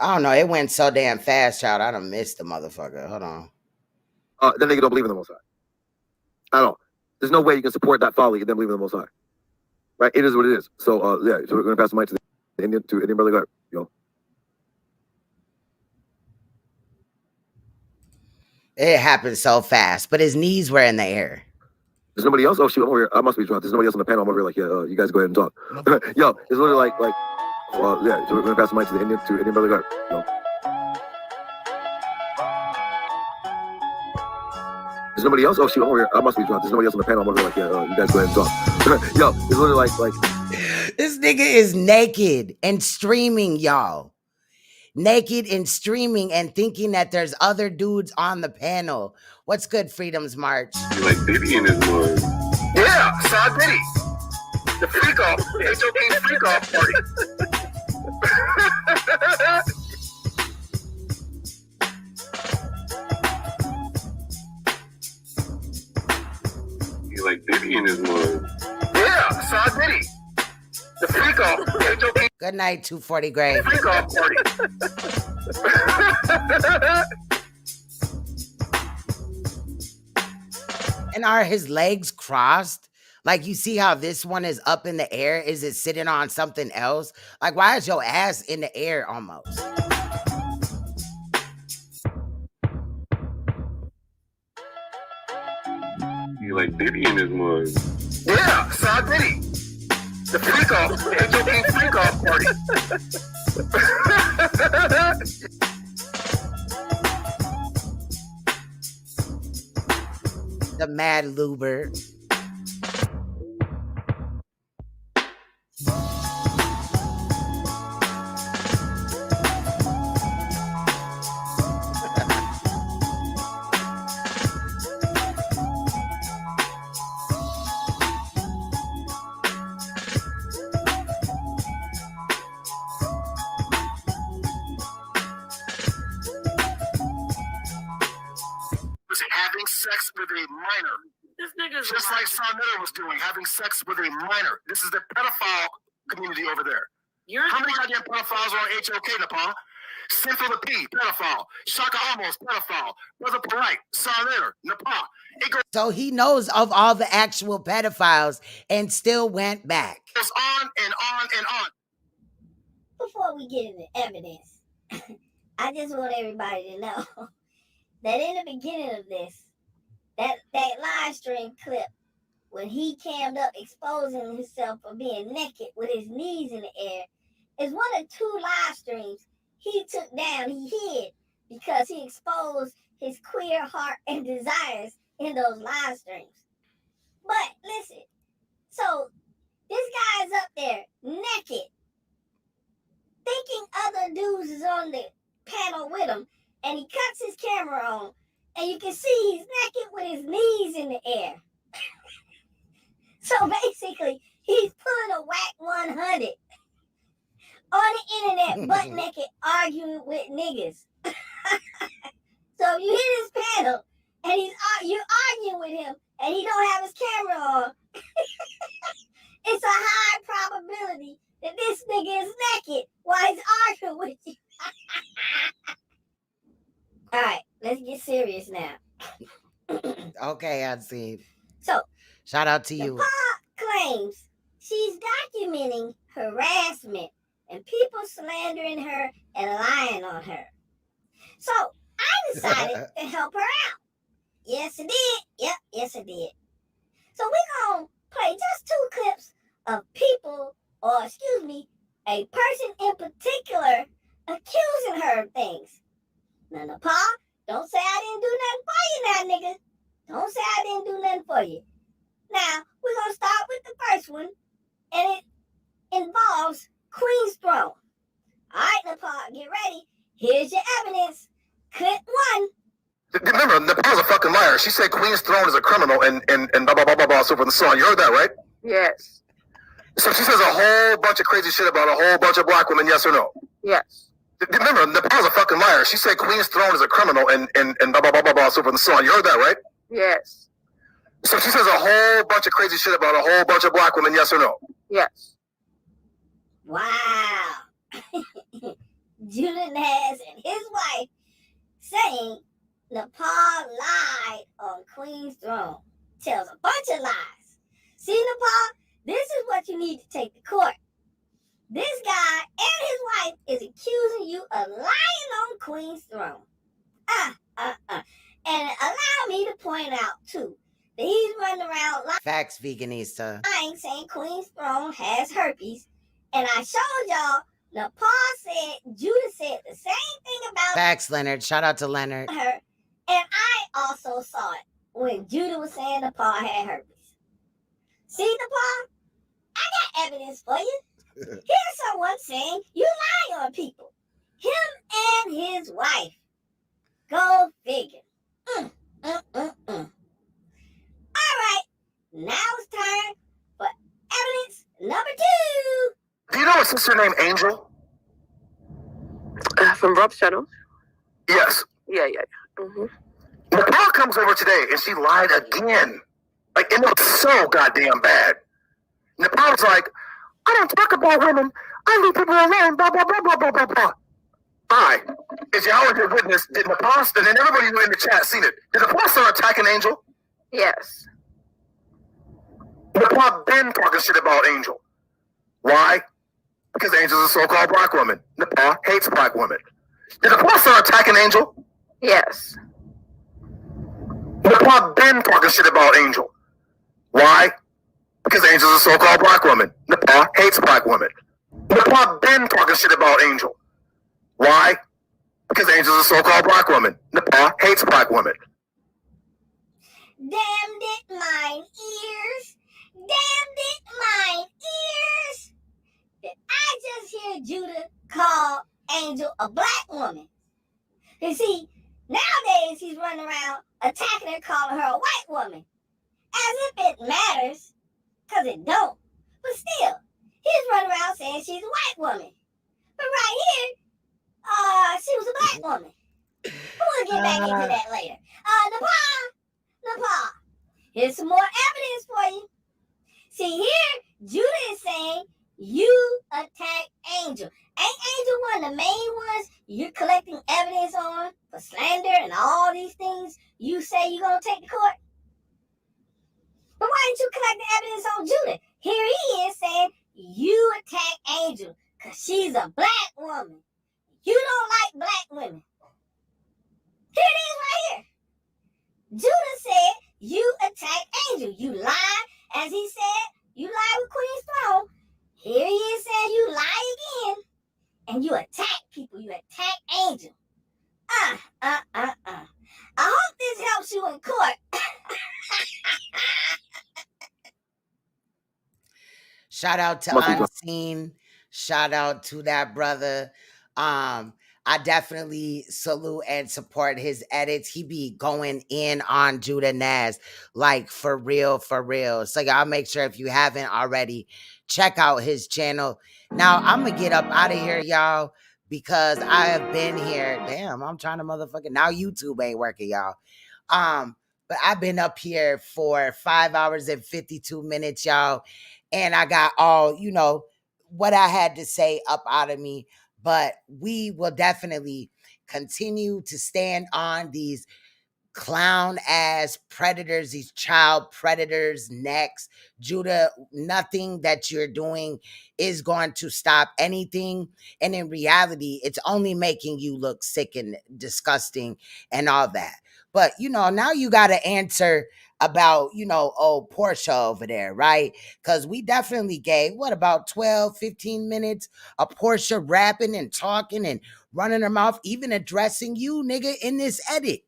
I don't know. It went so damn fast, child. I done missed the motherfucker. Hold on. That nigga don't believe in the Most High. I don't. There's no way you can support that folly and then believe in the Most High. Right? It is what it is. So yeah, so we're gonna pass the mic to the Indian brother. Go ahead. Yo. It happened so fast, but his knees were in the air. There's nobody else? Oh shoot, I'm over here. I must be drunk. There's nobody else on the panel. I'm over here like, yeah, you guys go ahead and talk. Yo, it's literally like yeah, so we're gonna pass the mic to the Indian brother. Go ahead. Yo. There's nobody else? Oh shoot, I'm over here. I must be drunk. There's nobody else on the panel. I'm over here like, yeah, you guys go ahead and talk. Yo, it's literally like this nigga is naked and streaming, y'all. Naked and streaming and thinking that there's other dudes on the panel. What's good, Freedom's March? You like Diddy in his mud. Yeah, saw Diddy. The freak off, the HOK freak off party. You like Diddy in his mud. Yeah, saw Diddy. The freak off, the HOK. Good night, 240 Gray. Freak off party. And are his legs crossed? Like, you see how this one is up in the air? Is it sitting on something else? Like, why is your ass in the air almost? You like Diddy in his mud. Yeah, saw Diddy. The freak off, the HOK freak off party. The Mad Luber. Having sex with a minor. This nigga's just like SANETER'S was doing, having sex with a minor. This is the pedophile community over there. How many goddamn pedophiles are on HOK, NAPAH? Sinful the P, pedophile. Shaka Amos, pedophile. Brother Polite, SANETER, NAPAH. So he knows of all the actual pedophiles and still went back. It goes on and on and on. Before we get into evidence, I just want everybody to know that in the beginning of this, that live stream clip, when he cammed up exposing himself for being naked with his knees in the air, is one of two live streams he took down, he hid, because he exposed his queer heart and desires in those live streams. But listen, so this guy's up there naked, thinking other dudes is on the panel with him, and he cuts his camera on, and you can see he's naked with his knees in the air. So basically, he's pulling a whack 100 on the internet, butt naked, arguing with niggas. So you hit his panel, and you're arguing with him, and he don't have his camera on. It's a high probability that this nigga is naked while he's arguing with you. All right, let's get serious now. Okay, I see. So, shout out to you. NAPAH claims she's documenting harassment and people slandering her and lying on her. So, I decided to help her out. Yes, I did. Yep, yes, I did. So, we're going to play just 2 clips of people, or excuse me, a person in particular accusing her of things. Now, NAPAH, don't say I didn't do nothing for you now, nigga. Don't say I didn't do nothing for you. Now, we're going to start with the first one, and it involves Queen's Throne. All right, NAPAH, get ready. Here's your evidence. Clip 1. Remember, NAPAH's a fucking liar. She said Queen's Throne is a criminal and blah, blah, blah, blah, blah, so forth and so on. You heard that, right? Yes. So she says a whole bunch of crazy shit about a whole bunch of black women, yes or no? Yes. Remember, NAPAH's a fucking liar. She said Queen's Throne is a criminal and blah, blah, blah, blah, blah, so forth and so on. You heard that, right? Yes. So she says a whole bunch of crazy shit about a whole bunch of black women, yes or no? Yes. Wow. Judah Nass and his wife saying NAPAH lied on Queen's Throne. Tells a bunch of lies. See, NAPAH, This is what you need to take to court. This guy and his wife is accusing you of lying on Queen's throne. And allow me to point out, too, that he's running around Facts, Veganista. lying, saying Queen's throne has herpes. And I showed y'all, NAPAH said, Judah said the same thing about Facts, Leonard. Shout out to Leonard. her. And I also saw it when Judah was saying NAPAH had herpes. See, NAPAH? I got evidence for you. Here's someone saying you lie on people. Him and his wife. Go figure. All right, now it's time for evidence number 2. Do you know a sister named Angel? From Rob Shadow? Yes. Yeah. NAPAH comes over today and she lied again. Like, it looks so goddamn bad. NAPAH's like, I don't talk about women. I leave people alone, blah, blah, blah, blah, blah, blah, blah. I, as Yahweh your witness, did NAPAH, and then everybody who in the chat seen it. Did NAPAH start attacking Angel? Yes. NAPAH been talking shit about Angel. Why? Because Angel's a so-called black woman. NAPAH hates black women. Did NAPAH start attacking Angel? Yes. NAPAH been talking shit about Angel. Why? Because Angel's a so-called black woman. NAPAH hates black women. NAPAH been talking shit about Angel. Why? Because Angel's a so-called black woman. NAPAH hates black women. Damned it, mine ears. Damned it, mine ears. Did I just hear Judah call Angel a black woman? You see, nowadays he's running around attacking her, calling her a white woman. As if it matters. Because it don't. But still, he's running around saying she's a white woman. But right here, she was a black woman. We'll get back into that later. NAPAH, here's some more evidence for you. See here, Judah is saying you attacked Angel. Ain't Angel one of the main ones you're collecting evidence on for slander and all these things you say you're going to take to court? But why didn't you collect the evidence on Judah? Here he is saying you attacked Angel because she's a black woman. You don't like black women. Here it is right here. Judah said you attacked Angel. You lied, as he said, you lied with Queen's throne. Here he is saying you lie again. And you attack people. You attack Angel. I hope this helps you in court. Shout out to Unseen. Shout out to that brother. I definitely salute and support his edits. He be going in on Judah Naz, like for real, for real. So y'all make sure if you haven't already, check out his channel. Now I'm gonna get up out of here, y'all, because I have been here. Damn, I'm trying to motherfucking now YouTube ain't working, y'all. But I've been up here for 5 hours and 52 minutes, y'all. And I got all, what I had to say up out of me. But we will definitely continue to stand on these clown ass predators, these child predators necks. Judah, nothing that you're doing is going to stop anything. And in reality, it's only making you look sick and disgusting and all that. But, now you got to answer about, Porsha over there, right? Because we definitely gave, about 12, 15 minutes of Porsha rapping and talking and running her mouth, even addressing you, nigga, in this edit.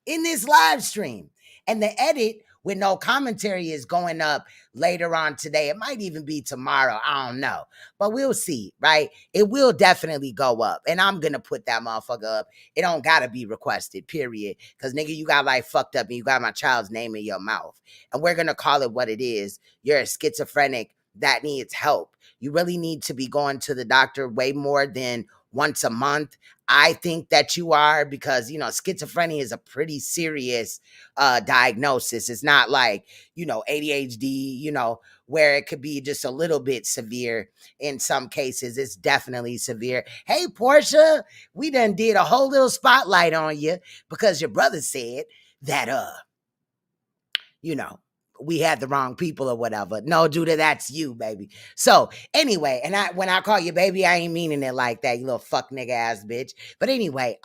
In this live stream. And the edit with no commentary is going up later on today. It might even be tomorrow. I don't know. But we'll see, right? It will definitely go up. And I'm going to put that motherfucker up. It don't got to be requested, period. Because, nigga, you got like fucked up and you got my child's name in your mouth. And we're going to call it what it is. You're a schizophrenic that needs help. You really need to be going to the doctor way more than once a month. I think that you are, because, schizophrenia is a pretty serious diagnosis. It's not like, ADHD, where it could be just a little bit severe in some cases. It's definitely severe. Hey, Porsha, we done did a whole little spotlight on you because your brother said that, we had the wrong people or whatever. No, Judah, that's you, baby. So anyway, and when I call you baby, I ain't meaning it like that, you little fuck nigga ass bitch. But anyway,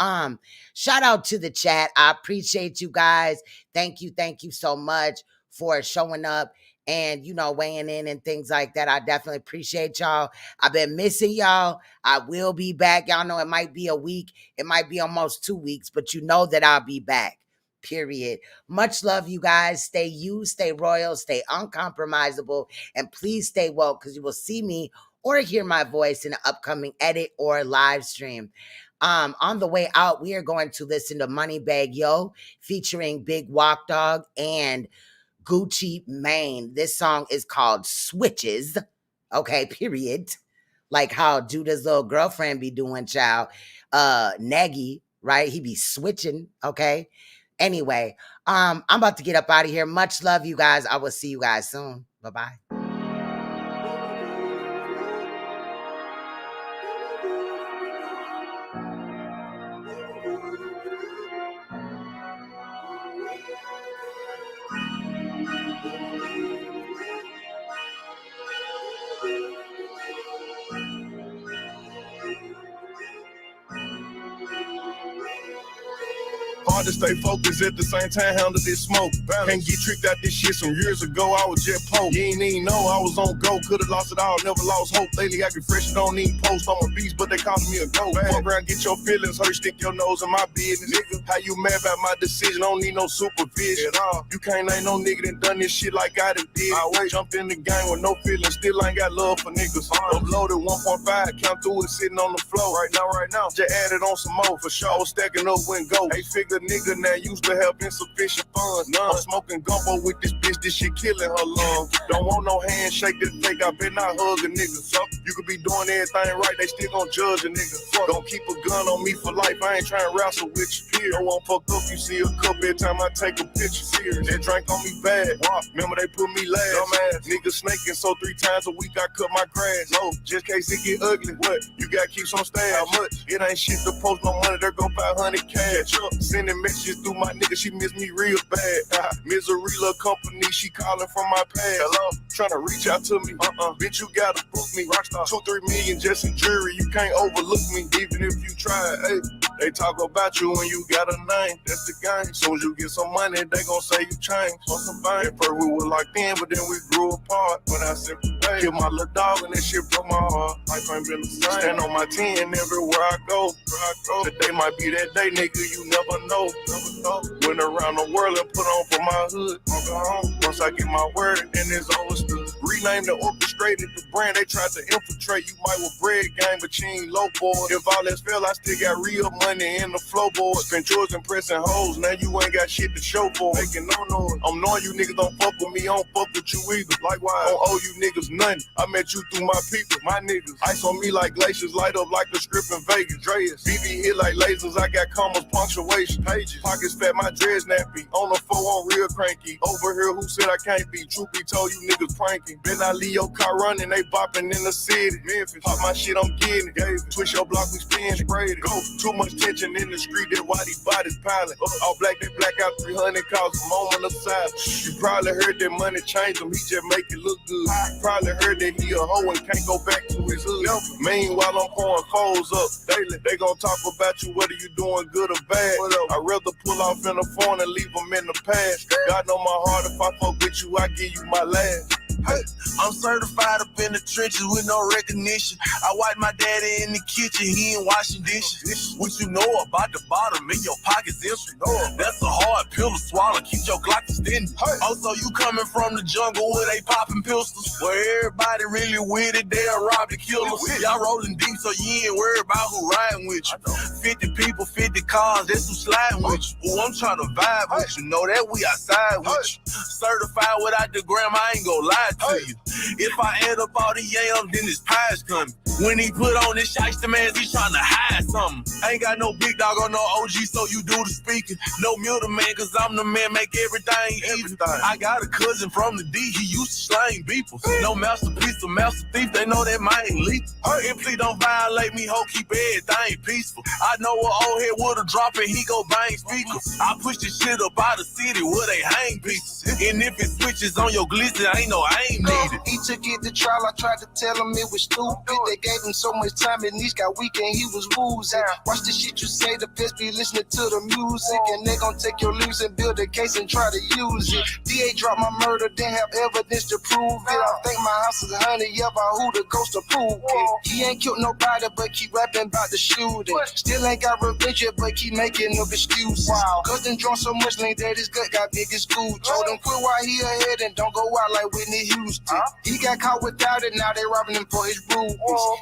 shout out to the chat. I appreciate you guys. Thank you so much for showing up and, you know, weighing in and things like that. I definitely appreciate y'all. I've been missing y'all. I will be back. Y'all know it might be a week. It might be almost 2 weeks, but you know that I'll be back. Period. Much love, you guys. Stay you, stay royal, stay uncompromisable, and please stay woke because you will see me or hear my voice in an upcoming edit or live stream. On the way out, we are going to listen to Moneybag Yo featuring Big Walk Dog and Gucci Mane. This song is called Switches. Okay, period. Like how Judah's little girlfriend be doing, child. Nagy, right? He be switching, okay? Anyway, I'm about to get up out of here. Much love, you guys. I will see you guys soon. Bye-bye. Hard to stay focused at the same time, handle this smoke. Can't get tricked out this shit some years ago. I was just poke. You ain't even know I was on go. Could've lost it all, never lost hope. Lately I get fresh, don't even post. I'm a beast, but they calling me a goat. Fuck around, get your feelings hurt, stick your nose in my business. Nigga, how you mad about my decision? Don't need no supervision at all. You can't name no nigga that done this shit like I done did. I always jumped in the game with no feelings, still ain't got love for niggas. Uploaded 1.5, count through it sitting on the floor. Right now, just added on some more for sure. Stacking up when go. 8-figure nigga now used to have insufficient funds. I'm smoking gumbo with this bitch, this shit killing her lungs. Don't want no handshake to take, I bet not hug a nigga. So you could be doing everything right, they still gon' judge a nigga. Don't keep a gun on me for life, I ain't trying to wrestle with you. Don't want fuck up, you see a cup every time I take a picture. Serious, they drank on me bad. Remember they put me last. Dumbass nigga snaking, so 3 times a week I cut my grass. No, just case it get ugly. What? You got keep some stash. How much? It ain't shit to post no money, there go 500 cash. Sending messages through my nigga, she miss me real bad. Misery little company, she calling from my past. Hello, trying to reach out to me. Bitch, you gotta book me. Rockstar 2-3 million just in jury, you can't overlook me. Even if you try, hey. They talk about you when you got a name, that's the game. Soon as you get some money, they gon' say you changed. On some fame, at first we were locked in, but then we grew apart. When I said, hey, kill my little dog and that shit broke my heart. Life ain't been the same. Stand on my 10 everywhere I go. Today might be that day, nigga, you never know. Went around the world and put on for my hood. Once I get my word, and it's overstood. Renamed the orchestrated the brand, they tried to infiltrate. You might with bread game, but you ain't low boy. If all else fail, I still got real money in the flow board. Spent yours impressing hoes, now you ain't got shit to show for. Making no noise. I'm knowing you niggas don't fuck with me, I don't fuck with you either. Likewise, I don't owe you niggas nothing. I met you through my people, my niggas. Ice on me like glaciers, light up like the strip in Vegas. Dreas, BB hit like lasers, I got commas, punctuation, pages. Pockets fat, my dreads nappy. On the 4, I'm real cranky. Over here, who said I can't be? Truth be told, you niggas pranking. Ben I leave your car running, they bopping in the city. Memphis, pop my shit, I'm getting it. Gave it. Twist your block, we spin, sprayed it. Go, too much tension in the street, that why these bodies piling. All black, they black out 300, cause a moment of silence. You probably heard that money change him, he just make it look good. You probably heard that he a hoe and can't go back to his hood. Meanwhile, I'm pouring foes up daily. They gon' talk about you, whether you doing good or bad. I'd rather pull off in the phone and leave them in the past. God know my heart, if I fuck with you, I give you my last. Hey, I'm certified up in the trenches with no recognition. I wipe my daddy in the kitchen, he ain't washing dishes. What you know about the bottom in your pockets empty? That's a hard pill to swallow, keep your Glock extended. Also, you coming from the jungle where they popping pistols, where everybody really with it, they'll rob the killers. Y'all rolling deep, so you ain't worried about who riding with you. 50 people, 50 cars, that's who sliding with you. Ooh, I'm trying to vibe with you, know that we outside with you. Certified without the gram, I ain't gon' lie lie to you. If I add up all the yams, then this pie's coming. When he put on this shiesty man, he's trying to hide something. I ain't got no big dog or no OG, so you do the speaking. No middleman, cause I'm the man, make everything even. I got a cousin from the D, he used to slang people. No masterpiece or master thief, they know that mine ain't lethal. And please don't violate me, ho, keep everything peaceful. I know an old head would've dropped and he go bang speakers. I push this shit up out the city where they hang pieces. And if it switches on your glisten, ain't no aim needed. He took it to trial, I tried to tell him it was stupid. They gave him so much time and knees got weak and he was woozy. Watch the shit you say, the best be listening to the music. And they gon' take your lyrics and build a case and try to use it. DA dropped my murder, didn't have evidence to prove it. I think my house is 100, yeah, by who the ghost approved it. He ain't killed nobody, but keep rapping about the shooting. Still ain't got revenge yet, but keep making up excuses. Cause them drunk so much link that his gut got big as school. Told him quit while he ahead and don't go out like Whitney Houston. He got caught without it, now they robbing him for his rubies.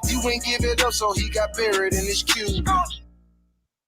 He wouldn't give it up, so he got buried in his cube.